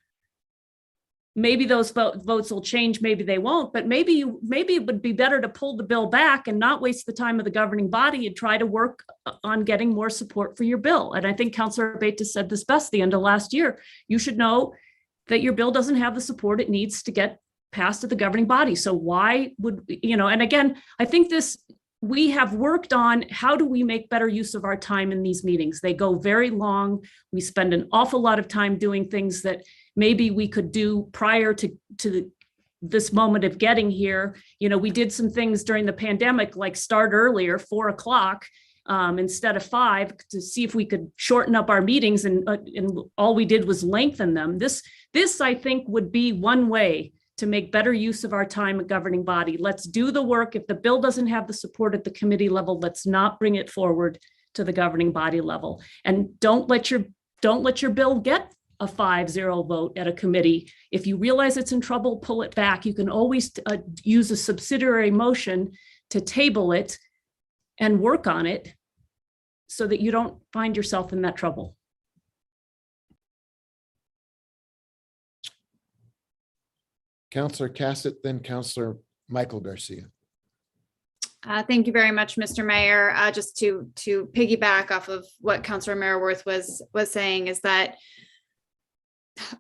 Maybe those votes will change, maybe they won't, but maybe it would be better to pull the bill back and not waste the time of the governing body and try to work on getting more support for your bill. And I think Councillor Abeta said this best the end of last year. You should know that your bill doesn't have the support it needs to get passed at the governing body. So why would, and again, I think we have worked on how do we make better use of our time in these meetings. They go very long. We spend an awful lot of time doing things that maybe we could do prior to this moment of getting here. We did some things during the pandemic, like start earlier, 4 o'clock instead of 5, to see if we could shorten up our meetings, and all we did was lengthen them. This I think would be one way to make better use of our time at governing body. Let's do the work. If the bill doesn't have the support at the committee level, let's not bring it forward to the governing body level. And don't let your bill get a 5-0 vote at a committee. If you realize it's in trouble, pull it back. You can always use a subsidiary motion to table it and work on it so that you don't find yourself in that trouble. Councillor Cassett, then Councillor Michael Garcia. Thank you very much, Mr. Mayor. Just to piggyback off of what Councillor Maraworth was saying, is that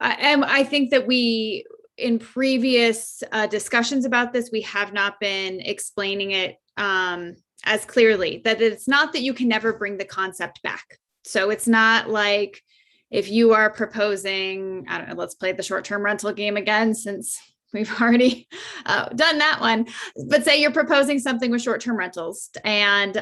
I think that we, in previous discussions about this, we have not been explaining it as clearly, that it's not that you can never bring the concept back. So it's not like if you are proposing, I don't know, let's play the short-term rental game again, since we've already done that one. But say you're proposing something with short-term rentals and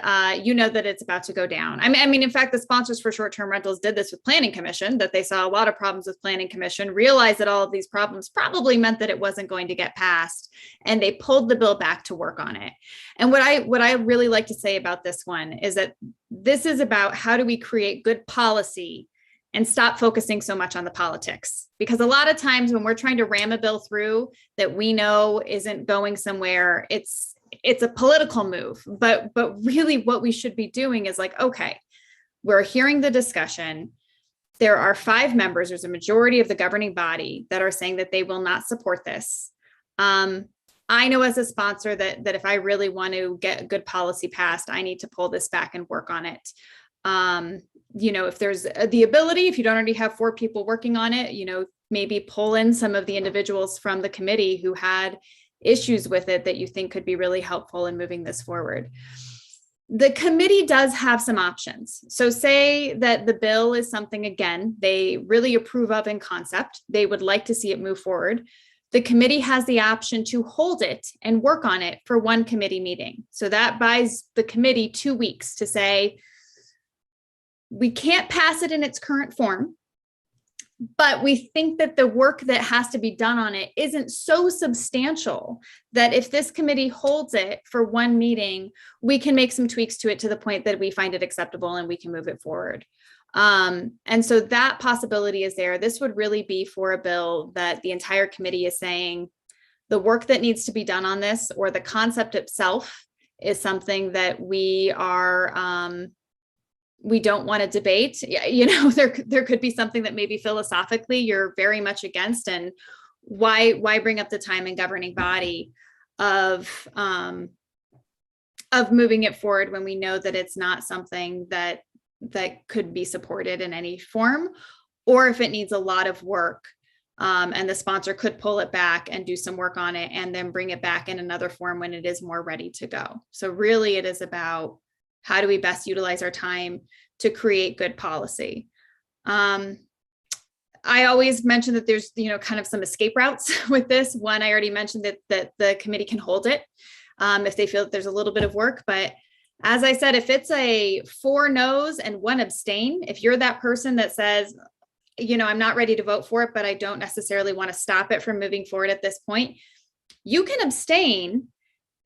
you know that it's about to go down. I mean, in fact, the sponsors for short-term rentals did this with Planning Commission, that they saw a lot of problems with Planning Commission, realized that all of these problems probably meant that it wasn't going to get passed, and they pulled the bill back to work on it. And what I really like to say about this one is that this is about how do we create good policy and stop focusing so much on the politics. Because a lot of times when we're trying to ram a bill through that we know isn't going somewhere, it's a political move. But really what we should be doing is like, okay, we're hearing the discussion. There are 5 members, there's a majority of the governing body that are saying that they will not support this. I know as a sponsor that if I really want to get good policy passed, I need to pull this back and work on it. If there's the ability, if you don't already have 4 people working on it, maybe pull in some of the individuals from the committee who had issues with it that you think could be really helpful in moving this forward. The committee does have some options. So say that the bill is something, again, they really approve of in concept, they would like to see it move forward. The committee has the option to hold it and work on it for 1 committee meeting. So that buys the committee 2 weeks to say, we can't pass it in its current form, but we think that the work that has to be done on it isn't so substantial that if this committee holds it for 1 meeting, we can make some tweaks to it to the point that we find it acceptable and we can move it forward. And so that possibility is there. This would really be for a bill that the entire committee is saying the work that needs to be done on this, or the concept itself, is something that we are we don't want to debate. There could be something that maybe philosophically you're very much against, and why bring up the time and governing body of moving it forward when we know that it's not something that could be supported in any form, or if it needs a lot of work, and the sponsor could pull it back and do some work on it and then bring it back in another form when it is more ready to go. So really it is about how do we best utilize our time to create good policy. I always mention that there's, kind of some escape routes with this. One, I already mentioned that the committee can hold it if they feel that there's a little bit of work. But as I said, if it's a 4 no's and 1 abstain, if you're that person that says, I'm not ready to vote for it, but I don't necessarily want to stop it from moving forward at this point, you can abstain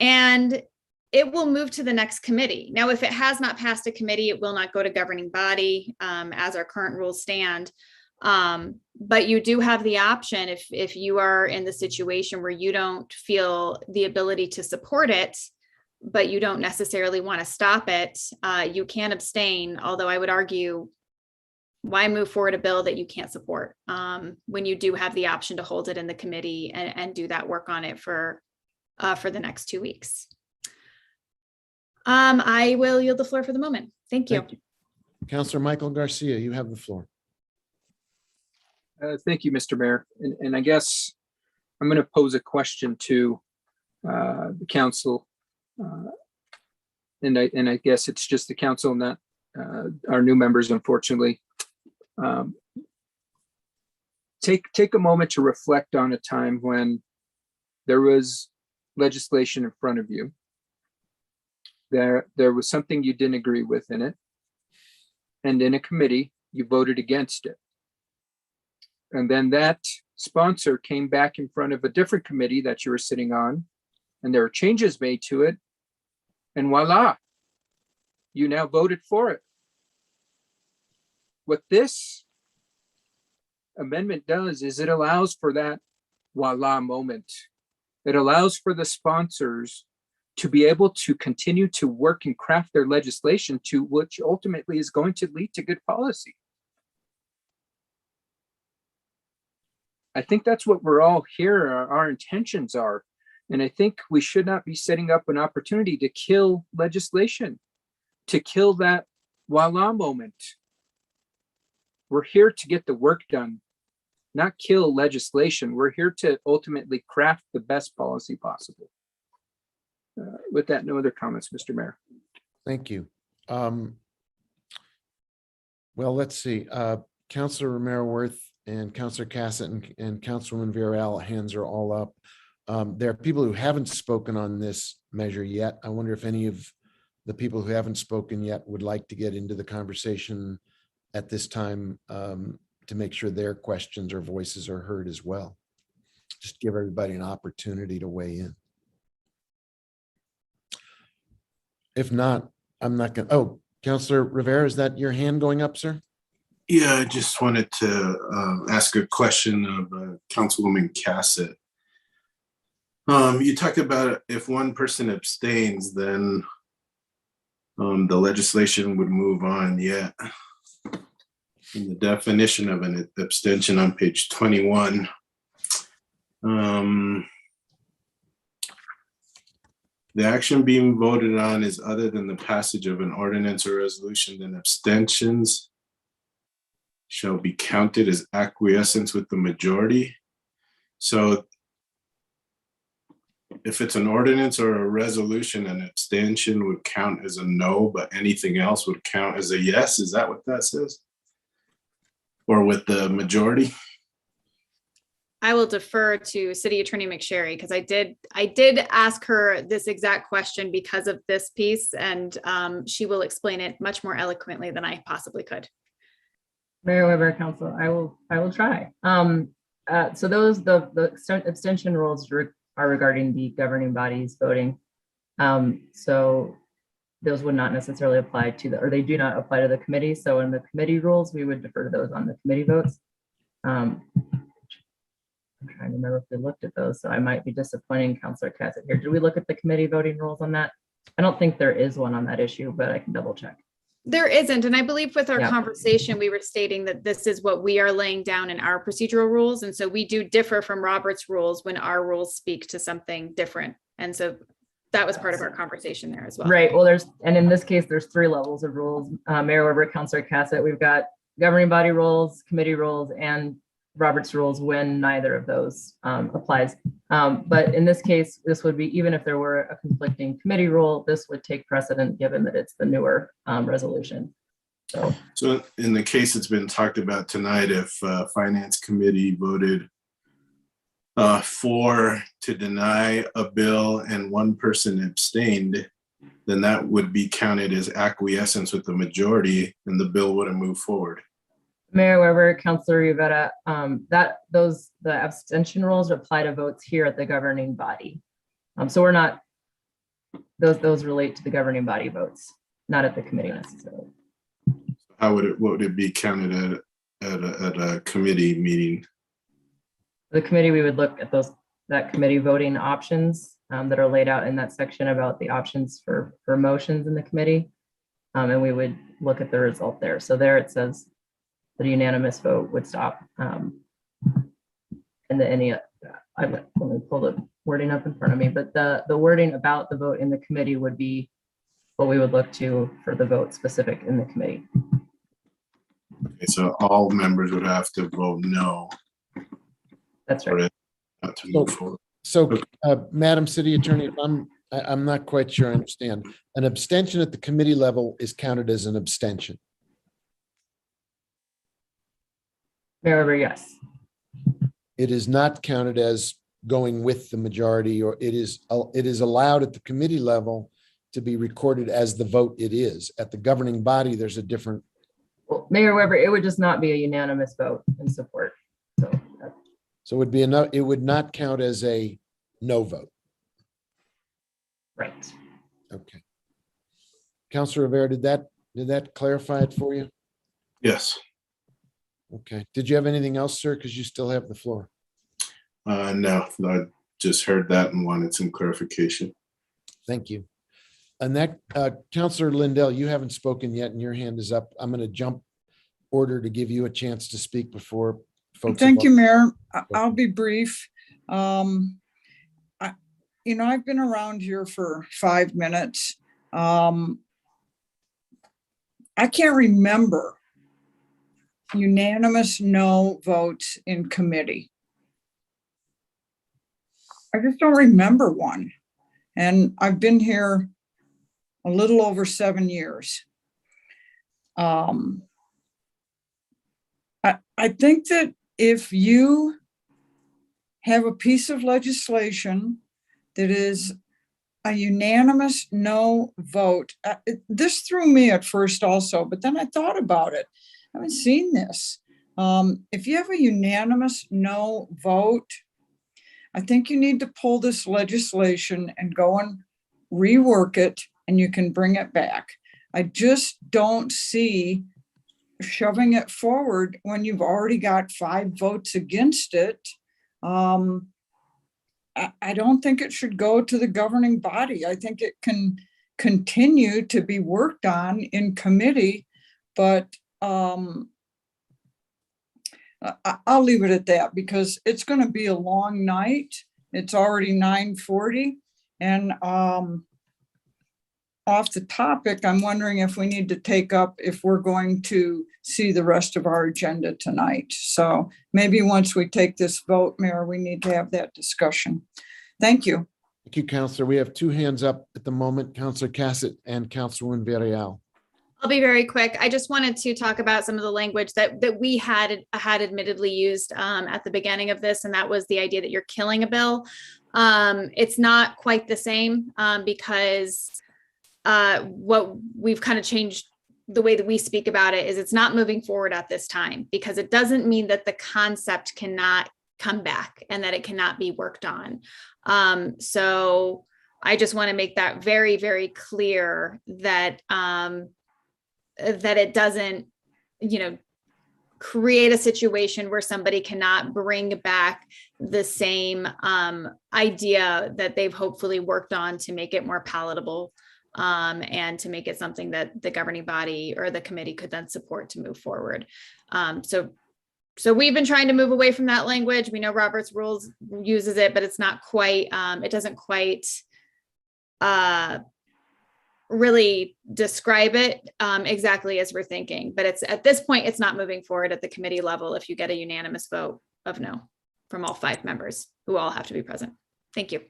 and it will move to the next committee. Now, if it has not passed a committee, it will not go to governing body as our current rules stand. But you do have the option if you are in the situation where you don't feel the ability to support it, but you don't necessarily want to stop it, you can abstain. Although I would argue, why move forward a bill that you can't support when you do have the option to hold it in the committee and do that work on it for the next 2 weeks. I will yield the floor for the moment. Thank you. Councillor Michael Garcia, you have the floor. Thank you, Mr. Mayor. And I guess I'm going to pose a question to the council. And I guess it's just the council, not our new members, unfortunately. Take a moment to reflect on a time when there was legislation in front of you. There was something you didn't agree with in it. And in a committee, you voted against it. And then that sponsor came back in front of a different committee that you were sitting on, and there were changes made to it. And voila, you now voted for it. What this amendment does is it allows for that voila moment. It allows for the sponsors to be able to continue to work and craft their legislation to which ultimately is going to lead to good policy. I think that's what we're all here, our intentions are. And I think we should not be setting up an opportunity to kill legislation, to kill that voila moment. We're here to get the work done, not kill legislation. We're here to ultimately craft the best policy possible. With that, no other comments, Mr. Mayor. Thank you. Well, let's see. Councillor Romero Worth and Councillor Cassett and Councilwoman Villarreal, hands are all up. There are people who haven't spoken on this measure yet. I wonder if any of the people who haven't spoken yet would like to get into the conversation at this time to make sure their questions or voices are heard as well. Just give everybody an opportunity to weigh in. If not, I'm not going to. Oh, Councillor Rivera, is that your hand going up, sir? Yeah, I just wanted to ask a question of Councilwoman Cassett. You talked about if one person abstains, then the legislation would move on. Yet, in the definition of an abstention on page 21, the action being voted on is other than the passage of an ordinance or resolution, then abstentions shall be counted as acquiescence with the majority. So if it's an ordinance or a resolution, an abstention would count as a no, but anything else would count as a yes. Is that what that says? Or with the majority? I will defer to City Attorney McSherry because I did ask her this exact question because of this piece, and she will explain it much more eloquently than I possibly could. Mayor Weber, Council, I will try. So the abstention rules are regarding the governing bodies voting. So those would not necessarily apply to or they do not apply to the committee. So in the committee rules, we would defer to those on the committee votes. I'm trying to remember if we looked at those, so I might be disappointing Councillor Cassett here. Did we look at the committee voting rules on that? I don't think there is one on that issue, but I can double check. There isn't, and I believe with our Yeah. conversation, we were stating that this is what we are laying down in our procedural rules, and so we do differ from Robert's rules when our rules speak to something different. And so that was part of our conversation there as well. Right. Well, and in this case, there's 3 levels of rules. Mayor Weber, Councilor Cassett, we've got governing body rules, committee rules, and Robert's rules when neither of those applies. But in this case, this would be, even if there were a conflicting committee rule, this would take precedent given that it's the newer resolution. So in the case that's been talked about tonight, if Finance Committee voted to deny a bill and one person abstained, then that would be counted as acquiescence with the majority and the bill would have moved forward. Mayor Weber, Councilor Rivera, the abstention rules apply to votes here at the governing body. So we're not, those relate to the governing body votes, not at the committee necessarily. What would it be counted at a committee meeting? The committee, we would look at that committee voting options that are laid out in that section about the options for motions in the committee. And we would look at the result there. So there it says the unanimous vote would stop. And let me pull the wording up in front of me, but the wording about the vote in the committee would be what we would look to for the vote specific in the committee. Okay, so all members would have to vote no. That's right. Not to move forward. So, Madam City Attorney, I'm not quite sure I understand. An abstention at the committee level is counted as an abstention. Mayor Weber, yes. It is not counted as going with the majority, or it is allowed at the committee level to be recorded as the vote it is. At the governing body, there's a different. Well, Mayor Weber, it would just not be a unanimous vote in support. So it would be it would not count as a no vote. Right. Okay. Councilor Rivera, did that clarify it for you? Yes. Okay. Did you have anything else, sir? Because you still have the floor. No, I just heard that and wanted some clarification. Thank you. And that, Councilor Lindell, you haven't spoken yet and your hand is up. I'm going to jump order to give you a chance to speak before folks. Thank you, Mayor. I'll be brief. I've been around here for 5 minutes. I can't remember unanimous no votes in committee. I just don't remember one. And I've been here a little over 7 years. I think that if you have a piece of legislation that is a unanimous no vote, this threw me at first also, but then I thought about it. I haven't seen this. If you have a unanimous no vote, I think you need to pull this legislation and go and rework it, and you can bring it back. I just don't see shoving it forward when you've already got 5 votes against it. I don't think it should go to the governing body. I think it can continue to be worked on in committee, but I'll leave it at that because it's going to be a long night. It's already 9:40, and off the topic, I'm wondering if we need to take up if we're going to see the rest of our agenda tonight. So maybe once we take this vote, Mayor, we need to have that discussion. Thank you. Thank you, Councilor. We have 2 hands up at the moment, Councilor Cassett and Councilwoman Villarreal. I'll be very quick. I just wanted to talk about some of the language that we had admittedly used at the beginning of this, and that was the idea that you're killing a bill. It's not quite the same because what we've kind of changed the way that we speak about it is it's not moving forward at this time, because it doesn't mean that the concept cannot come back and that it cannot be worked on. So I just want to make that very, very clear that that it doesn't, create a situation where somebody cannot bring back the same idea that they've hopefully worked on to make it more palatable and to make it something that the governing body or the committee could then support to move forward. So we've been trying to move away from that language. We know Robert's rules uses it, but it's not quite, it doesn't quite really describe it exactly as we're thinking. But it's at this point, it's not moving forward at the committee level if you get a unanimous vote of no from all 5 members who all have to be present. Thank you.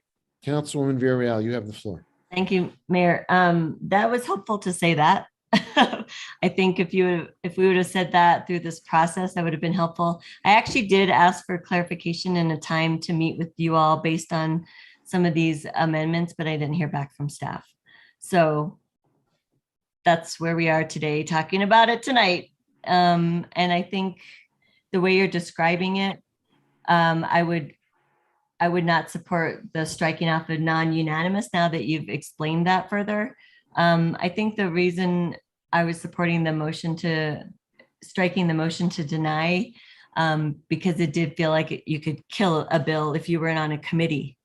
Councilwoman Villarreal, you have the floor. Thank you, Mayor. That was helpful to say that. I think if we would have said that through this process, that would have been helpful. I actually did ask for clarification and a time to meet with you all based on some of these amendments, but I didn't hear back from staff. So that's where we are today, talking about it tonight. And I think the way you're describing it, I would not support the striking off of non-unanimous now that you've explained that further. I think the reason I was supporting the motion to striking the motion to deny, because it did feel like you could kill a bill if you weren't on a committee,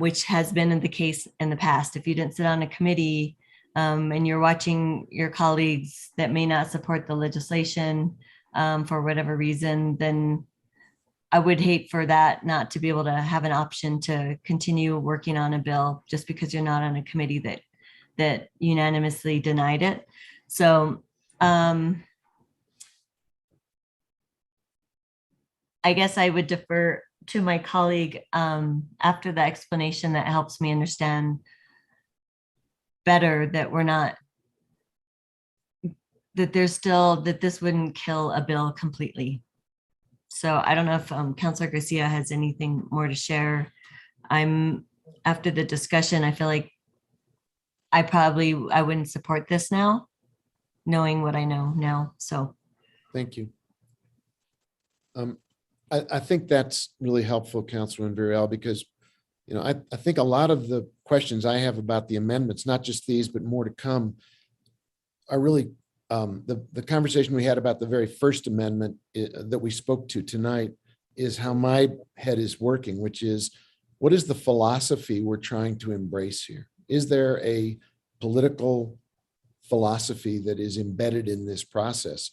which has been the case in the past. If you didn't sit on a committee and you're watching your colleagues that may not support the legislation for whatever reason, then I would hate for that not to be able to have an option to continue working on a bill just because you're not on a committee that unanimously denied it. So I guess I would defer to my colleague after the explanation that helps me understand better that we're not, that there's still, that this wouldn't kill a bill completely. So I don't know if Councilor Garcia has anything more to share. After the discussion, I feel like I wouldn't support this now, knowing what I know now. So Thank you. I think that's really helpful, Councilwoman Villarreal, because I think a lot of the questions I have about the amendments, not just these, but more to come, are really the conversation we had about the very first amendment that we spoke to tonight is how my head is working, which is, what is the philosophy we're trying to embrace here? Is there a political philosophy that is embedded in this process?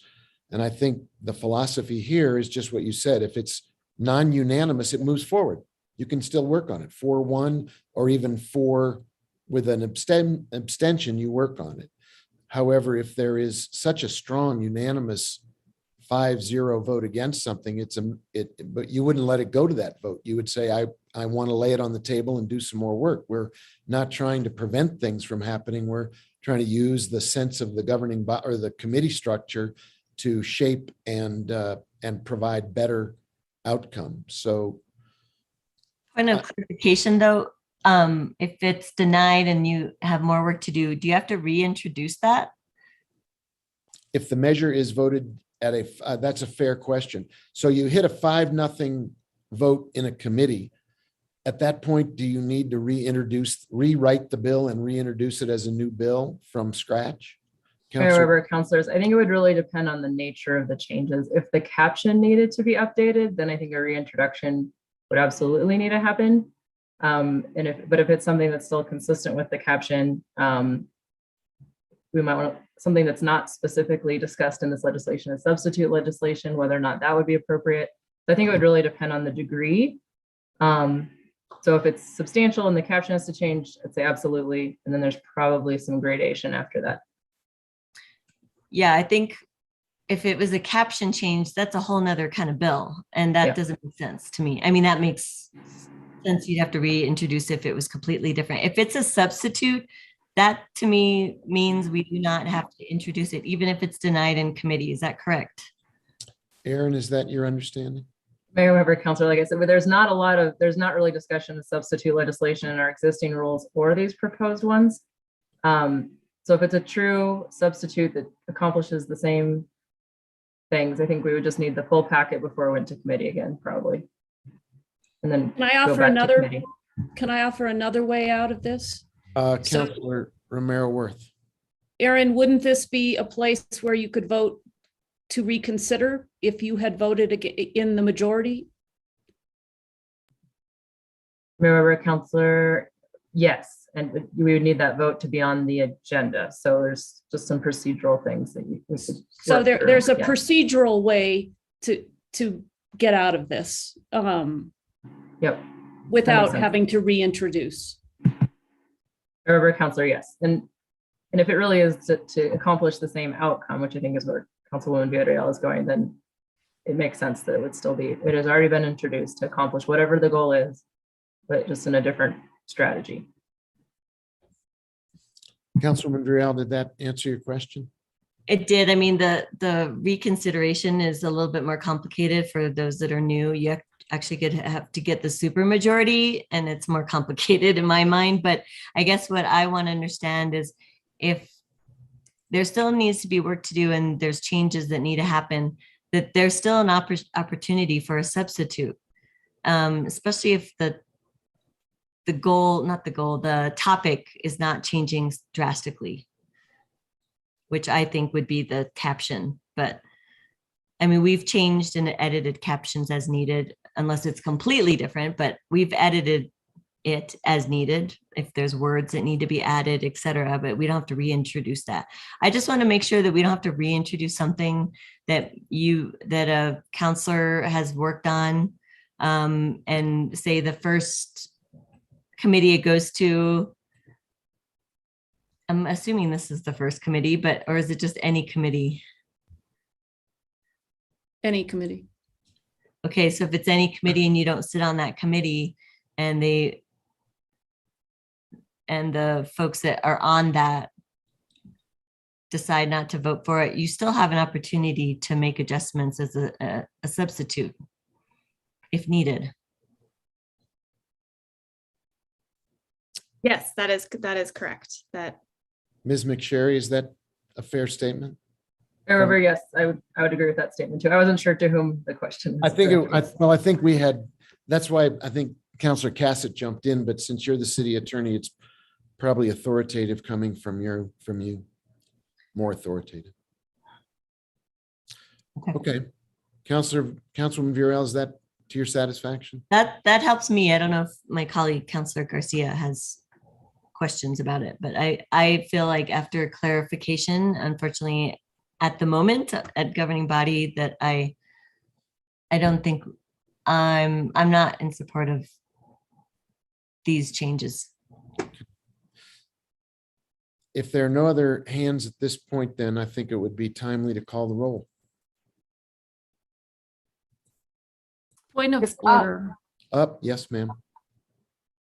And I think the philosophy here is just what you said. If it's non-unanimous, it moves forward. You can still work on it. 4-1 or even 4 with an abstention, you work on it. However, if there is such a strong unanimous 5-0 vote against something, but you wouldn't let it go to that vote. You would say, I want to lay it on the table and do some more work. We're not trying to prevent things from happening. We're trying to use the sense of the governing or the committee structure to shape and provide better outcomes. So, point of clarification though, if it's denied and you have more work to do you have to reintroduce that? If the measure is voted at that's a fair question. So you hit a 5-0 vote in a committee. At that point, do you need to rewrite the bill and reintroduce it as a new bill from scratch? However, councilors, I think it would really depend on the nature of the changes. If the caption needed to be updated, then I think a reintroduction would absolutely need to happen. But if it's something that's still consistent with the caption, we might want something that's not specifically discussed in this legislation as substitute legislation, whether or not that would be appropriate. So I think it would really depend on the degree. So if it's substantial and the caption has to change, I'd say absolutely. And then there's probably some gradation after that. Yeah, I think if it was a caption change, that's a whole nother kind of bill. And that doesn't make sense to me. I mean, that makes sense. You'd have to reintroduce if it was completely different. If it's a substitute, that to me means we do not have to introduce it, even if it's denied in committee. Is that correct? Aaron, is that your understanding? Mayor Weber, Councilor, like I said, but there's not really discussion of substitute legislation in our existing rules or these proposed ones. So if it's a true substitute that accomplishes the same things, I think we would just need the full packet before it went to committee again, probably. And then Can I offer another way out of this? Councilor Romero Worth. Aaron, wouldn't this be a place where you could vote to reconsider if you had voted in the majority? Mayor Weber, Councilor, Yes, and we would need that vote to be on the agenda. So there's just some procedural things that we could. So work through. there's a Yeah. procedural way to get out of this. Yep. Without sense. having to reintroduce. However, Counselor, yes. And if it really is to accomplish the same outcome, which I think is where Councilwoman Villarreal is going, then it makes sense that it would still be, it has already been introduced to accomplish whatever the goal is, but just in a different strategy. Councilwoman Dreal, did that answer your question? It did. I mean, the reconsideration is a little bit more complicated for those that are new. You actually have to get the supermajority, and it's more complicated in my mind. But I guess what I want to understand is if there still needs to be work to do and there's changes that need to happen, that there's still an opportunity for a substitute, especially if the topic is not changing drastically, which I think would be the caption. But I mean, we've changed and edited captions as needed, unless it's completely different, but we've edited it as needed if there's words that need to be added, et cetera, but we don't have to reintroduce that. I just want to make sure that we don't have to reintroduce something that a counselor has worked on, and say the first committee it goes to, I'm assuming this is the first committee, or is it just any committee? Any committee. Okay, so if it's any committee and you don't sit on that committee, and the folks that are on that decide not to vote for it, you still have an opportunity to make adjustments as a substitute if needed. Yes, that is correct. That Ms. McSherry, is that a fair statement? However, yes, I would agree with that statement too. I wasn't sure to whom the question. I think, I think we had, that's why I think Councilor Cassett jumped in, but since you're the city attorney, it's probably authoritative coming from you, more authoritative. Okay. Councilwoman Villarreal, is that to your satisfaction? That helps me. I don't know if my colleague, Councilor Garcia, has questions about it, but I feel like after clarification, unfortunately, at the moment at governing body, that I don't think I'm not in support of these changes. If there are no other hands at this point, then I think it would be timely to call the roll. Point of order. Up, yes, ma'am.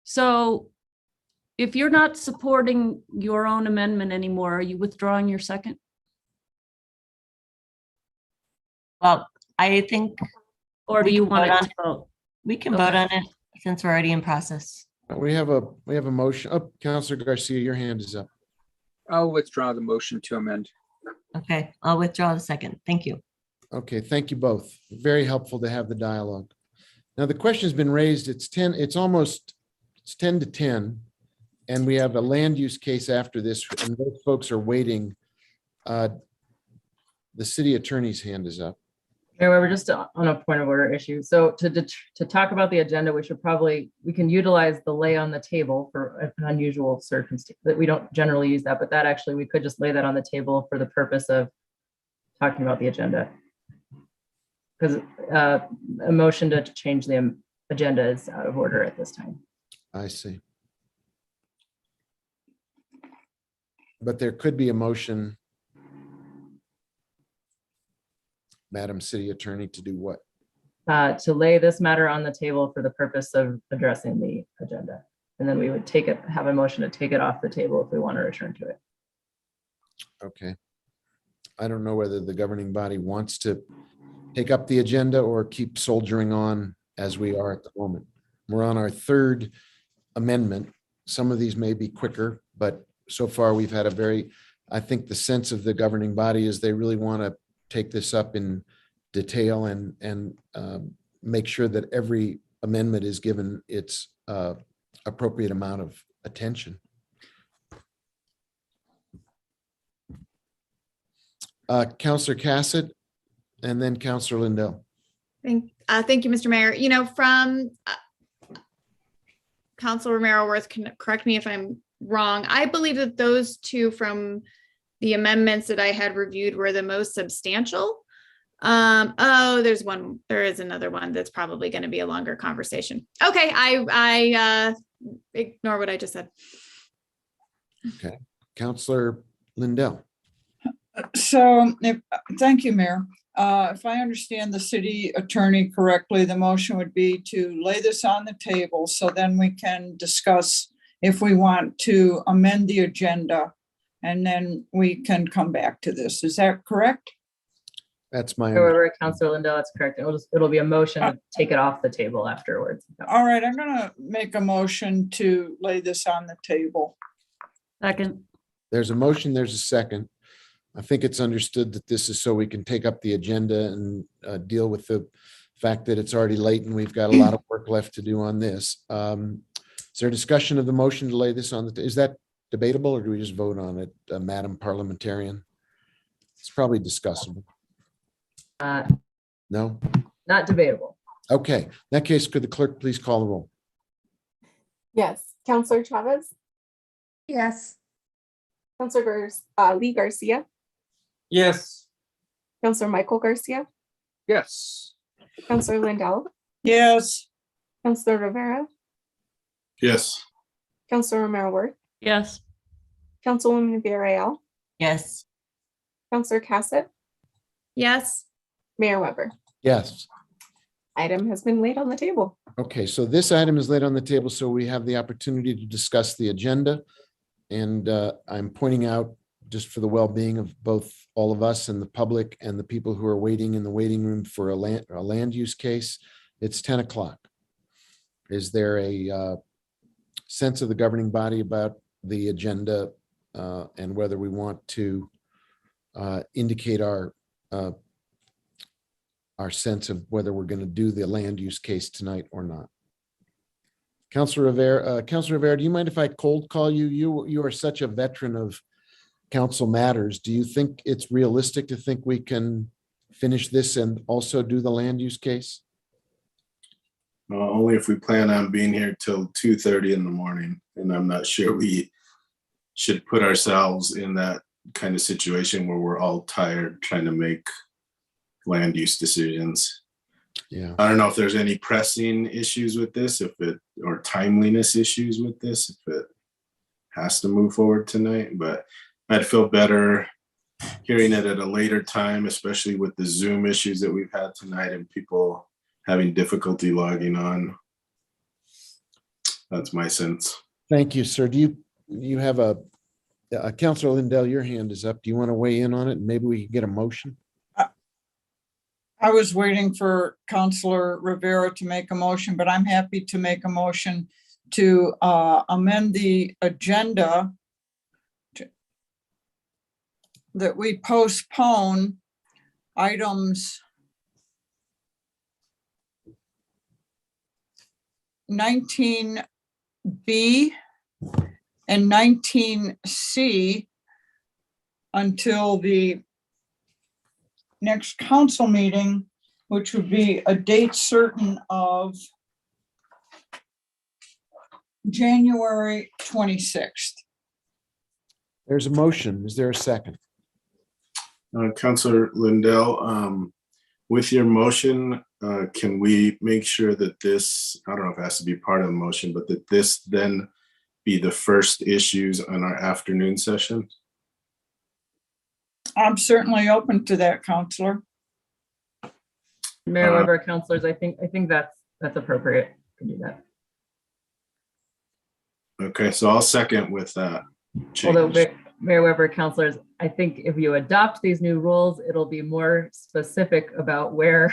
So if you're not supporting your own amendment anymore, are you withdrawing your second? Well, I think. Or do you want to vote? We can vote on it since we're already in process. We have a motion. Oh, Councilor Garcia, your hand is up. I'll withdraw the motion to amend. Okay, I'll withdraw the second. Thank you. Okay, thank you both. Very helpful to have the dialogue. Now, the question's been raised. It's 10 to 10. And we have a land use case after this, and those folks are waiting. The city attorney's hand is up. Anyway, we're just on a point of order issue. So to talk about the agenda, we can utilize the lay on the table for an unusual circumstance that we don't generally use that, but that actually, we could just lay that on the table for the purpose of talking about the agenda. Because a motion to change the agenda is out of order at this time. I see. But there could be a motion, Madam City Attorney, to do what? To lay this matter on the table for the purpose of addressing the agenda. And then we would have a motion to take it off the table if we want to return to it. Okay. I don't know whether the governing body wants to take up the agenda or keep soldiering on as we are at the moment. We're on our third amendment. Some of these may be quicker, but so far we've had I think the sense of the governing body is they really want to take this up in detail and make sure that every amendment is given its appropriate amount of attention. Councilor Cassett and then Councilor Lindell. Thank you, Mr. Mayor. You know, from Council Romero Worth can correct me if I'm wrong. I believe that those two from the amendments that I had reviewed were the most substantial. Oh, there is another one that's probably going to be a longer conversation. Okay, I ignore what I just said. Okay, Counselor Lindell. So, thank you, Mayor. If I understand the city attorney correctly, the motion would be to lay this on the table so then we can discuss if we want to amend the agenda, and then we can come back to this. Is that correct? That's my. However, Councilor Lindell, that's correct. It'll be a motion to take it off the table afterwards. All right, I'm gonna make a motion to lay this on the table. Second. There's a motion, there's a second. I think it's understood that this is so we can take up the agenda and deal with the fact that it's already late and we've got a lot of work left to do on this. Is there a discussion of the motion to lay this on the, is that debatable or do we just vote on it, Madam Parliamentarian? It's probably discussable. No? Not debatable. Okay, in that case, could the clerk please call the roll? Yes. Counselor Chavez, Yes. Counselor Lee Garcia, Yes. Counselor Michael Garcia, Yes. Counselor Lindell, Yes. Counselor Rivera, Yes. Counselor Romero Worth, Yes. Councilwoman Villarreal, Yes. Counselor Cassett, Yes. Mayor Weber. Yes. Item has been laid on the table. Okay, so this item is laid on the table, so we have the opportunity to discuss the agenda. And I'm pointing out, just for the well-being of both all of us and the public and the people who are waiting in the waiting room for a land use case, it's 10 o'clock. Is there a sense of the governing body about the agenda and whether we want to indicate our sense of whether we're going to do the land use case tonight or not? Councilor Rivera, do you mind if I cold call you? You are such a veteran of council matters. Do you think it's realistic to think we can finish this and also do the land use case? Only if we plan on being here till 2:30 in the morning, and I'm not sure we should put ourselves in that kind of situation where we're all tired trying to make land use decisions. Yeah. I don't know if there's any pressing issues with this, or timeliness issues with this, if it has to move forward tonight, but I'd feel better hearing it at a later time, especially with the Zoom issues that we've had tonight and people having difficulty logging on. That's my sense. Thank you, sir. Do you have Councilor Lindell, your hand is up. Do you want to weigh in on it? Maybe we can get a motion. I was waiting for Counselor Rivera to make a motion, but I'm happy to make a motion to amend the agenda that we postpone items 19B and 19C until the next council meeting, which would be a date certain of January 26th. There's a motion. Is there a second? Councilor Lindell, with your motion, can we make sure that this, I don't know if it has to be part of the motion, but that this then be the first issues on our afternoon session? I'm certainly open to that, Counselor. Mayor Weber, councilors, I think that's appropriate to do that. Okay, so I'll second with that change. Although Mayor Weber, councilors, I think if you adopt these new rules, it'll be more specific about where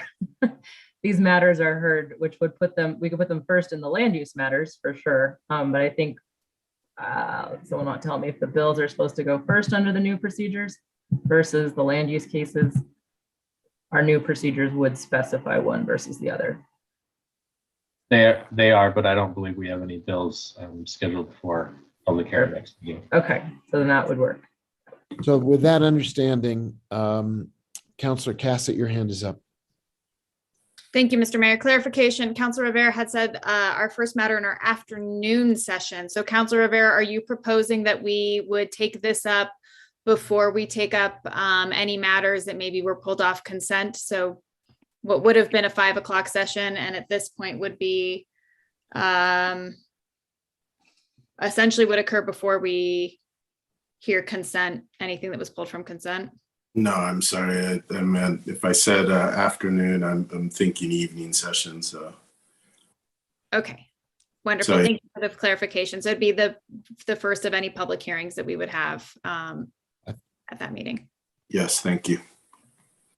these matters are heard, which would we could put them first in the land use matters for sure. But I think someone might tell me if the bills are supposed to go first under the new procedures versus the land use cases. Our new procedures would specify one versus the other. They are, but I don't believe we have any bills scheduled for public hearing next meeting. Okay, so then that would work. So with that understanding, Councilor Cassett, your hand is up. Thank you, Mr. Mayor. Clarification, Councilor Rivera had said our first matter in our afternoon session. So Councilor Rivera, are you proposing that we would take this up before we take up any matters that maybe were pulled off consent? So what would have been a 5 o'clock session and at this point would be essentially would occur before we hear consent, anything that was pulled from consent? No, I'm sorry. I meant if I said afternoon, I'm thinking evening session. So Okay, wonderful. Sorry. Thank you for the clarification. So it'd be the first of any public hearings that we would have at that meeting. yes, thank you.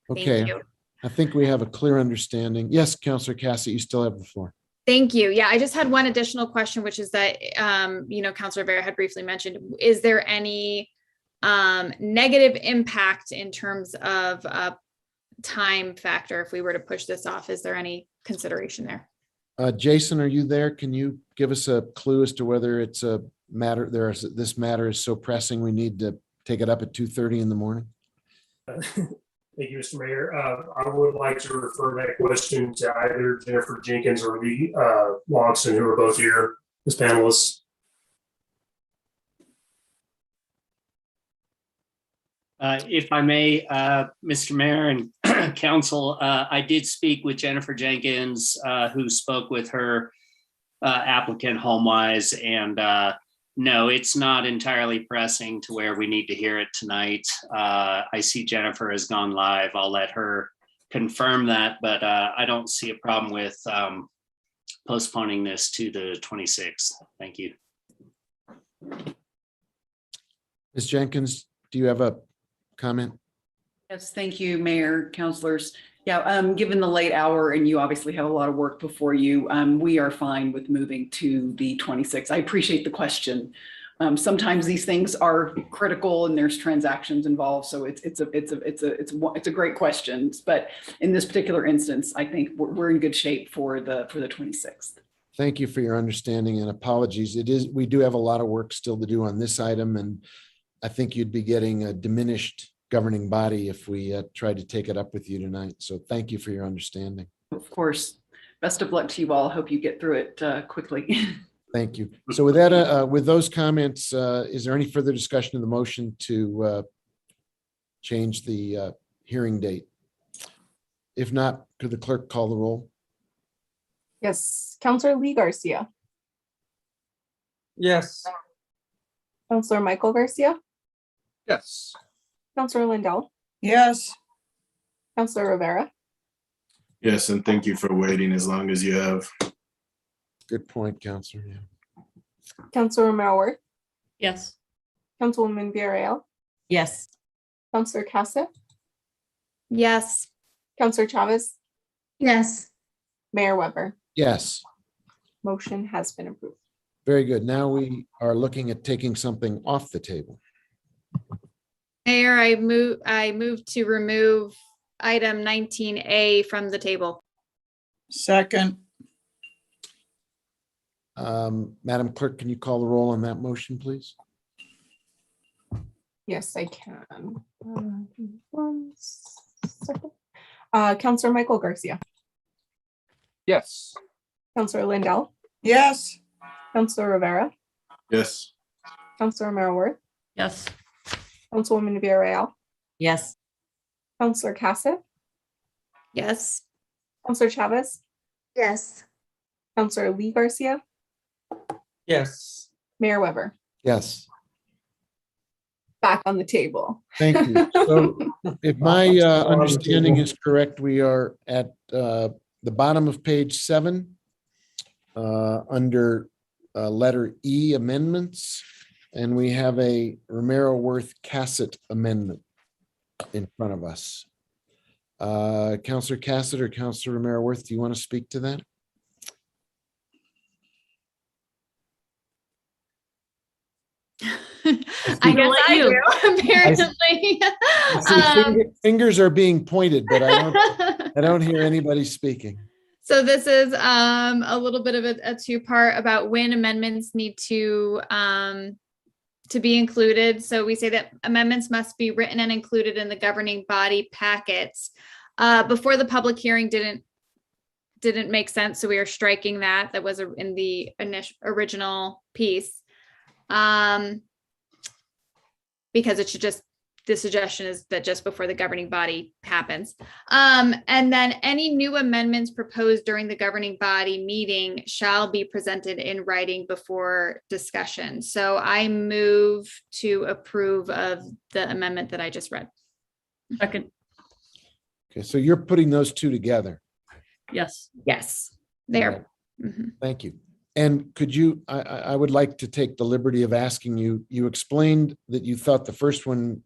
Okay, you. I think we have a clear understanding. Yes, Counselor Cassidy, you still have the floor. Thank you. Yeah, I just had one additional question, which is that, Councilor Rivera had briefly mentioned, is there any negative impact in terms of time factor if we were to push this off? Is there any consideration there? Jason, are you there? Can you give us a clue as to whether it's a matter, this matter is so pressing we need to take it up at 2:30 in the morning? Thank you, Mr. Mayor. I would like to refer that question to either Jennifer Jenkins or Lee Watson, who are both here as panelists. If I may, Mr. Mayor and Council, I did speak with Jennifer Jenkins, who spoke with her applicant HomeWise, and no, it's not entirely pressing to where we need to hear it tonight. I see Jennifer has gone live. I'll let her confirm that, but I don't see a problem with postponing this to the 26th. Thank you. Ms. Jenkins, do you have a comment? Yes, thank you, Mayor, councilors. Yeah, given the late hour and you obviously have a lot of work before you, we are fine with moving to the 26th. I appreciate the question. Sometimes these things are critical and there's transactions involved, so it's a great question. But in this particular instance, I think we're in good shape for the 26th. Thank you for your understanding and apologies. We do have a lot of work still to do on this item, and I think you'd be getting a diminished governing body if we tried to take it up with you tonight. So thank you for your understanding. Of course. Best of luck to you all. Hope you get through it quickly. Thank you. So with that, with those comments, is there any further discussion of the motion to change the hearing date? If not, could the clerk call the roll? Yes, Counselor Lee Garcia, Yes. Counselor Michael Garcia, Yes. Counselor Lindell, Yes. Counselor Rivera, Yes, and thank you for waiting as long as you have. Good point, Counselor. Yeah. Counselor Romero, Yes. Councilwoman Villarreal, Yes. Counselor Casa, Yes. Counselor Chavez, Yes. Mayor Weber. Yes, Motion has been approved. very good. Now we are looking at taking something off the table. Mayor, I move to remove item 19A from the table. Second. Madam Clerk, can you call the roll on that motion, please? Yes, I can. 1 second. Counselor Michael Garcia, Yes. Counselor Lindell, Yes. Counselor Rivera, Yes. Counselor Merriworth, Yes. Councilwoman Villarreal, Yes. Counselor Casa, Yes. Counselor Chavez, Yes. Counselor Lee Garcia, Yes. Mayor Weber. Yes, Back on the table. thank you. So if my understanding is correct, we are at the bottom of page 7 under letter E amendments, and we have a Romero Worth Cassett amendment in front of us. Counselor Cassett or Counselor Romero Worth, do you want to speak to that? I guess I do, apparently. Fingers are being pointed, but I don't hear anybody speaking. So this is a little bit of a two-part about when amendments need to be included. So we say that amendments must be written and included in the governing body packets. Before the public hearing didn't didn't make sense, so we are striking that. That was in the initial original piece. Because it should just, the suggestion is that just before the governing body happens. And then any new amendments proposed during the governing body meeting shall be presented in writing before discussion. So I move to approve of the amendment that I just read. Second. Okay, so you're putting those two together. Yes. Yes, there. Thank you. And could you, I would like to take the liberty of asking you, you explained that you thought the first one,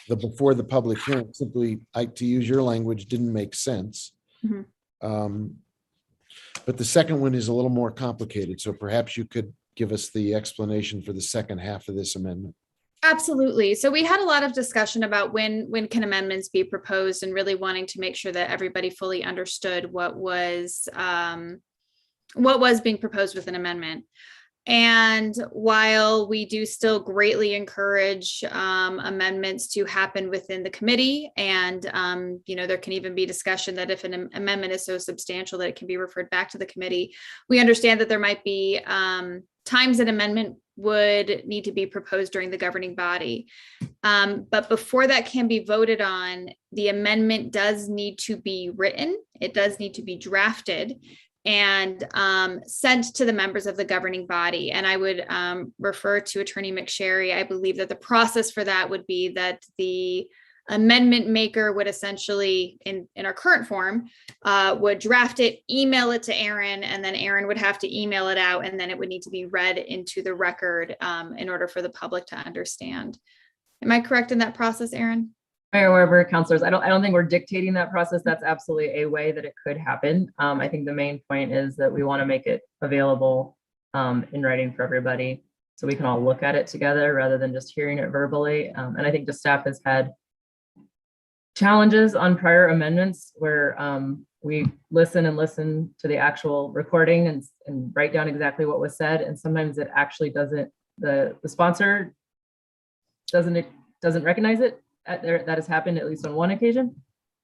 the before the public hearing, simply, to use your language, didn't make sense. But the second one is a little more complicated. So perhaps you could give us the explanation for the second half of this amendment. Absolutely. So we had a lot of discussion about when can amendments be proposed, and really wanting to make sure that everybody fully understood what was being proposed with an amendment. And while we do still greatly encourage amendments to happen within the committee, and there can even be discussion that if an amendment is so substantial that it can be referred back to the committee, we understand that there might be times an amendment would need to be proposed during the governing body. But before that can be voted on, the amendment does need to be written. It does need to be drafted and sent to the members of the governing body. And I would refer to Attorney McSherry. I believe that the process for that would be that the amendment maker would essentially, in our current form, would draft it, email it to Aaron, and then Aaron would have to email it out, and then it would need to be read into the record in order for the public to understand. Am I correct in that process, Aaron? Mayor Weber, councilors, I don't think we're dictating that process. That's absolutely a way that it could happen. I think the main point is that we want to make it available in writing for everybody, so we can all look at it together rather than just hearing it verbally. And I think the staff has had challenges on prior amendments where we listen to the actual recording and write down exactly what was said. And sometimes it actually doesn't, the sponsor doesn't recognize it. That has happened at least on one occasion.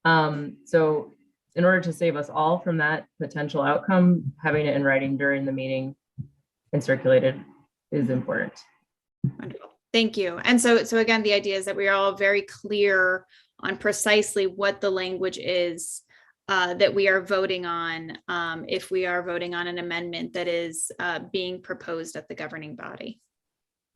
So in order to save us all from that potential outcome, having it in writing during the meeting and circulated is important. Wonderful. Thank you. And so again, the idea is that we are all very clear on precisely what the language is that we are voting on, if we are voting on an amendment that is being proposed at the governing body.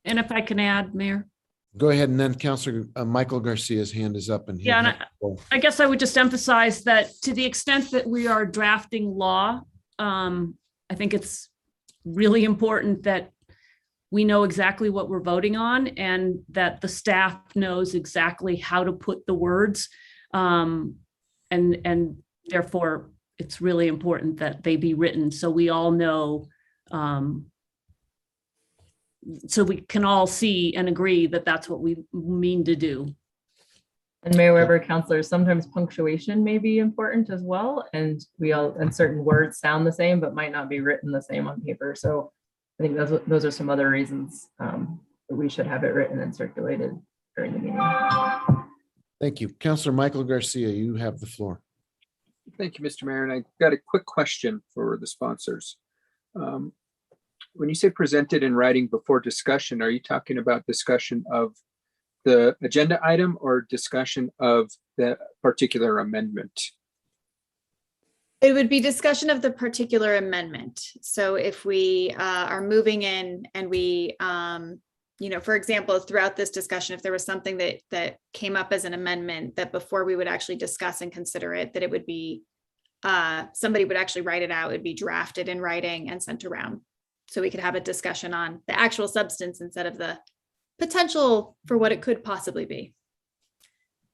And if I can add, Mayor. Go ahead, and then Councilor Michael Garcia's hand is up. And Yeah, and I guess I would just emphasize that to the extent that we are drafting law, I think it's really important that we know exactly what we're voting on, and that the staff knows exactly how to put the words. And therefore, it's really important that they be written so we all know, so we can all see and agree that that's what we mean to do. And Mayor Weber, councilors, sometimes punctuation may be important as well. And certain words sound the same, but might not be written the same on paper. So I think those are some other reasons that we should have it written and circulated during the meeting. Thank you. Councilor Michael Garcia, you have the floor. Thank you, Mr. Mayor. And I got a quick question for the sponsors. When you say presented in writing before discussion, are you talking about discussion of the agenda item or discussion of the particular amendment? It would be discussion of the particular amendment. So if we are moving in and we, for example, throughout this discussion, if there was something that came up as an amendment that before we would actually discuss and consider it, that it would be, somebody would actually write it out, it'd be drafted in writing and sent around. So we could have a discussion on the actual substance instead of the potential for what it could possibly be.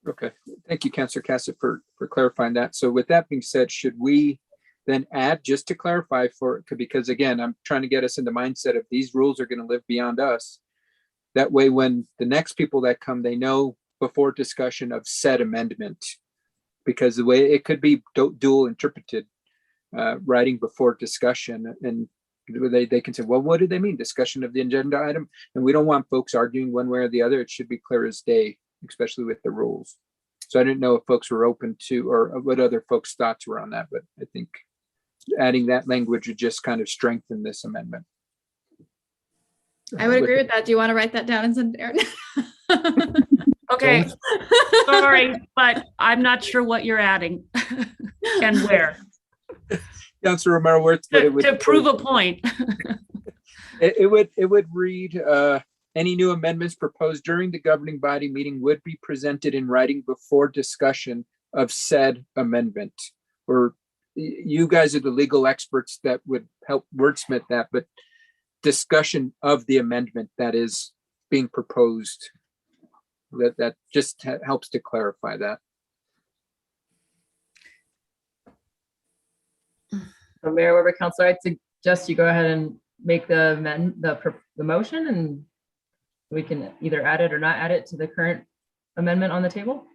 Okay, thank you, Councilor Cassett, for clarifying that. So with that being said, should we then add, just to clarify because again, I'm trying to get us in the mindset of these rules are going to live beyond us. That way, when the next people that come, they know before discussion of said amendment, because the way it could be dual interpreted, writing before discussion, and they can say, well, what do they mean? Discussion of the agenda item? And we don't want folks arguing one way or the other. It should be clear as day, especially with the rules. So I didn't know if folks were open to, or what other folks' thoughts were on that, but I think adding that language would just kind of strengthen this amendment. I would agree with that. Do you want to write that down and send it? Okay, sorry, but I'm not sure what you're adding and where Councilor Romero Worth, but it would to prove a point. it would read, any new amendments proposed during the governing body meeting would be presented in writing before discussion of said amendment. Or you guys are the legal experts that would help wordsmith that, but discussion of the amendment that is being proposed. That just helps to clarify that. So Mayor Weber, Counselor, I'd suggest you go ahead and make the motion, and we can either add it or not add it to the current amendment on the table.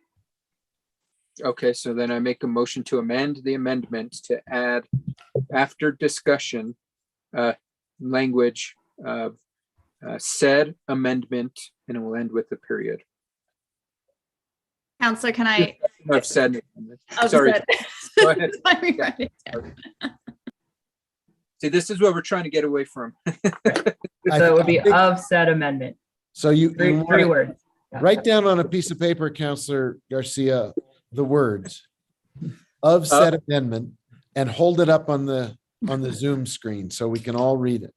Okay, so then I make a motion to amend the amendment to add, after discussion, language of said amendment, and it will end with a period. Counselor, can I? I've said. Of Sorry. said. Go ahead. Let me write it down. See, this is what we're trying to get away from. So it would be of said amendment. So you Three wanna words. write down on a piece of paper, Counselor Garcia, the words of said amendment and hold it up on the Zoom screen so we can all read it.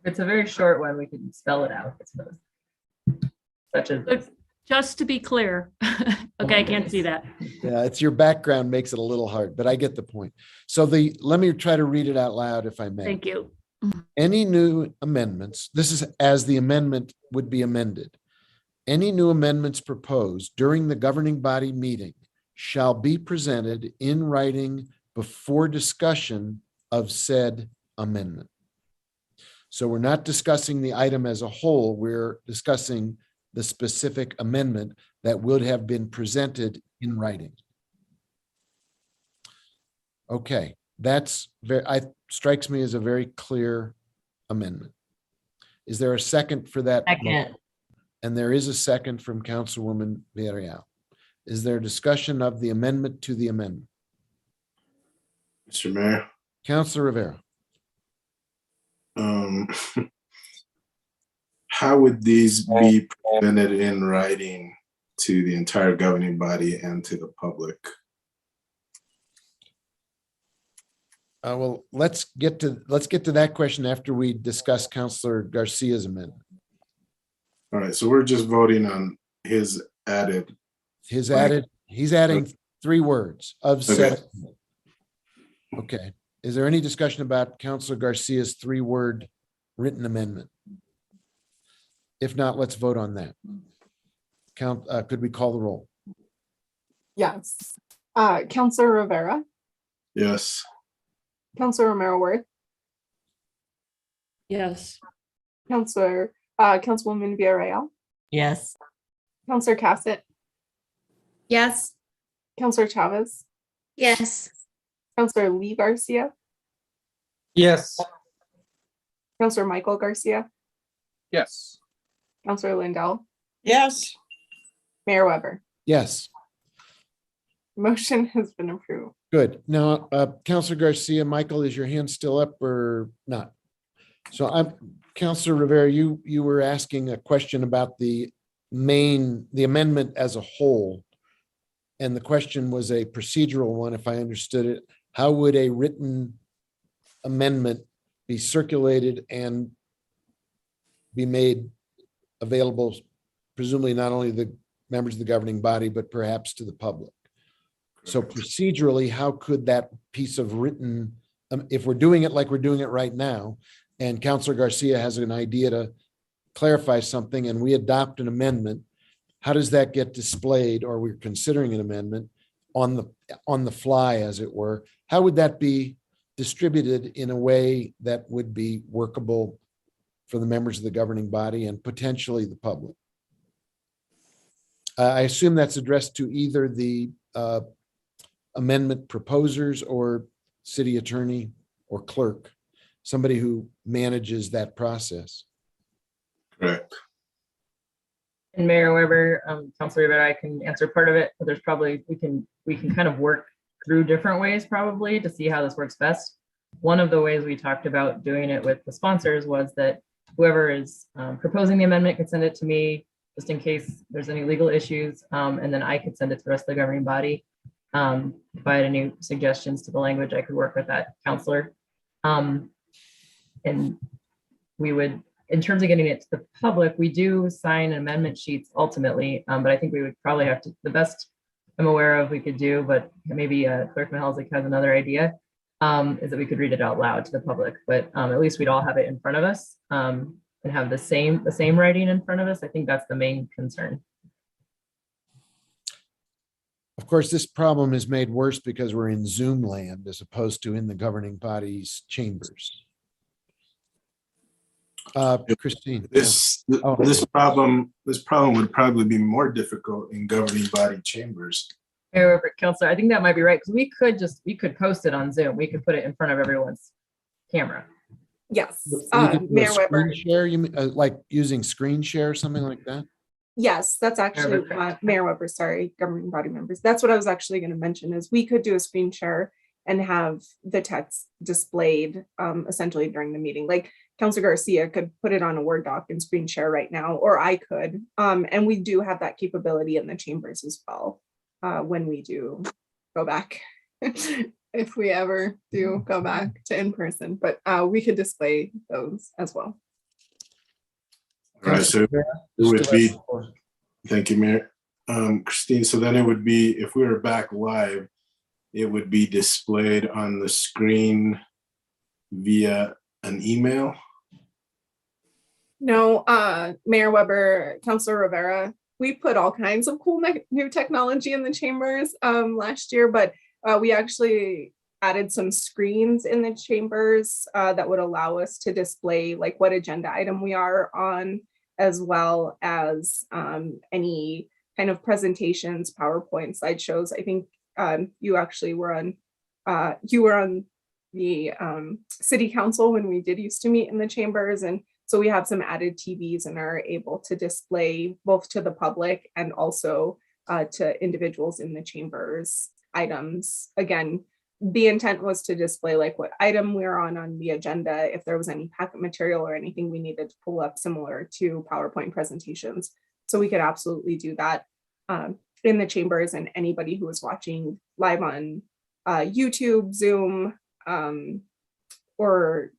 If it's a very short one, we can spell it out, I suppose. Such as this. Just to be clear. Okay, I can't see that. Yeah, it's your background makes it a little hard, but I get the point. So let me try to read it out loud if I may. Thank you. Any new amendments, this is as the amendment would be amended. Any new amendments proposed during the governing body meeting shall be presented in writing before discussion of said amendment. So we're not discussing the item as a whole, we're discussing the specific amendment that would have been presented in writing. Okay, that's strikes me as a very clear amendment. Is there a second for that? Second. And there is a second from Councilwoman Villarreal. Is there discussion of the amendment to the amendment? Mr. Mayor. Councilor Rivera. How would these be presented in writing to the entire governing body and to the public? Well, let's get to that question after we discuss Councilor Garcia's amendment. All right, so we're just voting on his added. He's adding 3 words of said. Okay, is there any discussion about Councilor Garcia's 3-word written amendment? If not, let's vote on that. Could we call the roll? Yes. Counselor Rivera, Yes. Counselor Romero Worth, Yes. Councilwoman Villarreal, Yes. Counselor Cassett, Yes. Counselor Chavez, Yes. Counselor Lee Garcia, Yes. Counselor Michael Garcia, Yes. Counselor Lindell, Yes. Mayor Weber. Yes, Motion has been approved. good. Now, Councilor Garcia, Michael, is your hand still up or not? So Councilor Rivera, you were asking a question about the amendment as a whole. And the question was a procedural one, if I understood it. How would a written amendment be circulated and be made available, presumably not only the members of the governing body, but perhaps to the public? So procedurally, how could that piece of written, if we're doing it like we're doing it right now, and Councilor Garcia has an idea to clarify something and we adopt an amendment, how does that get displayed, or we're considering an amendment on the fly, as it were? How would that be distributed in a way that would be workable for the members of the governing body and potentially the public? I assume that's addressed to either the amendment proposers or city attorney or clerk, somebody who manages that process. Correct. And Mayor Weber, Councilor Rivera, I can answer part of it, but there's probably, we can kind of work through different ways probably to see how this works best. One of the ways we talked about doing it with the sponsors was that whoever is proposing the amendment could send it to me just in case there's any legal issues. And then I could send it to the rest of the governing body. If I had any suggestions to the language, I could work with that counselor. And we would, in terms of getting it to the public, we do sign amendment sheets ultimately, but I think we would probably have to, the best I'm aware of we could do, but maybe Clerk Mihalzik has another idea, is that we could read it out loud to the public, but at least we'd all have it in front of us and have the same writing in front of us. I think that's the main concern. Of course, this problem is made worse because we're in Zoom land as opposed to in the governing body's chambers. Christine. This problem would probably be more difficult in governing body chambers. Counselor, I think that might be right, because we could post it on Zoom. We could put it in front of everyone's camera. Yes, You could do a Mayor Weber. screen share, you mean, like using screen share or something like that? Yes, that's actually Mayor Weber, sorry, governing body members. That's what I was actually going to mention is we could do a screen share and have the text displayed essentially during the meeting. Like Councilor Garcia could put it on a Word doc and screen share right now, or I could. And we do have that capability in the chambers as well when we do go back, if we ever do go back to in person, but we could display those as well. All right, so it would be, thank you, Mayor. Christine, so then it would be, if we were back live, it would be displayed on the screen via an email? No, Mayor Weber, Councilor Rivera, we put all kinds of cool new technology in the chambers last year, but we actually added some screens in the chambers that would allow us to display like what agenda item we are on, as well as any kind of presentations, PowerPoint slideshows. I think you actually were on, the city council when we did used to meet in the chambers. And so we have some added TVs and are able to display both to the public and also to individuals in the chambers items. Again, the intent was to display like what item we're on the agenda, if there was any packet material or anything we needed to pull up similar to PowerPoint presentations. So we could absolutely do that in the chambers, and anybody who was watching live on YouTube, Zoom, or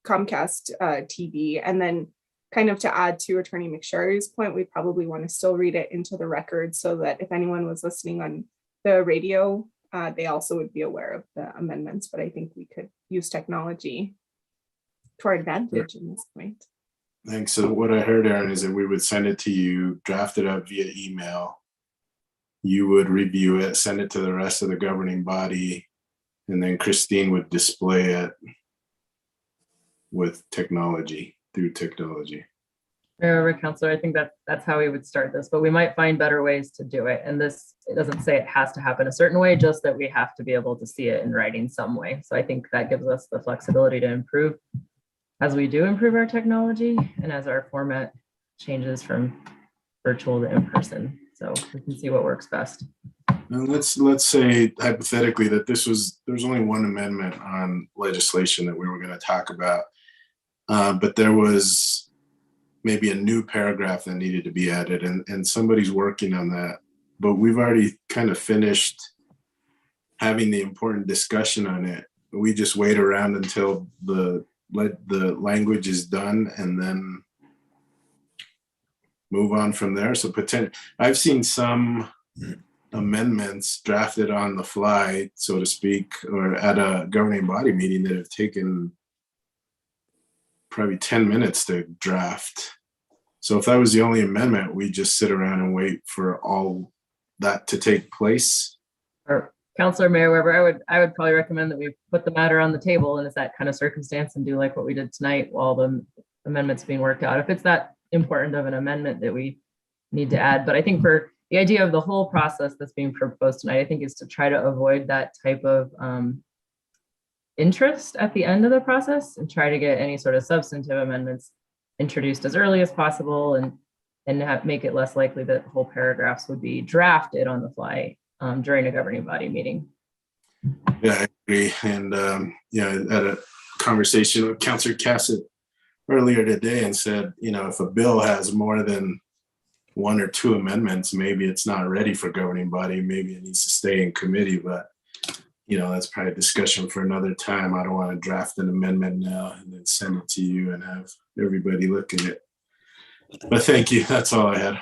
Comcast TV. And then kind of to add to Attorney McSherry's point, we probably want to still read it into the record so that if anyone was listening on the radio, they also would be aware of the amendments, but I think we could use technology to our advantage in this point. Thanks. So what I heard, Aaron, is that we would send it to you, draft it up via email. You would review it, send it to the rest of the governing body, and then Christine would display it with technology, through technology. Counselor, I think that's how we would start this, but we might find better ways to do it. And this, it doesn't say it has to happen a certain way, just that we have to be able to see it in writing some way. So I think that gives us the flexibility to improve as we do improve our technology and as our format changes from virtual to in-person. So we can see what works best. Now let's say hypothetically that there's only one amendment on legislation that we were going to talk about, but there was maybe a new paragraph that needed to be added, and somebody's working on that, but we've already kind of finished having the important discussion on it. We just wait around until the language is done and then move on from there. So I've seen some amendments drafted on the fly, so to speak, or at a governing body meeting that have taken probably 10 minutes to draft. So if that was the only amendment, we just sit around and wait for all that to take place. Or Councilor Mayor Weber, I would probably recommend that we put the matter on the table and it's that kind of circumstance and do like what we did tonight while the amendment's being worked out. If it's that important of an amendment that we need to add. But I think for the idea of the whole process that's being proposed tonight, I think is to try to avoid that type of interest at the end of the process and try to get any sort of substantive amendments introduced as early as possible and make it less likely that whole paragraphs would be drafted on the fly during a governing body meeting. Yeah, I agree. And, I had a conversation with Councilor Cassett earlier today and said, if a bill has more than one or two amendments, maybe it's not ready for governing body. Maybe it needs to stay in committee, but that's probably a discussion for another time. I don't want to draft an amendment now and then send it to you and have everybody look at it. But thank you. That's all I had.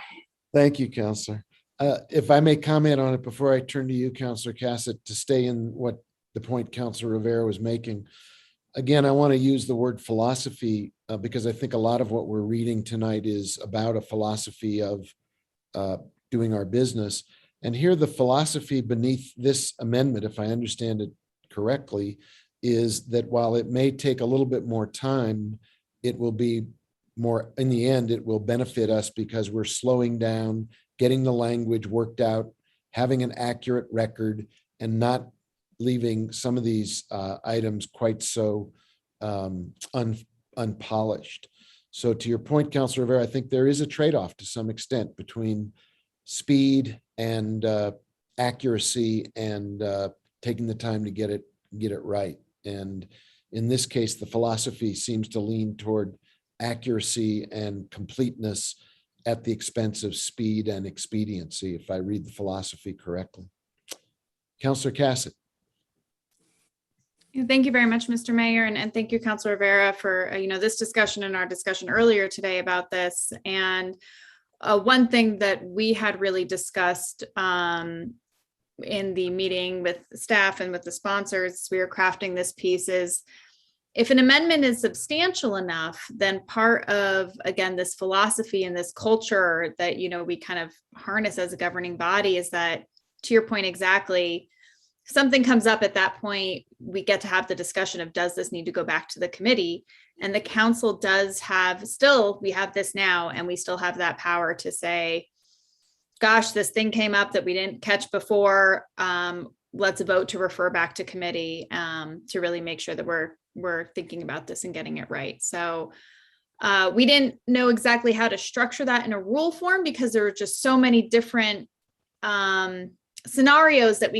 Thank you, Counselor. If I may comment on it before I turn to you, Counselor Cassett, to stay in what the point Counselor Rivera was making. Again, I want to use the word philosophy because I think a lot of what we're reading tonight is about a philosophy of doing our business. And here the philosophy beneath this amendment, if I understand it correctly, is that while it may take a little bit more time, it will be more, in the end, it will benefit us because we're slowing down, getting the language worked out, having an accurate record, and not leaving some of these items quite so unpolished. So to your point, Councilor Rivera, I think there is a trade-off to some extent between speed and accuracy and taking the time to get it right. And in this case, the philosophy seems to lean toward accuracy and completeness at the expense of speed and expediency, if I read the philosophy correctly. Councilor Cassett. Thank you very much, Mr. Mayor, and thank you, Councilor Rivera, for this discussion and our discussion earlier today about this. And one thing that we had really discussed in the meeting with staff and with the sponsors, we were crafting this piece, is if an amendment is substantial enough, then part of, again, this philosophy and this culture that we kind of harness as a governing body is that, to your point exactly, something comes up at that point, we get to have the discussion of, does this need to go back to the committee? And the council does have, we have this now, and we still have that power to say, gosh, this thing came up that we didn't catch before. Let's vote to refer back to committee to really make sure that we're thinking about this and getting it right. So we didn't know exactly how to structure that in a rule form because there were just so many different scenarios that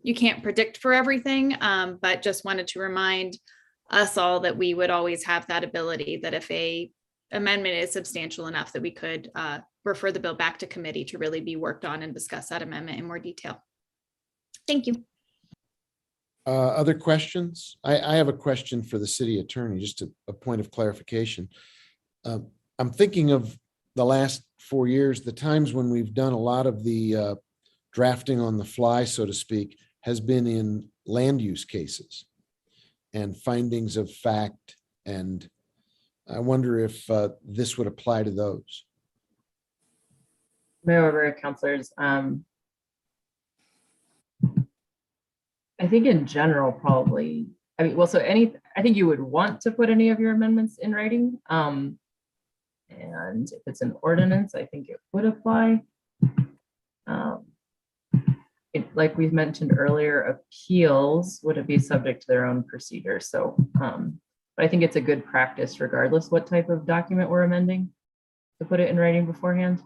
you can't predict for everything, but just wanted to remind us all that we would always have that ability, that if a amendment is substantial enough, that we could refer the bill back to committee to really be worked on and discuss that amendment in more detail. Thank you. Other questions? I have a question for the city attorney, just a point of clarification. I'm thinking of the last 4 years, the times when we've done a lot of the drafting on the fly, so to speak, has been in land use cases and findings of fact. And I wonder if this would apply to those. Mayor, councilors, I think in general, probably, I think you would want to put any of your amendments in writing. And if it's an ordinance, I think it would apply. Like we've mentioned earlier, appeals would be subject to their own procedure. So, but I think it's a good practice regardless what type of document we're amending to put it in writing beforehand.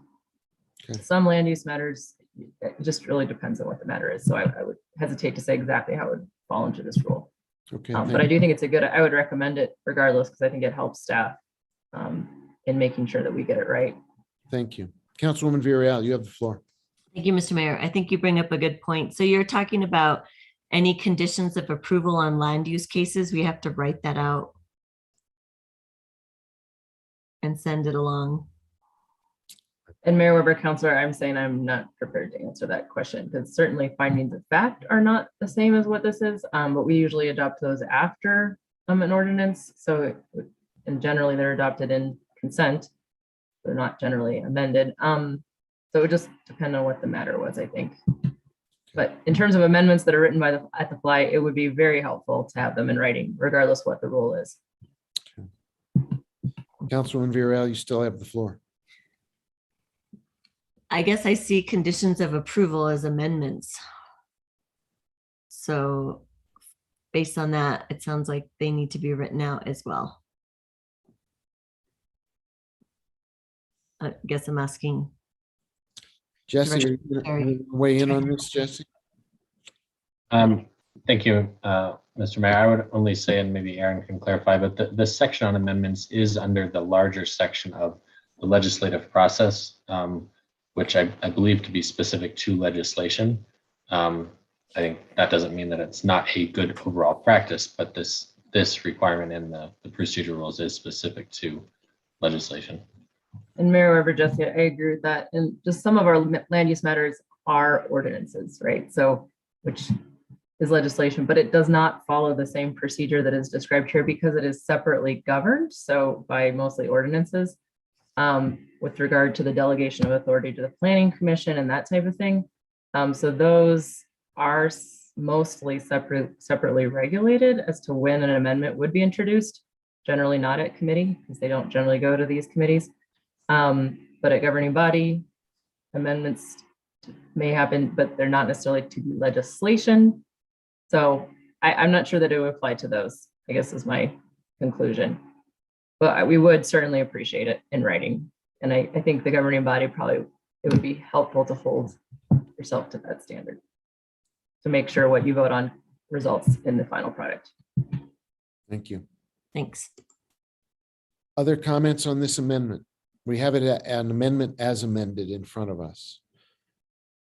Okay. Some land use matters, it just really depends on what the matter is. So I would hesitate to say exactly how it would fall into this rule. Okay. But I do think it's I would recommend it regardless, because I think it helps staff in making sure that we get it right. Thank you. Councilwoman Villarreal, you have the floor. Thank you, Mr. Mayor. I think you bring up a good point. So you're talking about any conditions of approval on land use cases. We have to write that out and send it along. And Mayor Weber, Councilor, I'm saying I'm not prepared to answer that question because certainly findings of fact are not the same as what this is, but we usually adopt those after an ordinance. So, and generally they're adopted in consent. They're not generally amended. So it would just depend on what the matter was, I think. But in terms of amendments that are written at the fly, it would be very helpful to have them in writing, regardless what the rule is. Okay. Councilwoman Villarreal, you still have the floor. I guess I see conditions of approval as amendments. So based on that, it sounds like they need to be written out as well. I guess I'm asking. Jesse, are you gonna weigh in on this, Jesse? Thank you, Mr. Mayor. I would only say, and maybe Aaron can clarify, but the section on amendments is under the larger section of the legislative process, which I believe to be specific to legislation. I think that doesn't mean that it's not a good overall practice, but this requirement in the procedure rules is specific to legislation. And Mayor Weber, Jesse, I agree with that. And just some of our land use matters are ordinances, right? So, which is legislation, but it does not follow the same procedure that is described here because it is separately governed. So by mostly ordinances, with regard to the delegation of authority to the Planning Commission and that type of thing. So those are mostly separately regulated as to when an amendment would be introduced, generally not at committee because they don't generally go to these committees. But at governing body, amendments may happen, but they're not necessarily to be legislation. So I'm not sure that it would apply to those, I guess is my conclusion. But we would certainly appreciate it in writing. And I think the governing body it would be helpful to hold yourself to that standard to make sure what you vote on results in the final product. Thank you. Thanks. Other comments on this amendment? We have it an amendment as amended in front of us.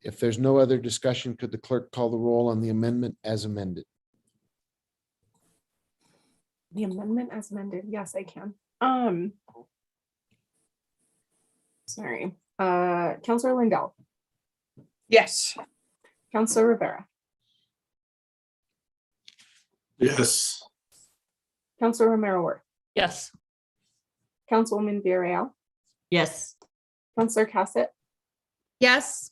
If there's no other discussion, could the clerk call the roll on the amendment as amended? The amendment as amended. Yes, I can. Sorry. Counselor Lindell. Yes. Counselor Rivera. Yes. Counselor Romero Worth. Yes. Councilwoman Villarreal. Yes. Counselor Cassett. Yes.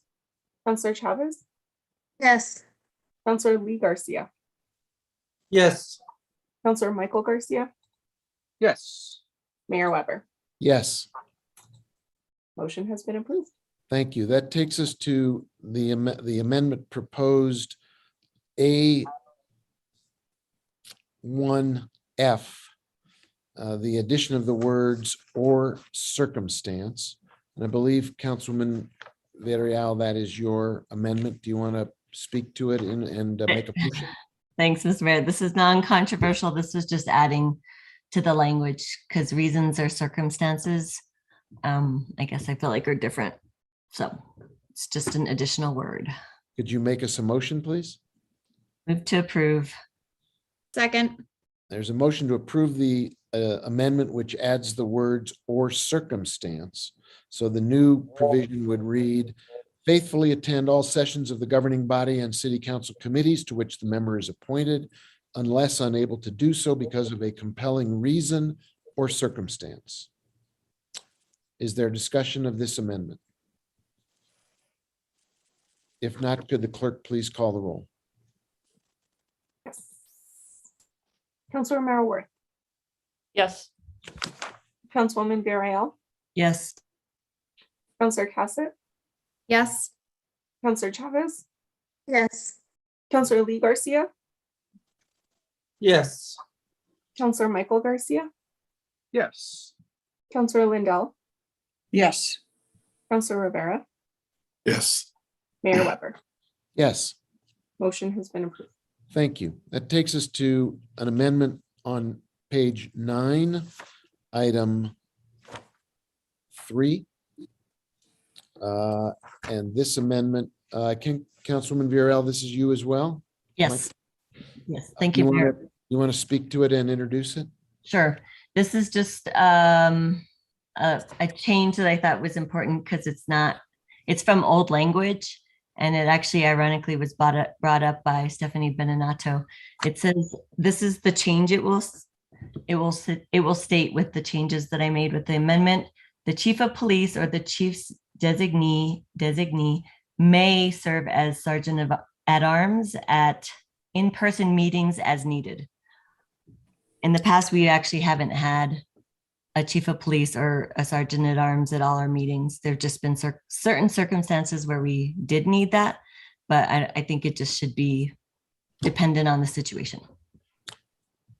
Counselor Chavez. Yes. Counselor Lee Garcia. Yes. Counselor Michael Garcia. Yes. Mayor Weber. Yes, Motion has been approved. thank you. That takes us to the amendment proposed A1F, the addition of the words "or circumstance." And I believe Councilwoman Villarreal, that is your amendment. Do you want to speak to it and make a motion? Thanks, Mr. Mayor. This is non-controversial. This was just adding to the language because reasons or circumstances, I guess I feel like are different. So it's just an additional word. Could you make us a motion, please? Move to approve. Second. There's a motion to approve the amendment, which adds the words "or circumstance." So the new provision would read, faithfully attend all sessions of the governing body and city council committees to which the member is appointed, unless unable to do so because of a compelling reason or circumstance. Is there discussion of this amendment? If not, could the clerk please call the roll? Yes. Counselor Romero Worth. Yes. Councilwoman Villarreal. Yes. Counselor Cassett. Yes. Counselor Chavez. Yes. Counselor Lee Garcia. Yes. Counselor Michael Garcia. Yes. Counselor Lindell. Yes. Counselor Rivera. Yes. Mayor Weber. Yes, Motion has been approved. thank you. That takes us to an amendment on page 9, item 3. And this amendment, Councilwoman Villarreal, this is you as well? Yes. Yes. Thank you. Mayor. You want to speak to it and introduce it? Sure. This is just a change that I thought was important because it's from old language. And it actually ironically was brought up by Stephanie Beninato. It says, this is the change it will state with the changes that I made with the amendment. The chief of police or the chief's designee may serve as sergeant at arms at in-person meetings as needed. In the past, we actually haven't had a chief of police or a sergeant at arms at all our meetings. There've just been certain circumstances where we did need that, but I think it just should be dependent on the situation.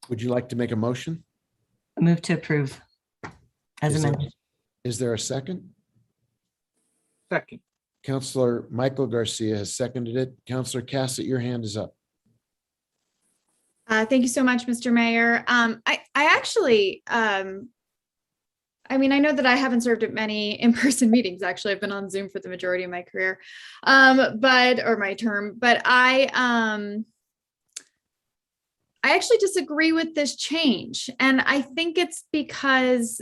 Would you like to make a motion? I move to approve as amended. Is there a second? Second. Counselor Michael Garcia has seconded it. Counselor Cassett, your hand is up. Thank you so much, Mr. Mayor. I actually, I mean, I know that I haven't served at many in-person meetings. Actually, I've been on Zoom for the majority of my career, or my term. But I actually disagree with this change, and I think it's because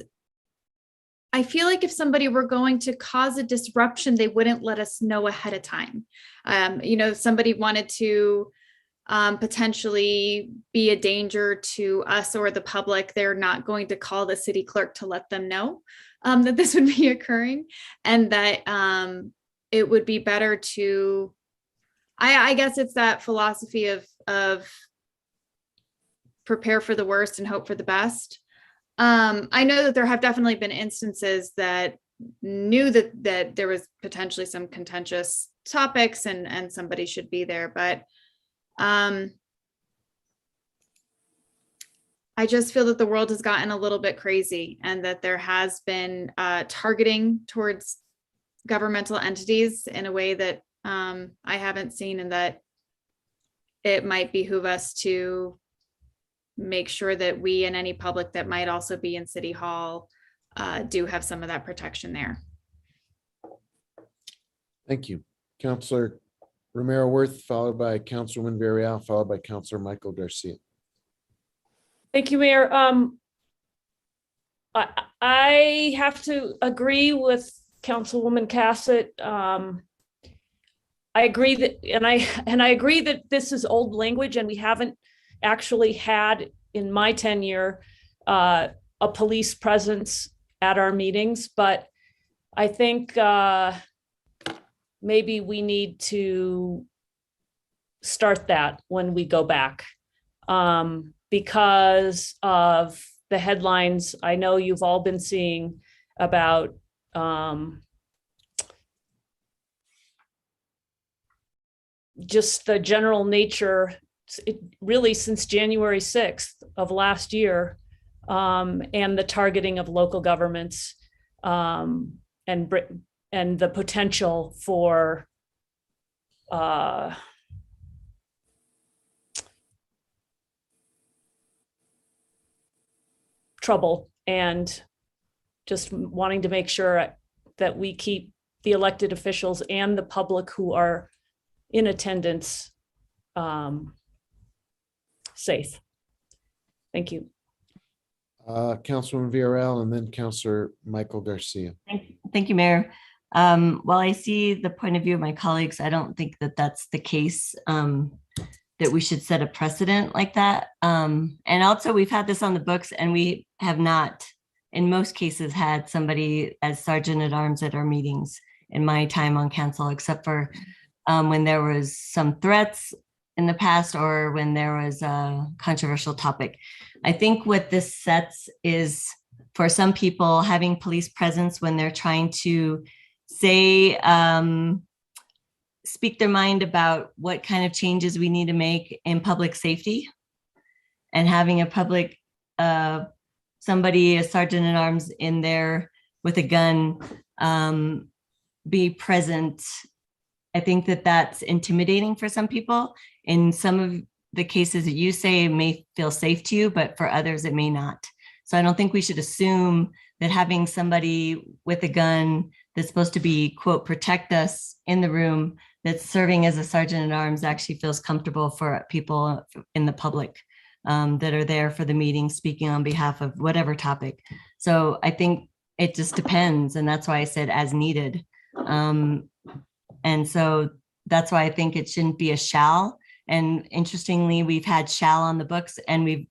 I feel like if somebody were going to cause a disruption, they wouldn't let us know ahead of time. If somebody wanted to potentially be a danger to us or the public, they're not going to call the city clerk to let them know that this would be occurring, and that it would be better to, I guess it's that philosophy of prepare for the worst and hope for the best. I know that there have definitely been instances that knew that there was potentially some contentious topics and somebody should be there, but I just feel that the world has gotten a little bit crazy, and that there has been targeting towards governmental entities in a way that I haven't seen, and that it might behoove us to make sure that we and any public that might also be in City Hall do have some of that protection there. Thank you. Councillor Romero Worth, followed by Councilwoman Villarreal, followed by Councillor Michael Garcia. Thank you, Mayor. I have to agree with Councilwoman Cassett. I agree that, and I agree that this is old language, and we haven't actually had in my tenure a police presence at our meetings, but I think maybe we need to start that when we go back, because of the headlines I know you've all been seeing about just the general nature, really since January 6th of last year, and the targeting of local governments, and the potential for trouble, and just wanting to make sure that we keep the elected officials and the public who are in attendance safe. Thank you. Councilwoman Villarreal, and then Councillor Michael Garcia. Thank you, Mayor. While I see the point of view of my colleagues, I don't think that that's the case, that we should set a precedent like that. And also, we've had this on the books, and we have not, in most cases, had somebody as sergeant at arms at our meetings in my time on council, except for when there was some threats in the past, or when there was a controversial topic. I think what this sets is, for some people, having police presence when they're trying to say, speak their mind about what kind of changes we need to make in public safety, and having a public, somebody, a sergeant at arms in there with a gun, be present. I think that that's intimidating for some people. In some of the cases that you say, it may feel safe to you, but for others, it may not. So I don't think we should assume that having somebody with a gun that's supposed to be, quote, protect us in the room, that's serving as a sergeant at arms, actually feels comfortable for people in the public that are there for the meeting, speaking on behalf of whatever topic. So I think it just depends. And that's why I said as needed. And so that's why I think it shouldn't be a shall. And interestingly, we've had shall on the books, and we've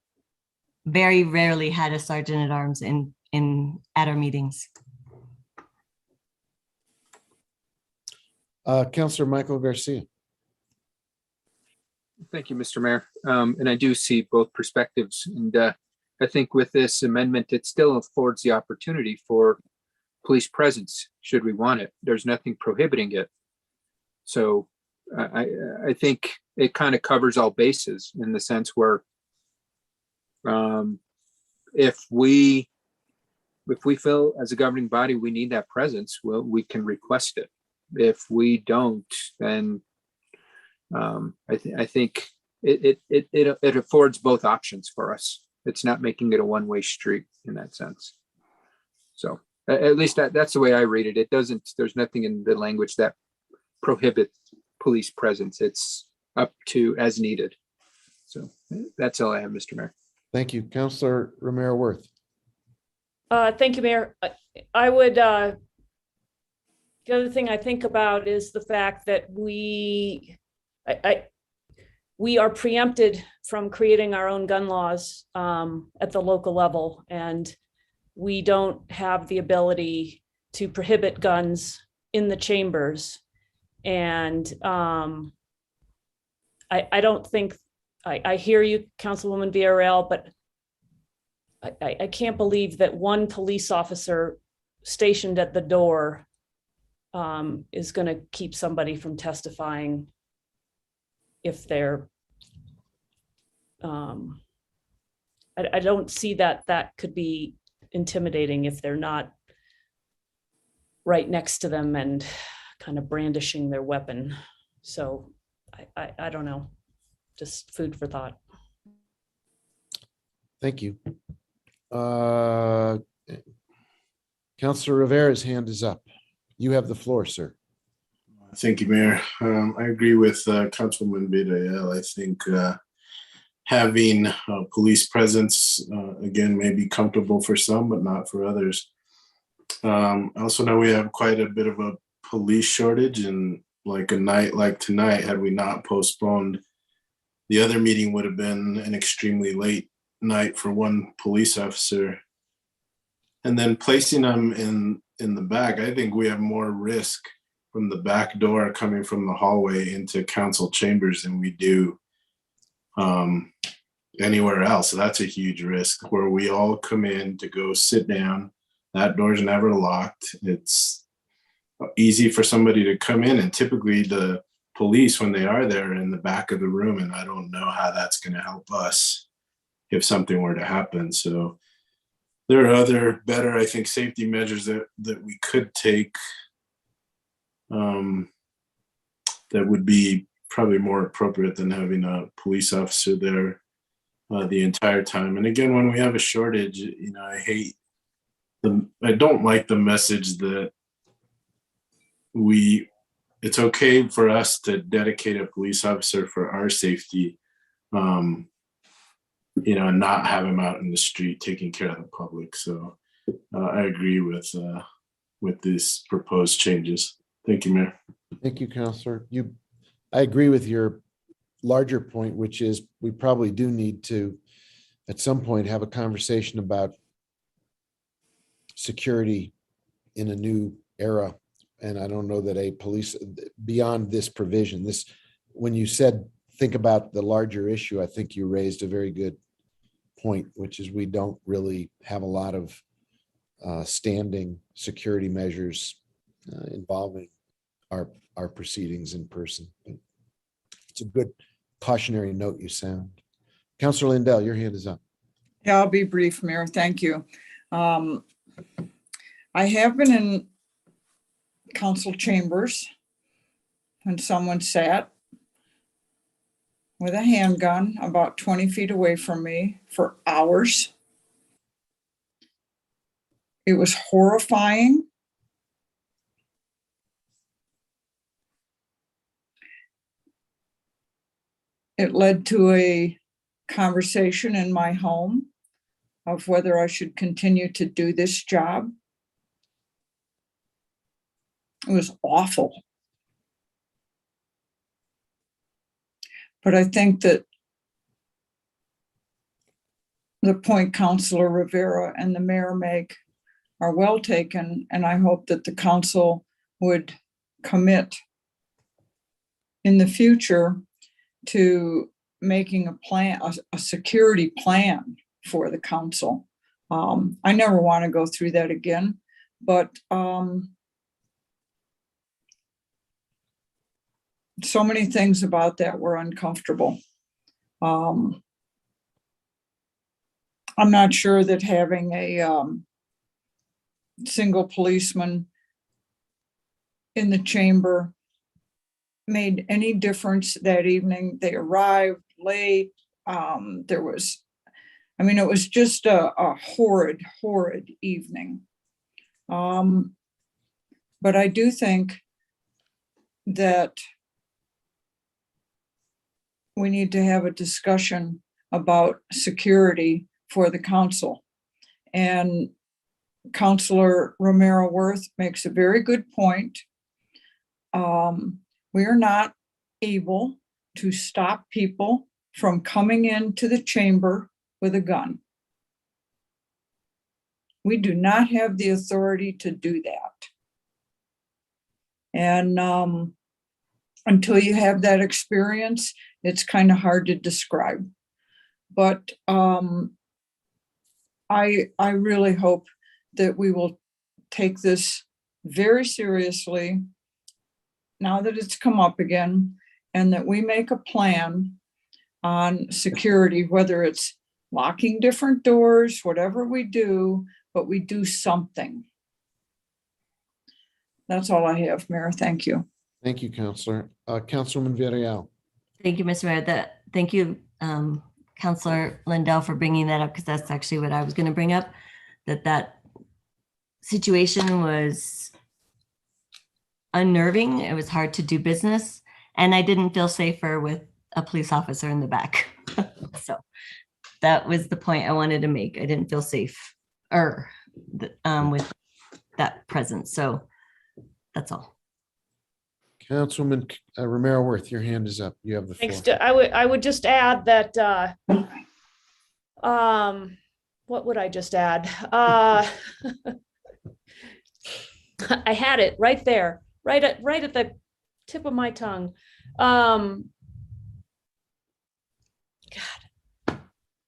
very rarely had a sergeant at arms at our meetings. Councillor Michael Garcia. Thank you, Mr. Mayor. And I do see both perspectives. And I think with this amendment, it still affords the opportunity for police presence, should we want it. There's nothing prohibiting it. So I think it kind of covers all bases, in the sense where if we feel as a governing body we need that presence, well, we can request it. If we don't, then I think it affords both options for us. It's not making it a one-way street in that sense. So at least that's the way I read it. It doesn't, there's nothing in the language that prohibits police presence. It's up to as needed. So that's all I have, Mr. Mayor. Thank you. Councilor Romero Worth. Thank you, Mayor. I would, the other thing I think about is the fact that we are preempted from creating our own gun laws at the local level, and we don't have the ability to prohibit guns in the chambers. And I don't think, I hear you, Councilwoman Villarreal, but I can't believe that one police officer stationed at the door is going to keep somebody from testifying if they're, I don't see that could be intimidating if they're not right next to them and kind of brandishing their weapon. So I don't know, just food for thought. Thank you. Councilor Rivera's hand is up. You have the floor, sir. Thank you, Mayor. I agree with Councilwoman Villarreal. I think having police presence, again, may be comfortable for some, but not for others. I also know we have quite a bit of a police shortage, and like a night like tonight, had we not postponed, the other meeting would have been an extremely late night for one police officer. And then placing them in the back, I think we have more risk from the back door coming from the hallway into council chambers than we do anywhere else. So that's a huge risk where we all come in to go sit down. That door's never locked. It's easy for somebody to come in, and typically the police, when they are there, in the back of the room, and I don't know how that's going to help us if something were to happen. So there are other better, I think, safety measures that we could take that would be probably more appropriate than having a police officer there the entire time. And again, when we have a shortage, you know, I don't like the message that it's okay for us to dedicate a police officer for our safety, you know, and not have him out in the street taking care of the public. So I agree with these proposed changes. Thank you, Mayor. Thank you, Councilor. I agree with your larger point, which is we probably do need to, at some point, have a conversation about security in a new era. And I don't know that a police, beyond this provision, when you said, think about the larger issue, I think you raised a very good point, which is we don't really have a lot of standing security measures involving our proceedings in person. It's a good cautionary note you sound. Councilor Lindell, your hand is up. Yeah, I'll be brief, Mayor. Thank you. I have been in council chambers when someone sat with a handgun about 20 feet away from me for hours. It was horrifying. It led to a conversation in my home of whether I should continue to do this job. It was awful. But I think that the point Councilor Rivera and the mayor make are well taken, and I hope that the council would commit in the future to making a plan, a security plan for the council. I never want to go through that again, but so many things about that were uncomfortable. I'm not sure that having a single policeman in the chamber made any difference that evening. They arrived, late. There was, I mean, it was just a horrid, horrid evening. But I do think that we need to have a discussion about security for the council. And Councilor Romero Worth makes a very good point. We are not able to stop people from coming into the chamber with a gun. We do not have the authority to do that. And until you have that experience, it's kind of hard to describe. But I really hope that we will take this very seriously now that it's come up again, and that we make a plan on security, whether it's locking different doors, whatever we do, but we do something. That's all I have, Mayor. Thank you. Thank you, Counselor. Councilwoman Villarreal. Thank you, Mr. Mayor. Thank you, Counselor Lindell, for bringing that up, because that's actually what I was going to bring up, that situation was unnerving. It was hard to do business, and I didn't feel safer with a police officer in the back. So that was the point I wanted to make. I didn't feel safe with that presence. So that's all. Councilwoman Romero Worth, your hand is up. You have the floor. Thanks. I would just add that, what would I just add? I had it right there, right at the tip of my tongue. God,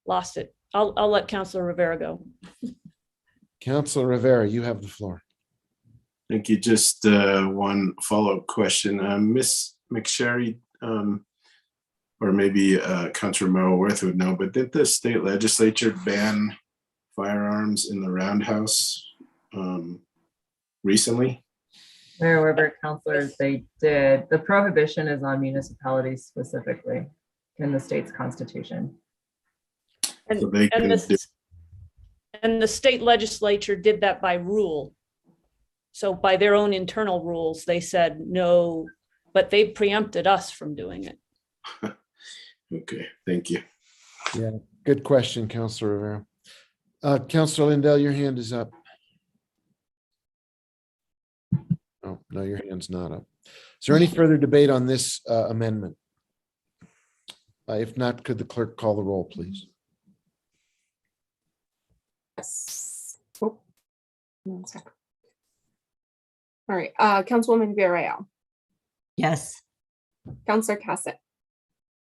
lost it. I'll let Councilor Rivera go. Councilor Rivera, you have the floor. Thank you. Just one follow-up question. Ms. McSherry, or maybe Councilor Merrill Worth would know, but did the state legislature ban firearms in the roundhouse recently? Mayor Weber, councilors, they did. The prohibition is on municipalities specifically in the state's constitution. And, So they and, could and the state legislature did that by rule. So by their own internal rules, they said no, but they preempted us from doing it. Okay, thank you. Yeah, good question, Councilor Rivera. Councilor Lindell, your hand is up. Oh, no, your hand's not up. Is there any further debate on this amendment? If not, could the clerk call the roll, please? Yes. Oh, 1 second. All right, Councilwoman Villarreal, Yes. Councilor Cassett,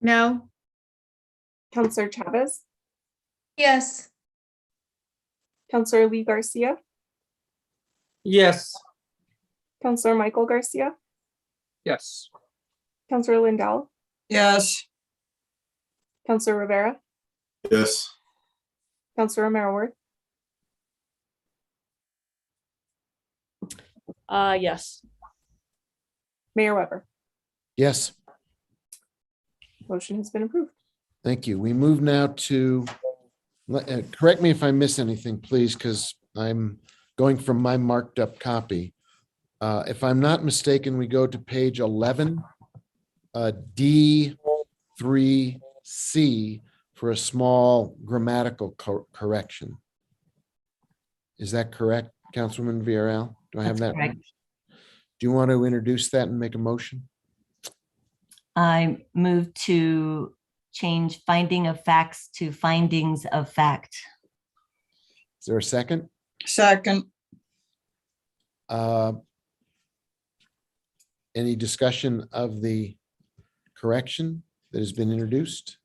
No. Councilor Chavez, Yes. Councilor Lee Garcia, Yes. Councilor Michael Garcia, Yes. Councilor Lindell, Yes. Councilor Rivera, Yes. Councilor Romero Worth, Yes. Mayor Weber. Yes, Motion has been approved. thank you. We move now to, correct me if I miss anything, please, because I'm going from my marked up copy. If I'm not mistaken, we go to page 11, D3C for a small grammatical correction. Is that correct, Councilwoman Villarreal? Do I have That's that? correct. Right? Do you want to introduce that and make a motion? I move to change finding of facts to findings of fact. Is there a second? Second. Any discussion of the correction that has been introduced?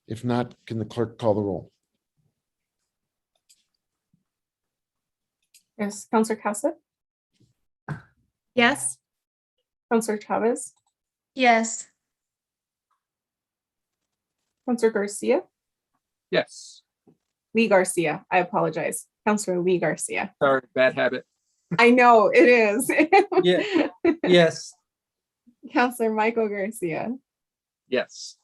If not, can the clerk call the roll? Yes, Councilor Cassett, Yes. Councilor Chavez, Yes. Councilor Garcia, Yes. Lee Garcia. I apologize. Councilor Lee Garcia. Sorry, bad habit. I know it is. Yeah. Yes. Councilor Michael Garcia, Yes.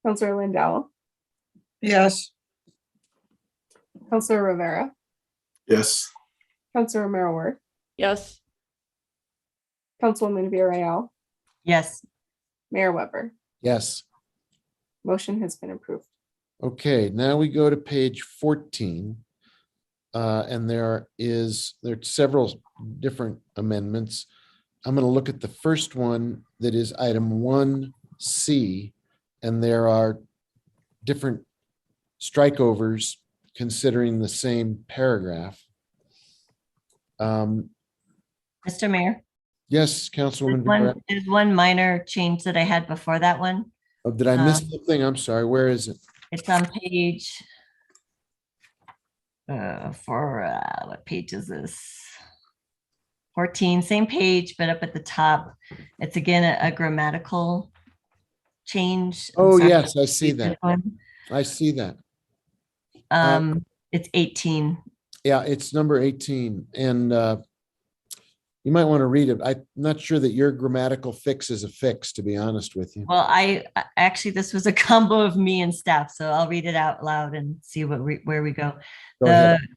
Counselor Lindell, Yes. Counselor Rivera, Yes. Counselor Merrill, Yes. Councilwoman Villarreal, Yes. Mayor Weber. Yes. Motion has been approved. Okay, now we go to page 14. And there are several different amendments. I'm going to look at the first one that is item 1C, and there are different strikeovers considering the same paragraph. Mr. Mayor, Yes, Councilwoman. Vidal. there's one minor change that I had before that one. Oh, did I miss something? I'm sorry. Where is it? It's on page what page is this? 14, same page, but up at the top, it's again a grammatical change. I'm Oh, sorry. yes, I see that. I see that. It's 18. Yeah, it's number 18, and you might want to read it. I'm not sure that your grammatical fix is a fix, to be honest with you. Well, I actually, this was a combo of me and staff, so I'll read it out loud and see where we go. Go ahead. The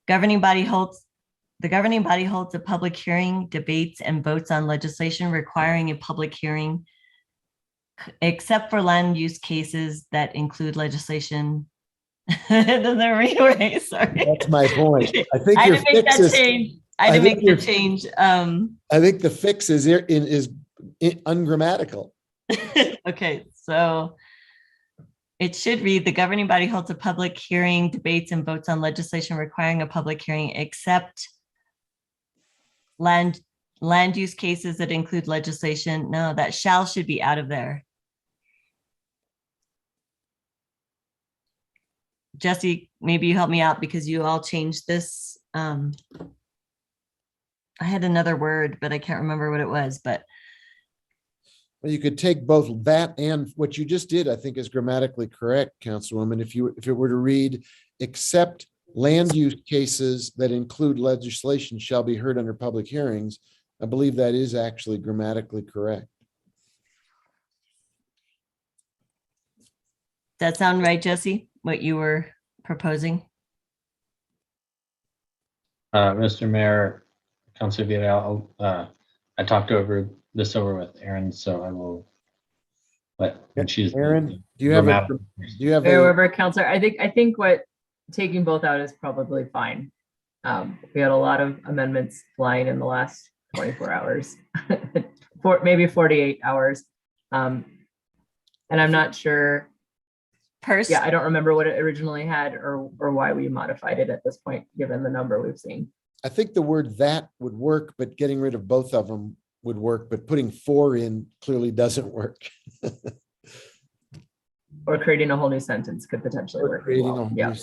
governing body holds a public hearing, debates, and votes on legislation requiring a public hearing, except for land use cases that include legislation. It doesn't read right, sorry. That's my point. I think I your had to make fix that is. change. I had to make that change. I think the fix is ungrammatical. Okay, so it should read, the governing body holds a public hearing, debates, and votes on legislation requiring a public hearing, except land use cases that include legislation. No, that shall should be out of there. Jesse, maybe you help me out because you all changed this. I had another word, but I can't remember what it was, but Well, you could take both that and what you just did, I think is grammatically correct, Councilwoman. If it were to read, except land use cases that include legislation shall be heard under public hearings, I believe that is actually grammatically correct. does that sound right, Jesse, what you were proposing? Mr. Mayor, Councilor Vidal, I talked this over with Erin, so I will let she's. Erin, do you have Mayor Weber, Councilor, I think what taking both out is probably fine. We had a lot of amendments flying in the last 24 hours, maybe 48 hours. And I'm not sure. Yeah, I don't remember what it originally had or why we modified it at this point, given the number we've seen. I think the word that would work, but getting rid of both of them would work, but putting 4 in clearly doesn't work. Or creating a whole new sentence could potentially work. Yeah.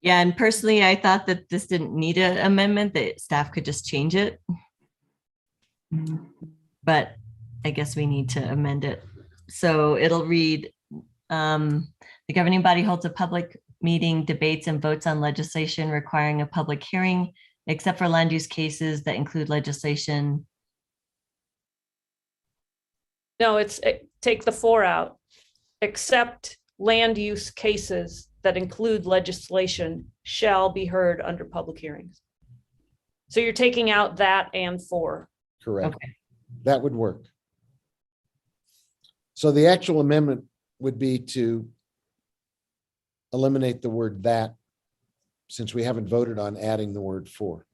Yeah, and personally, I thought that this didn't need an amendment, that staff could just change it. But I guess we need to amend it. So it'll read, the governing body holds a public meeting, debates, and votes on legislation requiring a public hearing, except for land use cases that include legislation. No, take the 4 out, except land use cases that include legislation shall be heard under public hearings. So you're taking out that and 4. Correct. Okay. That would work. So the actual amendment would be to eliminate the word that, since we haven't voted on adding the word 4.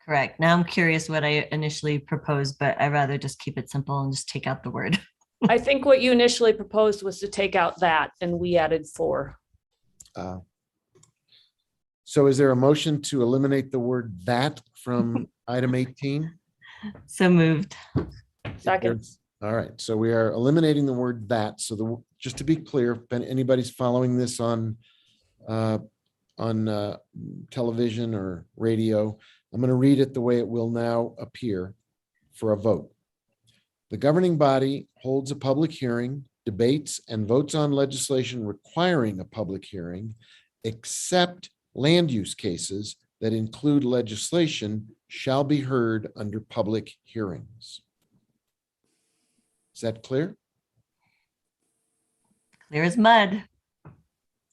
Correct. Now I'm curious what I initially proposed, but I'd rather just keep it simple and just take out the word. I think what you initially proposed was to take out that, and we added 4. So is there a motion to eliminate the word that from item 18? So moved. Second. All right, so we are eliminating the word that. So just to be clear, if anybody's following this on television or radio, I'm going to read it the way it will now appear for a vote. The governing body holds a public hearing, debates, and votes on legislation requiring a public hearing, except land use cases that include legislation shall be heard under public hearings. Is that clear? Clear as mud.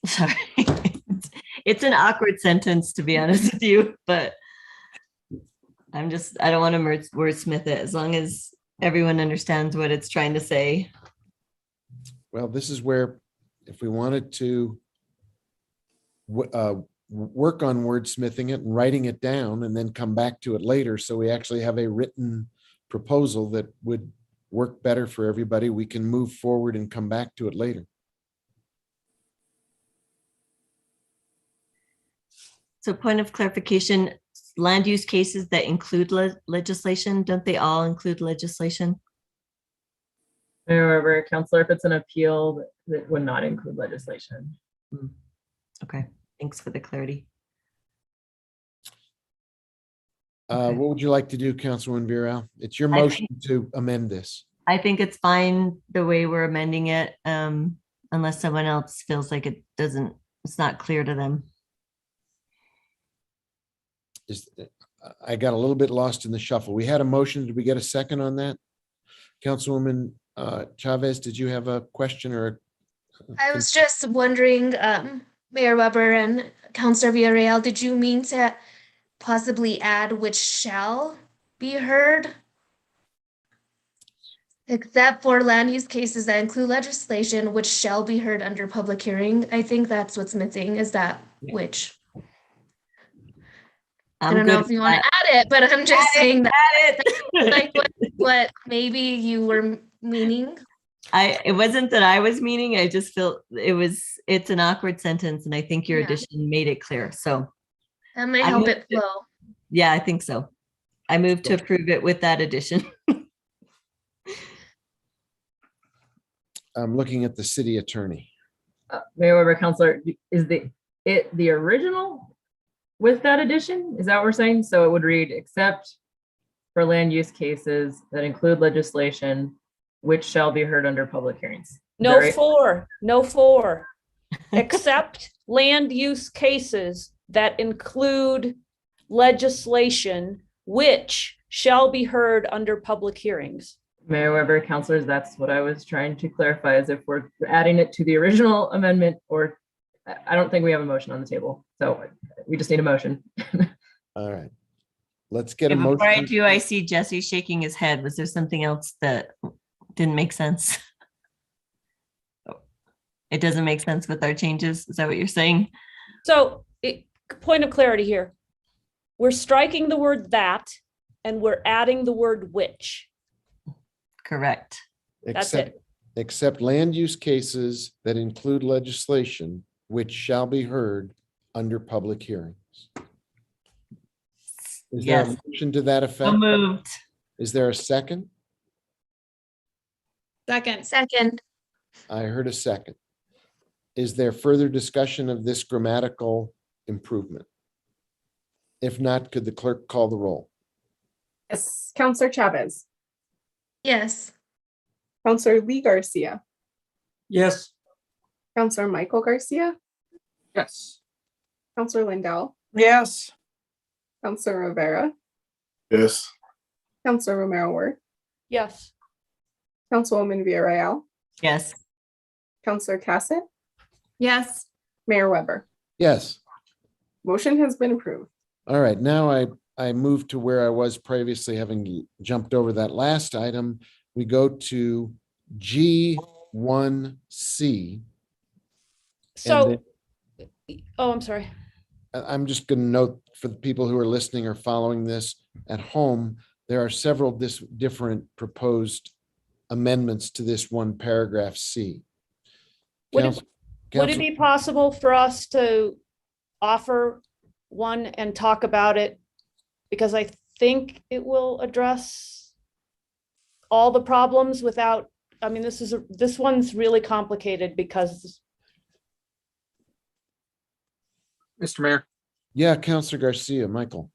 Sorry. It's an awkward sentence, to be honest with you, but I don't want to wordsmith it, as long as everyone understands what it's trying to say. Well, this is where, if we wanted to work on wordsmithing it and writing it down and then come back to it later, so we actually have a written proposal that would work better for everybody, we can move forward and come back to it later. So point of clarification, land use cases that include legislation, don't they all include legislation? However, Counselor, if it's an appeal, that would not include legislation. Okay, thanks for the clarity. What would you like to do, Councilwoman Viral? It's your motion to amend this. I think it's fine the way we're amending it, unless someone else feels like it's not clear to them. I got a little bit lost in the shuffle. We had a motion. Did we get a second on that? Councilwoman Chavez, did you have a question or? I was just wondering, Mayor Weber and Councilor Villarreal, did you mean to possibly add which shall be heard? Except for land use cases that include legislation which shall be heard under public hearing. I think that's what's missing, is that which. I don't know if you want to add it, but I'm just saying that like what maybe you were meaning. It wasn't that I was meaning, I just feel it's an awkward sentence, and I think your addition made it clear, so. That might help it flow. Yeah, I think so. I move to approve it with that addition. I'm looking at the city attorney. Mayor Weber, Counselor, is the original with that addition? Is that what we're saying? So it would read, except for land use cases that include legislation which shall be heard under public hearings. No, for, except land use cases that include legislation which shall be heard under public hearings. Mayor Weber, Councilors, that's what I was trying to clarify, is if we're adding it to the original amendment, or I don't think we have a motion on the table. So we just need a motion. All right. Let's get a Before I motion. do, I see Jesse shaking his head. Was there something else that didn't make sense? It doesn't make sense with our changes. Is that what you're saying? So point of clarity here. We're striking the word that and we're adding the word which. Correct. That's it. Except land use cases that include legislation which shall be heard under public hearings. Is there a Yes. motion to that effect? So moved. Is there a second? Second. I heard a second. Is there further discussion of this grammatical improvement? If not, could the clerk call the roll? Yes, Counselor Chavez, Yes. Counselor Lee Garcia, Yes. Counselor Michael Garcia, Yes. Counselor Lindell, Yes. Counselor Rivera, Yes. Counselor Romero Worth, Yes. Councilwoman Villarreal, Yes. Counselor Cassett, Yes. Mayor Weber. Yes. Motion has been approved. All right, now I move to where I was previously, having jumped over that last item. We go to G1C. So, oh, I'm sorry. I'm just going to note for the people who are listening or following this at home, there are several different proposed amendments to this one paragraph C. Would it be possible for us to offer one and talk about it? Because I think it will address all the problems without, I mean, this one's really complicated because. Mr. Mayor, Yeah, Counselor Garcia, Michael.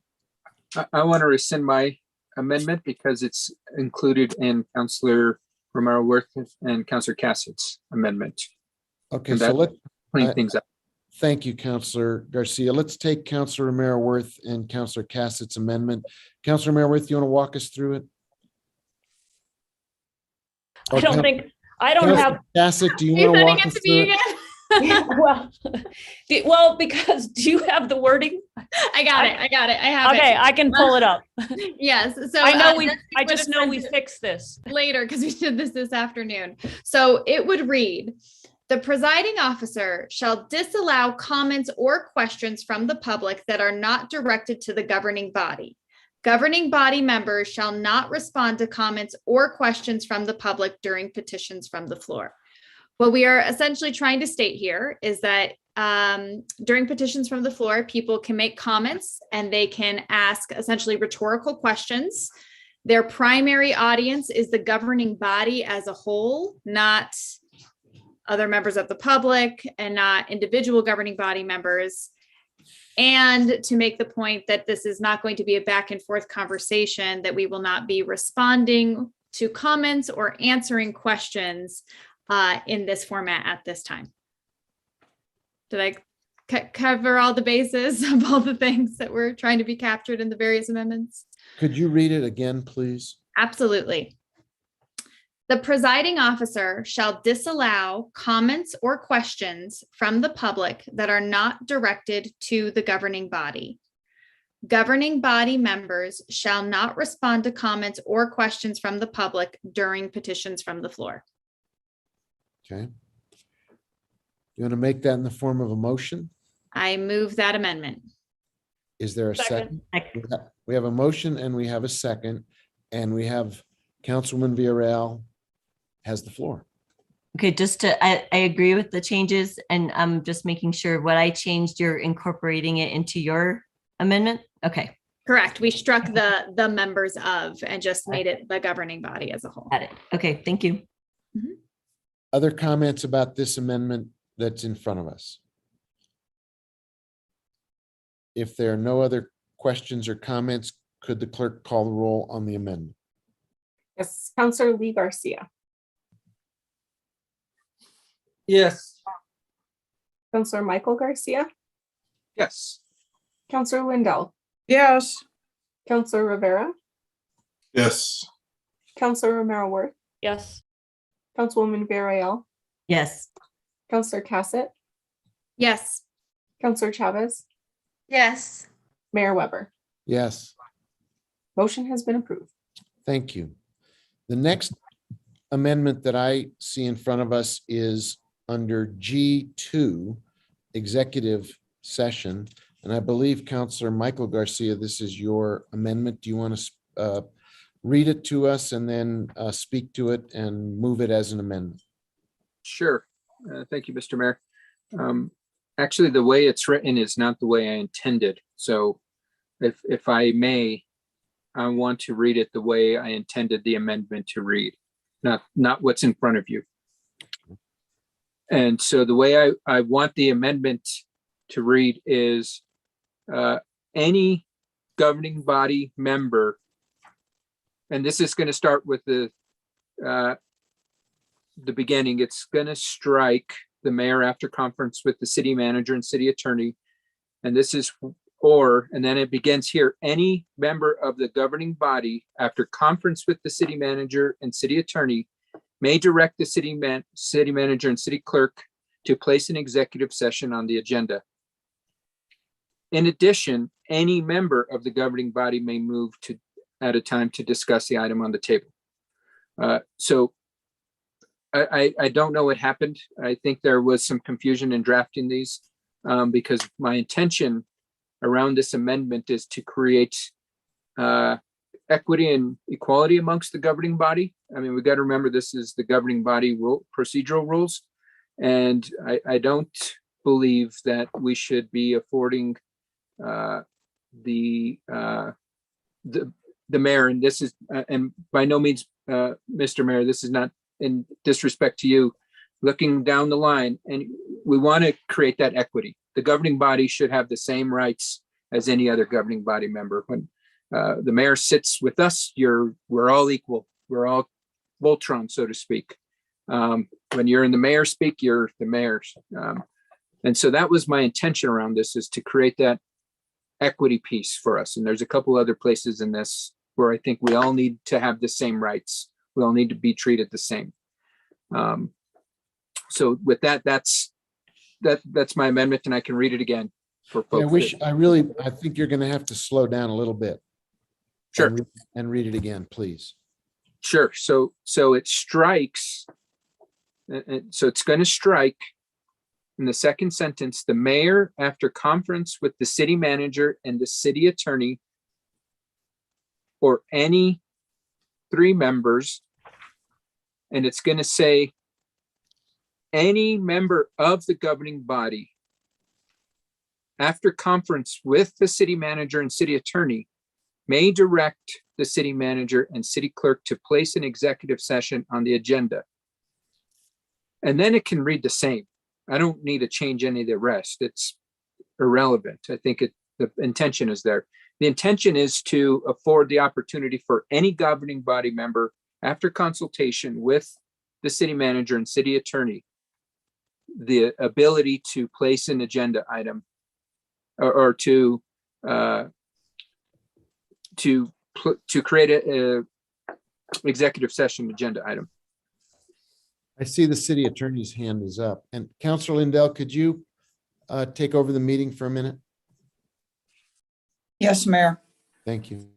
I want to rescind my amendment because it's included in Counselor Romero Worth and Counselor Cassett's amendment. Okay, And so that let clean things up. Thank you, Counselor Garcia. Let's take Counselor Romero Worth and Counselor Cassett's amendment. Counselor Romero Worth, you want to walk us through it? I don't think, I don't Counselor have. Cassett, do you want to walk us through it? Well, because do you have the wording? I got it. I have it. Okay, I can pull it up. Yes. So I know I just know we fixed this later because we did this afternoon. So it would read, the presiding officer shall disallow comments or questions from the public that are not directed to the governing body. Governing body members shall not respond to comments or questions from the public during petitions from the floor. What we are essentially trying to state here is that during petitions from the floor, people can make comments and they can ask essentially rhetorical questions. Their primary audience is the governing body as a whole, not other members of the public and not individual governing body members. And to make the point that this is not going to be a back and forth conversation, that we will not be responding to comments or answering questions in this format at this time. Did I cover all the bases of all the things that were trying to be captured in the various amendments? Could you read it again, please? Absolutely. The presiding officer shall disallow comments or questions from the public that are not directed to the governing body. Governing body members shall not respond to comments or questions from the public during petitions from the floor. Okay. You want to make that in the form of a motion? I move that amendment. Is there a second? We have a motion and we have a second, and we have Councilwoman Villarreal has the floor. Okay, I agree with the changes, and I'm just making sure what I changed, you're incorporating it into your amendment? Okay. Correct. We struck the members of and just made it the governing body as a whole. Got it. Okay, thank you. Other comments about this amendment that's in front of us? If there are no other questions or comments, could the clerk call the roll on the amendment? Yes, Counselor Lee Garcia. Yes. Counselor Michael Garcia. Yes. Counselor Lindell. Yes. Counselor Rivera. Yes. Counselor Romero Worth. Yes. Councilwoman Villarreal. Yes. Counselor Cassett. Yes. Counselor Chavez. Yes. Mayor Weber. Yes. Motion has been approved. Thank you. The next amendment that I see in front of us is under G2, executive session. And I believe Counselor Michael Garcia, this is your amendment. Do you want to read it to us and then speak to it and move it as an amendment? Sure. Thank you, Mr. Mayor. Actually, the way it's written is not the way I intended. So if I may, I want to read it the way I intended the amendment to read, not what's in front of you. And so the way I want the amendment to read is any governing body member, and this is going to start with the beginning. It's going to strike the mayor after conference with the city manager and city attorney. And this is and then it begins here, any member of the governing body after conference with the city manager and city attorney may direct the city manager and city clerk to place an executive session on the agenda. In addition, any member of the governing body may move at a time to discuss the item on the table. So I don't know what happened. I think there was some confusion in drafting these because my intention around this amendment is to create equity and equality amongst the governing body. I mean, we got to remember this is the governing body procedural rules. And I don't believe that we should be affording the mayor, and this is, and by no means, Mr. Mayor, this is not in disrespect to you, looking down the line, and we want to create that equity. The governing body should have the same rights as any other governing body member. When the mayor sits with us, we're all equal. We're all Voltron, so to speak. When you're in the mayor speak, you're the mayor's. And so that was my intention around this, is to create that equity piece for us. And there's a couple other places in this where I think we all need to have the same rights. We all need to be treated the same. So with that, that's my amendment, and I can read it again for folks. I think you're going to have to slow down a little bit. Sure. And read it again, please. Sure. So it strikes. So it's going to strike in the second sentence, the mayor, after conference with the city manager and the city attorney, or any 3 members. And it's going to say any member of the governing body, after conference with the city manager and city attorney, may direct the city manager and city clerk to place an executive session on the agenda. And then it can read the same. I don't need to change any of the rest. It's irrelevant. I think the intention is there. The intention is to afford the opportunity for any governing body member, after consultation with the city manager and city attorney, the ability to place an agenda item or to create a executive session agenda item. I see the city attorney's hand is up. And Councilor Lindell, could you take over the meeting for a minute? Yes, Mayor. Thank you.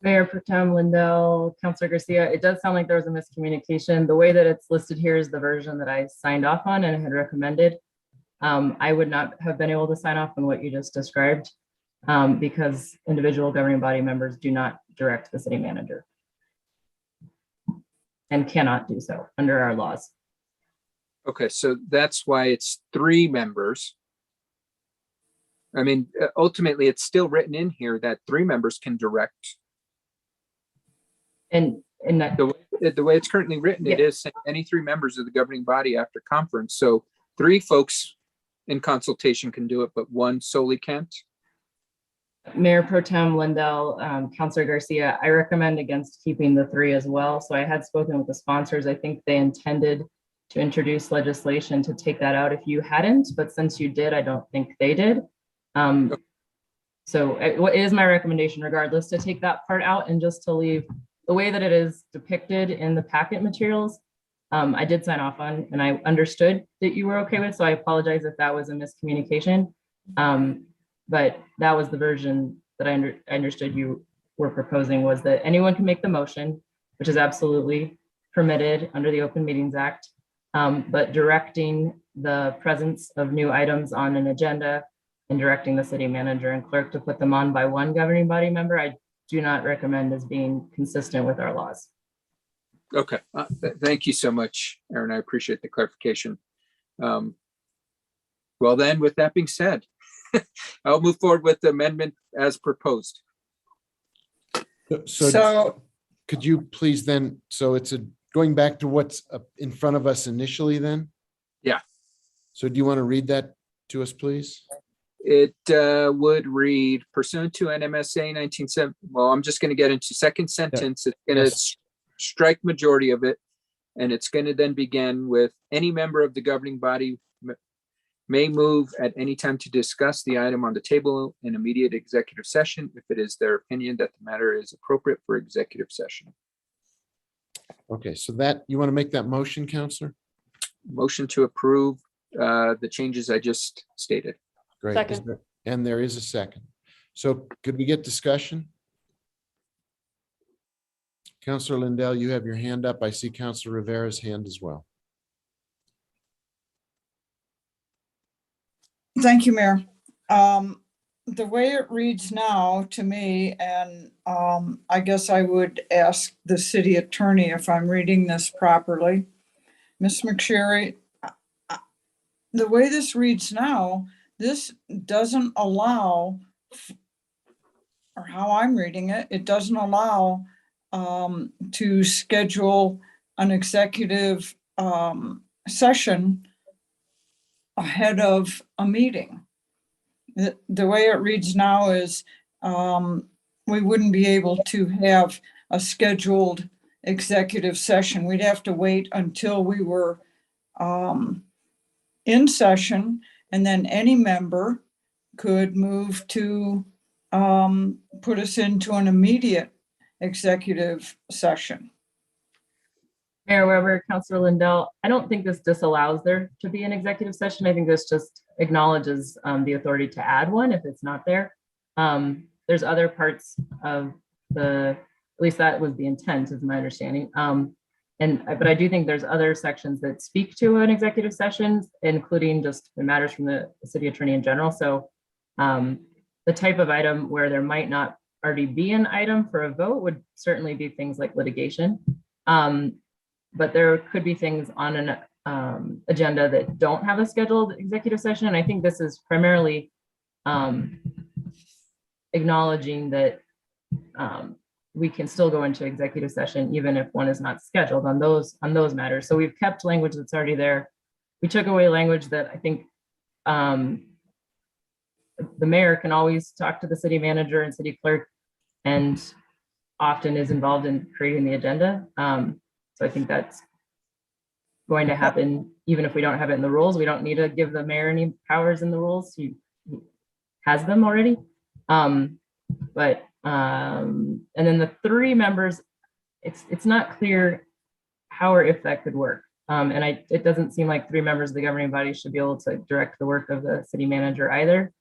Mayor Pro Tem Lindell, Councilor Garcia, it does sound like there was a miscommunication. The way that it's listed here is the version that I signed off on and had recommended. I would not have been able to sign off on what you just described because individual governing body members do not direct the city manager and cannot do so under our laws. Okay, so that's why it's 3 members. I mean, ultimately, it's still written in here that 3 members can direct. And that, the way it's currently written, it is any 3 members of the governing body after conference. So 3 folks in consultation can do it, but 1 solely can't. Mayor Pro Tem Lindell, Councilor Garcia, I recommend against keeping the 3 as well. So I had spoken with the sponsors. I think they intended to introduce legislation to take that out if you hadn't, but since you did, I don't think they did. So what is my recommendation regardless, to take that part out and just to leave the way that it is depicted in the packet materials. I did sign off on, and I understood that you were okay with, so I apologize if that was a miscommunication. But that was the version that I understood you were proposing, was that anyone can make the motion, which is absolutely permitted under the Open Meetings Act, but directing the presence of new items on an agenda and directing the city manager and clerk to put them on by 1 governing body member, I do not recommend as being consistent with our laws. Okay, thank you so much, Aaron. I appreciate the clarification. Well then, with that being said, I'll move forward with the amendment as proposed. So could you please then, so it's going back to what's in front of us initially then? Yeah. So do you want to read that to us, please? It would read pursuant to NMSA 1970. Well, I'm just going to get into second sentence. It's going to strike majority of it. And it's going to then begin with any member of the governing body may move at any time to discuss the item on the table in immediate executive session if it is their opinion that the matter is appropriate for executive session. Okay, so that, you want to make that motion, Counselor? Motion to approve the changes I just stated. Great. Second. And there is a second. So could we get discussion? Counselor Lindell, you have your hand up. I see Counselor Rivera's hand as well. Thank you, Mayor. The way it reads now to me, and I guess I would ask the city attorney if I'm reading this properly. Ms. McSherry, the way this reads now, this doesn't allow, or how I'm reading it, it doesn't allow to schedule an executive session ahead of a meeting. The way it reads now is we wouldn't be able to have a scheduled executive session. We'd have to wait until we were in session, and then any member could move to put us into an immediate executive session. Mayor Weber, Councilor Lindell, I don't think this disallows there to be an executive session. I think this just acknowledges the authority to add one if it's not there. There's other parts of at least that was the intent, is my understanding. But I do think there's other sections that speak to an executive session, including just the matters from the city attorney in general. So the type of item where there might not already be an item for a vote would certainly be things like litigation. But there could be things on an agenda that don't have a scheduled executive session. And I think this is primarily acknowledging that we can still go into executive session even if one is not scheduled on those matters. So we've kept language that's already there. We took away language that I think the mayor can always talk to the city manager and city clerk, and often is involved in creating the agenda. So I think that's going to happen even if we don't have it in the rules. We don't need to give the mayor any powers in the rules. He has them already. And then the 3 members, it's not clear how or if that could work. It doesn't seem like 3 members of the governing body should be able to direct the work of the city manager either.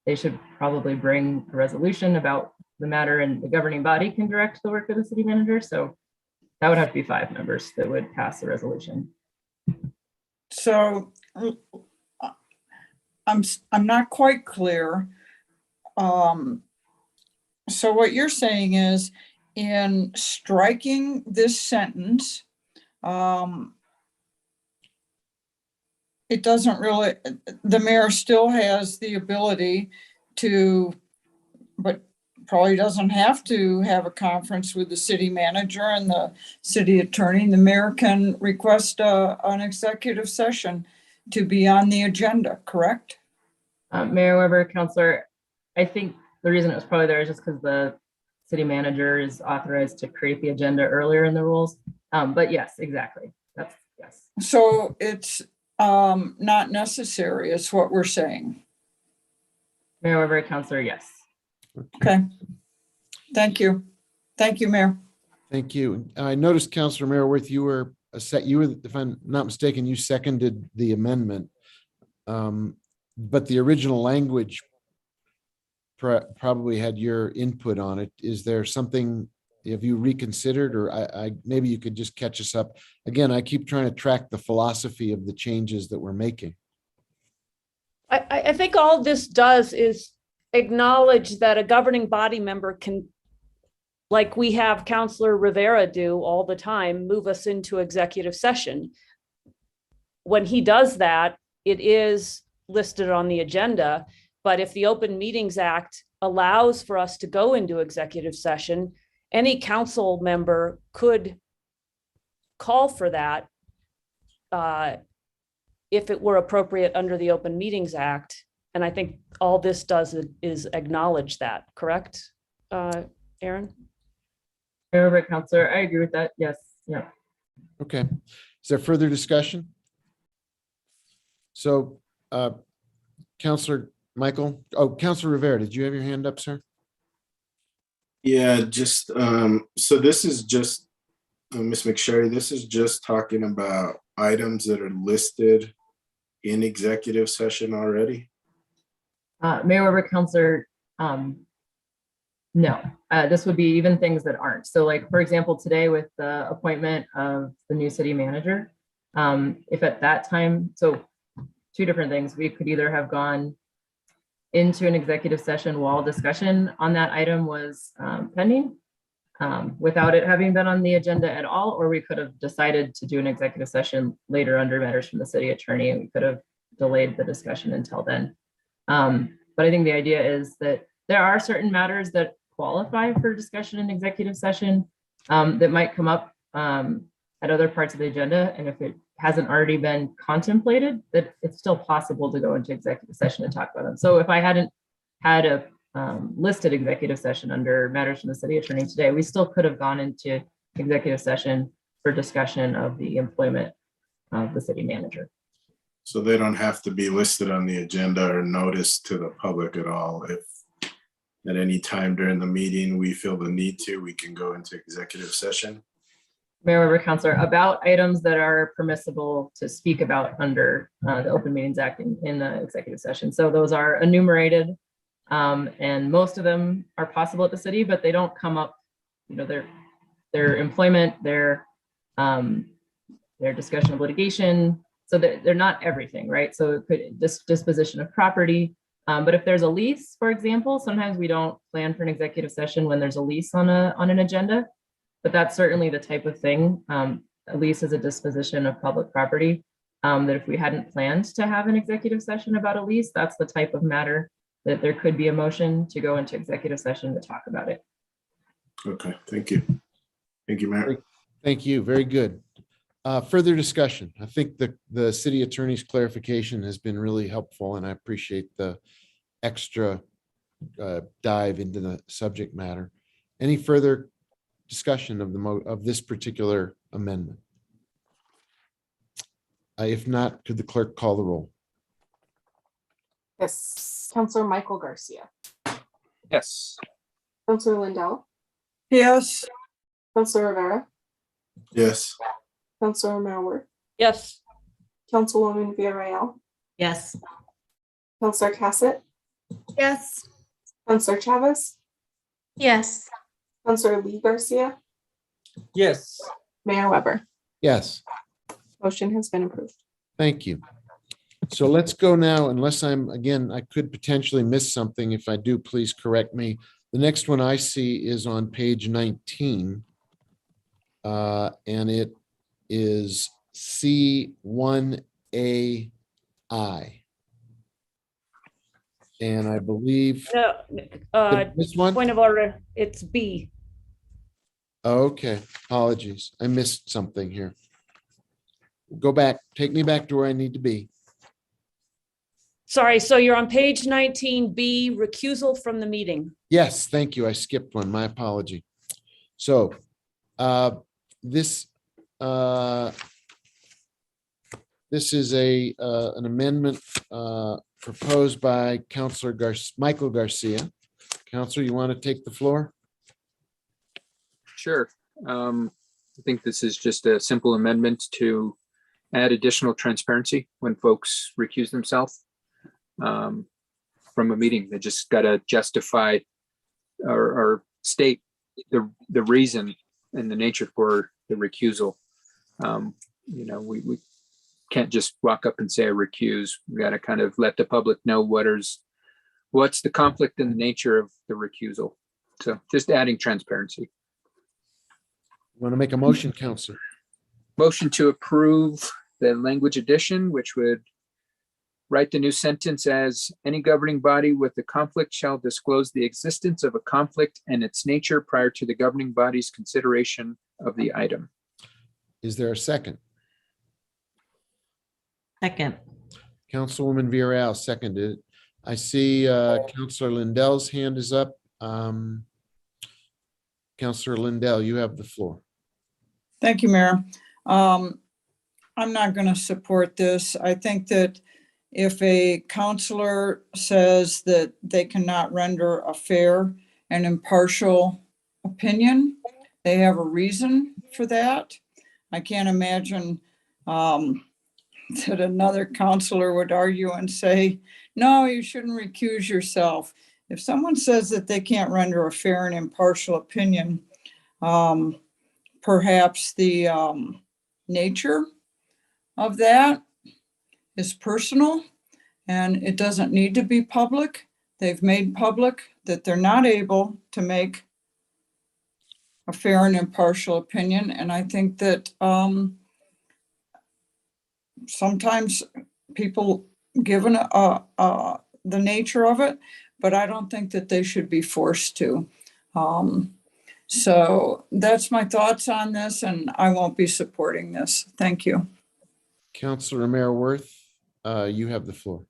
They should probably bring a resolution about the matter, and the governing body can direct the work of the city manager. So that would have to be 5 members that would pass the resolution. So I'm not quite clear. So what you're saying is, in striking this sentence, it doesn't really, the mayor still has the ability to, but probably doesn't have to have a conference with the city manager and the city attorney. The mayor can request an executive session to be on the agenda, correct? Mayor Weber, Councilor, I think the reason it was probably there is just because the city manager is authorized to create the agenda earlier in the rules. But yes, exactly. That's yes. So it's not necessary, is what we're saying. Mayor Weber, Councilor, yes. Okay. Thank you. Thank you, Mayor. Thank you. I noticed, Councilor Mayorworth, you were, if I'm not mistaken, you seconded the amendment. But the original language probably had your input on it. Is there something, have you reconsidered, or maybe you could just catch us up? Again, I keep trying to track the philosophy of the changes that we're making. I think all this does is acknowledge that a governing body member can, like we have Councilor Rivera do all the time, move us into executive session. When he does that, it is listed on the agenda. But if the Open Meetings Act allows for us to go into executive session, any council member could call for that if it were appropriate under the Open Meetings Act. And I think all this does is acknowledge that, correct, Aaron? Mayor, Councilor, I agree with that. Yes. Yeah. Okay. Is there further discussion? So, Councilor Michael, Councilor Rivera, did you have your hand up, sir? Yeah, just so this is just Ms. McSherry, this is just talking about items that are listed in executive session already. Mayor Weber, Councilor, no, this would be even things that aren't. So like, for example, today with the appointment of the new city manager, if at that time, so 2 different things, we could either have gone into an executive session while discussion on that item was pending without it having been on the agenda at all, or we could have decided to do an executive session later under matters from the city attorney, and we could have delayed the discussion until then. But I think the idea is that there are certain matters that qualify for discussion in executive session that might come up at other parts of the agenda. And if it hasn't already been contemplated, that it's still possible to go into executive session and talk about them. So if I hadn't had a listed executive session under matters from the city attorney today, we still could have gone into executive session for discussion of the employment of the city manager. So they don't have to be listed on the agenda or noticed to the public at all. If at any time during the meeting we feel the need to, we can go into executive session. Mayor Weber, Counselor, about items that are permissible to speak about under the Open Meetings Act in the executive session. So those are enumerated, and most of them are possible at the city, but they don't come up, their employment, their discussion of litigation. So they're not everything, right? So it could disposition of property. But if there's a lease, for example, sometimes we don't plan for an executive session when there's a lease on an agenda. But that's certainly the type of thing, a lease is a disposition of public property, that if we hadn't planned to have an executive session about a lease, that's the type of matter that there could be a motion to go into executive session to talk about it. Okay, thank you. Thank you, Mayor. Thank you. Very good. Further discussion. I think the city attorney's clarification has been really helpful, and I appreciate the extra dive into the subject matter. Any further discussion of this particular amendment? If not, could the clerk call the roll? Yes, Counselor Michael Garcia, Yes. Counselor Lindell, Yes. Counselor Rivera, Yes. Counselor Marworth, Yes. Councilwoman Villarreal, Yes. Counselor Cassett, Yes. Counselor Chavez, Yes. Counselor Lee Garcia, Yes. Mayor Weber. Yes, Motion has been approved. thank you. So let's go now, unless I could potentially miss something. If I do, please correct me. The next one I see is on page 19. And it is C1AI. And I believe No, this one? point of order, it's B. Okay, apologies. I missed something here. Go back, take me back to where I need to be. Sorry, so you're on page 19B, recusal from the meeting. Yes, thank you. I skipped one. My apology. So this is an amendment proposed by Counselor Michael Garcia. Counselor, you want to take the floor? Sure. I think this is just a simple amendment to add additional transparency when folks recuse themselves from a meeting. They just got to justify or state the reason and the nature for the recusal. We can't just walk up and say I recuse. We got to kind of let the public know what's the conflict and the nature of the recusal. So just adding transparency. Want to make a motion, Counselor? Motion to approve the language addition, which would write the new sentence as any governing body with a conflict shall disclose the existence of a conflict and its nature prior to the governing body's consideration of the item. Is there a second? Second. Councilwoman Villarreal seconded. I see Counselor Lindell's hand is up. Counselor Lindell, you have the floor. Thank you, Mayor. I'm not going to support this. I think that if a counselor says that they cannot render a fair and impartial opinion, they have a reason for that. I can't imagine that another counselor would argue and say, no, you shouldn't recuse yourself. If someone says that they can't render a fair and impartial opinion, perhaps the nature of that is personal and it doesn't need to be public. They've made public that they're not able to make a fair and impartial opinion. And I think that sometimes people, given the nature of it, but I don't think that they should be forced to. So that's my thoughts on this, and I won't be supporting this. Thank you. Counselor Marworth, you have the floor.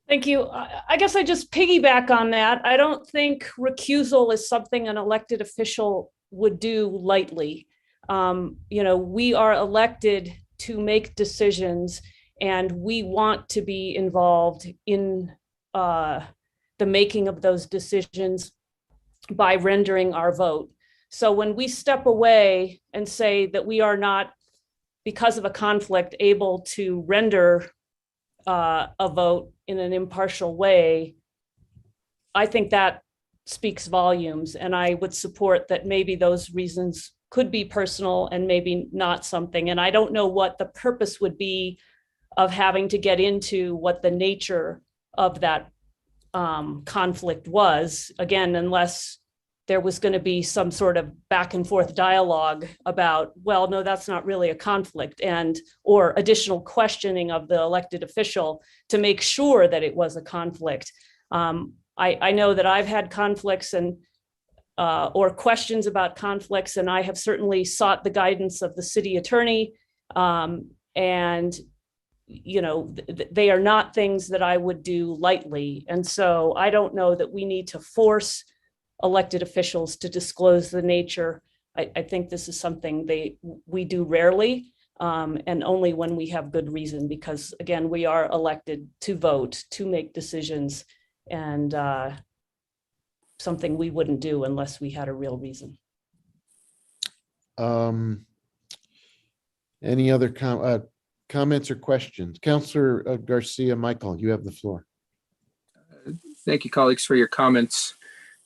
Thank you. I guess I just piggyback on that. I don't think recusal is something an elected official would do lightly. We are elected to make decisions And we want to be involved in the making of those decisions by rendering our vote. So when we step away and say that we are not, because of a conflict, able to render a vote in an impartial way, I think that speaks volumes. And I would support that maybe those reasons could be personal and maybe not something. And I don't know what the purpose would be of having to get into what the nature of that conflict was, again, unless there was going to be some sort of back and forth dialogue about, well, no, that's not really a conflict, and or additional questioning of the elected official to make sure that it was a conflict. I know that I've had conflicts and or questions about conflicts, and I have certainly sought the guidance of the city attorney. And you know, they are not things that I would do lightly. And so I don't know that we need to force elected officials to disclose the nature. I think this is something we do rarely, and only when we have good reason, because again, we are elected to vote, to make decisions, and something we wouldn't do unless we had a real reason. Any other comments or questions? Councillor Garcia Michael, you have the floor. Thank you, colleagues, for your comments.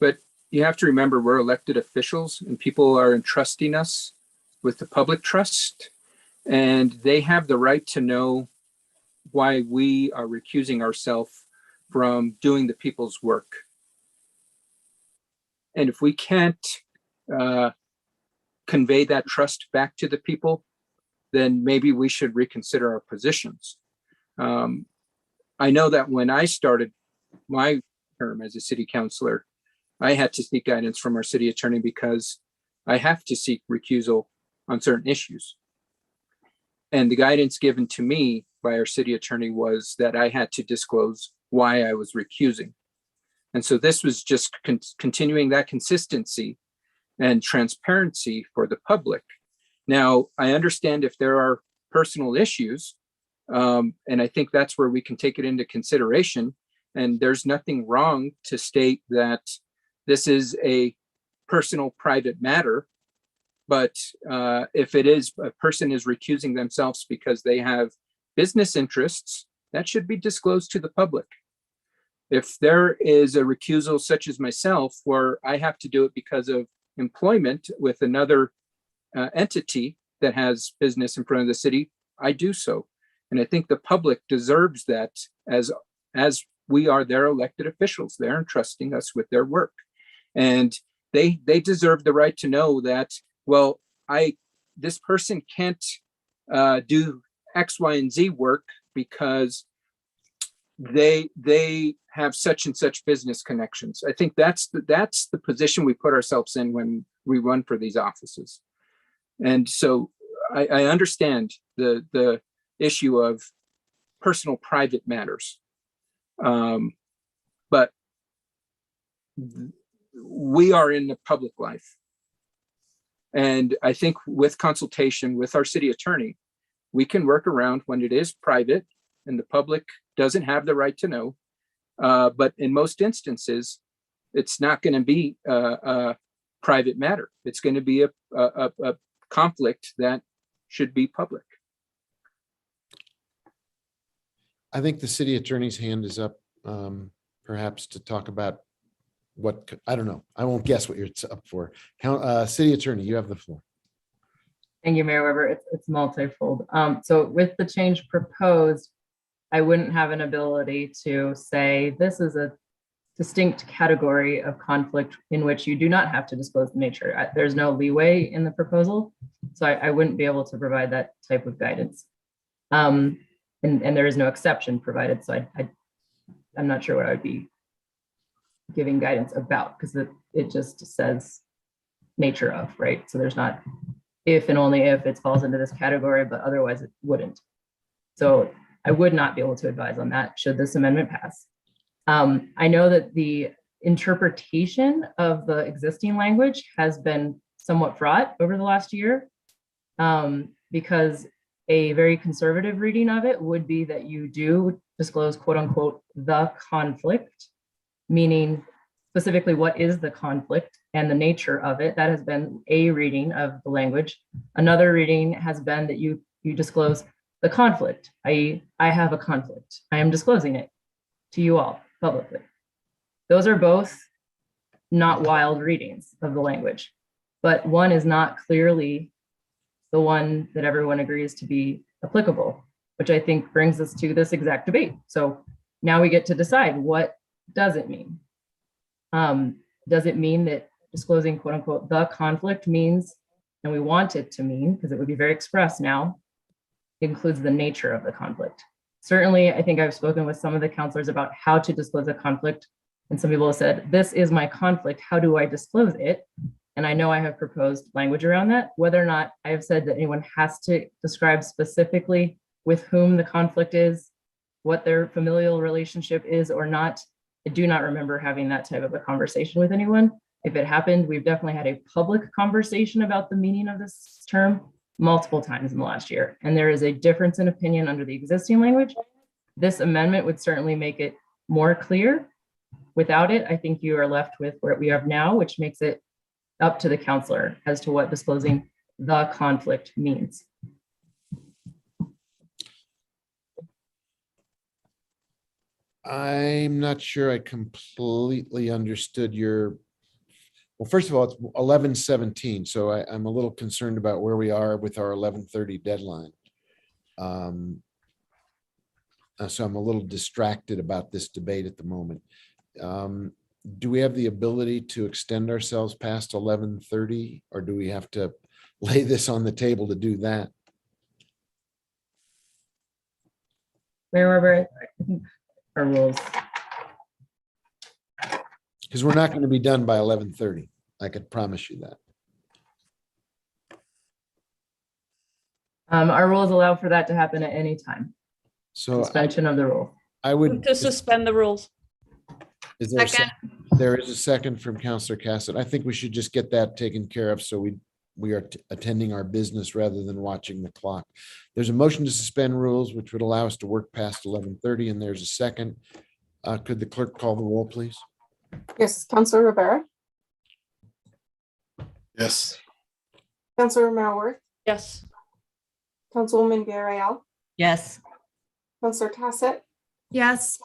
But you have to remember, we're elected officials and people are entrusting us with the public trust, and they have the right to know why we are recusing ourselves from doing the people's work. And if we can't convey that trust back to the people, then maybe we should reconsider our positions. I know that when I started my term as a city councilor, I had to seek guidance from our city attorney because I have to seek recusal on certain issues. And the guidance given to me by our city attorney was that I had to disclose why I was recusing. And so this was just continuing that consistency and transparency for the public. Now, I understand if there are personal issues, and I think that's where we can take it into consideration. And there's nothing wrong to state that this is a personal, private matter. But if it is, a person is recusing themselves because they have business interests, that should be disclosed to the public. If there is a recusal such as myself, where I have to do it because of employment with another entity that has business in front of the city, I do so. And I think the public deserves that, as we are their elected officials. They're entrusting us with their work. And they deserve the right to know that, well, this person can't do X, Y, and Z work because they have such and such business connections. I think that's the position we put ourselves in when we run for these offices. And so I understand the issue of personal, private matters. But we are in the public life. And I think with consultation with our city attorney, we can work around when it is private and the public doesn't have the right to know. But in most instances, it's not going to be a private matter. It's going to be a conflict that should be public. I think the city attorney's hand is up, perhaps to talk about what, I don't know. I won't guess what you're up for. City attorney, you have the floor. Thank you, Mayor Weber. It's multifold. So with the change proposed, I wouldn't have an ability to say this is a distinct category of conflict in which you do not have to disclose the nature. There's no leeway in the proposal, so I wouldn't be able to provide that type of guidance. And there is no exception provided, so I'm not sure what I would be giving guidance about, because it just says nature of, right? So there's not if and only if it falls into this category, but otherwise it wouldn't. So I would not be able to advise on that should this amendment pass. I know that the interpretation of the existing language has been somewhat fraught over the last year, because a very conservative reading of it would be that you do disclose quote unquote the conflict, meaning specifically what is the conflict and the nature of it. That has been a reading of the language. Another reading has been that you disclose the conflict, i.e., I have a conflict. I am disclosing it to you all publicly. Those are both not wild readings of the language, but one is not clearly the one that everyone agrees to be applicable, which I think brings us to this exact debate. So now we get to decide, what does it mean? Does it mean that disclosing quote unquote the conflict means, and we want it to mean, because it would be very express now, includes the nature of the conflict? Certainly, I think I've spoken with some of the counselors about how to disclose a conflict, and some people have said, this is my conflict, how do I disclose it? And I know I have proposed language around that. Whether or not I have said that anyone has to describe specifically with whom the conflict is, what their familial relationship is or not, I do not remember having that type of a conversation with anyone. If it happened, we've definitely had a public conversation about the meaning of this term multiple times in the last year. And there is a difference in opinion under the existing language. This amendment would certainly make it more clear. Without it, I think you are left with what we have now, which makes it up to the counselor as to what disclosing the conflict means. I'm not sure I completely understood your, well, first of all, it's 11:17, so I'm a little concerned about where we are with our 11:30 deadline. So I'm a little distracted about this debate at the moment. Do we have the ability to extend ourselves past 11:30, or do we have to lay this on the table to do that? Mayor Weber, I think our rules. Because we're not going to be done by 11:30. I could promise you that. Our rules allow for that to happen at any time. So suspension of the rule. I would To suspend the rules. Is there, there is a second from Counselor Cassett. I think we should just get that taken care of so we are attending our business rather than watching the clock. There's a motion to suspend rules, which would allow us to work past 11:30, and there's a second. Could the clerk call the roll, please? Yes, Counselor Rivera, Yes. Counselor Marworth, Yes. Councilwoman Villarreal, Yes. Counselor Cassett, Yes.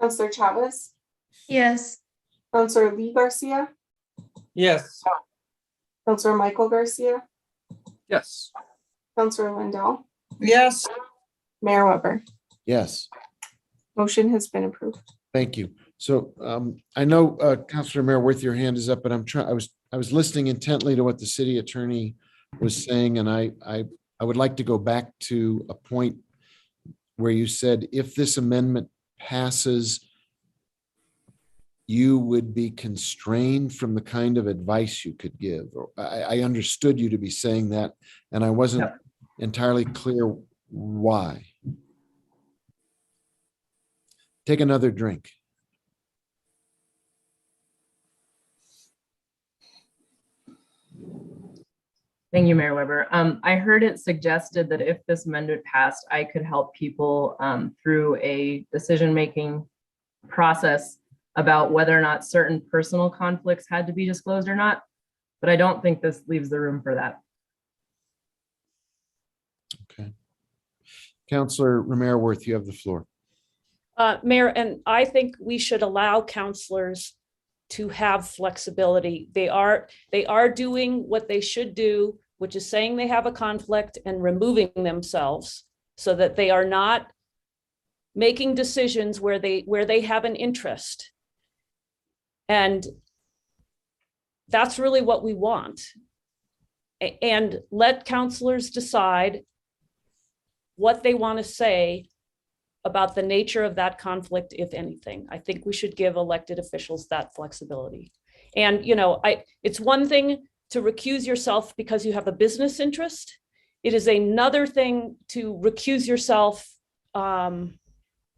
Counselor Chavez, Yes. Counselor Lee Garcia, Yes. Counselor Michael Garcia, Yes. Counselor Lindell, Yes. Mayor Weber. Yes, Motion has been approved. thank you. So I know Counselor Marworth, your hand is up, but I was listening intently to what the city attorney was saying, and I would like to go back to a point where you said if this amendment passes, you would be constrained from the kind of advice you could give. I understood you to be saying that, and I wasn't entirely clear why. Take another drink. Thank you, Mayor Weber. I heard it suggested that if this amendment passed, I could help people through a decision-making process about whether or not certain personal conflicts had to be disclosed or not. But I don't think this leaves the room for that. Okay. Counselor Romero-Worth, you have the floor. Mayor, and I think we should allow counselors to have flexibility. They are doing what they should do, which is saying they have a conflict and removing themselves so that they are not making decisions where they have an interest. And that's really what we want. And let counselors decide what they want to say about the nature of that conflict, if anything. I think we should give elected officials that flexibility. And, it's one thing to recuse yourself because you have a business interest. It is another thing to recuse yourself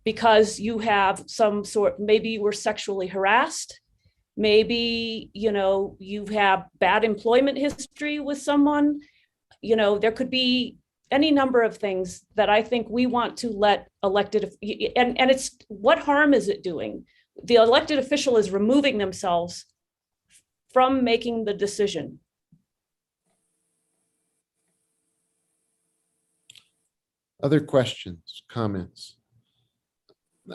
because you have maybe you were sexually harassed. Maybe, you have bad employment history with someone. There could be any number of things that I think we want to let elected, and it's, what harm is it doing? The elected official is removing themselves from making the decision. Other questions, comments?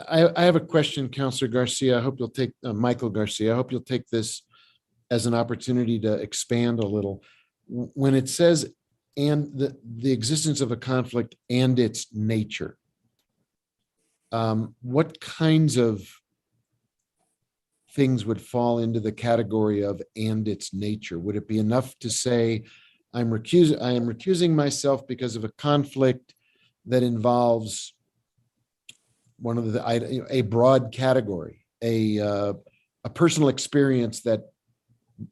I have a question, Councilor Garcia. I hope you'll take, Michael Garcia, I hope you'll take this as an opportunity to expand a little. When it says, and the existence of a conflict and its nature, what kinds of things would fall into the category of and its nature? Would it be enough to say, I am recusing myself because of a conflict that involves one of the, a broad category, a personal experience that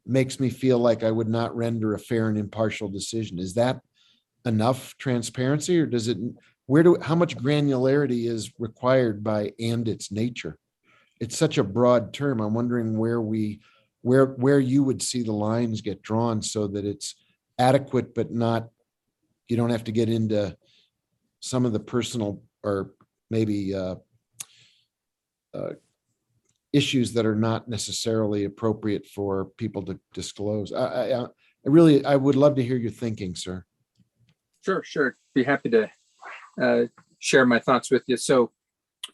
makes me feel like I would not render a fair and impartial decision? Is that enough transparency, or does it, how much granularity is required by and its nature? It's such a broad term. I'm wondering where you would see the lines get drawn so that it's adequate, but not, you don't have to get into some of the personal or maybe issues that are not necessarily appropriate for people to disclose. I would love to hear your thinking, sir. Sure. Be happy to share my thoughts with you. So,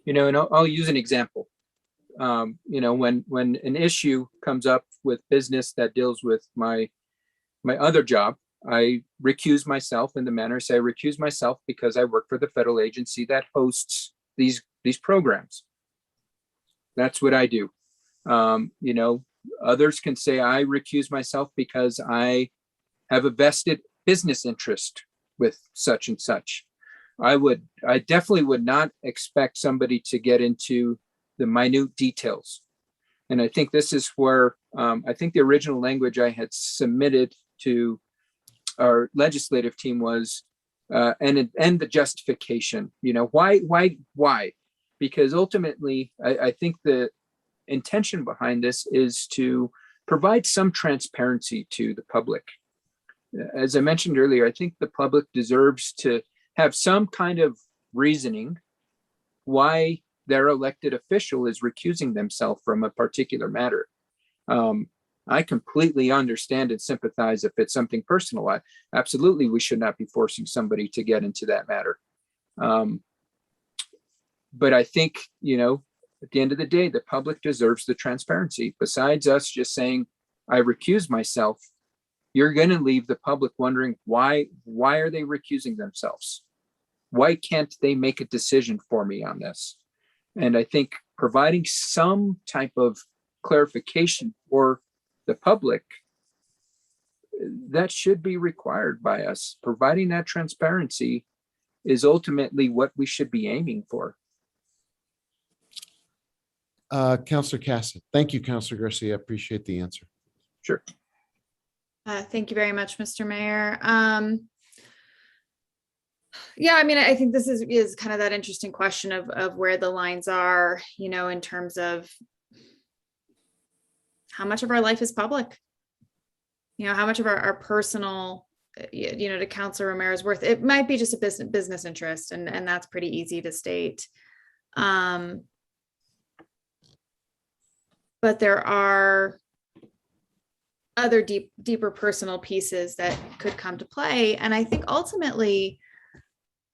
and I'll use an example. When an issue comes up with business that deals with my other job, I recuse myself in the manner I say I recuse myself because I work for the federal agency that hosts these programs. That's what I do. Others can say I recuse myself because I have a vested business interest with such and such. I definitely would not expect somebody to get into the minute details. And I think this is where I think the original language I had submitted to our legislative team was and the justification. Why? Because ultimately, I think the intention behind this is to provide some transparency to the public. As I mentioned earlier, I think the public deserves to have some kind of reasoning why their elected official is recusing themselves from a particular matter. I completely understand and sympathize if it's something personal. Absolutely, we should not be forcing somebody to get into that matter. But I think, at the end of the day, the public deserves the transparency. Besides us just saying, I recuse myself, you're going to leave the public wondering why are they recusing themselves? Why can't they make a decision for me on this? And I think providing some type of clarification for the public, that should be required by us. Providing that transparency is ultimately what we should be aiming for. Councilor Cassett. Thank you, Councilor Garcia. I appreciate the answer. Sure. Thank you very much, Mr. Mayor. I think this is kind of that interesting question of where the lines are, in terms of how much of our life is public, how much of our personal, to Councilor Romero's worth. It might be just a business interest, and that's pretty easy to state. But there are other deeper personal pieces that could come to play. And I think ultimately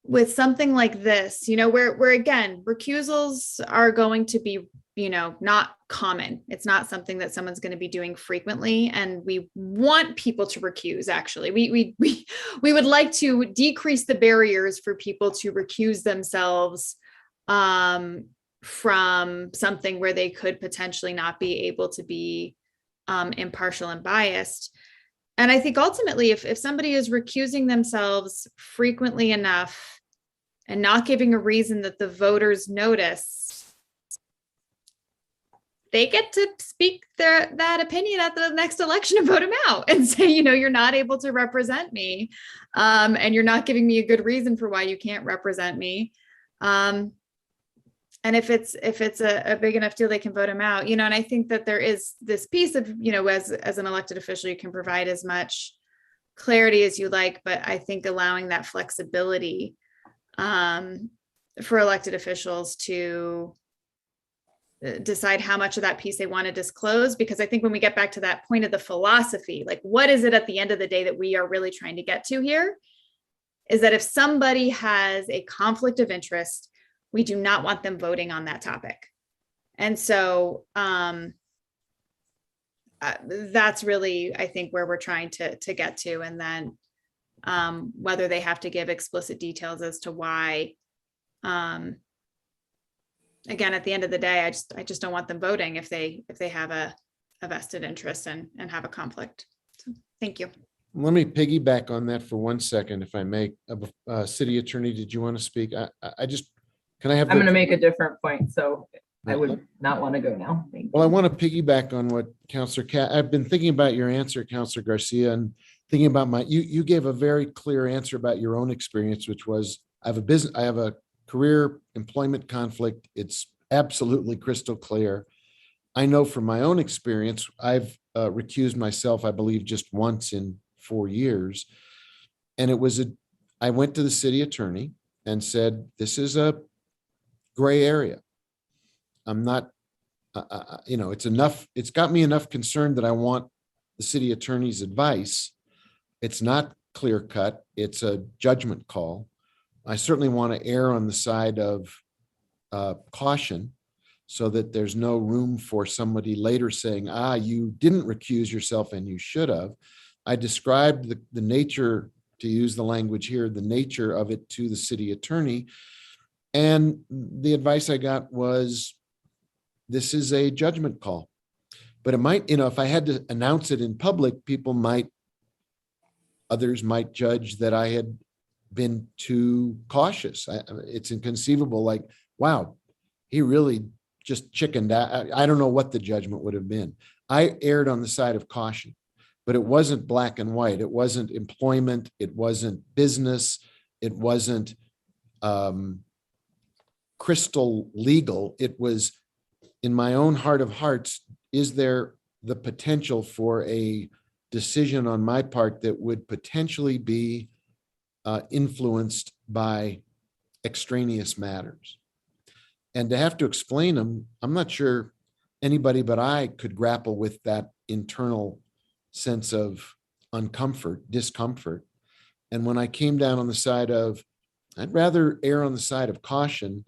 with something like this, where again, recusals are going to be, not common. It's not something that someone's going to be doing frequently. And we want people to recuse, actually. We would like to decrease the barriers for people to recuse themselves from something where they could potentially not be able to be impartial and biased. And I think ultimately, if somebody is recusing themselves frequently enough and not giving a reason that the voters notice, they get to speak that opinion at the next election and vote them out and say, you're not able to represent me, and you're not giving me a good reason for why you can't represent me. And if it's a big enough deal, they can vote him out, and I think that there is this piece of, as an elected official, you can provide as much clarity as you like, but I think allowing that flexibility for elected officials to decide how much of that piece they want to disclose. Because I think when we get back to that point of the philosophy, like what is it at the end of the day that we are really trying to get to here, is that if somebody has a conflict of interest, we do not want them voting on that topic. And so that's really, I think, where we're trying to get to. And then whether they have to give explicit details as to why, again, at the end of the day, I just don't want them voting if they have a vested interest and have a conflict. So, thank you. Let me piggyback on that for 1 second, if I may. City Attorney, did you want to speak? Can I have? I'm going to make a different point, so I would not want to go now. Thank you. Well, I want to piggyback on what Councillor I've been thinking about your answer, Councillor Garcia, and thinking about you gave a very clear answer about your own experience, which was, I have a career employment conflict. It's absolutely crystal clear. I know from my own experience, I've recused myself, I believe, just once in 4 years. And I went to the city attorney and said, this is a gray area. I'm not, it's got me enough concerned that I want the city attorney's advice. It's not clear cut. It's a judgment call. I certainly want to err on the side of caution so that there's no room for somebody later saying, you didn't recuse yourself and you should have. I described the nature, to use the language here, the nature of it to the city attorney. And the advice I got was, this is a judgment call. But it might, if I had to announce it in public, others might judge that I had been too cautious. It's inconceivable, like, wow, he really just chickened out. I don't know what the judgment would have been. I erred on the side of caution, but it wasn't black and white. It wasn't employment. It wasn't business. It wasn't crystal legal. It was, in my own heart of hearts, is there the potential for a decision on my part that would potentially be influenced by extraneous matters? And to have to explain them, I'm not sure anybody but I could grapple with that internal sense of discomfort. And when I came down on the side of, I'd rather err on the side of caution,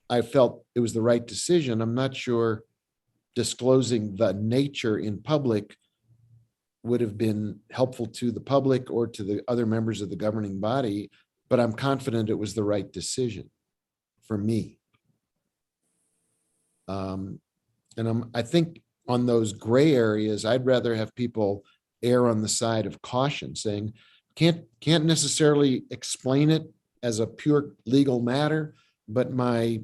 I felt it was the right decision. I'm not sure disclosing the nature in public would have been helpful to the public or to the other members of the governing body, but I'm confident it was the right decision for me. I think on those gray areas, I'd rather have people err on the side of caution, saying, can't necessarily explain it as a pure legal matter, but my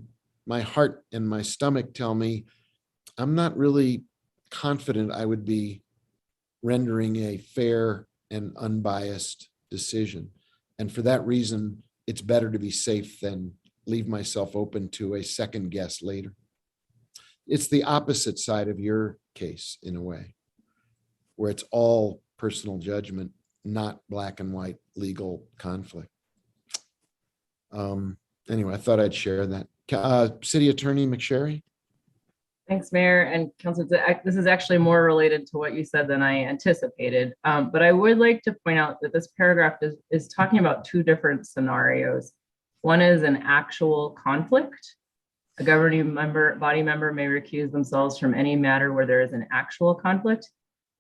heart and my stomach tell me I'm not really confident I would be rendering a fair and unbiased decision. And for that reason, it's better to be safe than leave myself open to a second guess later. It's the opposite side of your case, in a way, where it's all personal judgment, not black and white legal conflict. Anyway, I thought I'd share that. City Attorney McSherry? Thanks, Mayor and Council. This is actually more related to what you said than I anticipated. But I would like to point out that this paragraph is talking about two different scenarios. One is an actual conflict. A governing body member may recuse themselves from any matter where there is an actual conflict,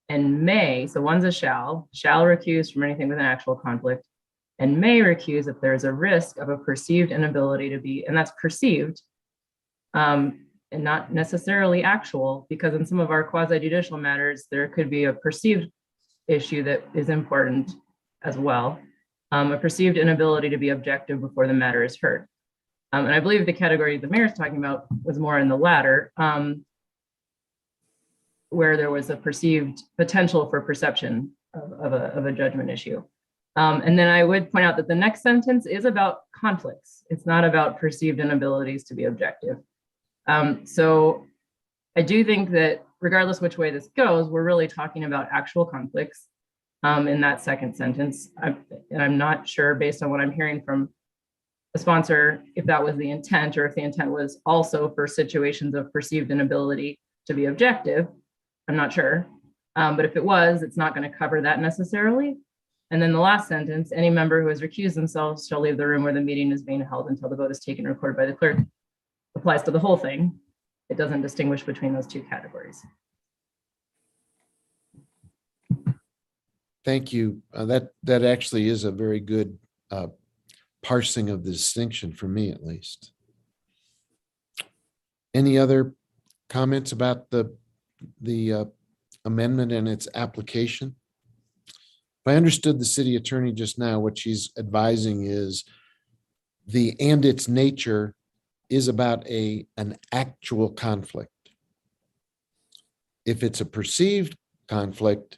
and may, so one's a shall recuse from anything with an actual conflict, and may recuse if there is a risk of a perceived inability to be, and that's perceived, and not necessarily actual, because in some of our quasi-judicial matters, there could be a perceived issue that is important as well, a perceived inability to be objective before the matter is heard. And I believe the category the mayor's talking about was more in the latter, where there was a perceived potential for perception of a judgment issue. And then I would point out that the next sentence is about conflicts. It's not about perceived inabilities to be objective. So I do think that regardless which way this goes, we're really talking about actual conflicts. in that second sentence. And I'm not sure, based on what I'm hearing from the sponsor, if that was the intent or if the intent was also for situations of perceived inability to be objective. I'm not sure. But if it was, it's not going to cover that necessarily. And then the last sentence, any member who has recused themselves shall leave the room where the meeting is being held until the vote is taken and recorded by the clerk, applies to the whole thing. It doesn't distinguish between those two categories. Thank you. That actually is a very good parsing of the distinction for me, at least. Any other comments about the amendment and its application? If I understood the city attorney just now, what she's advising is and its nature is about an actual conflict. If it's a perceived conflict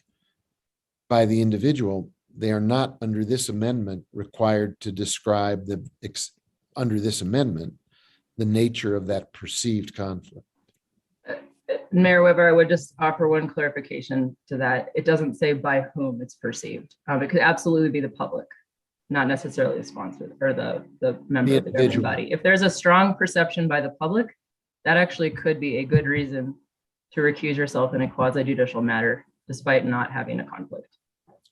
by the individual, they are not under this amendment required to describe under this amendment, the nature of that perceived conflict. Mayor Weber, I would just offer one clarification to that. It doesn't say by whom it's perceived. It could absolutely be the public, not necessarily the sponsor or the member of the governing body. If there's a strong perception by the public, that actually could be a good reason to recuse yourself in a quasi judicial matter, despite not having a conflict.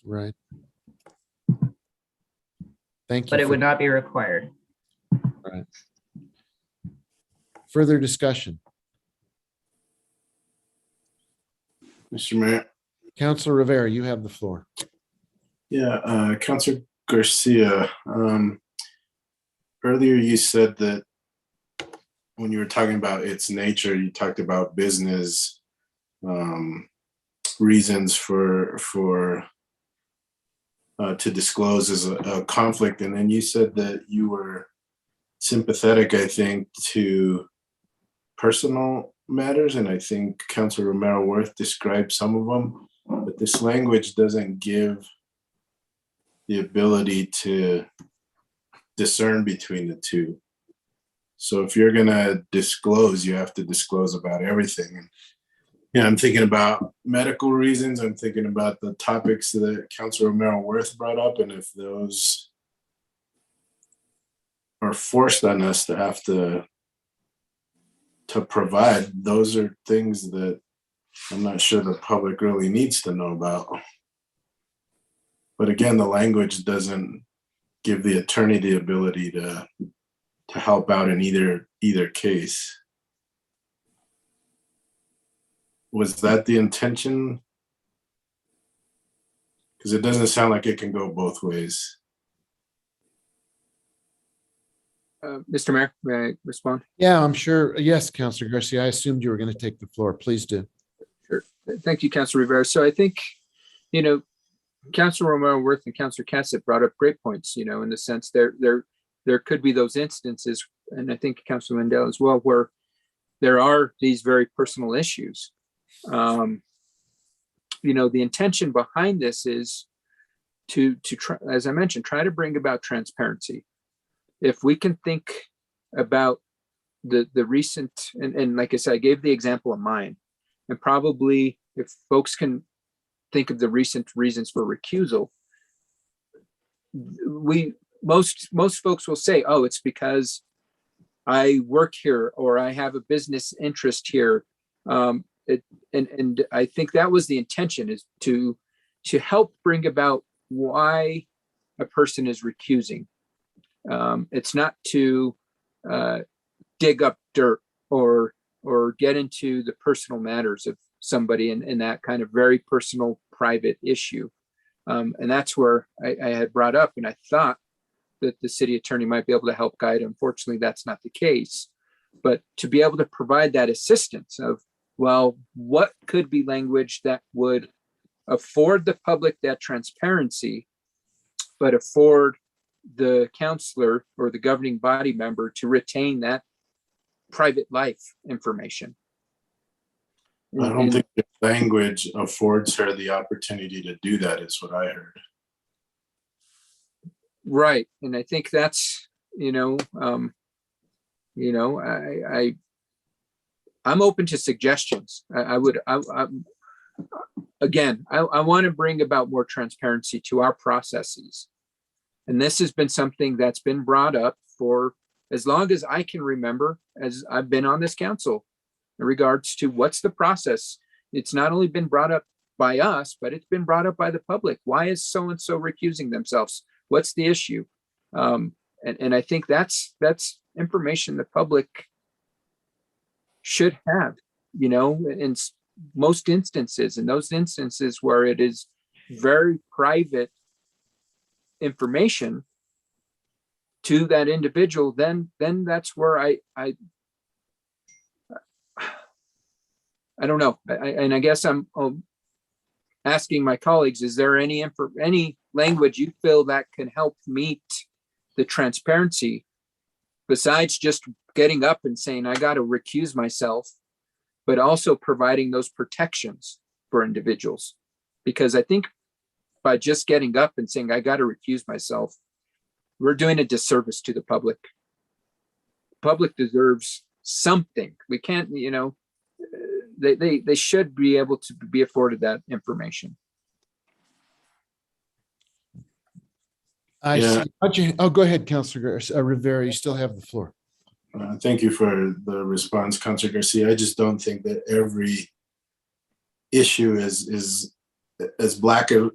Right. Thank you. But it would not be required. Right. Further discussion. Mr. Mayor. Councilor Rivera, you have the floor. Yeah, Councilor Garcia, earlier you said that when you were talking about its nature, you talked about business reasons for to disclose as a conflict. And then you said that you were sympathetic, I think, to personal matters. And I think Councilor Romero Worth described some of them, but this language doesn't give the ability to discern between the two. So if you're gonna disclose, you have to disclose about everything. And yeah, I'm thinking about medical reasons. I'm thinking about the topics that Councilor Romero Worth brought up, and if those are forced on us to have to provide, those are things that I'm not sure the public really needs to know about. But again, the language doesn't give the attorney the ability to help out in either case. Was that the intention? Because it doesn't sound like it can go both ways. Mr. Mayor, may I respond? Yeah, I'm sure. Yes, Councilor Garcia, I assumed you were going to take the floor. Please do. Sure. Thank you, Councilor Rivera. So I think, Councilor Romero Worth and Councilor Cassett brought up great points, in the sense there could be those instances, and I think Councilor Mandel as well, where there are these very personal issues. The intention behind this is to try, as I mentioned, try to bring about transparency. If we can think about the recent, and like I said, I gave the example of mine, and probably if folks can think of the recent reasons for recusal, most folks will say, oh, it's because I work here or I have a business interest here. And I think that was the intention, is to help bring about why a person is recusing. It's not to dig up dirt or get into the personal matters of somebody in that kind of very personal, private issue. And that's where I had brought up, and I thought that the city attorney might be able to help guide. Unfortunately, that's not the case. But to be able to provide that assistance of, well, what could be language that would afford the public that transparency, but afford the counselor or the governing body member to retain that private life information. I don't think the language affords her the opportunity to do that, is what I heard. Right. And I think that's, I'm open to suggestions. again, I want to bring about more transparency to our processes. And this has been something that's been brought up for as long as I can remember, as I've been on this council, in regards to what's the process. It's not only been brought up by us, but it's been brought up by the public. Why is so-and-so recusing themselves? What's the issue? And I think that's information the public should have, in most instances, in those instances where it is very private information to that individual, then that's where I don't know. And I guess I'm asking my colleagues, is there any language you feel that can help meet the transparency besides just getting up and saying, I got to recuse myself, but also providing those protections for individuals? Because I think by just getting up and saying, I got to recuse myself, we're doing a disservice to the public. Public deserves something. We can't, they should be able to be afforded that information. I see. Oh, go ahead, Councilor Rivera. You still have the floor. Thank you for the response, Councilor Garcia. I just don't think that every issue is as black and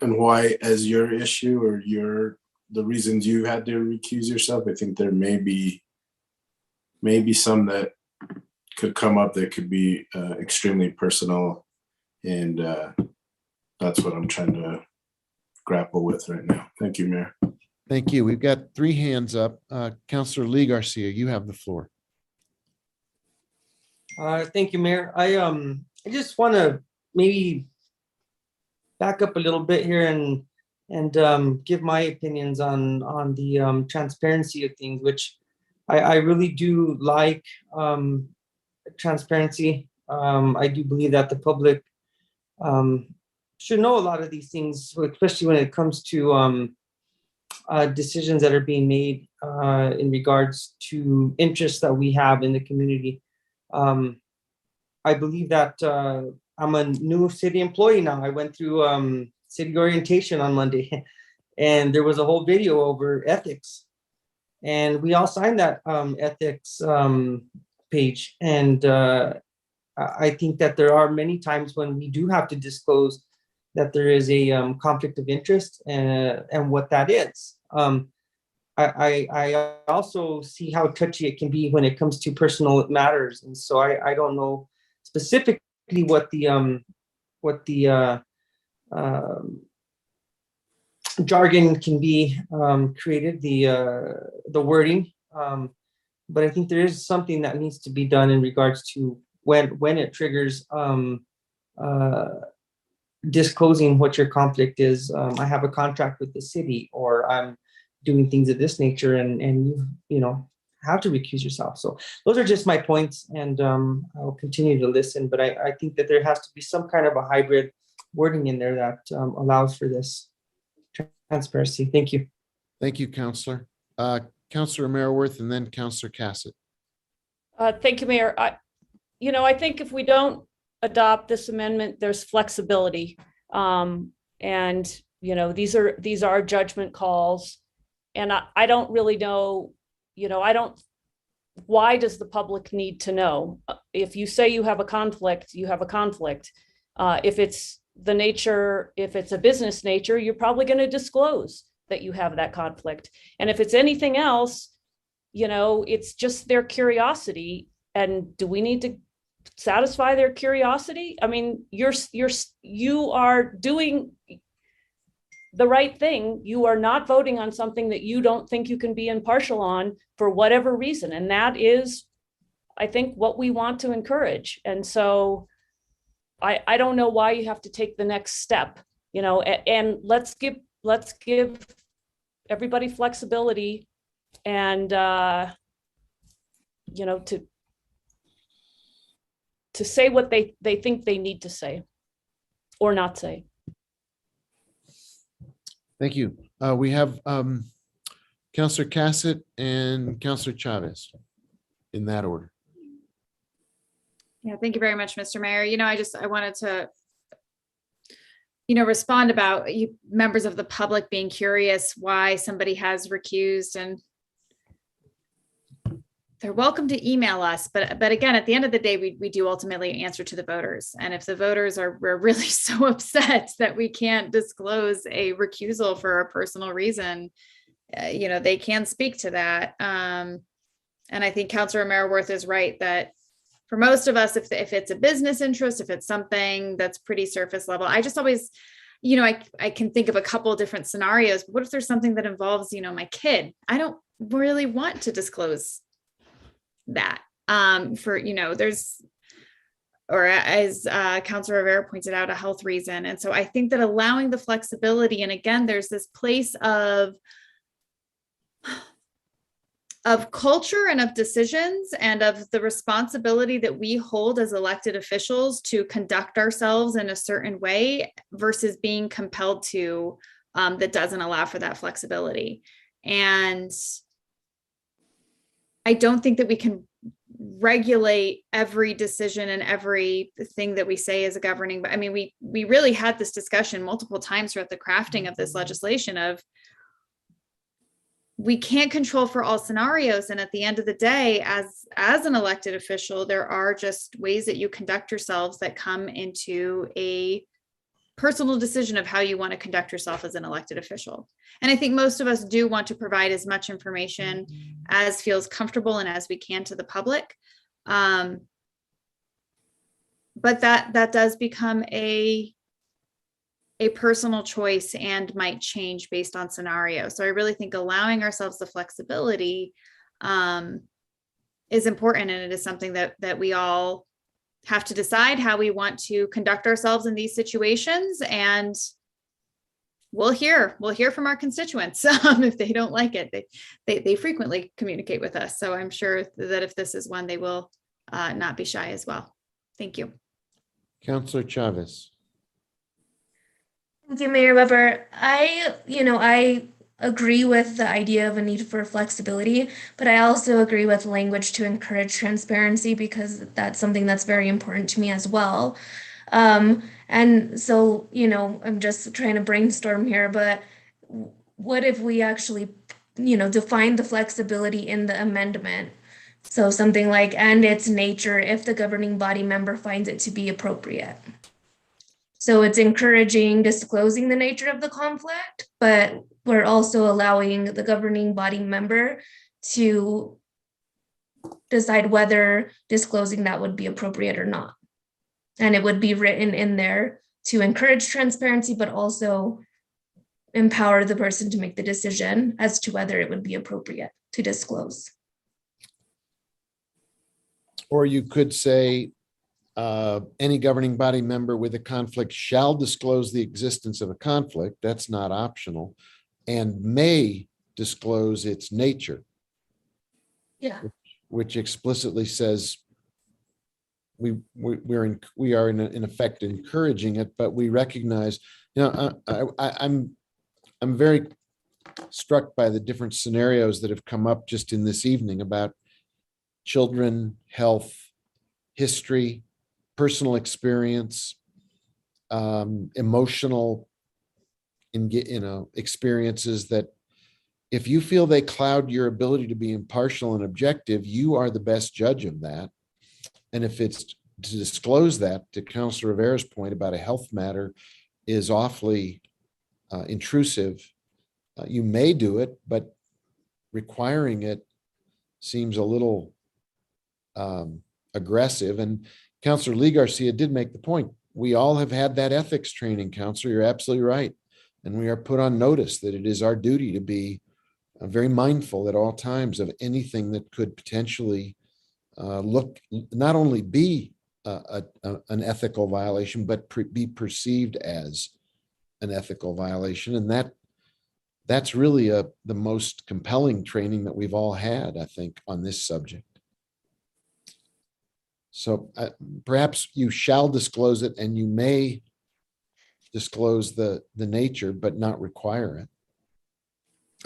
white as your issue or the reasons you had to recuse yourself. I think there may be some that could come up that could be extremely personal, and that's what I'm trying to grapple with right now. Thank you, Mayor. Thank you. We've got 3 hands up. Councilor Lee Garcia, you have the floor. Thank you, Mayor. I just want to maybe back up a little bit here and give my opinions on the transparency of things, which I really do like transparency. I do believe that the public should know a lot of these things, especially when it comes to decisions that are being made in regards to interests that we have in the community. I believe that I'm a new city employee now. I went through city orientation on Monday, and there was a whole video over ethics, and we all signed that ethics page. And I think that there are many times when we do have to disclose that there is a conflict of interest and what that is. I also see how touchy it can be when it comes to personal matters, and so I don't know specifically what the jargon can be created, the wording, but I think there is something that needs to be done in regards to when it triggers disclosing what your conflict is. I have a contract with the city, or I'm doing things of this nature, and you have to recuse yourself. So those are just my points, and I'll continue to listen, but I think that there has to be some kind of a hybrid wording in there that allows for this transparency. Thank you. Thank you, Councilor. Councilor Merriworth, and then Councilor Cassett. Thank you, Mayor. I think if we don't adopt this amendment, there's flexibility. And these are judgment calls. And I don't really know, why does the public need to know? If you say you have a conflict, you have a conflict. If it's a business nature, you're probably going to disclose that you have that conflict. And if it's anything else, it's just their curiosity. And do we need to satisfy their curiosity? I mean, you are doing the right thing. You are not voting on something that you don't think you can be impartial on for whatever reason. And that is, I think, what we want to encourage. And so I don't know why you have to take the next step, and let's give everybody flexibility and, to say what they think they need to say or not say. Thank you. We have Councilor Cassett and Councilor Chavez in that order. Yeah, thank you very much, Mr. Mayor. I wanted to respond about you members of the public being curious why somebody has recused, and they're welcome to email us. But again, at the end of the day, we do ultimately answer to the voters. And if the voters are really so upset that we can't disclose a recusal for a personal reason, they can speak to that. And I think Councilor Meyerworth is right that for most of us, if it's a business interest, if it's something that's pretty surface level, I just always, I can think of a couple of different scenarios. But what if there's something that involves, my kid? I don't really want to disclose that there's, or as Councilor Rivera pointed out, a health reason. And so I think that allowing the flexibility, and again, there's this place of culture and of decisions and of the responsibility that we hold as elected officials to conduct ourselves in a certain way versus being compelled to, that doesn't allow for that flexibility. And I don't think that we can regulate every decision and everything that we say as a governing, but I mean, we really had this discussion multiple times throughout the crafting of this legislation of we can't control for all scenarios. And at the end of the day, as an elected official, there are just ways that you conduct yourselves that come into a personal decision of how you want to conduct yourself as an elected official. And I think most of us do want to provide as much information as feels comfortable and as we can to the public. But that does become a personal choice and might change based on scenario. So I really think allowing ourselves the flexibility is important. And it is something that we all have to decide how we want to conduct ourselves in these situations. And we'll hear from our constituents. If they don't like it, they frequently communicate with us. So I'm sure that if this is one, they will not be shy as well. Thank you. Councillor Chavez. Thank you, Mayor Weber. I agree with the idea of a need for flexibility, but I also agree with language to encourage transparency because that's something that's very important to me as well. And so, I'm just trying to brainstorm here, but what if we actually, define the flexibility in the amendment? So something like, and its nature if the governing body member finds it to be appropriate. So it's encouraging disclosing the nature of the conflict, but we're also allowing the governing body member to decide whether disclosing that would be appropriate or not. And it would be written in there to encourage transparency, but also empower the person to make the decision as to whether it would be appropriate to disclose. Or you could say, any governing body member with a conflict shall disclose the existence of a conflict. That's not optional, and may disclose its nature. Yeah. Which explicitly says we are in effect encouraging it, but we recognize. I'm very struck by the different scenarios that have come up just in this evening about children, health, history, personal experience, emotional, experiences that if you feel they cloud your ability to be impartial and objective, you are the best judge of that. And if it's to disclose that, to Councilor Rivera's point about a health matter is awfully intrusive, you may do it, but requiring it seems a little aggressive. And Councilor Lee Garcia did make the point. We all have had that ethics training, Councilor. You're absolutely right. And we are put on notice that it is our duty to be very mindful at all times of anything that could potentially not only be an ethical violation, but be perceived as an ethical violation. And that's really the most compelling training that we've all had, I think, on this subject. So perhaps you shall disclose it and you may disclose the nature, but not require it.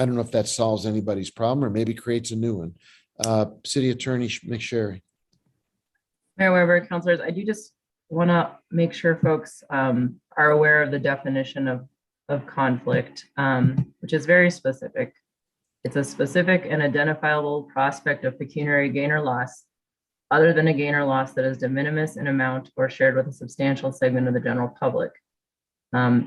I don't know if that solves anybody's problem or maybe creates a new one. City Attorney McSherry. Mayor Weber, councilors, I do just want to make sure folks are aware of the definition of conflict, which is very specific. It's a specific and identifiable prospect of pecuniary gain or loss, other than a gain or loss that is de minimis in amount or shared with a substantial segment of the general public. I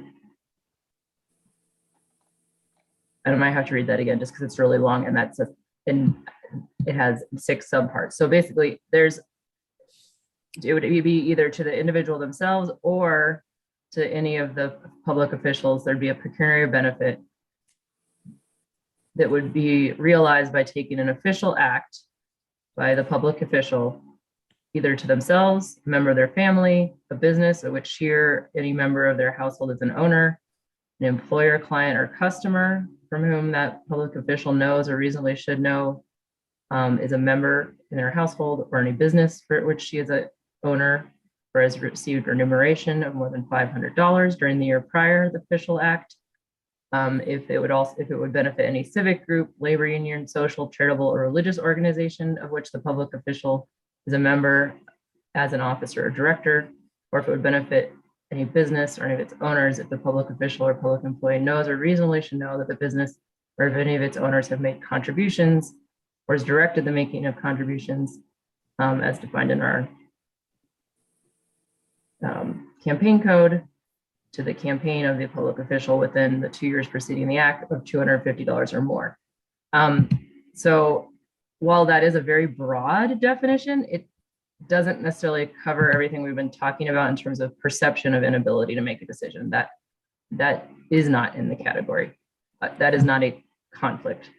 might have to read that again just because it's really long, and it has 6 subparts. So basically, it would be either to the individual themselves or to any of the public officials. There'd be a pecuniary benefit that would be realized by taking an official act by the public official, either to themselves, a member of their family, a business of which she or any member of their household is an owner, an employer, client, or customer from whom that public official knows or reasonably should know is a member in their household, or any business for which she is a owner or has received remuneration of more than $500 during the year prior to the official act. If it would benefit any civic group, labor union, social, charitable, or religious organization of which the public official is a member as an officer or director, or if it would benefit any business or any of its owners, if the public official or public employee knows or reasonably should know that the business or if any of its owners have made contributions or has directed the making of contributions as defined in our campaign code to the campaign of the public official within the 2 years preceding the act of $250 or more. So while that is a very broad definition, it doesn't necessarily cover everything we've been talking about in terms of perception of inability to make a decision. That is not in the category. That is not a conflict.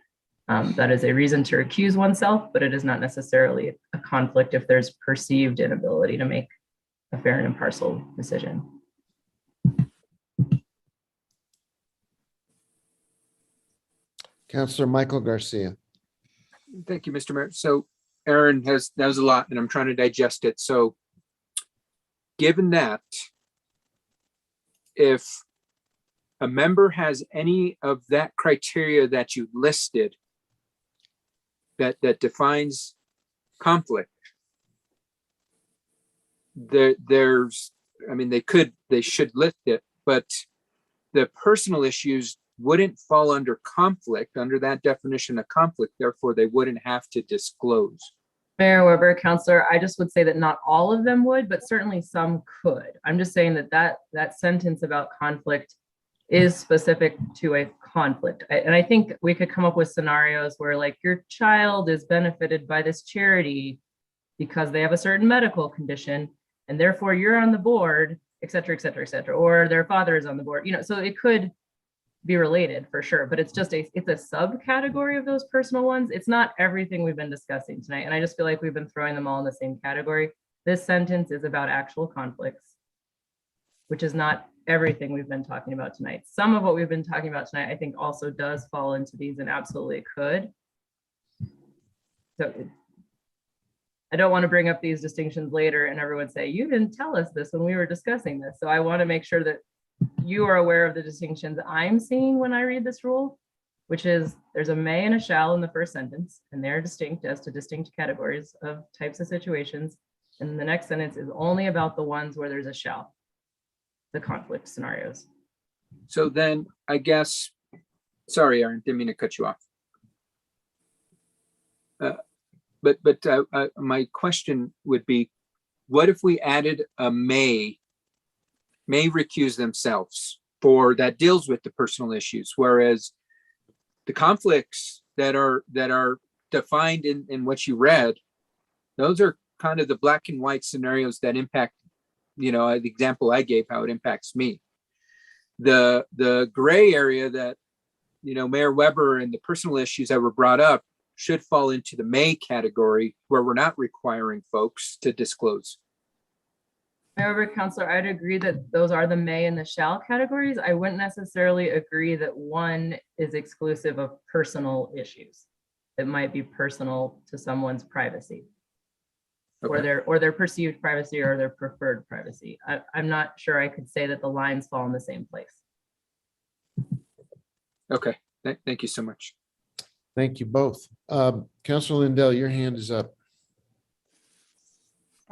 That is a reason to recuse oneself, but it is not necessarily a conflict if there's perceived inability to make a fair and impartial decision. Councillor Michael Garcia. Thank you, Mr. Mayor. So Aaron that was a lot and I'm trying to digest it. So given that, if a member has any of that criteria that you listed that defines conflict, they should list it, but the personal issues wouldn't fall under conflict, under that definition of conflict, therefore they wouldn't have to disclose. Mayor Weber, Councillor, I just would say that not all of them would, but certainly some could. I'm just saying that sentence about conflict is specific to a conflict. And I think we could come up with scenarios where, like, your child is benefited by this charity because they have a certain medical condition, and therefore you're on the board, et cetera, et cetera, et cetera, or their father is on the board, so it could be related for sure, but it's a subcategory of those personal ones. It's not everything we've been discussing tonight. And I just feel like we've been throwing them all in the same category. This sentence is about actual conflicts, which is not everything we've been talking about tonight. Some of what we've been talking about tonight, I think also does fall into these and absolutely could. So I don't want to bring up these distinctions later and everyone say, you didn't tell us this when we were discussing this. So I want to make sure that you are aware of the distinctions I'm seeing when I read this rule, which is there's a may and a shall in the first sentence, and they're distinct as to distinct categories of types of situations. And the next sentence is only about the ones where there's a shall, the conflict scenarios. So then I guess, sorry, Aaron, didn't mean to cut you off. But my question would be, what if we added a may recuse themselves for that deals with the personal issues, whereas the conflicts that are defined in what you read, those are kind of the black and white scenarios that impact, the example I gave, how it impacts me. The gray area that, Mayor Weber and the personal issues that were brought up should fall into the may category, where we're not requiring folks to disclose. However, Councillor, I'd agree that those are the may and the shall categories. I wouldn't necessarily agree that one is exclusive of personal issues. It might be personal to someone's privacy, okay, or their perceived privacy or their preferred privacy. I'm not sure I could say that the lines fall in the same place. Okay, thank you so much. Thank you both. Councillor Lindell, your hand is up.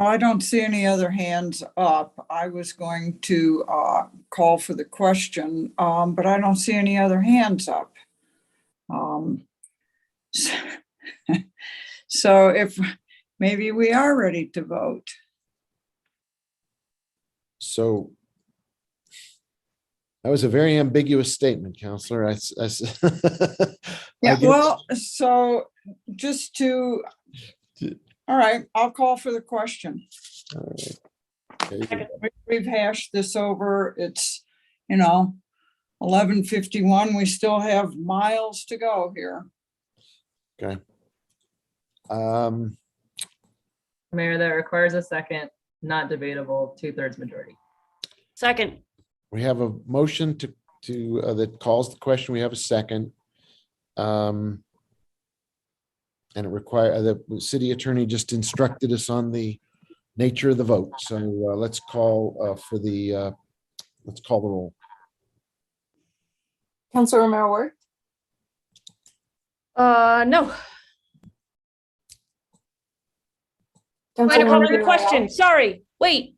I don't see any other hands up. I was going to call for the question, but I don't see any other hands up. So if maybe we are ready to vote. So that was a very ambiguous statement, Counselor. Yeah, well, so just to, all right, I'll call for the question. We've hashed this over. It's, 11:51. We still have miles to go here. Okay. Mayor, that requires a second, not debatable, 2/3 majority. Second. We have a motion to that calls the question. We have a second. And it the city attorney just instructed us on the nature of the vote. So let's call the roll. Counselor Romero Worth, No. Might have called the question. Sorry, wait.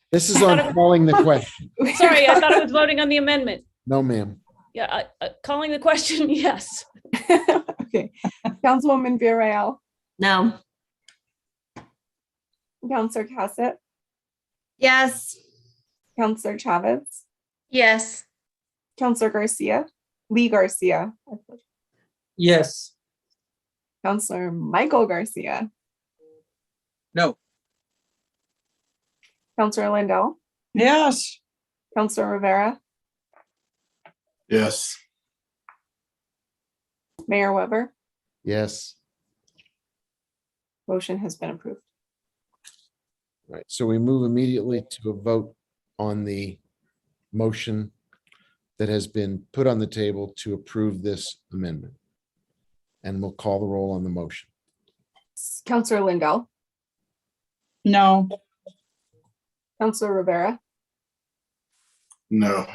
This is on calling the question. Sorry, I thought I was voting on the amendment. No, ma'am. Yeah, calling the question, yes. Okay. Councilwoman Villarreal, No. Counselor Cassett, Yes. Counselor Chavez, Yes. Counselor Garcia, Lee Garcia, Yes. Counselor Michael Garcia, No. Counselor Lindell, Yes. Counselor Rivera, Yes. Mayor Weber. Yes. Motion has been approved. Right. So we move immediately to a vote on the motion that has been put on the table to approve this amendment. And we'll call the roll on the motion. Counselor Lindell, No. Counselor Rivera, No.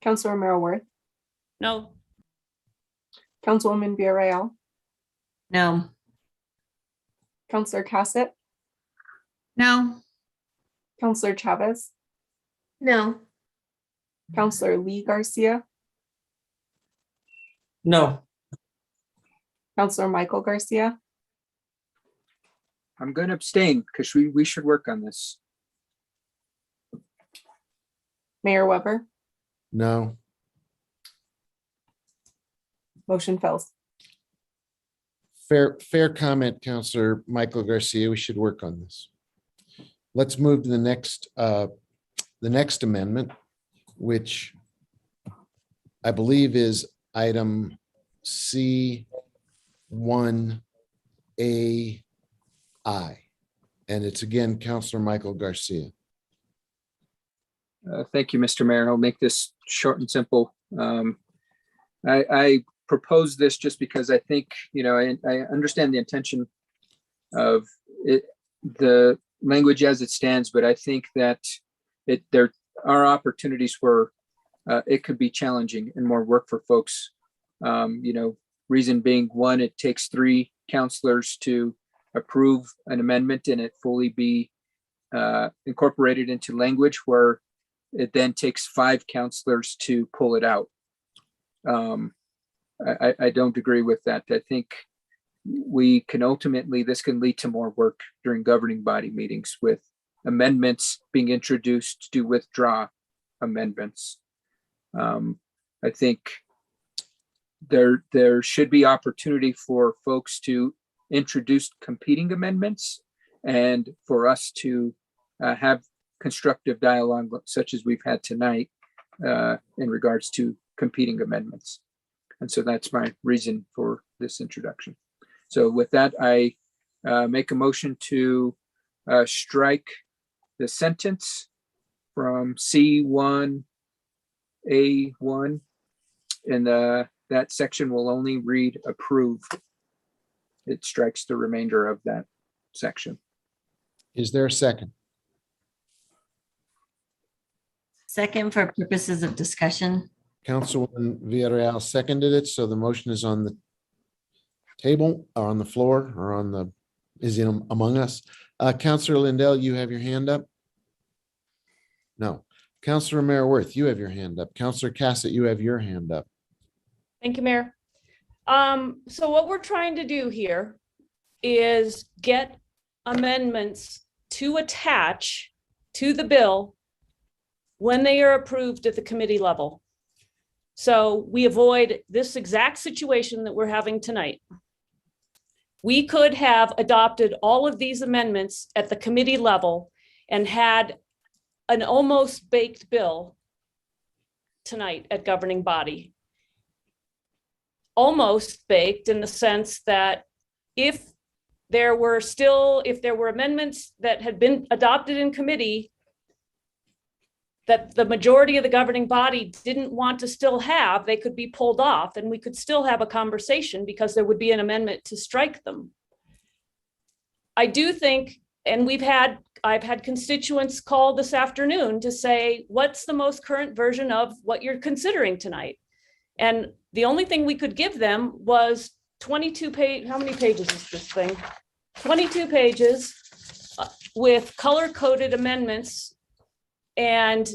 Counselor Romero Worth, No. Councilwoman Villarreal, No. Counselor Cassett, No. Counselor Chavez, No. Counselor Lee Garcia, No. Counselor Michael Garcia, I'm going to abstain because we should work on this. Mayor Weber. No. Motion fails. Fair comment, Counselor Michael Garcia. We should work on this. Let's move to the next amendment, which I believe is item C1AI. And it's again, Counselor Michael Garcia. Thank you, Mr. Mayor. I'll make this short and simple. I propose this just because I think, I understand the intention of it, the language as it stands, but I think that there are opportunities where it could be challenging and more work for folks. Reason being, one, it takes 3 counselors to approve an amendment and it fully be incorporated into language, where it then takes 5 counselors to pull it out. I don't agree with that. I think we can this can lead to more work during governing body meetings with amendments being introduced to withdraw amendments. I think there should be opportunity for folks to introduce competing amendments and for us to have constructive dialogue such as we've had tonight in regards to competing amendments. And so that's my reason for this introduction. So with that, I make a motion to strike the sentence from C1A1, and that section will only read approved. It strikes the remainder of that section. Is there a second? Second for purposes of discussion. Councilwoman Villarreal seconded it, so the motion is on the table or on the floor or on the is in among us. Counselor Lindell, you have your hand up? No. Counselor Mayor Worth, you have your hand up. Counselor Cassett, you have your hand up. Thank you, Mayor. So what we're trying to do here is get amendments to attach to the bill when they are approved at the committee level. So we avoid this exact situation that we're having tonight. We could have adopted all of these amendments at the committee level and had an almost baked bill tonight at governing body. Almost baked in the sense that if there were amendments that had been adopted in committee that the majority of the governing body didn't want to still have, they could be pulled off and we could still have a conversation because there would be an amendment to strike them. I do think, and I've had constituents call this afternoon to say, what's the most current version of what you're considering tonight? And the only thing we could give them was 22 page, how many pages is this thing? 22 pages with color-coded amendments and,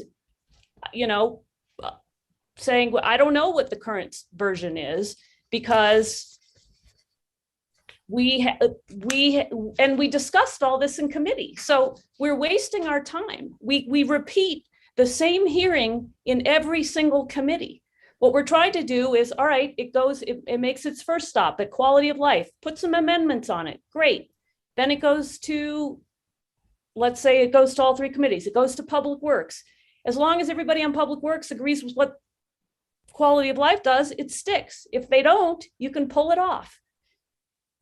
saying, well, I don't know what the current version is because we discussed all this in committee. So we're wasting our time. We repeat the same hearing in every single committee. What we're trying to do is, all right, it makes its first stop at quality of life, put some amendments on it. Great. Then it goes to, let's say it goes to all three committees. It goes to Public Works. As long as everybody on Public Works agrees with what quality of life does, it sticks. If they don't, you can pull it off.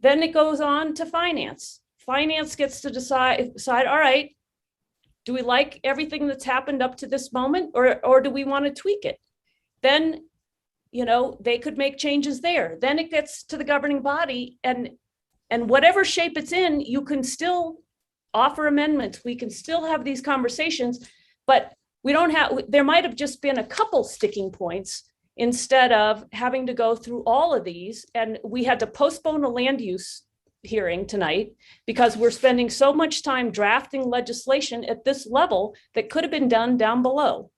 Then it goes on to Finance. Finance gets to decide, all right, do we like everything that's happened up to this moment or do we want to tweak it? Then, they could make changes there. Then it gets to the governing body and whatever shape it's in, you can still offer amendments. We can still have these conversations, but there might have just been a couple sticking points instead of having to go through all of these. And we had to postpone a land use hearing tonight because we're spending so much time drafting legislation at this level that could have been done down below.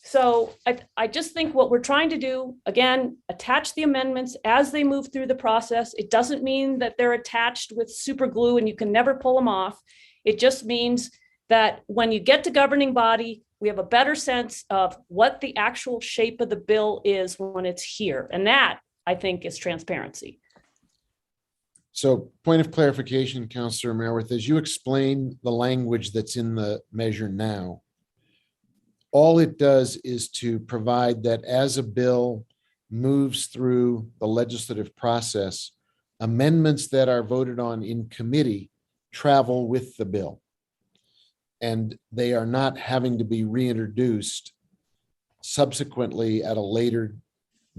So I just think what we're trying to do, again, attach the amendments as they move through the process. It doesn't mean that they're attached with super glue and you can never pull them off. It just means that when you get to governing body, we have a better sense of what the actual shape of the bill is when it's here. And that, I think, is transparency. So point of clarification, Councillor Merworth, as you explain the language that's in the measure now, all it does is to provide that as a bill moves through the legislative process, amendments that are voted on in committee travel with the bill. And they are not having to be reintroduced subsequently at a later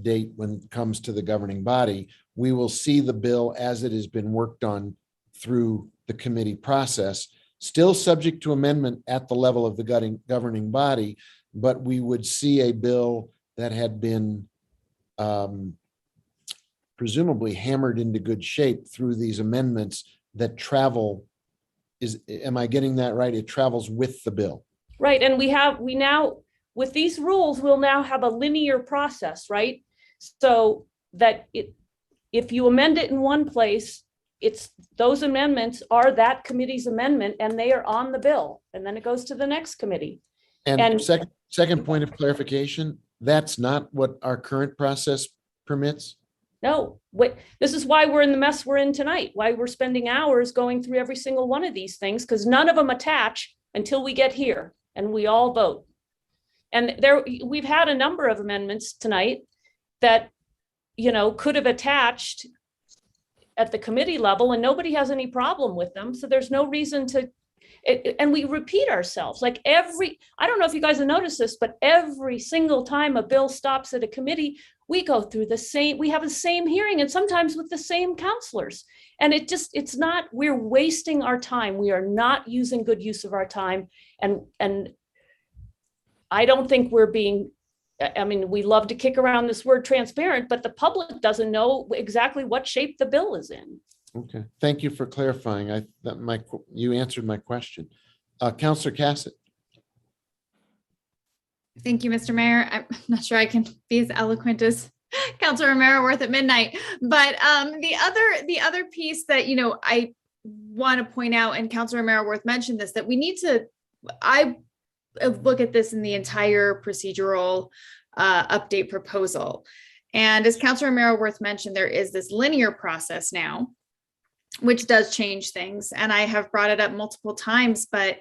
date when it comes to the governing body. We will see the bill as it has been worked on through the committee process, still subject to amendment at the level of the governing body, but we would see a bill that had been presumably hammered into good shape through these amendments that travel. Am I getting that right? It travels with the bill. Right. And we now, with these rules, we'll now have a linear process, right? So that if you amend it in one place, those amendments are that committee's amendment and they are on the bill. And then it goes to the next committee. And second point of clarification, that's not what our current process permits? No, this is why we're in the mess we're in tonight, why we're spending hours going through every single one of these things, because none of them attach until we get here and we all vote. And we've had a number of amendments tonight that, could have attached at the committee level and nobody has any problem with them. So there's no reason to, and we repeat ourselves like I don't know if you guys have noticed this, but every single time a bill stops at a committee, we go through we have the same hearing and sometimes with the same counselors. And we're wasting our time. We are not using good use of our time. And I don't think we love to kick around this word transparent, but the public doesn't know exactly what shape the bill is in. Okay, thank you for clarifying. You answered my question. Counselor Cassett. Thank you, Mr. Mayor. I'm not sure I can be as eloquent as Councilor Romero Worth at midnight, but the other piece that, you know, I want to point out, and Councilor Romero Worth mentioned this, that we need to, I look at this in the entire procedural update proposal. And as Councilor Romero Worth mentioned, there is this linear process now, which does change things. And I have brought it up multiple times, but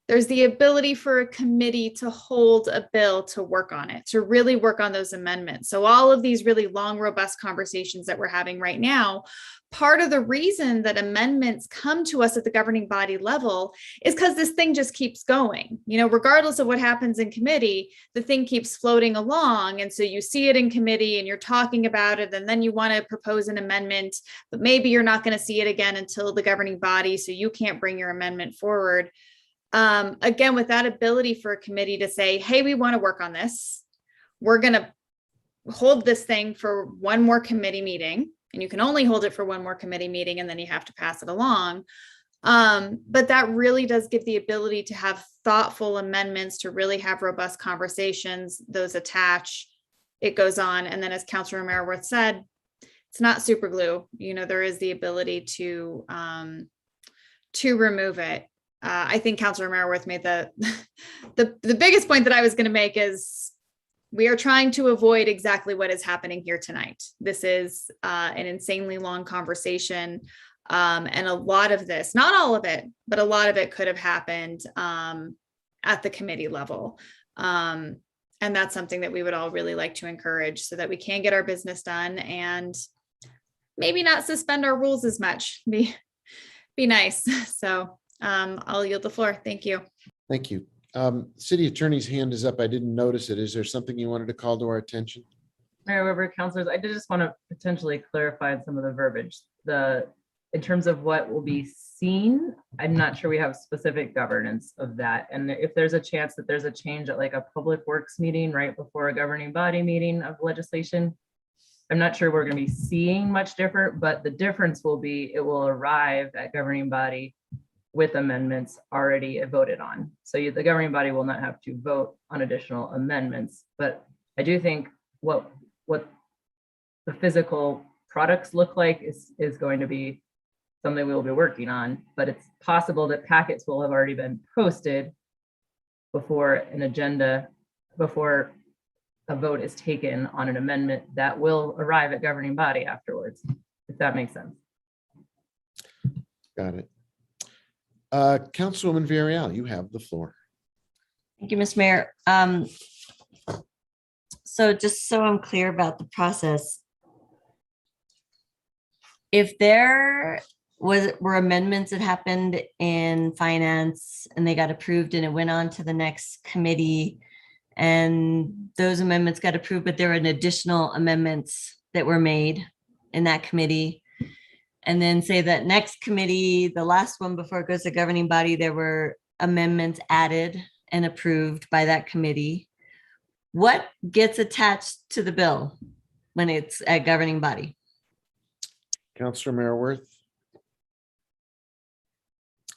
there's the ability for a committee to hold a bill to work on it, to really work on those amendments. So all of these really long, robust conversations that we're having right now, part of the reason that amendments come to us at the governing body level is because this thing just keeps going. You know, regardless of what happens in committee, the thing keeps floating along. And so you see it in committee and you're talking about it, and then you want to propose an amendment, but maybe you're not going to see it again until the governing body, so you can't bring your amendment forward. Again, with that ability for a committee to say, hey, we want to work on this. We're going to hold this thing for one more committee meeting, and you can only hold it for one more committee meeting, and then you have to pass it along. But that really does give the ability to have thoughtful amendments, to really have robust conversations, those attach, it goes on. And then as Councilor Romero Worth said, it's not super glue. You know, there is the ability to remove it. I think Councilor Romero Worth made the biggest point that I was going to make is we are trying to avoid exactly what is happening here tonight. This is an insanely long conversation. And a lot of this, not all of it, but a lot of it could have happened at the committee level. And that's something that we would all really like to encourage so that we can get our business done and maybe not suspend our rules as much. Be nice. So I'll yield the floor. Thank you. Thank you. City Attorney's hand is up. I didn't notice it. Is there something you wanted to call to our attention? Mayor Weber, councilors, I did just want to potentially clarify some of the verbiage. In terms of what will be seen, I'm not sure we have specific governance of that. And if there's a chance that there's a change at like a public works meeting right before a governing body meeting of legislation, I'm not sure we're going to be seeing much different, but the difference will be it will arrive at governing body with amendments already voted on. So the governing body will not have to vote on additional amendments. But I do think what the physical products look like is going to be something we'll be working on, but it's possible that packets will have already been posted before a vote is taken on an amendment that will arrive at governing body afterwards, if that makes sense. Got it. Councilwoman Villarreal, you have the floor. Thank you, Mr. Mayor. So just so I'm clear about the process, if there were amendments that happened in finance and they got approved and it went on to the next committee and those amendments got approved, but there were additional amendments that were made in that committee, and then say that next committee, the last one before it goes to governing body, there were amendments added and approved by that committee. What gets attached to the bill when it's at governing body? Councilor Merriworth.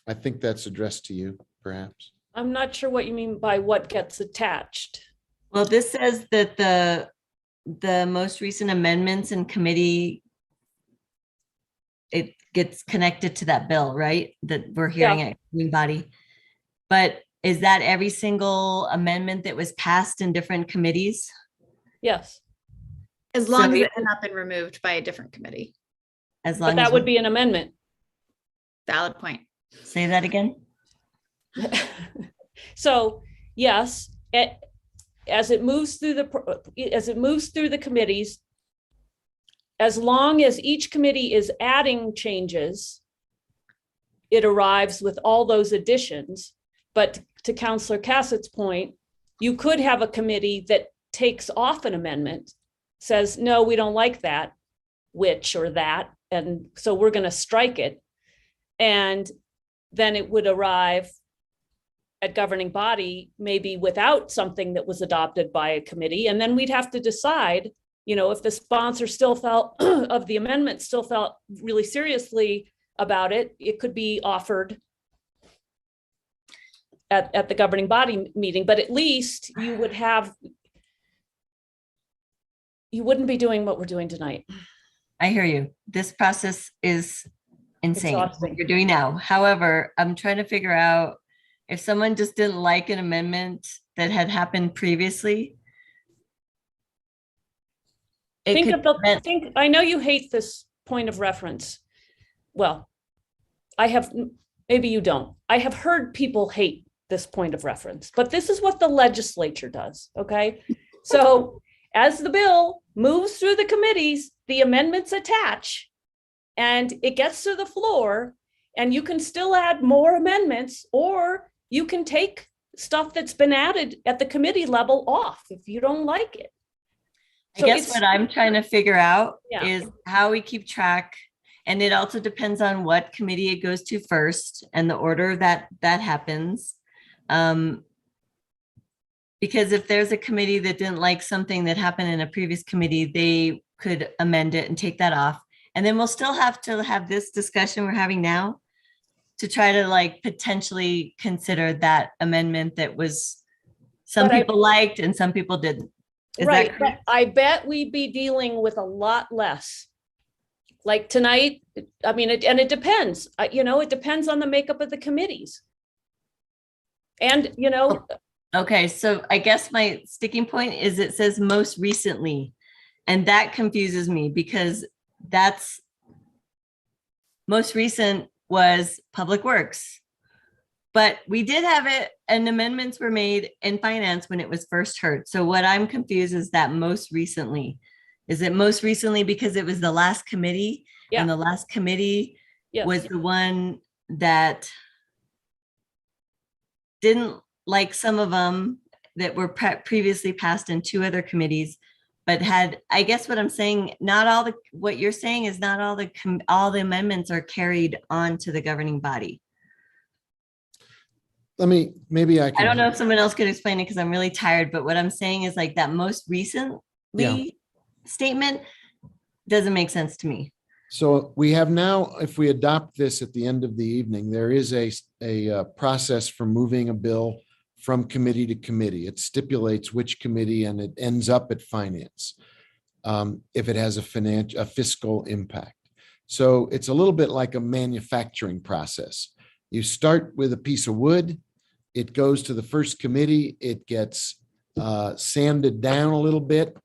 I think that's addressed to you, perhaps. I'm not sure what you mean by what gets attached. Well, this says that the most recent amendments in committee, it gets connected to that bill, right? That we're hearing at governing body. But is that every single amendment that was passed in different committees? Yes. As long as it has not been removed by a different committee. As long But that as would be an amendment. Valid point. Say that again. So yes, as it moves through the committees, as long as each committee is adding changes, it arrives with all those additions. But to Councilor Cassett's point, you could have a committee that takes off an amendment, says, no, we don't like that, which or that, and so we're going to strike it. And then it would arrive at governing body, maybe without something that was adopted by a committee. And then we'd have to decide, if the sponsor still felt of the amendment still felt really seriously about it, it could be offered at the governing body meeting, but at least you wouldn't be doing what we're doing tonight. I hear you. This process is insane, Exhausting. what you're doing now. However, I'm trying to figure out if someone just didn't like an amendment that had happened previously. I know you hate this point of reference. Well, maybe you don't. I have heard people hate this point of reference, but this is what the legislature does, okay? So as the bill moves through the committees, the amendments attach and it gets to the floor, and you can still add more amendments, or you can take stuff that's been added at the committee level off if you don't like it. I guess what I'm trying to figure out Yeah. is how we keep track. And it also depends on what committee it goes to first and the order that happens. Because if there's a committee that didn't like something that happened in a previous committee, they could amend it and take that off. And then we'll still have to have this discussion we're having now to try to like potentially consider that amendment that was some But people liked and some people didn't. Is Right, that but correct? I bet we'd be dealing with a lot less. Like tonight, I mean, it depends, it depends on the makeup of the committees. And, Okay, so I guess my sticking point is it says most recently, and that confuses me because that's most recent was Public Works. But we did have it and amendments were made in finance when it was first heard. So what I'm confused is that most recently. Is it most recently because it was the last committee? Yeah. And the last committee Yes. was the one that didn't like some of them that were previously passed in two other committees, but I guess what I'm saying, what you're saying is not all the amendments are carried on to the governing body. Maybe I I can. don't know if someone else could explain it because I'm really tired, but what I'm saying is like that most recently statement doesn't make sense to me. So we have now, if we adopt this at the end of the evening, there is a process for moving a bill from committee to committee. It stipulates which committee and it ends up at finance if it has a fiscal impact. So it's a little bit like a manufacturing process. You start with a piece of wood, it goes to the first committee, it gets sanded down a little bit,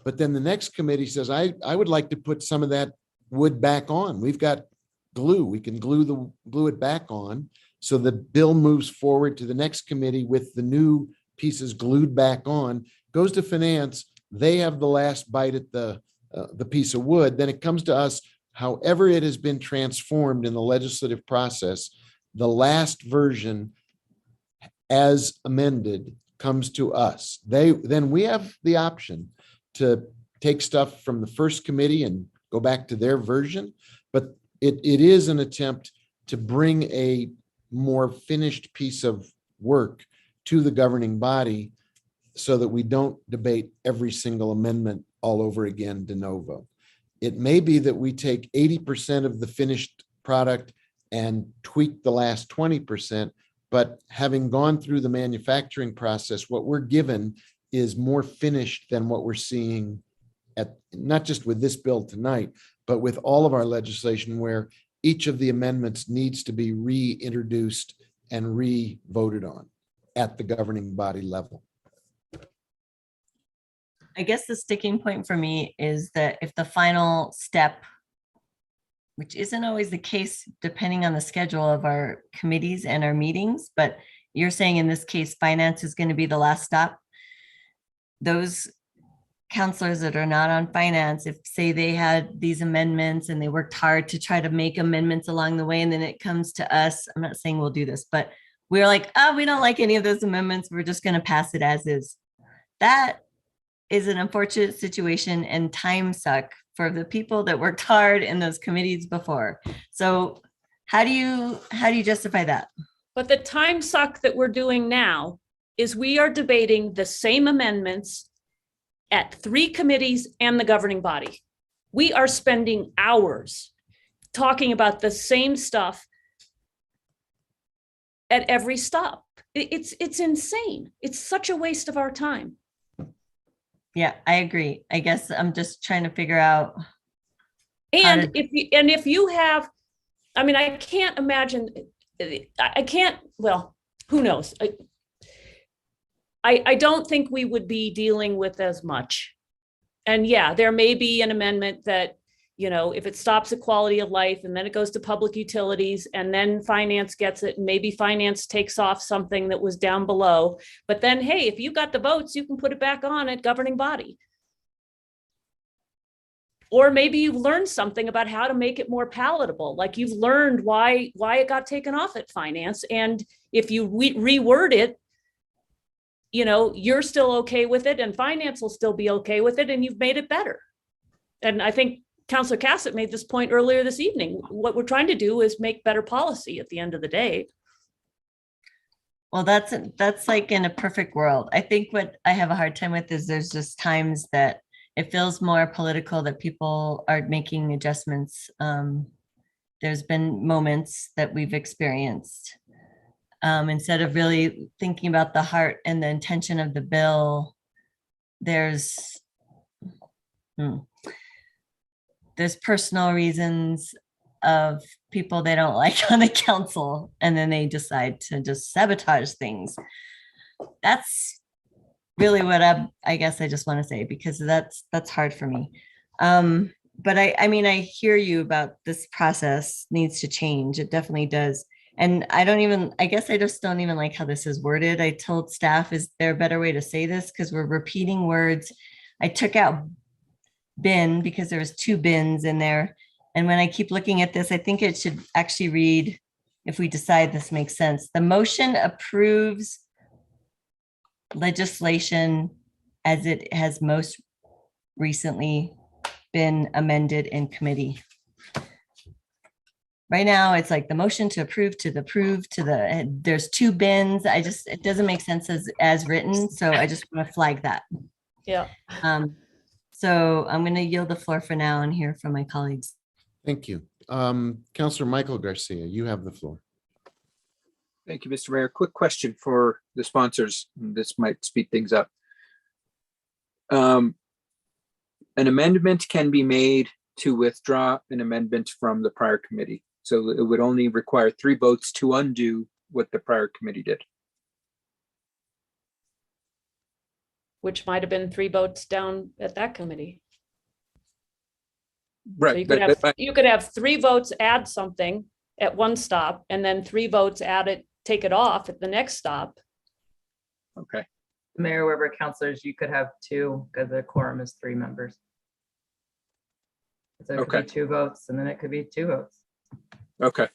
but then the next committee says, I would like to put some of that wood back on. We've got glue. We can glue it back on. So the bill moves forward to the next committee with the new pieces glued back on, goes to finance. They have the last bite at the piece of wood. Then it comes to us, however it has been transformed in the legislative process, the last version as amended comes to us. Then we have the option to take stuff from the first committee and go back to their version, but it is an attempt to bring a more finished piece of work to the governing body so that we don't debate every single amendment all over again de novo. It may be that we take 80% of the finished product and tweak the last 20%, but having gone through the manufacturing process, what we're given is more finished than what we're seeing not just with this bill tonight, but with all of our legislation where each of the amendments needs to be reintroduced and re-voted on at the governing body level. I guess the sticking point for me is that if the final step, which isn't always the case depending on the schedule of our committees and our meetings, but you're saying in this case, finance is going to be the last stop. Those counselors that are not on finance, if say they had these amendments and they worked hard to try to make amendments along the way, and then it comes to us, I'm not saying we'll do this, but we're like, oh, we don't like any of those amendments. We're just going to pass it as is. That is an unfortunate situation and time suck for the people that worked hard in those committees before. So how do you justify that? but the time suck that we're doing now is we are debating the same amendments at 3 committees and the governing body. We are spending hours talking about the same stuff at every stop. It's insane. It's such a waste of our time. Yeah, I agree. I guess I'm just trying to figure out. And if you have, I mean, I can't imagine, I can't, well, who knows? I don't think we would be dealing with as much. And yeah, there may be an amendment that, you know, if it stops at quality of life and then it goes to public utilities and then finance gets it, and maybe finance takes off something that was down below. But then, hey, if you got the votes, you can put it back on at governing body. Or maybe you've learned something about how to make it more palatable. Like you've learned why it got taken off at finance. And if you reword it, you know, you're still okay with it and finance will still be okay with it and you've made it better. And I think Councilor Cassett made this point earlier this evening. What we're trying to do is make better policy at the end of the day. Well, that's like in a perfect world. I think what I have a hard time with is there's just times that it feels more political, that people are making adjustments. There's been moments that we've experienced. Instead of really thinking about the heart and the intention of the bill, there's personal reasons of people they don't like on the council, and then they decide to just sabotage things. That's really what I guess I just want to say, because that's hard for me. But I mean, I hear you about this process needs to change. It definitely does. And I guess I just don't even like how this is worded. I told staff, is there a better way to say this? Because we're repeating words. I took out bin because there was 2 bins in there. And when I keep looking at this, I think it should actually read, if we decide this makes sense, the motion approves legislation as it has most recently been amended in committee. Right now, it's like the motion to approve to the, there's 2 bins. It doesn't make sense as written. So I just want to flag that. Yeah. So I'm going to yield the floor for now and hear from my colleagues. Thank you. Councillor Michael Garcia, you have the floor. Thank you, Mr. Mayor. Quick question for the sponsors. This might speed things up. An amendment can be made to withdraw an amendment from the prior committee. So it would only require 3 votes to undo what the prior committee did. Which might have been 3 votes down at that committee. Right. So you could have 3 votes add something at one stop, and then 3 votes add it, take it off at the next stop. Okay. Mayor Weber, councilors, you could have 2 because the quorum is 3 members. So it could be 2 votes, and then it could be 2 votes. Okay.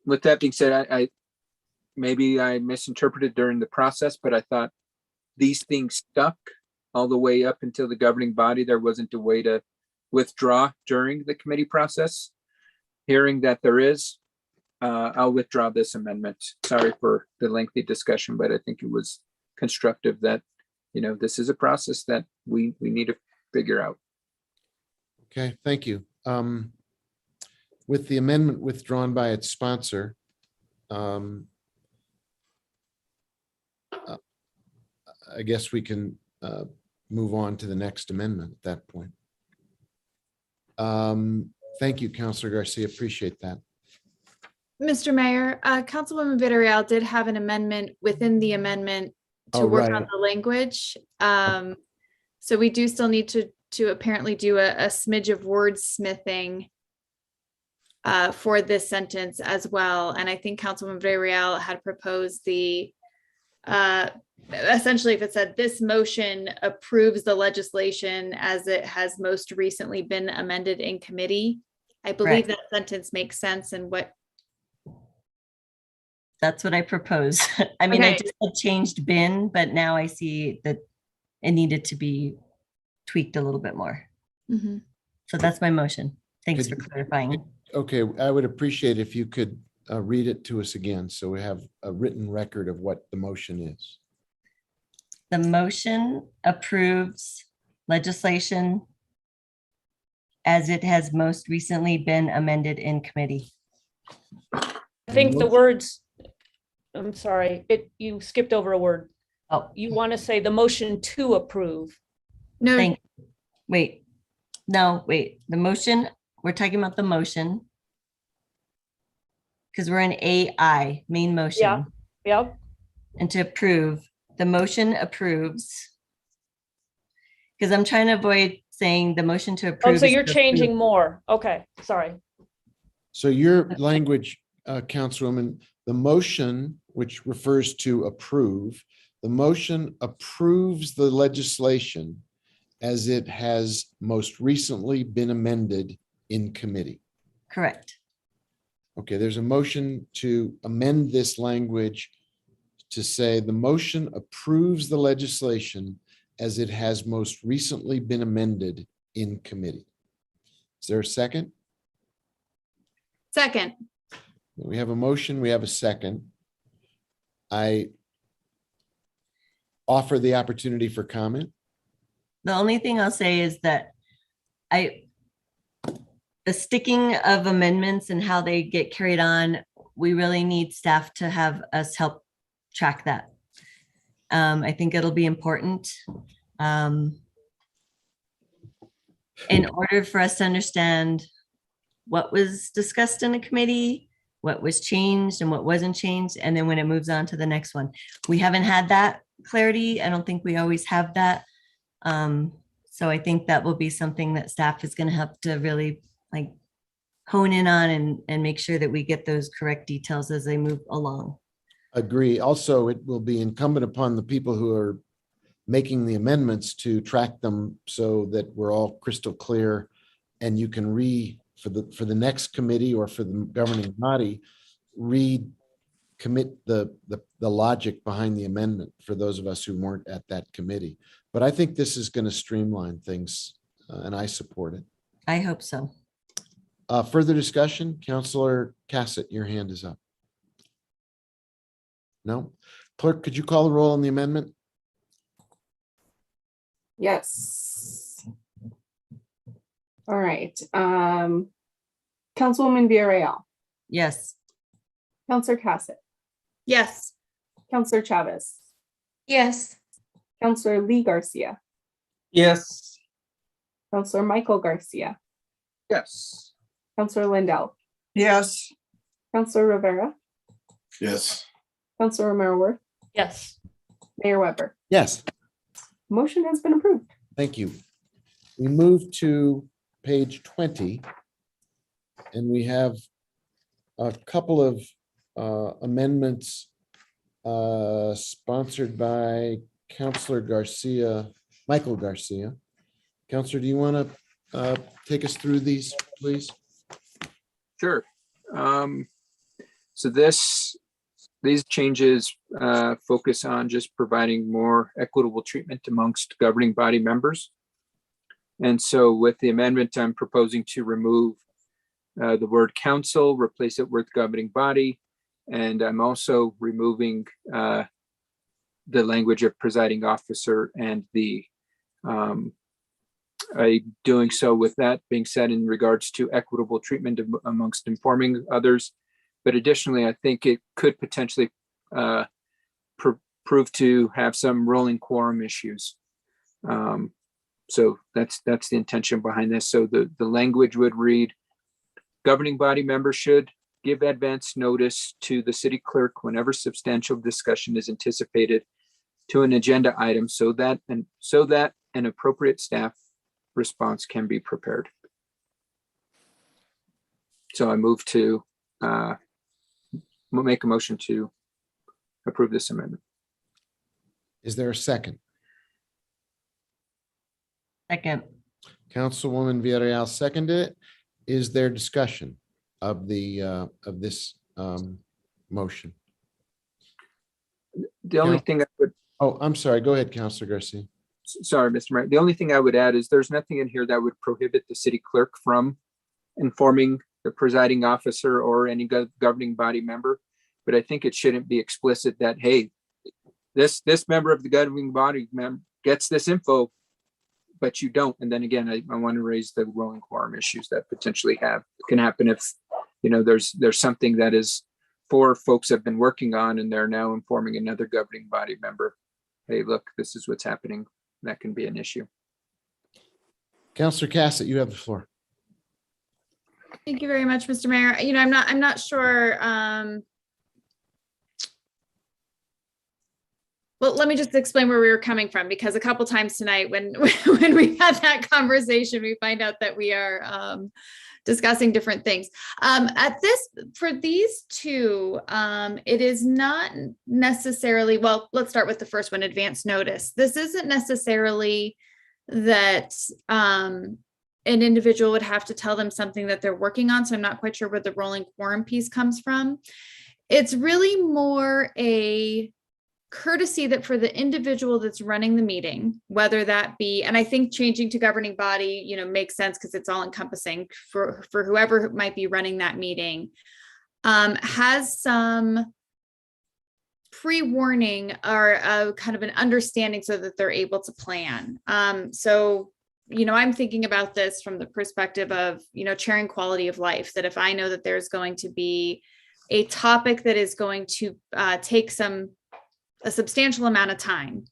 With that being said, I maybe I misinterpreted during the process, but I thought these things stuck all the way up until the governing body. There wasn't a way to withdraw during the committee process. Hearing that there is, I'll withdraw this amendment. Sorry for the lengthy discussion, but I think it was constructive that, you know, this is a process that we need to figure out. Okay, thank you. With the amendment withdrawn by its sponsor, I guess we can move on to the next amendment at that point. Thank you, Councilor Garcia. Appreciate that. Mr. Mayor, Councilwoman Villarreal did have an amendment within the amendment to work on the language. So we do still need to apparently do a smidge of wordsmithing for this sentence as well. And I think Councilwoman Villarreal had proposed the essentially, if it said this motion approves the legislation as it has most recently been amended in committee, I believe that sentence makes sense. And that's what I propose. I mean, I just had changed bin, but now I see that it needed to be tweaked a little bit more. So that's my motion. Thanks for clarifying. Okay, I would appreciate if you could read it to us again, so we have a written record of what the motion is. The motion approves legislation as it has most recently been amended in committee. I think the words, I'm sorry, you skipped over a word. Oh, you want to say the motion to approve. No, Wait, the motion, we're talking about the motion. Because we're in AI, main motion. Yeah, yep. And to approve, the motion approves. Because I'm trying to avoid saying the motion to approve. Oh, so is you're to changing approve. more. Okay, sorry. So your language, Councilwoman, the motion, which refers to approve, the motion approves the legislation as it has most recently been amended in committee. Correct. Okay, there's a motion to amend this language to say the motion approves the legislation as it has most recently been amended in committee. Is there a second? second. We have a motion, we have a second. I offer the opportunity for comment. The only thing I'll say is that the sticking of amendments and how they get carried on, we really need staff to have us help track that. I think it'll be important in order for us to understand what was discussed in the committee, what was changed and what wasn't changed, and then when it moves on to the next one. We haven't had that clarity. I don't think we always have that. So I think that will be something that staff is going to have to really like hone in on and make sure that we get those correct details as they move along. Agree. Also, it will be incumbent upon the people who are making the amendments to track them so that we're all crystal clear and you can for the next committee or for the governing body, commit the logic behind the amendment for those of us who weren't at that committee. But I think this is going to streamline things and I support it. I hope so. Further discussion, Councillor Cassett, your hand is up. No? Clerk, could you call the roll on the amendment? Yes. All right. Councilwoman Villarreal, Yes. Councillor Cassett, Yes. Councillor Chavez, Yes. Councillor Lee Garcia, Yes. Councillor Michael Garcia, Yes. Councillor Lindell, Yes. Councillor Rivera, Yes. Councillor Romero Worth, Yes. Mayor Weber. Yes, Motion has been approved. thank you. We move to page 20. And we have a couple of amendments sponsored by Councillor Garcia, Michael Garcia. Councillor, do you want to take us through these, please? Sure. So these changes focus on just providing more equitable treatment amongst governing body members. And so with the amendment, I'm proposing to remove the word council, replace it with governing body. And I'm also removing the language of presiding officer and the doing so with that being said in regards to equitable treatment amongst informing others. But additionally, I think it could potentially prove to have some rolling quorum issues. So that's the intention behind this. So the language would read, governing body members should give advance notice to the city clerk whenever substantial discussion is anticipated to an agenda item so that an appropriate staff response can be prepared. So I move to make a motion to approve this amendment. Is there a second? Second. Councilwoman Villarreal seconded it. Is there discussion of this motion? The only thing I would. Oh, I'm sorry. Go ahead, Councilor Garcia. Sorry, Mr. Mayor. The only thing I would add is there's nothing in here that would prohibit the city clerk from informing the presiding officer or any governing body member. But I think it shouldn't be explicit that, hey, this member of the governing body gets this info, but you don't. And then again, I want to raise the rolling quorum issues that potentially can happen if, there's something that is 4 folks have been working on and they're now informing another governing body member, hey, look, this is what's happening. That can be an issue. Councillor Cassett, you have the floor. Thank you very much, Mr. Mayor. I'm not sure. Well, let me just explain where we were coming from, because a couple times tonight when we had that conversation, we find out that we are discussing different things. For these two, it is not necessarily, well, let's start with the first one, advance notice. This isn't necessarily that an individual would have to tell them something that they're working on. So I'm not quite sure where the rolling quorum piece comes from. It's really more a courtesy that for the individual that's running the meeting, whether that be, and I think changing to governing body, makes sense because it's all encompassing for whoever might be running that meeting, has some pre-warning or kind of an understanding so that they're able to plan. So, I'm thinking about this from the perspective of, chairing quality of life, that if I know that there's going to be a topic that is going to take a substantial amount of time,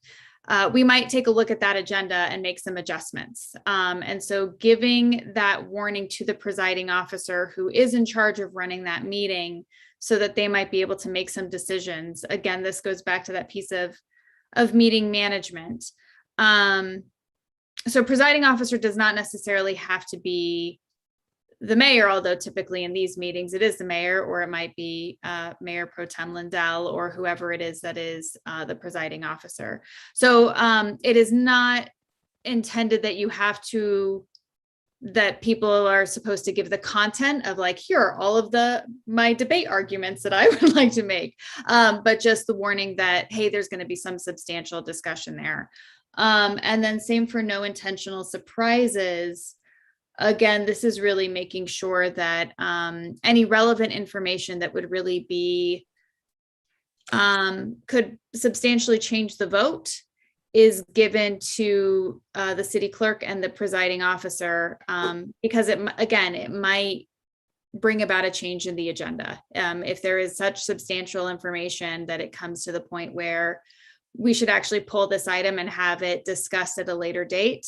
we might take a look at that agenda and make some adjustments. And so giving that warning to the presiding officer who is in charge of running that meeting so that they might be able to make some decisions. Again, this goes back to that piece of meeting management. So presiding officer does not necessarily have to be the mayor, although typically in these meetings it is the mayor, or it might be Mayor Pro Tem Lindell, or whoever it is that is the presiding officer. So it is not intended that that people are supposed to give the content of like, here are all of my debate arguments that I would like to make, but just the warning that, hey, there's going to be some substantial discussion there. And then same for no intentional surprises. Again, this is really making sure that any relevant information that would really be, could substantially change the vote is given to the city clerk and the presiding officer, because it might bring about a change in the agenda. If there is such substantial information that it comes to the point where we should actually pull this item and have it discussed at a later date,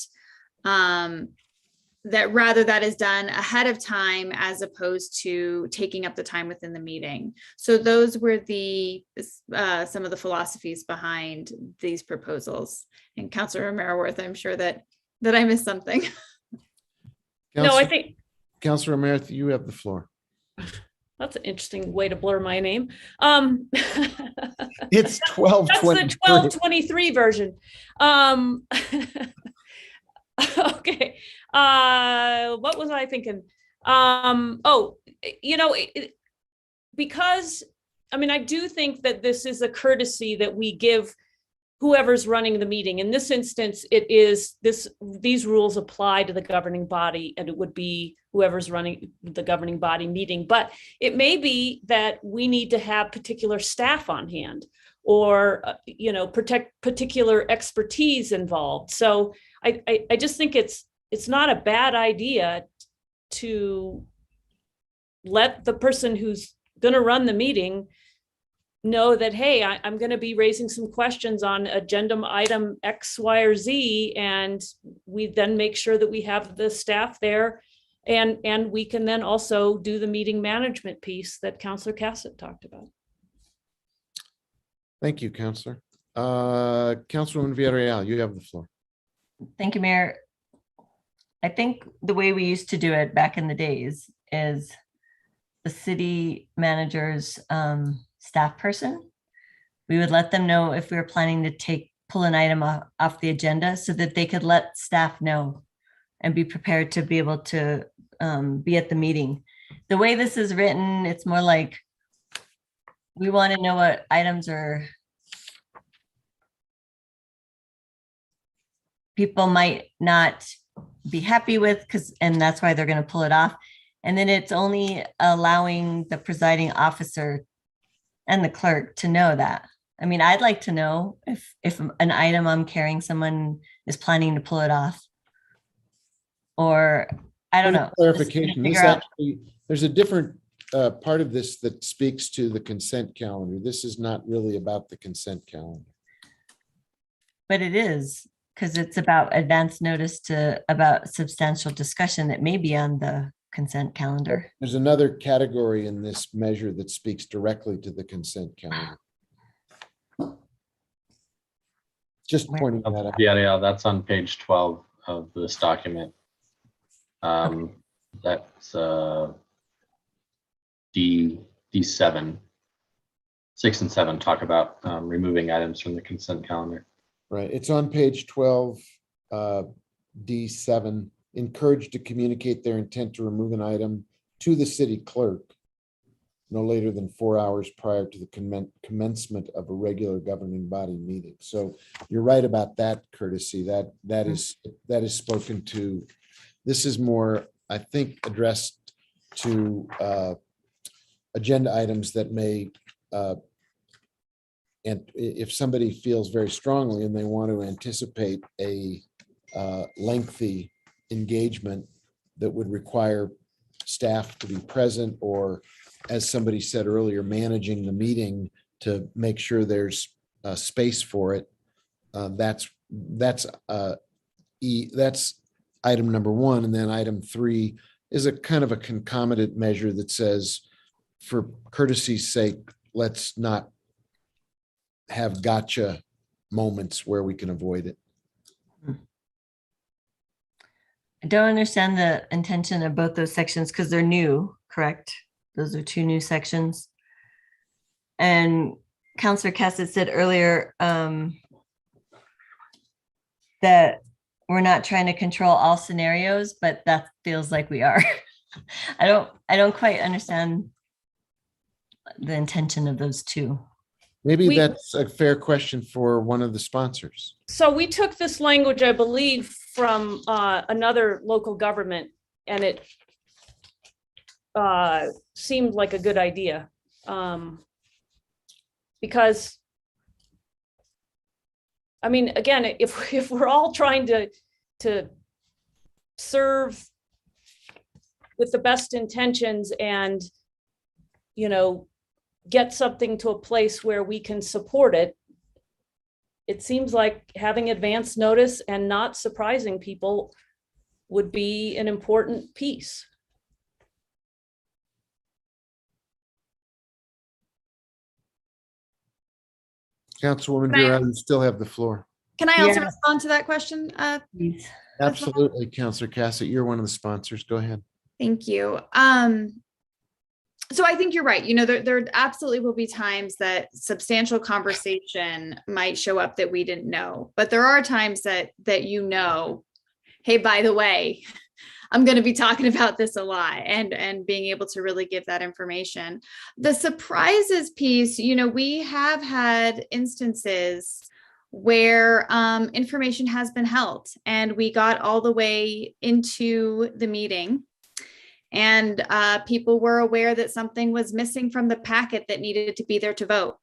that is done ahead of time as opposed to taking up the time within the meeting. So those were some of the philosophies behind these proposals. And Councilor Romero-Worth, I'm sure that I missed something. No, I think. Councilor Romero, you have the floor. That's an interesting way to blur my name. It's 1223. That's the 1223 version. Okay. What was I thinking? Because I do think that this is a courtesy that we give whoever's running the meeting. In this instance, these rules apply to the governing body, and it would be whoever's running the governing body meeting. But it may be that we need to have particular staff on hand, or protect particular expertise involved. So I just think it's not a bad idea to let the person who's going to run the meeting know that, hey, I'm going to be raising some questions on agenda item X, Y, or Z, and we then make sure that we have the staff there, and we can then also do the meeting management piece that Councilor Cassett talked about. Thank you, Councilor. Councilwoman Villarreal, you have the floor. Thank you, Mayor. I think the way we used to do it back in the days is the city manager's staff person. We would let them know if we were planning to pull an item off the agenda so that they could let staff know and be prepared to be able to be at the meeting. The way this is written, it's more like we want to know what items people might not be happy with, and that's why they're going to pull it off. And then it's only allowing the presiding officer and the clerk to know that. I mean, I'd like to know if an item I'm carrying, someone is planning to pull it off. Or, I don't Point know. of Clarification, this Figure out- actually, there's a different part of this that speaks to the consent calendar. This is not really about the consent calendar. But it is, because it's about advance notice about substantial discussion that may be on the consent calendar. There's another category in this measure that speaks directly to the consent calendar. Just pointing that out. Yeah, that's on page 12 of this document. That's D7. 6 and 7 talk about removing items from the consent calendar. Right, it's on page 12, D7, encouraged to communicate their intent to remove an item to the city clerk no later than 4 hours prior to the commencement of a regular governing body meeting. So you're right about that courtesy, that is spoken to. This is more, I think, addressed to agenda items that may and if somebody feels very strongly and they want to anticipate a lengthy engagement that would require staff to be present, or as somebody said earlier, managing the meeting to make sure there's space for it. That's item number 1. And then item 3 is a kind of a concomitant measure that says, for courtesy's sake, let's not have gotcha moments where we can avoid it. I don't understand the intention of both those sections because they're new, correct? Those are 2 new sections. And Councillor Cassett said earlier that we're not trying to control all scenarios, but that feels like we are. I don't quite understand the intention of those 2. Maybe that's a fair question for one of the sponsors. So we took this language, I believe, from another local government, and it seemed like a good idea. Because, I mean, again, if we're all trying to serve with the best intentions and, you know, get something to a place where we can support it, it seems like having advance notice and not surprising people would be an important piece. Councilwoman Can I- Bureau, you still have the floor. Can I also Yeah. respond to that question? Absolutely, Councilor Cassett, you're one of the sponsors. Go ahead. Thank you. So I think you're right. You know, there absolutely will be times that substantial conversation might show up that we didn't know, but there are times that you know, hey, by the way, I'm going to be talking about this a lot, and being able to really give that information. The surprises piece, you know, we have had instances where information has been held and we got all the way into the meeting, and people were aware that something was missing from the packet that needed to be there to vote,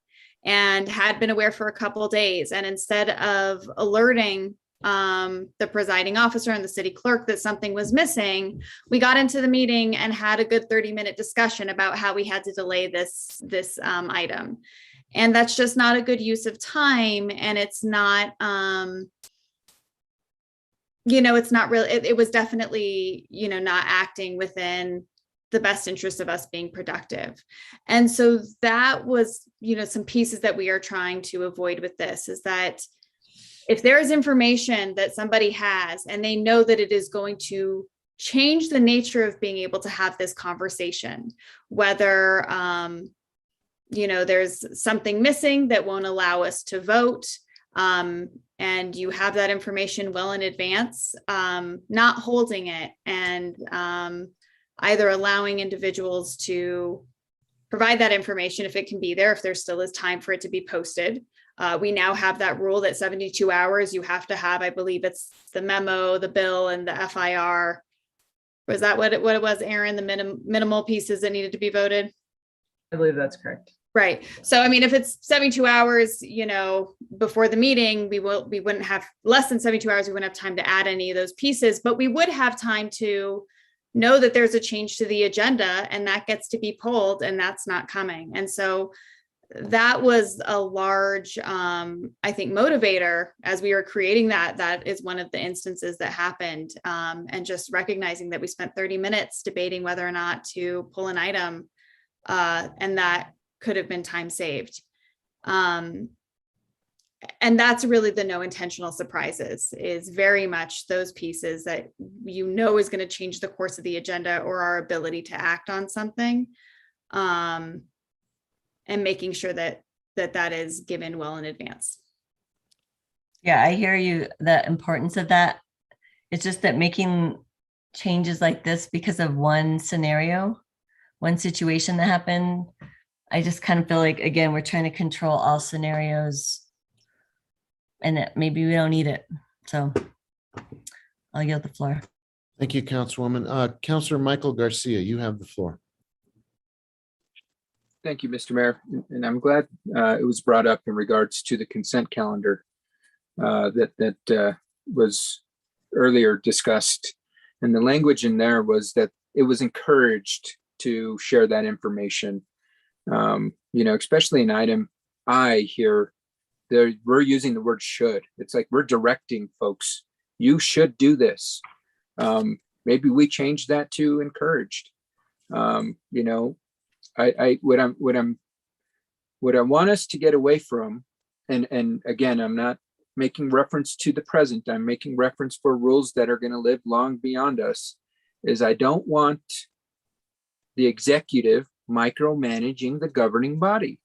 and had been aware for a couple of days. And instead of alerting the presiding officer and the city clerk that something was missing, we got into the meeting and had a good 30-minute discussion about how we had to delay this item. And that's just not a good use of time. And it's not, you know, it's not really, it was definitely, you know, not acting within the best interest of us being productive. And so that was, you know, some pieces that we are trying to avoid with this, is that if there is information that somebody has and they know that it is going to change the nature of being able to have this conversation, whether, you know, there's something missing that won't allow us to vote, and you have that information well in advance, not holding it, and either allowing individuals to provide that information if it can be there, if there still is time for it to be posted. We now have that rule that 72 hours you have to have, I believe it's the memo, the bill, and the FIR. Was that what it was, Aaron, the minimal pieces that needed to be voted? I believe that's correct. Right. So, I mean, if it's 72 hours, before the meeting, we wouldn't have less than 72 hours. We wouldn't have time to add any of those pieces, but we would have time to know that there's a change to the agenda and that gets to be pulled and that's not coming. And so that was a large, I think, motivator as we were creating that. That is one of the instances that happened. And just recognizing that we spent 30 minutes debating whether or not to pull an item, and that could have been time saved. And that's really the no intentional surprises, is very much those pieces that is going to change the course of the agenda or our ability to act on something. And making sure that is given well in advance. Yeah, I hear you, the importance of that. It's just that making changes like this because of one scenario, one situation that happened, I just kind of feel like, again, we're trying to control all scenarios and that maybe we don't need it. So I'll yield the floor. Thank you, Councilwoman. Councilor Michael Garcia, you have the floor. Thank you, Mr. Mayor. And I'm glad it was brought up in regards to the consent calendar that was earlier discussed. And the language in there was that it was encouraged to share that information. Especially in item I here, we're using the word should. It's like we're directing folks, you should do this. Maybe we change that to encouraged. What I want us to get away from, and again, I'm not making reference to the present, I'm making reference for rules that are going to live long beyond us, is I don't want the executive micromanaging the governing body.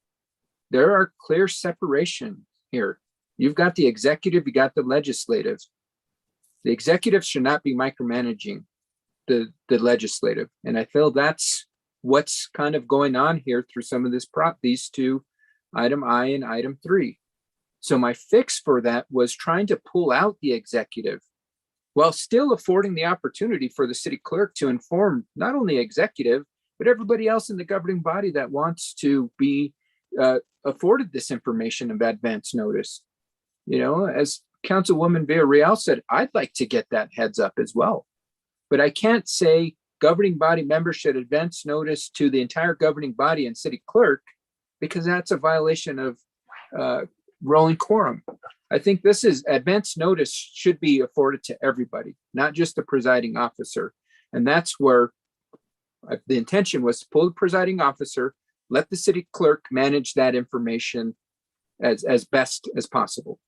There are clear separation here. You've got the executive, you got the legislative. The executive should not be micromanaging the legislative. And I feel that's what's kind of going on here through some of these two, item I and item 3. So my fix for that was trying to pull out the executive while still affording the opportunity for the city clerk to inform not only executive, but everybody else in the governing body that wants to be afforded this information of advance notice. As Councilwoman Villarreal said, I'd like to get that heads up as well. But I can't say governing body members should advance notice to the entire governing body and city clerk, because that's a violation of rolling quorum. I think this is advance notice should be afforded to everybody, not just the presiding officer. And that's where the intention was to pull the presiding officer, let the city clerk manage that information as best as possible.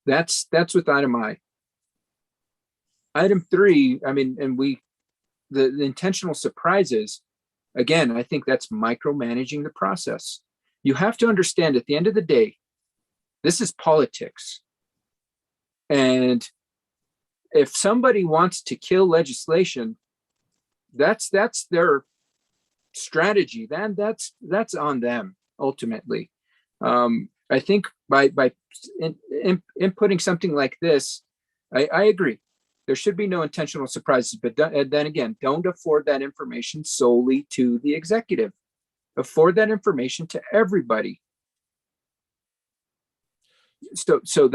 That's with item I. Item 3, the intentional surprises, again, I think that's micromanaging the process. You have to understand, at the end of the day, this is politics. And if somebody wants to kill legislation, that's their strategy. Then that's on them ultimately. I think by inputting something like this, I agree. There should be no intentional surprises, but then again, don't afford that information solely to the executive. Afford that information to everybody. So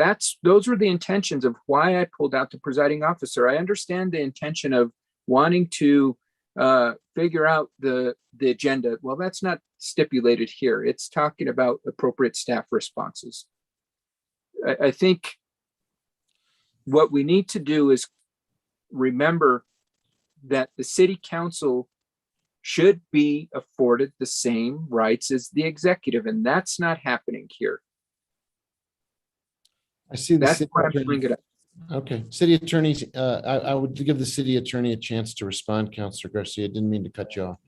those were the intentions of why I pulled out the presiding officer. I understand the intention of wanting to figure out the agenda. Well, that's not stipulated here. It's talking about appropriate staff responses. I think what we need to do is remember that the city council should be afforded the same rights as the executive, and that's not happening here. I see that's why I'm bringing it up. Okay, city attorneys, I would give the city attorney a chance to respond, Councilor Garcia. Didn't mean to cut you off.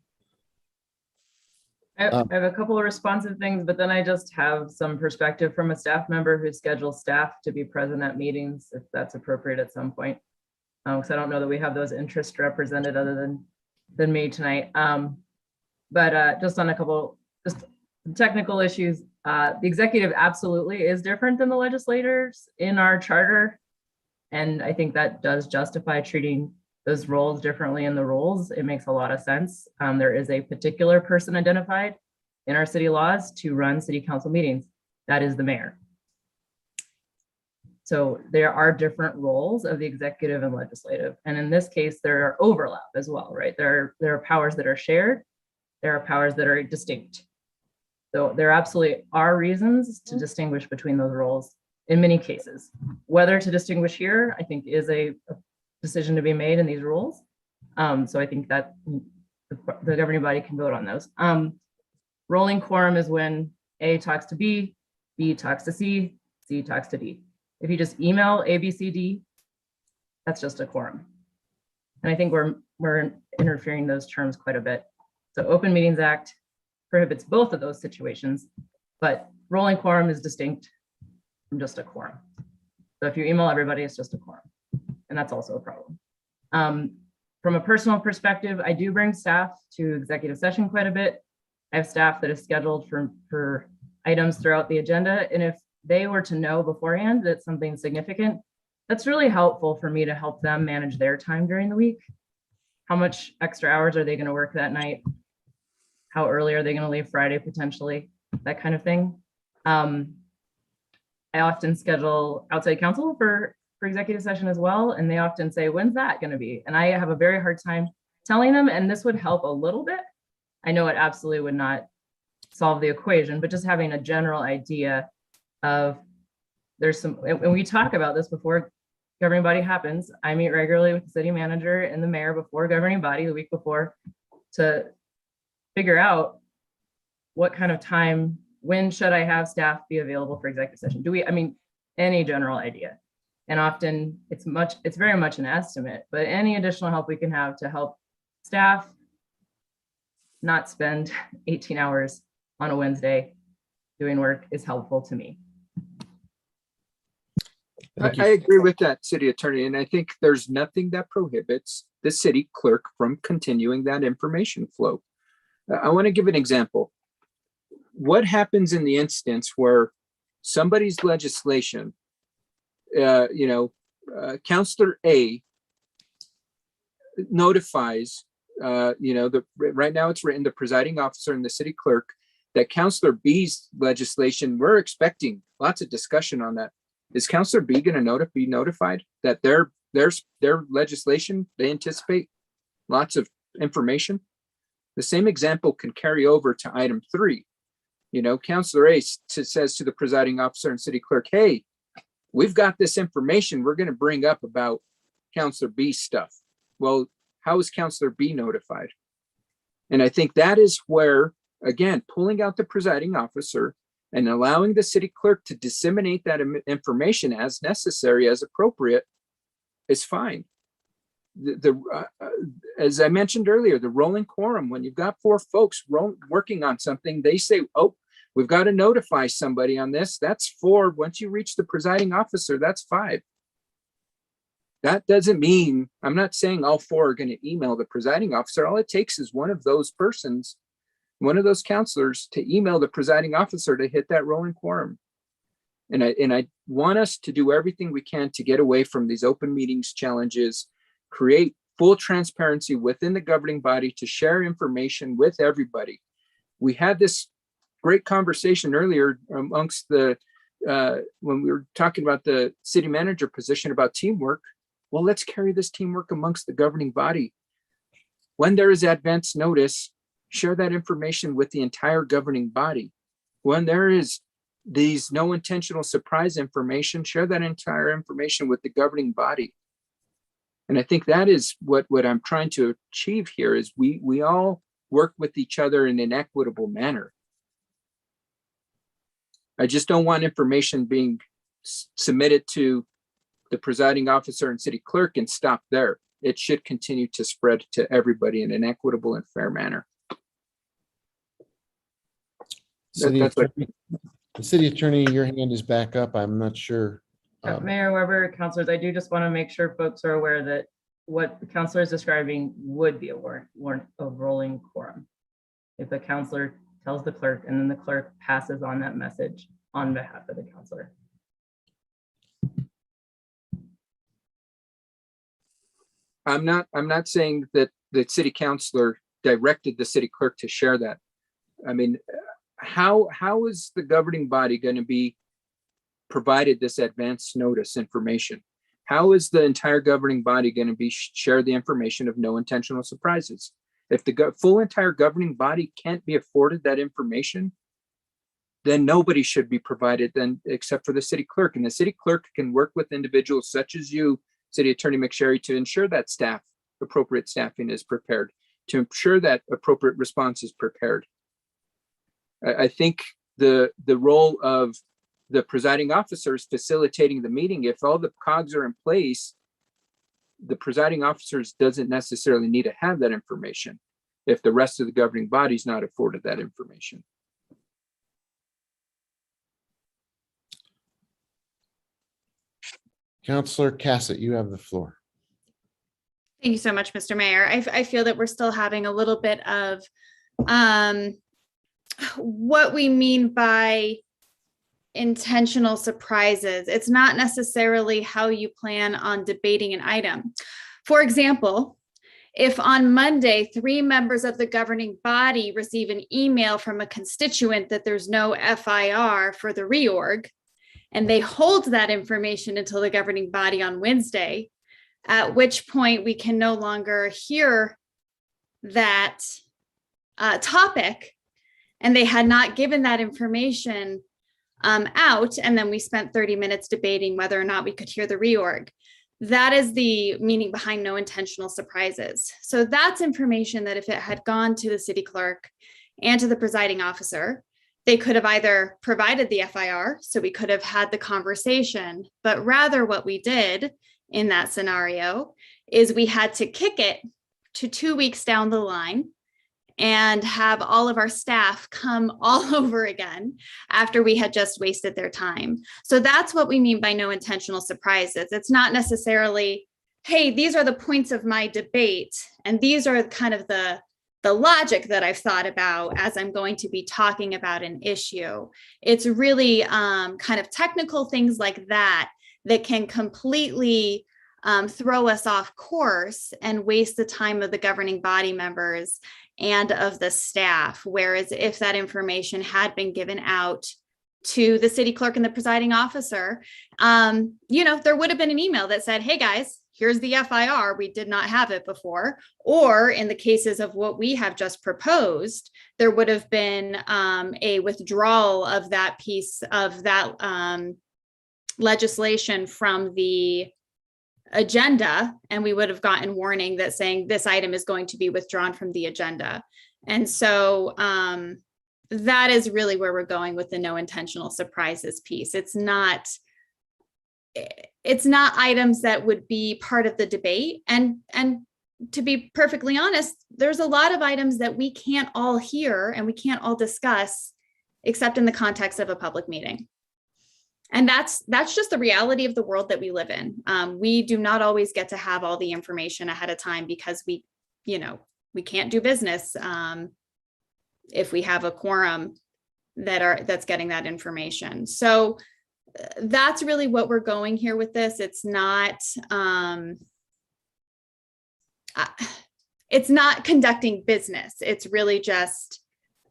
I have a couple of responsive things, but then I just have some perspective from a staff member who schedules staff to be present at meetings, if that's appropriate at some point. Because I don't know that we have those interests represented other than me tonight. But just on a couple just technical issues, the executive absolutely is different than the legislators in our charter. And I think that does justify treating those roles differently in the rules. It makes a lot of sense. There is a particular person identified in our city laws to run city council meetings. That is the mayor. So there are different roles of the executive and legislative. And in this case, there are overlap as well, right? There are powers that are shared. There are powers that are distinct. So there absolutely are reasons to distinguish between those roles in many cases. Whether to distinguish here, I think, is a decision to be made in these rules. So I think that the governing body can vote on those. Rolling quorum is when A talks to B talks to C talks to D. If you just email A, B, C, D, that's just a quorum. And I think we're interfering those terms quite a bit. So Open Meetings Act prohibits both of those situations, but rolling quorum is distinct from just a quorum. So if you email everybody, it's just a quorum, and that's also a problem. From a personal perspective, I do bring staff to executive session quite a bit. I have staff that is scheduled for items throughout the agenda, and if they were to know beforehand that something's significant, that's really helpful for me to help them manage their time during the week. How much extra hours are they going to work that night? How early are they going to leave Friday potentially? That kind of thing. I often schedule outside counsel for executive session as well, and they often say, when's that going to be? And I have a very hard time telling them, and this would help a little bit. I know it absolutely would not solve the equation, but just having a general idea of there's some, and we talk about this before governing body happens. I meet regularly with the city manager and the mayor before governing body the week before to figure out what kind of time, when should I have staff be available for executive session? Any general idea. And often it's very much an estimate, but any additional help we can have to help staff not spend 18 hours on a Wednesday doing work is helpful to me. I agree with that, city attorney, and I think there's nothing that prohibits the city clerk from continuing that information flow. I want to give an example. What happens in the instance where somebody's legislation, Counselor A notifies, right now it's written, the presiding officer and the city clerk, that Counselor B's legislation, we're expecting lots of discussion on that. Is Counselor B going to be notified that their legislation, they anticipate lots of information? The same example can carry over to item 3. Counselor A says to the presiding officer and city clerk, hey, we've got this information we're going to bring up about Counselor B's stuff. Well, how is Counselor B notified? And I think that is where, again, pulling out the presiding officer and allowing the city clerk to disseminate that information as necessary, as appropriate, is fine. As I mentioned earlier, the rolling quorum, when you've got 4 folks working on something, they say, oh, we've got to notify somebody on this. That's 4. Once you reach the presiding officer, that's 5. That doesn't mean, I'm not saying all 4 are going to email the presiding officer. All it takes is one of those persons, one of those counselors, to email the presiding officer to hit that rolling quorum. And I want us to do everything we can to get away from these open meetings challenges, create full transparency within the governing body to share information with everybody. We had this great conversation earlier amongst when we were talking about the city manager position about teamwork. Well, let's carry this teamwork amongst the governing body. When there is advance notice, share that information with the entire governing body. When there is these no intentional surprise information, share that entire information with the governing body. And I think that is what I'm trying to achieve here is we all work with each other in an equitable manner. I just don't want information being submitted to the presiding officer and city clerk and stop there. It should continue to spread to everybody in an equitable and fair manner. The city attorney, your hand is back up. I'm not sure. Mayor Weber, councilors, I do just want to make sure folks are aware that what the counselor is describing would be a warrant of rolling quorum. If the counselor tells the clerk and then the clerk passes on that message on behalf of the counselor. I'm not saying that the city councilor directed the city clerk to share that. I mean, how is the governing body going to be provided this advance notice information? How is the entire governing body going to be share the information of no intentional surprises? If the full entire governing body can't be afforded that information, then nobody should be provided then except for the city clerk. And the city clerk can work with individuals such as you, City Attorney McSherry, to ensure that appropriate staffing is prepared, to ensure that appropriate response is prepared. I think the role of the presiding officer is facilitating the meeting. If all the cogs are in place, the presiding officers doesn't necessarily need to have that information if the rest of the governing body is not afforded that information. Councillor Cassett, you have the floor. Thank you so much, Mr. Mayor. I feel that we're still having a little bit of what we mean by intentional surprises. It's not necessarily how you plan on debating an item. For example, if on Monday, 3 members of the governing body receive an email from a constituent that there's no FIR for the reorg, and they hold that information until the governing body on Wednesday, at which point we can no longer hear that topic, and they had not given that information out, and then we spent 30 minutes debating whether or not we could hear the reorg. That is the meaning behind no intentional surprises. So that's information that if it had gone to the city clerk and to the presiding officer, they could have either provided the FIR, so we could have had the conversation, but rather what we did in that scenario is we had to kick it to 2 weeks down the line and have all of our staff come all over again after we had just wasted their time. So that's what we mean by no intentional surprises. It's not necessarily, hey, these are the points of my debate, and these are kind of the logic that I've thought about as I'm going to be talking about an issue. It's really kind of technical things like that that can completely throw us off course and waste the time of the governing body members and of the staff. Whereas if that information had been given out to the city clerk and the presiding officer, there would have been an email that said, hey guys, here's the FIR, we did not have it before. Or in the cases of what we have just proposed, there would have been a withdrawal of that piece of that legislation from the agenda, and we would have gotten warning that saying this item is going to be withdrawn from the agenda. And so that is really where we're going with the no intentional surprises piece. It's not items that would be part of the debate. And to be perfectly honest, there's a lot of items that we can't all hear and we can't all discuss except in the context of a public meeting. And that's just the reality of the world that we live in. We do not always get to have all the information ahead of time because we can't do business if we have a quorum that's getting that information. So that's really what we're going here with this. It's not conducting business. It's really just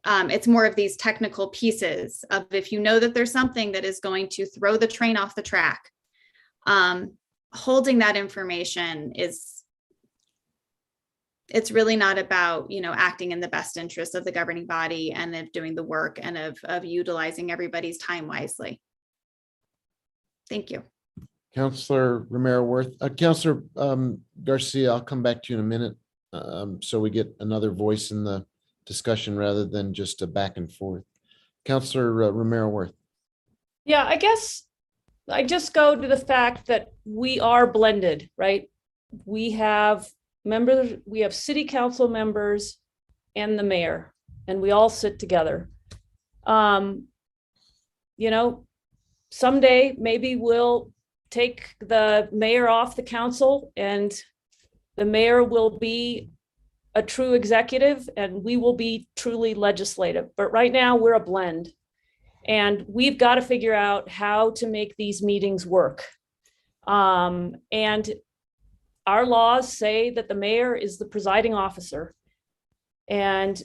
it's more of these technical pieces of if you know that there's something that is going to throw the train off the track, holding that information it's really not about, acting in the best interest of the governing body and of doing the work and of utilizing everybody's time wisely. Thank you. Councillor Romero Worth. Councillor Garcia, I'll come back to you in a minute so we get another voice in the discussion rather than just a back and forth. Councillor Romero Worth. Yeah, I guess I just go to the fact that we are blended, right? We have members, we have city council members and the mayor, and we all sit together. Someday maybe we'll take the mayor off the council and the mayor will be a true executive and we will be truly legislative. But right now we're a blend and we've got to figure out how to make these meetings work. And our laws say that the mayor is the presiding officer. And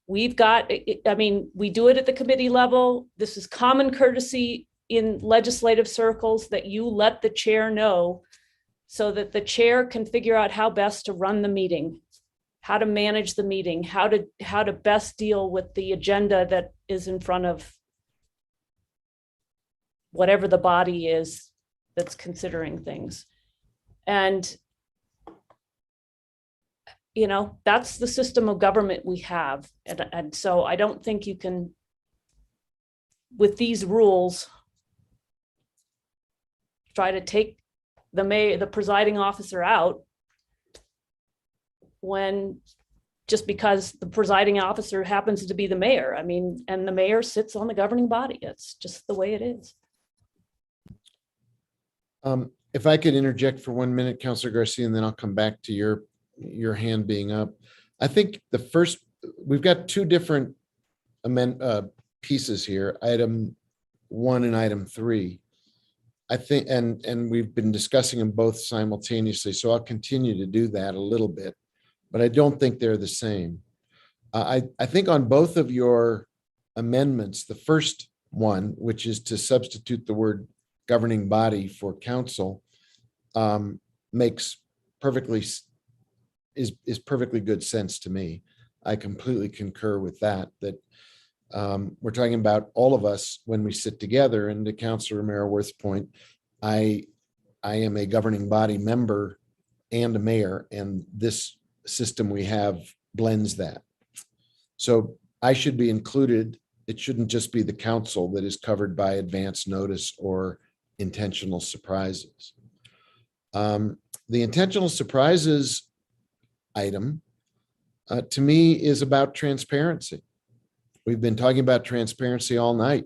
We've got, I mean, we do it at the committee level. This is common courtesy in legislative circles that you let the chair know so that the chair can figure out how best to run the meeting, how to manage the meeting, how to best deal with the agenda that is in front of whatever the body is that's considering things. And you know, that's the system of government we have. And so I don't think you can, with these rules, try to take the mayor, the presiding officer out when just because the presiding officer happens to be the mayor. I mean, and the mayor sits on the governing body. It's just the way it is. If I could interject for 1 minute, Councilor Garcia, and then I'll come back to your hand being up. I think we've got two different pieces here, item 1 and item 3. I think, and we've been discussing them both simultaneously, so I'll continue to do that a little bit, but I don't think they're the same. I think on both of your amendments, the first one, which is to substitute the word governing body for council, makes is perfectly good sense to me. I completely concur with that we're talking about all of us when we sit together. And to Councilor Maraworth's point, I am a governing body member and a mayor, and this system we have blends that. So I should be included. It shouldn't just be the council that is covered by advance notice or intentional surprises. The intentional surprises item, to me, is about transparency. We've been talking about transparency all night,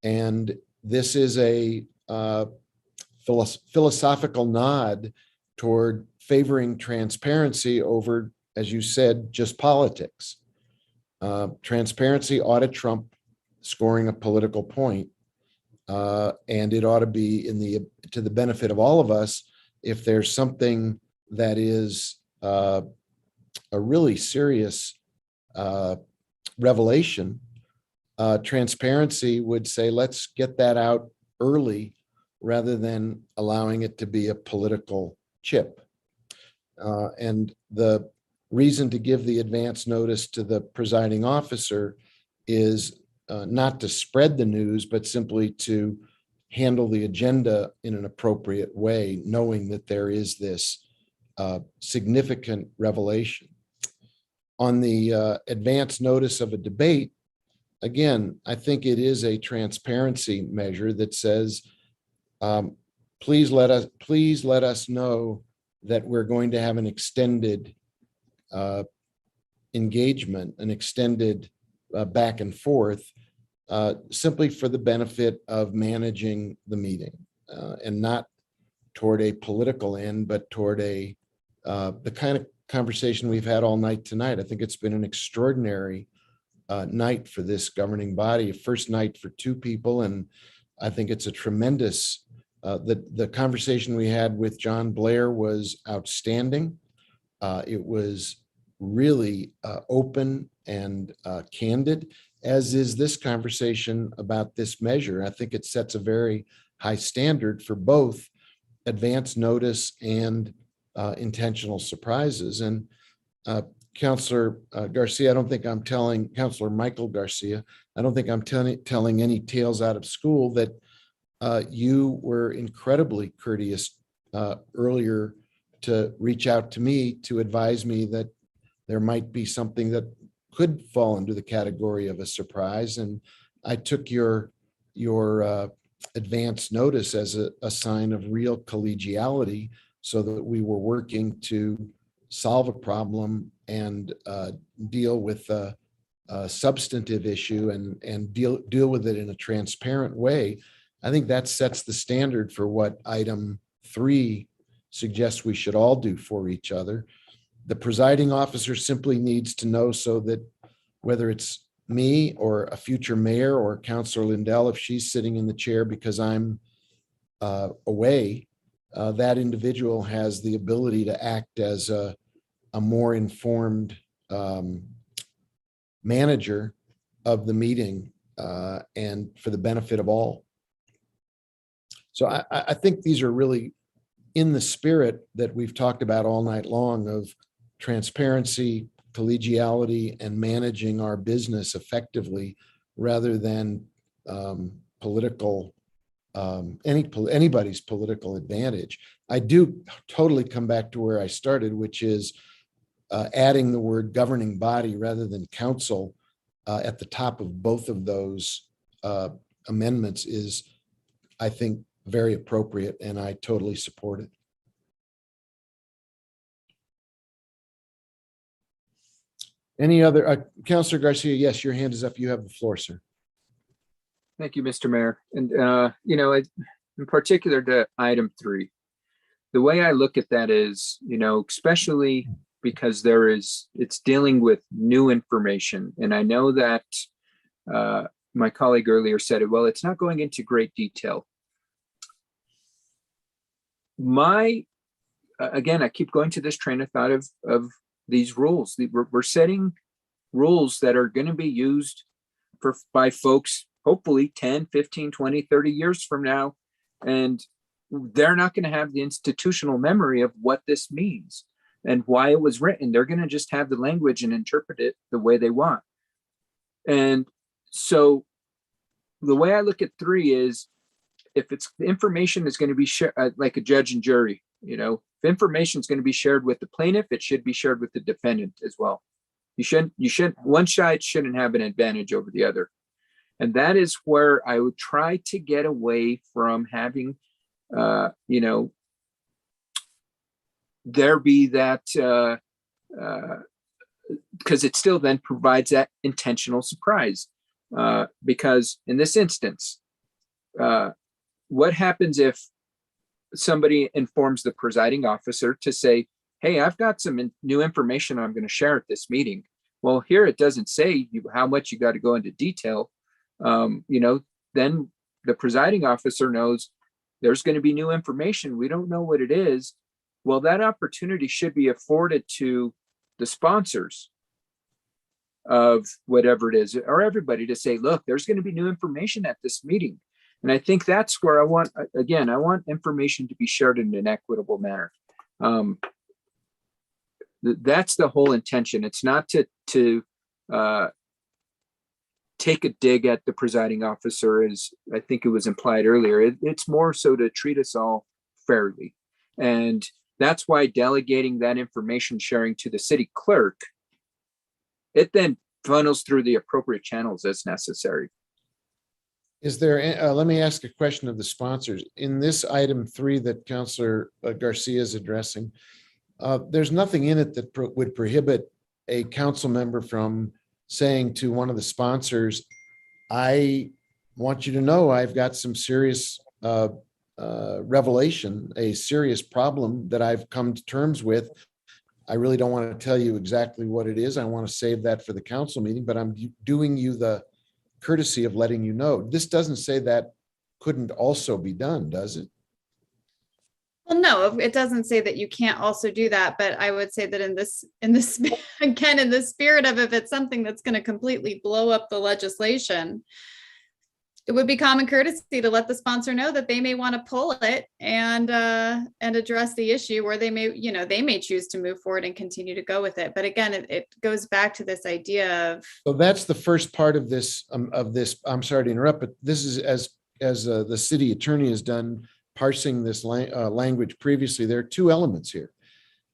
and this is a philosophical nod toward favoring transparency over, as you said, just politics. Transparency ought to trump scoring a political point, and it ought to be to the benefit of all of us. If there's something that is a really serious revelation, transparency would say, let's get that out early rather than allowing it to be a political chip. And the reason to give the advance notice to the presiding officer is not to spread the news, but simply to handle the agenda in an appropriate way, knowing that there is this significant revelation. On the advance notice of a debate, again, I think it is a transparency measure that says, please let us know that we're going to have an extended engagement, an extended back and forth, simply for the benefit of managing the meeting, and not toward a political end, but toward the kind of conversation we've had all night tonight. I think it's been an extraordinary night for this governing body, a first night for two people, and I think it's a tremendous, the conversation we had with John Blair was outstanding. It was really open and candid, as is this conversation about this measure. I think it sets a very high standard for both advance notice and intentional surprises. And Councilor Garcia, I don't think I'm telling Councilor Michael Garcia, I don't think I'm telling any tales out of school that you were incredibly courteous earlier to reach out to me to advise me that there might be something that could fall into the category of a surprise. And I took your advance notice as a sign of real collegiality, so that we were working to solve a problem and deal with a substantive issue and deal with it in a transparent way. I think that sets the standard for what item 3 suggests we should all do for each other. The presiding officer simply needs to know, so that whether it's me or a future mayor or Councilor Lindell, if she's sitting in the chair because I'm away, that individual has the ability to act as a more informed manager of the meeting and for the benefit of all. So I think these are really in the spirit that we've talked about all night long of transparency, collegiality, and managing our business effectively rather than political, anybody's political advantage. I do totally come back to where I started, which is adding the word governing body rather than council at the top of both of those amendments is, I think, very appropriate, and I totally support it. Any other, Councilor Garcia, yes, your hand is up. You have the floor, sir. Thank you, Mr. Mayor. And, in particular to item 3, the way I look at that is, especially because it's dealing with new information. And I know that my colleague earlier said it, well, it's not going into great detail. Again, I keep going to this train of thought of these rules. We're setting rules that are going to be used by folks, hopefully 10, 15, 20, 30 years from now. And they're not going to have the institutional memory of what this means and why it was written. They're going to just have the language and interpret it the way they want. And so the way I look at 3 is, if it's the information is going to be shared, like a judge and jury, if information is going to be shared with the plaintiff, it should be shared with the defendant as well. One side shouldn't have an advantage over the other. And that is where I would try to get away from having, there be that, because it still then provides that intentional surprise. Because in this instance, what happens if somebody informs the presiding officer to say, hey, I've got some new information I'm going to share at this meeting. Well, here it doesn't say how much you got to go into detail. Then the presiding officer knows there's going to be new information. We don't know what it is. Well, that opportunity should be afforded to the sponsors of whatever it is, or everybody, to say, look, there's going to be new information at this meeting. And I think that's where I want information to be shared in an equitable manner. That's the whole intention. It's not to take a dig at the presiding officer, as I think it was implied earlier. It's more so to treat us all fairly. And that's why delegating that information sharing to the city clerk, it then funnels through the appropriate channels as necessary. Is there, let me ask a question of the sponsors. In this item 3 that Councilor Garcia is addressing, there's nothing in it that would prohibit a council member from saying to one of the sponsors, I want you to know I've got some serious revelation, a serious problem that I've come to terms with. I really don't want to tell you exactly what it is. I want to save that for the council meeting, but I'm doing you the courtesy of letting you know. This doesn't say that couldn't also be done, does it? Well, no, it doesn't say that you can't also do that, but I would say that in this again, in the spirit of, if it's something that's going to completely blow up the legislation, it would be common courtesy to let the sponsor know that they may want to pull it and address the issue, or they may choose to move forward and continue to go with it. But again, it goes back to this idea of. So that's the first part of this. I'm sorry to interrupt, but this is as the city attorney has done, parsing this language previously. There are 2 elements here.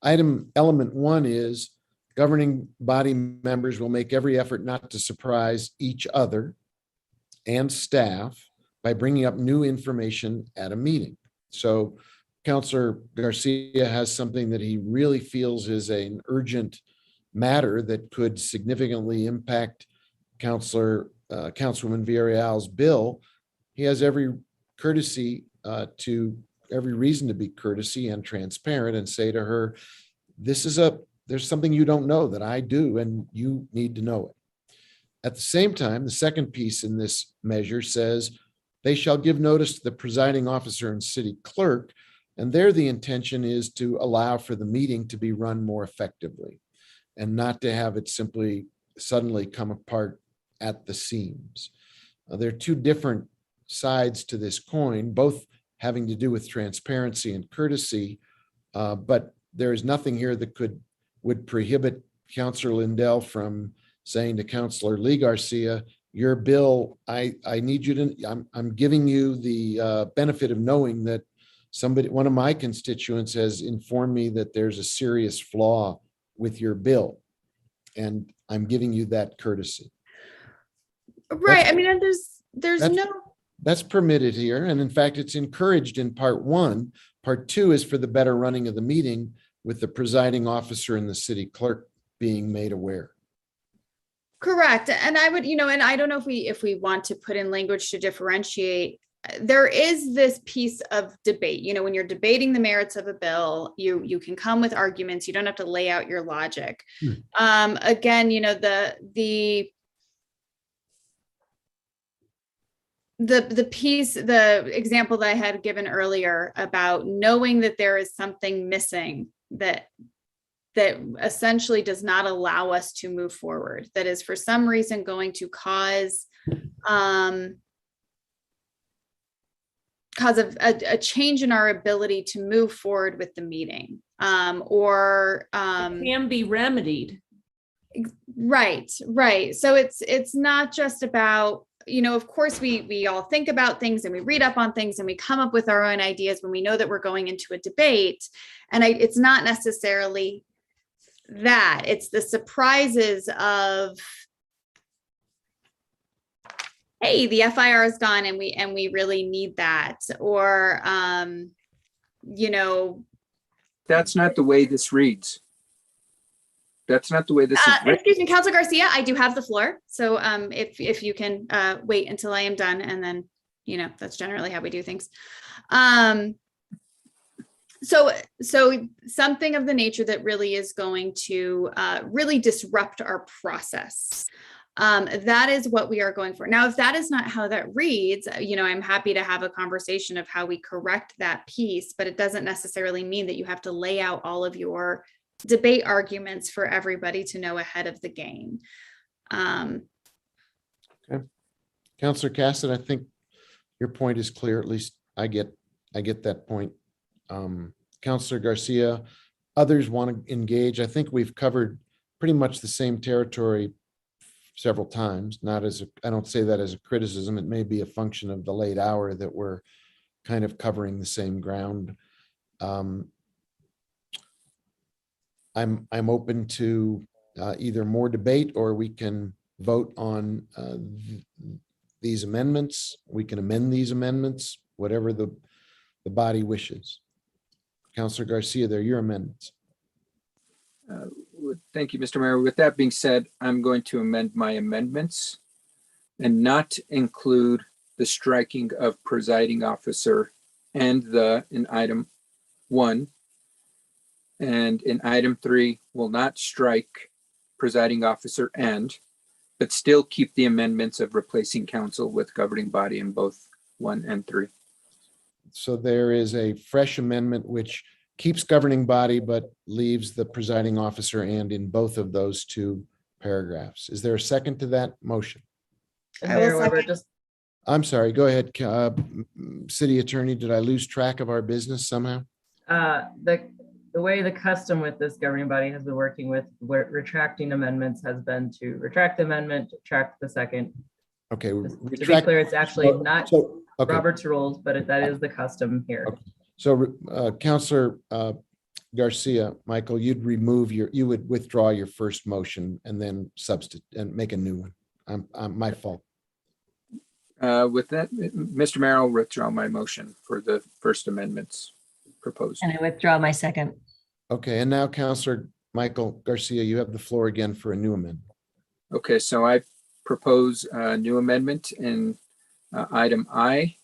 Element 1 is governing body members will make every effort not to surprise each other and staff by bringing up new information at a meeting. So Councilor Garcia has something that he really feels is an urgent matter that could significantly impact Councilwoman Villarreal's bill. He has every reason to be courtesy and transparent and say to her, there's something you don't know that I do, and you need to know it. At the same time, the second piece in this measure says they shall give notice to the presiding officer and city clerk, and there the intention is to allow for the meeting to be run more effectively and not to have it simply suddenly come apart at the seams. There are two different sides to this coin, both having to do with transparency and courtesy. But there is nothing here that would prohibit Councillor Lindell from saying to Councillor Lee Garcia, your bill, I need you to, I'm giving you the benefit of knowing that one of my constituents has informed me that there's a serious flaw with your bill. And I'm giving you that courtesy. Right. I mean, and there's no. That's permitted here. And in fact, it's encouraged in part 1. Part 2 is for the better running of the meeting with the presiding officer and the city clerk being made aware. Correct. And I would, and I don't know if we want to put in language to differentiate. There is this piece of debate, when you're debating the merits of a bill, you can come with arguments. You don't have to lay out your logic. Again, the example that I had given earlier about knowing that there is something missing that essentially does not allow us to move forward, that is for some reason going to cause a change in our ability to move forward with the meeting, or can be remedied. Right. So it's not just about, of course we all think about things and we read up on things and we come up with our own ideas when we know that we're going into a debate. And it's not necessarily that, it's the surprises of, hey, the FIR is gone and we really need that, or That's not the way this reads. That's not the way this is written. Excuse me, Councilor Garcia, I do have the floor. So if you can wait until I am done, and then, that's generally how we do things. So something of the nature that really is going to really disrupt our process. That is what we are going for. Now, if that is not how that reads, I'm happy to have a conversation of how we correct that piece, but it doesn't necessarily mean that you have to lay out all of your debate arguments for everybody to know ahead of the game. Okay. Councillor Cassidy, I think your point is clear. At least I get that point. Councillor Garcia, others want to engage. I think we've covered pretty much the same territory several times. I don't say that as a criticism. It may be a function of the late hour that we're kind of covering the same ground. I'm open to either more debate, or we can vote on these amendments. We can amend these amendments, whatever the body wishes. Councillor Garcia, they're your amendments. Thank you, Mr. Mayor. With that being said, I'm going to amend my amendments and not include the striking of presiding officer and in item 1. And in item 3, will not strike presiding officer but still keep the amendments of replacing council with governing body in both 1 and 3. So there is a fresh amendment which keeps governing body but leaves the presiding officer and in both of those 2 paragraphs. Is there a second to that motion? Mayor Weber, I'm sorry, go ahead. City Attorney, did I lose track of our business somehow? The way the custom with this governing body has been working with retracting amendments has been to retract the amendment, retract the second. Okay. To be clear, it's actually not Robert's rules, but that is the custom here. Okay. So Councillor Garcia, Michael, you would withdraw your first motion and then substitute and make a new one. My fault. With that, Mr. Mayor, I'll withdraw my motion for the first amendments proposed. And I withdraw my second. Okay, and now Councillor Michael Garcia, you have the floor again for a new amendment. Okay, so I propose a new amendment in item I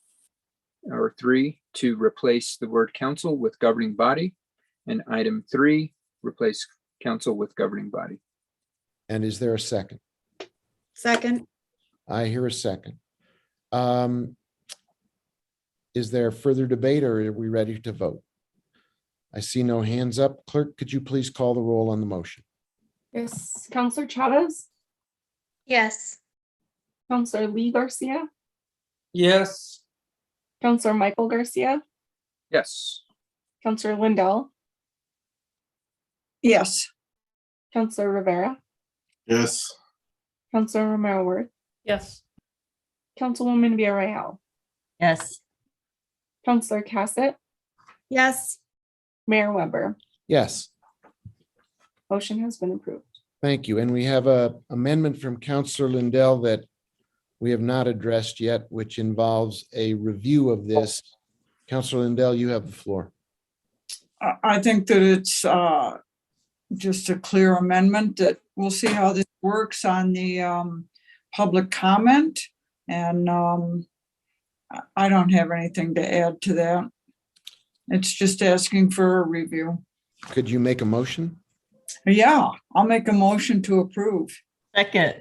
or 3 to replace the word council with governing body, and item 3 replace council with governing body. And is there a second? Second. I hear a second. Is there further debate, or are we ready to vote? I see no hands up. Clerk, could you please call the roll on the motion? Yes, Councillor Chavez, Yes. Counselor Lee Garcia, Yes. Counselor Michael Garcia, Yes. Counselor Lindell, Yes. Counselor Rivera, Yes. Counselor Romero Worth, Yes. Councilwoman Villarreal, Yes. Counselor Cassett, Yes. Mayor Weber. Yes, Motion has been approved. thank you. And we have a amendment from Counselor Lindell that we have not addressed yet, which involves a review of this. Counselor Lindell, you have the floor. I think that it's just a clear amendment that we'll see how this works on the public comment. And I don't have anything to add to that. It's just asking for a review. Could you make a motion? Yeah, I'll make a motion to approve. Second.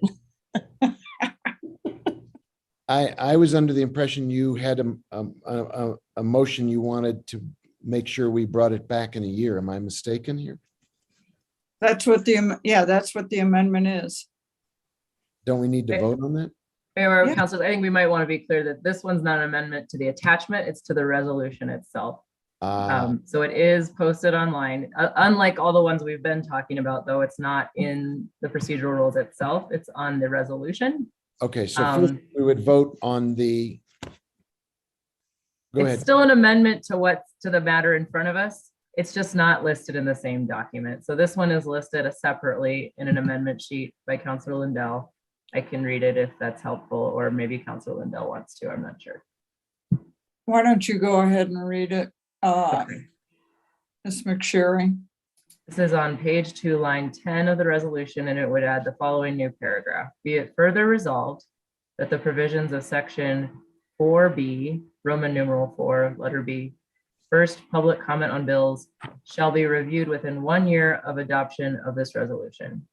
I was under the impression you had a motion you wanted to make sure we brought it back in a year. Am I mistaken here? That's what that's what the amendment is. Don't we need to vote on that? Mayor, Yeah. Council, I think we might want to be clear that this one's not an amendment to the attachment, it's to the resolution itself. So it is posted online, unlike all the ones we've been talking about, though it's not in the procedural rules itself, it's on the resolution. Okay, so first we would vote on the. Go It's ahead. still an amendment to what's to the matter in front of us. It's just not listed in the same document. So this one is listed separately in an amendment sheet by Councilor Lindell. I can read it if that's helpful, or maybe Councilor Lindell wants to, I'm not sure. Why don't you go ahead and read it? Ms. McSherry. This is on page 2, line 10 of the resolution, and it would add the following new paragraph. Be it further resolved that the provisions of section 4B, Roman numeral 4, letter B, first public comment on bills shall be reviewed within 1 year of adoption of this resolution.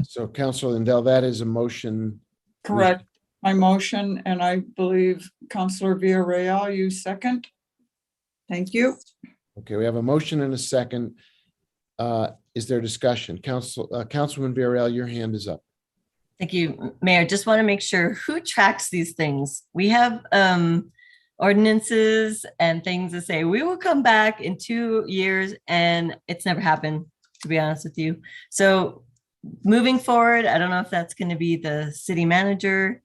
So Counselor Lindell, that is a motion. Correct. My motion, and I believe Councilor Villarreal, you second. Thank you. Okay, we have a motion and a second. Is there discussion? Councilman Villarreal, your hand is up. Thank you, Mayor. Just want to make sure who tracks these things. We have ordinances and things that say we will come back in 2 years, and it's never happened, to be honest with you. So moving forward, I don't know if that's going to be the city manager.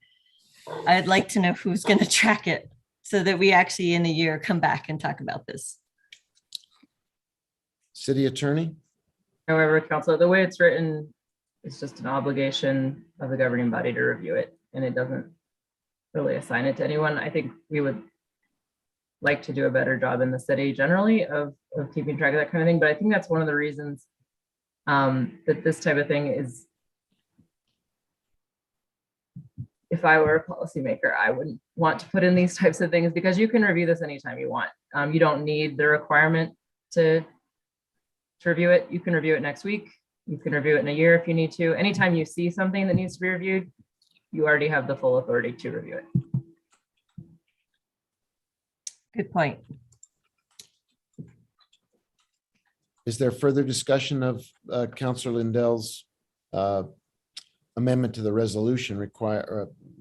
I'd like to know who's going to track it so that we actually in a year come back and talk about this. City attorney? However, Council, the way it's written, it's just an obligation of the governing body to review it, and it doesn't really assign it to anyone. I think we would like to do a better job in the city generally of keeping track of that kind of thing, but I think that's one of the reasons that this type of thing is, if I were a policymaker, I wouldn't want to put in these types of things because you can review this anytime you want. You don't need the requirement to review it. You can review it next week. You can review it in a year if you need to. Anytime you see something that needs to be reviewed, you already have the full authority to review it. Good point. Is there further discussion of Counselor Lindell's amendment to the resolution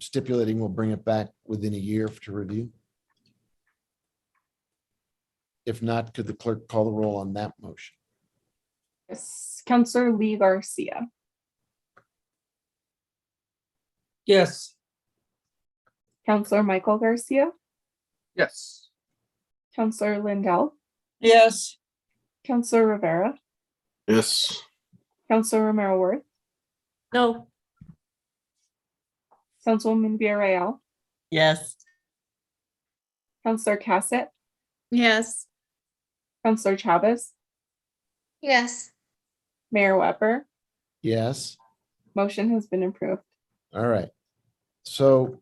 stipulating we'll bring it back within a year to review? If not, could the clerk call the roll on that motion? Yes, Counselor Lee Garcia, Yes. Counselor Michael Garcia, Yes. Counselor Lindell, Yes. Counselor Rivera, Yes. Counselor Romero Worth, No. Councilwoman Villarreal, Yes. Counselor Cassett, Yes. Counselor Chavez, Yes. Mayor Weber. Yes. Motion has been approved. All right. So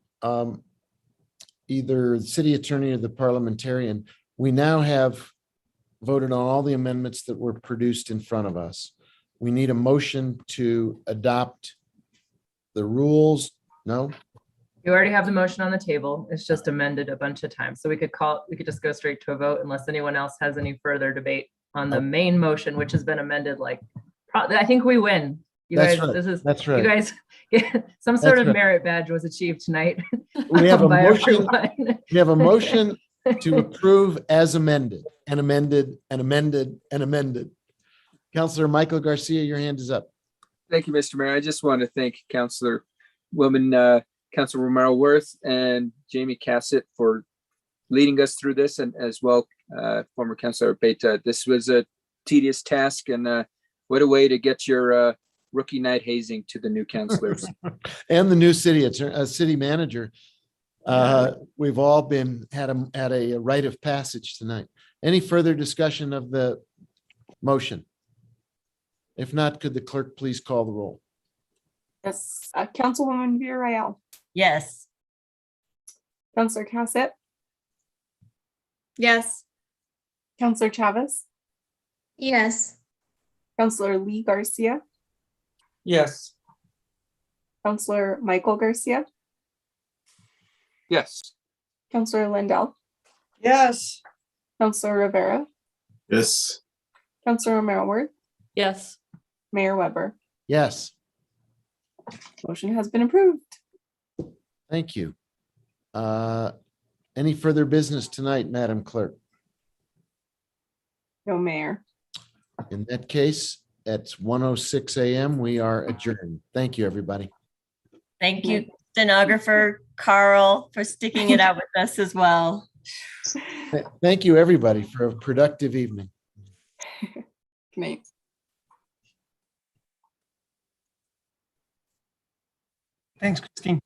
either the city attorney or the parliamentarian, we now have voted on all the amendments that were produced in front of us. We need a motion to adopt the rules. No? You already have the motion on the table. It's just amended a bunch of times. So we could just go straight to a vote unless anyone else has any further debate on the main motion, which has been amended like, I think we win. You That's guys, right. this is, That's you right. guys, some sort That's of right. merit badge was achieved tonight. We have a by motion. everyone. We have a motion to approve as amended and amended and amended and amended. Counselor Michael Garcia, your hand is up. Thank you, Mr. Mayor. I just want to thank Councilor Councilor Romero Worth and Jamie Cassett for leading us through this, and as well, former Councilor Beta. This was a tedious task, and what a way to get your rookie night hazing to the new councilors. And the new city manager. We've all had a rite of passage tonight. Any further discussion of the motion? If not, could the clerk please call the roll? Yes, Councilwoman Villarreal, Yes. Councilor Cassett, Yes. Councilor Chavez, Yes. Councilor Lee Garcia, Yes. Councilor Michael Garcia, Yes. Councilor Lindell, Yes. Councilor Rivera, Yes. Councilor Romero Worth, Yes. Mayor Weber. Yes, Motion has been approved. thank you. Any further business tonight, Madam Clerk? No, Mayor. In that case, at 1:06 a.m., we are adjourned. Thank you, everybody. Thank you, stenographer Carl, for sticking it out with us as well. Thank you, everybody, for a productive evening. Good night. Thanks, Christine.